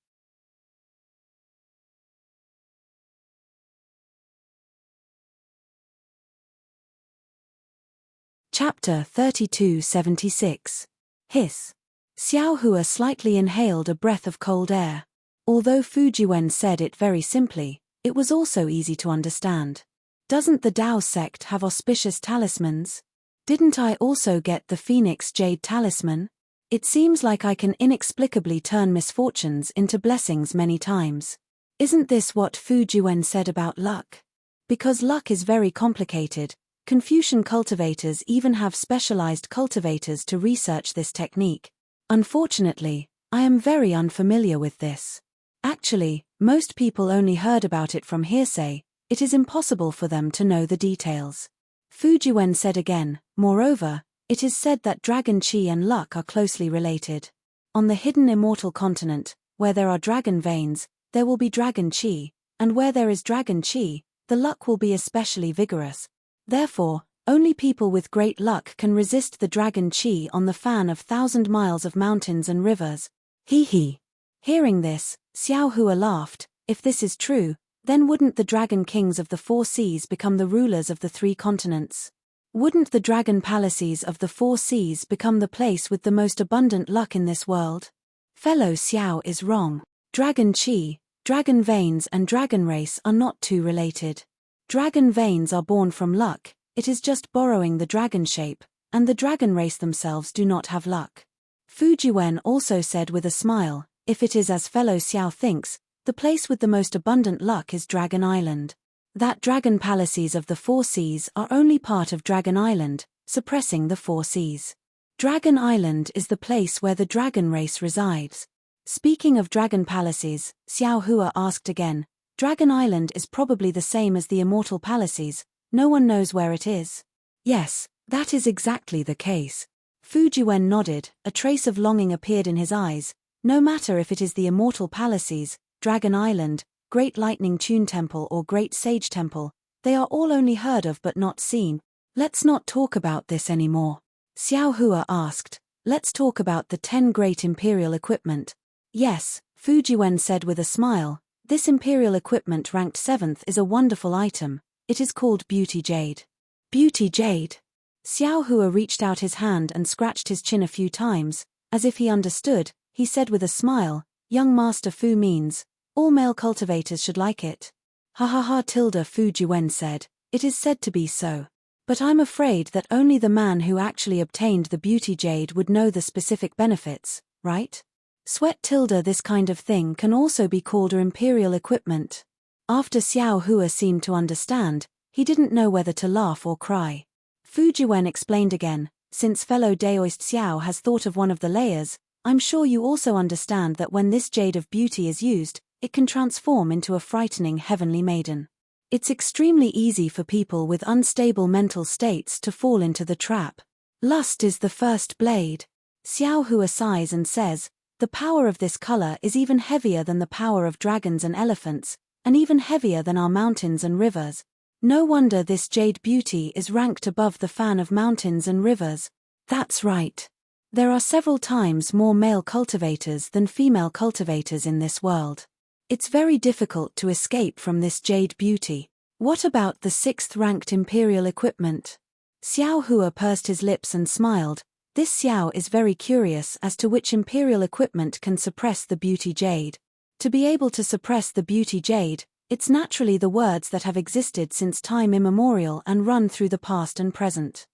Chapter 3276. Hiss. Xiao Hua slightly inhaled a breath of cold air. Although Fu Jiwen said it very simply, it was also easy to understand. Doesn't the Dao sect have auspicious talismans? Didn't I also get the Phoenix Jade talisman? It seems like I can inexplicably turn misfortunes into blessings many times. Isn't this what Fu Jiwen said about luck? Because luck is very complicated, Confucian cultivators even have specialized cultivators to research this technique. Unfortunately, I am very unfamiliar with this. Actually, most people only heard about it from hearsay. It is impossible for them to know the details. Fu Jiwen said again, moreover, it is said that dragon chi and luck are closely related. On the hidden immortal continent, where there are dragon veins, there will be dragon chi, and where there is dragon chi, the luck will be especially vigorous. Therefore, only people with great luck can resist the dragon chi on the fan of 1,000 miles of mountains and rivers. Hee hee. Hearing this, Xiao Hua laughed. If this is true, then wouldn't the dragon kings of the 4 seas become the rulers of the 3 continents? Wouldn't the dragon palaces of the 4 seas become the place with the most abundant luck in this world? Fellow Xiao is wrong. Dragon chi, dragon veins and dragon race are not too related. Dragon veins are born from luck, it is just borrowing the dragon shape, and the dragon race themselves do not have luck. Fu Jiwen also said with a smile, if it is as fellow Xiao thinks, the place with the most abundant luck is Dragon Island. That dragon palaces of the 4 seas are only part of Dragon Island, suppressing the 4 seas. Dragon Island is the place where the dragon race resides. Speaking of dragon palaces, Xiao Hua asked again, Dragon Island is probably the same as the Immortal Palaces, no one knows where it is. Yes, that is exactly the case. Fu Jiwen nodded, a trace of longing appeared in his eyes. No matter if it is the Immortal Palaces, Dragon Island, Great Lightning Tune Temple or Great Sage Temple, they are all only heard of but not seen. Let's not talk about this anymore. Xiao Hua asked, let's talk about the 10 great imperial equipment. Yes, Fu Jiwen said with a smile. This imperial equipment ranked 7th is a wonderful item. It is called Beauty Jade. Beauty Jade. Xiao Hua reached out his hand and scratched his chin a few times. As if he understood, he said with a smile, young Master Fu means, all male cultivators should like it. Ha ha ha tilde Fu Jiwen said, it is said to be so. But I'm afraid that only the man who actually obtained the beauty jade would know the specific benefits, right? Sweat tilde this kind of thing can also be called imperial equipment. After Xiao Hua seemed to understand, he didn't know whether to laugh or cry. Fu Jiwen explained again, since fellow Daoist Xiao has thought of one of the layers, I'm sure you also understand that when this jade of beauty is used, it can transform into a frightening heavenly maiden. It's extremely easy for people with unstable mental states to fall into the trap. Lust is the first blade. Xiao Hua sighs and says, the power of this color is even heavier than the power of dragons and elephants, and even heavier than our mountains and rivers. No wonder this jade beauty is ranked above the fan of mountains and rivers. That's right. There are several times more male cultivators than female cultivators in this world. It's very difficult to escape from this jade beauty. What about the 6th-ranked imperial equipment? Xiao Hua pursed his lips and smiled. This Xiao is very curious as to which imperial equipment can suppress the beauty jade. To be able to suppress the beauty jade, it's naturally the words that have existed since time immemorial and run through the past and present.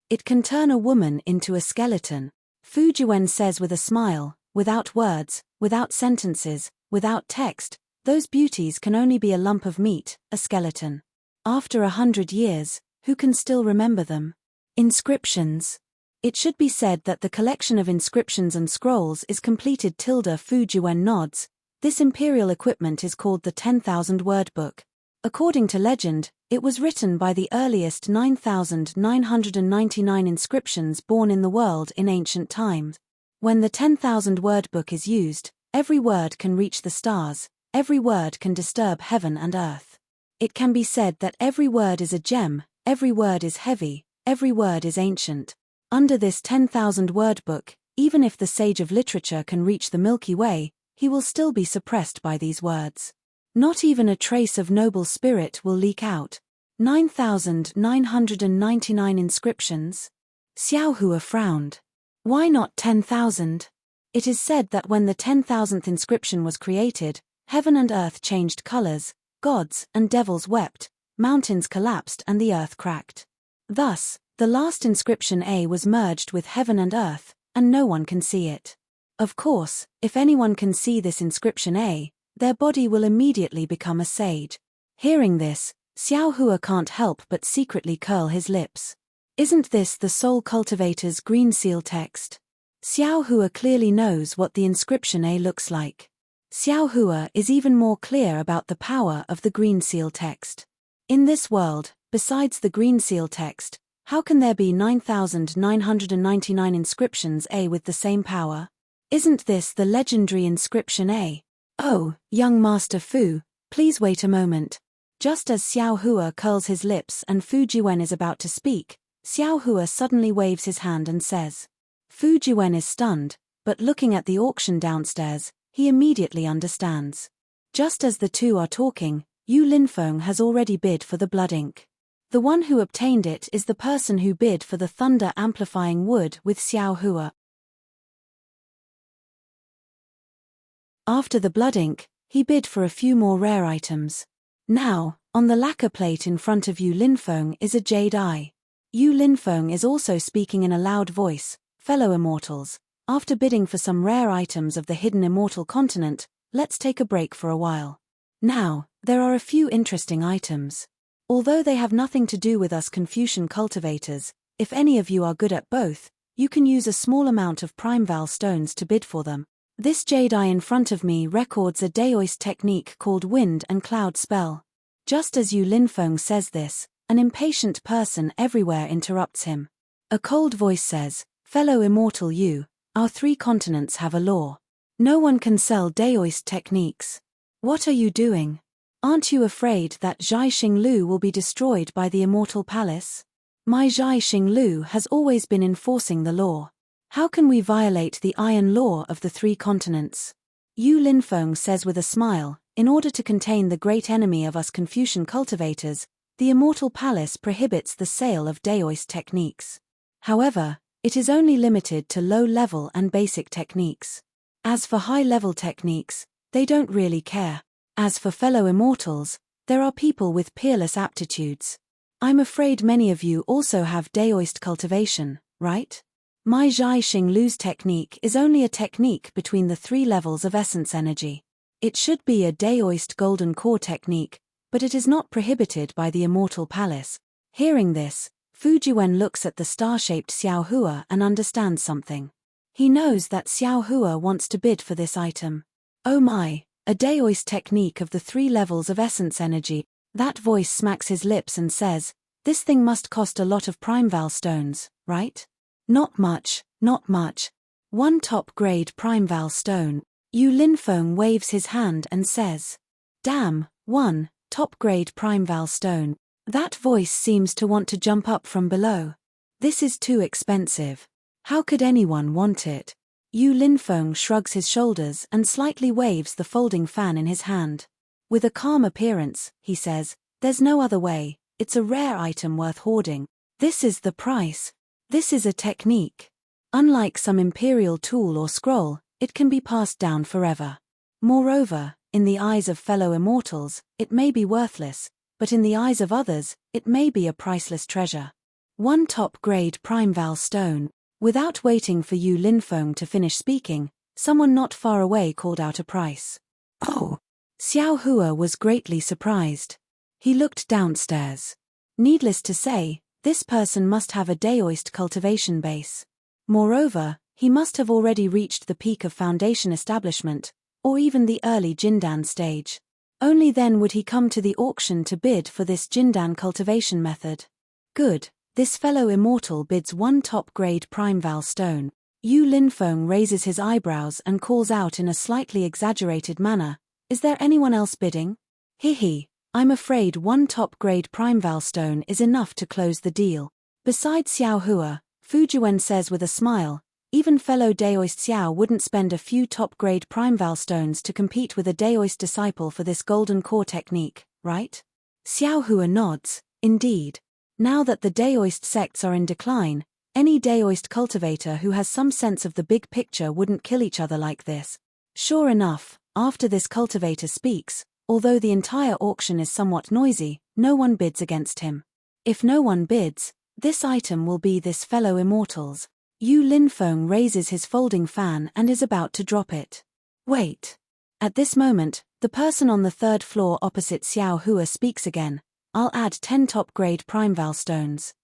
It can turn a woman into a skeleton. Fu Jiwen says with a smile, without words, without sentences, without text, those beauties can only be a lump of meat, a skeleton. After 100 years, who can still remember them? Inscriptions. It should be said that the collection of inscriptions and scrolls is completed tilde Fu Jiwen nods. This imperial equipment is called the 10,000 word book. According to legend, it was written by the earliest 9,999 inscriptions born in the world in ancient times. When the 10,000 word book is used, every word can reach the stars, every word can disturb heaven and earth. It can be said that every word is a gem, every word is heavy, every word is ancient. Under this 10,000 word book, even if the sage of literature can reach the Milky Way, he will still be suppressed by these words. Not even a trace of noble spirit will leak out. 9,999 inscriptions? Xiao Hua frowned. Why not 10,000? It is said that when the 10,000th inscription was created, heaven and earth changed colors, gods and devils wept, mountains collapsed and the earth cracked. Thus, the last inscription A was merged with heaven and earth, and no one can see it. Of course, if anyone can see this inscription A, their body will immediately become a sage. Hearing this, Xiao Hua can't help but secretly curl his lips. Isn't this the soul cultivator's green seal text? Xiao Hua clearly knows what the inscription A looks like. Xiao Hua is even more clear about the power of the green seal text. In this world, besides the green seal text, how can there be 9,999 inscriptions A with the same power? Isn't this the legendary inscription A? Oh, young Master Fu, please wait a moment. Just as Xiao Hua curls his lips and Fu Jiwen is about to speak, Xiao Hua suddenly waves his hand and says. Fu Jiwen is stunned, but looking at the auction downstairs, he immediately understands. Just as the two are talking, Yu Linfeng has already bid for the blood ink. The one who obtained it is the person who bid for the thunder-amplifying wood with Xiao Hua. After the blood ink, he bid for a few more rare items. Now, on the lacquer plate in front of Yu Linfeng is a jade eye. Yu Linfeng is also speaking in a loud voice, fellow immortals, after bidding for some rare items of the hidden immortal continent, let's take a break for a while. Now, there are a few interesting items. Although they have nothing to do with us Confucian cultivators, if any of you are good at both, you can use a small amount of primeval stones to bid for them. This jade eye in front of me records a Daoist technique called wind and cloud spell. Just as Yu Linfeng says this, an impatient person everywhere interrupts him. A cold voice says, fellow immortal Yu, our 3 continents have a law. No one can sell Daoist techniques. What are you doing? Aren't you afraid that Zhai Xinglu will be destroyed by the immortal palace? My Zhai Xinglu has always been enforcing the law. How can we violate the iron law of the 3 continents? Yu Linfeng says with a smile, in order to contain the great enemy of us Confucian cultivators, the immortal palace prohibits the sale of Daoist techniques. However, It is only limited to low-level and basic techniques. As for high-level techniques, they don't really care. As for fellow immortals, there are people with peerless aptitudes. I'm afraid many of you also have Daoist cultivation, right? My Zhai Xing Lu's technique is only a technique between the 3 levels of essence energy. It should be a Daoist golden core technique, but it is not prohibited by the Immortal Palace. Hearing this, Fujiwen looks at the star-shaped Xiao Hua and understands something. He knows that Xiao Hua wants to bid for this item. Oh my, a Daoist technique of the 3 levels of essence energy. That voice smacks his lips and says, this thing must cost a lot of Primeval stones, right? Not much, not much. 1 top-grade Primeval stone. Yu Linfeng waves his hand and says, damn, 1 top-grade Primeval stone. That voice seems to want to jump up from below. This is too expensive. How could anyone want it? Yu Linfeng shrugs his shoulders and slightly waves the folding fan in his hand. With a calm appearance, he says, there's no other way, it's a rare item worth hoarding. This is the price. This is a technique. Unlike some imperial tool or scroll, it can be passed down forever. Moreover, in the eyes of fellow immortals, it may be worthless, but in the eyes of others, it may be a priceless treasure. 1 top-grade Primeval stone. Without waiting for Yu Linfeng to finish speaking, someone not far away called out a price. Oh! Xiao Hua was greatly surprised. He looked downstairs. Needless to say, this person must have a Daoist cultivation base. Moreover, he must have already reached the peak of foundation establishment, or even the early Jindan stage. Only then would he come to the auction to bid for this Jindan cultivation method. Good, this fellow immortal bids 1 top-grade Primeval stone. Yu Linfeng raises his eyebrows and calls out in a slightly exaggerated manner, is there anyone else bidding? He, I'm afraid 1 top-grade Primeval stone is enough to close the deal. Besides Xiao Hua, Fujiwen says with a smile, even fellow Daoist Xiao wouldn't spend a few top-grade Primeval stones to compete with a Daoist disciple for this golden core technique, right? Xiao Hua nods, indeed. Now that the Daoist sects are in decline, any Daoist cultivator who has some sense of the big picture wouldn't kill each other like this. Sure enough, after this cultivator speaks, although the entire auction is somewhat noisy, no one bids against him. If no one bids, this item will be this fellow immortal's. Yu Linfeng raises his folding fan and is about to drop it. Wait. At this moment, the person on the 3rd floor opposite Xiao Hua speaks again. I'll add 10 top-grade Primeval stones.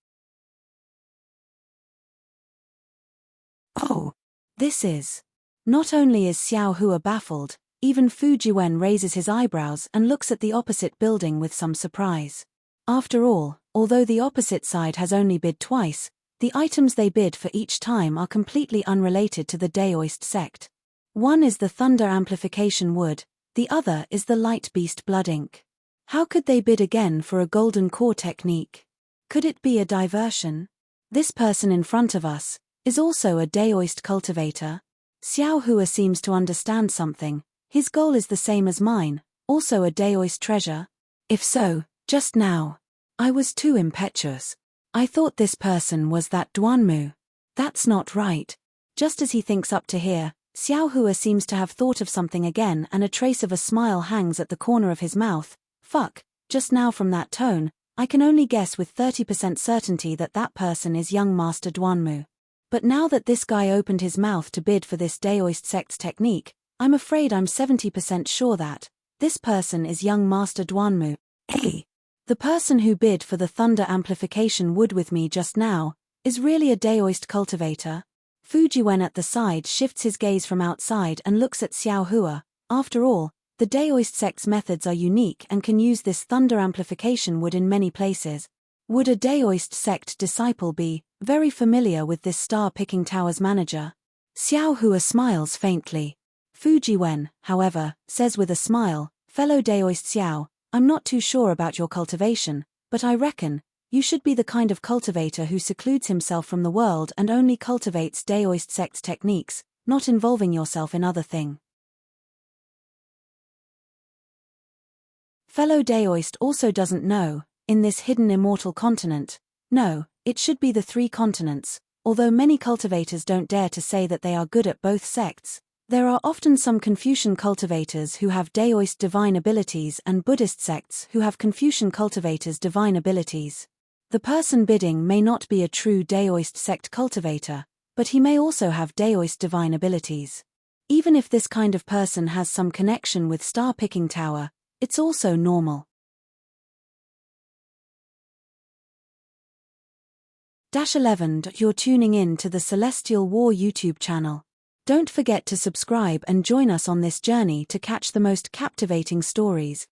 Oh! This is. Not only is Xiao Hua baffled, even Fujiwen raises his eyebrows and looks at the opposite building with some surprise. After all, although the opposite side has only bid twice, the items they bid for each time are completely unrelated to the Daoist sect. One is the Thunder Amplification Wood, the other is the Light Beast Blood Ink. How could they bid again for a golden core technique? Could it be a diversion? This person in front of us is also a Daoist cultivator. Xiao Hua seems to understand something. His goal is the same as mine, also a Daoist treasure. If so, just now, I was too impetuous. I thought this person was that Duanmu. That's not right. Just as he thinks up to here, Xiao Hua seems to have thought of something again and a trace of a smile hangs at the corner of his mouth. Fuck, just now from that tone, I can only guess with 30% certainty that that person is young Master Duanmu. But now that this guy opened his mouth to bid for this Daoist sect's technique, I'm afraid I'm 70% sure that this person is young Master Duanmu. Hey! The person who bid for the Thunder Amplification Wood with me just now is really a Daoist cultivator. Fujiwen at the side shifts his gaze from outside and looks at Xiao Hua. After all, the Daoist sect's methods are unique and can use this Thunder Amplification Wood in many places. Would a Daoist sect disciple be very familiar with this star-picking tower's manager? Xiao Hua smiles faintly. Fujiwen, however, says with a smile, fellow Daoist Xiao, I'm not too sure about your cultivation, but I reckon you should be the kind of cultivator who secludes himself from the world and only cultivates Daoist sect techniques, not involving yourself in other thing. Fellow Daoist also doesn't know, in this hidden immortal continent, no, it should be the 3 continents, Although many cultivators don't dare to say that they are good at both sects, there are often some Confucian cultivators who have Daoist divine abilities and Buddhist sects who have Confucian cultivators' divine abilities. The person bidding may not be a true Daoist sect cultivator, but he may also have Daoist divine abilities. Even if this kind of person has some connection with Star Picking Tower, it's also normal. -11. You're tuning in to the Celestial War YouTube channel. Don't forget to subscribe and join us on this journey to catch the most captivating stories,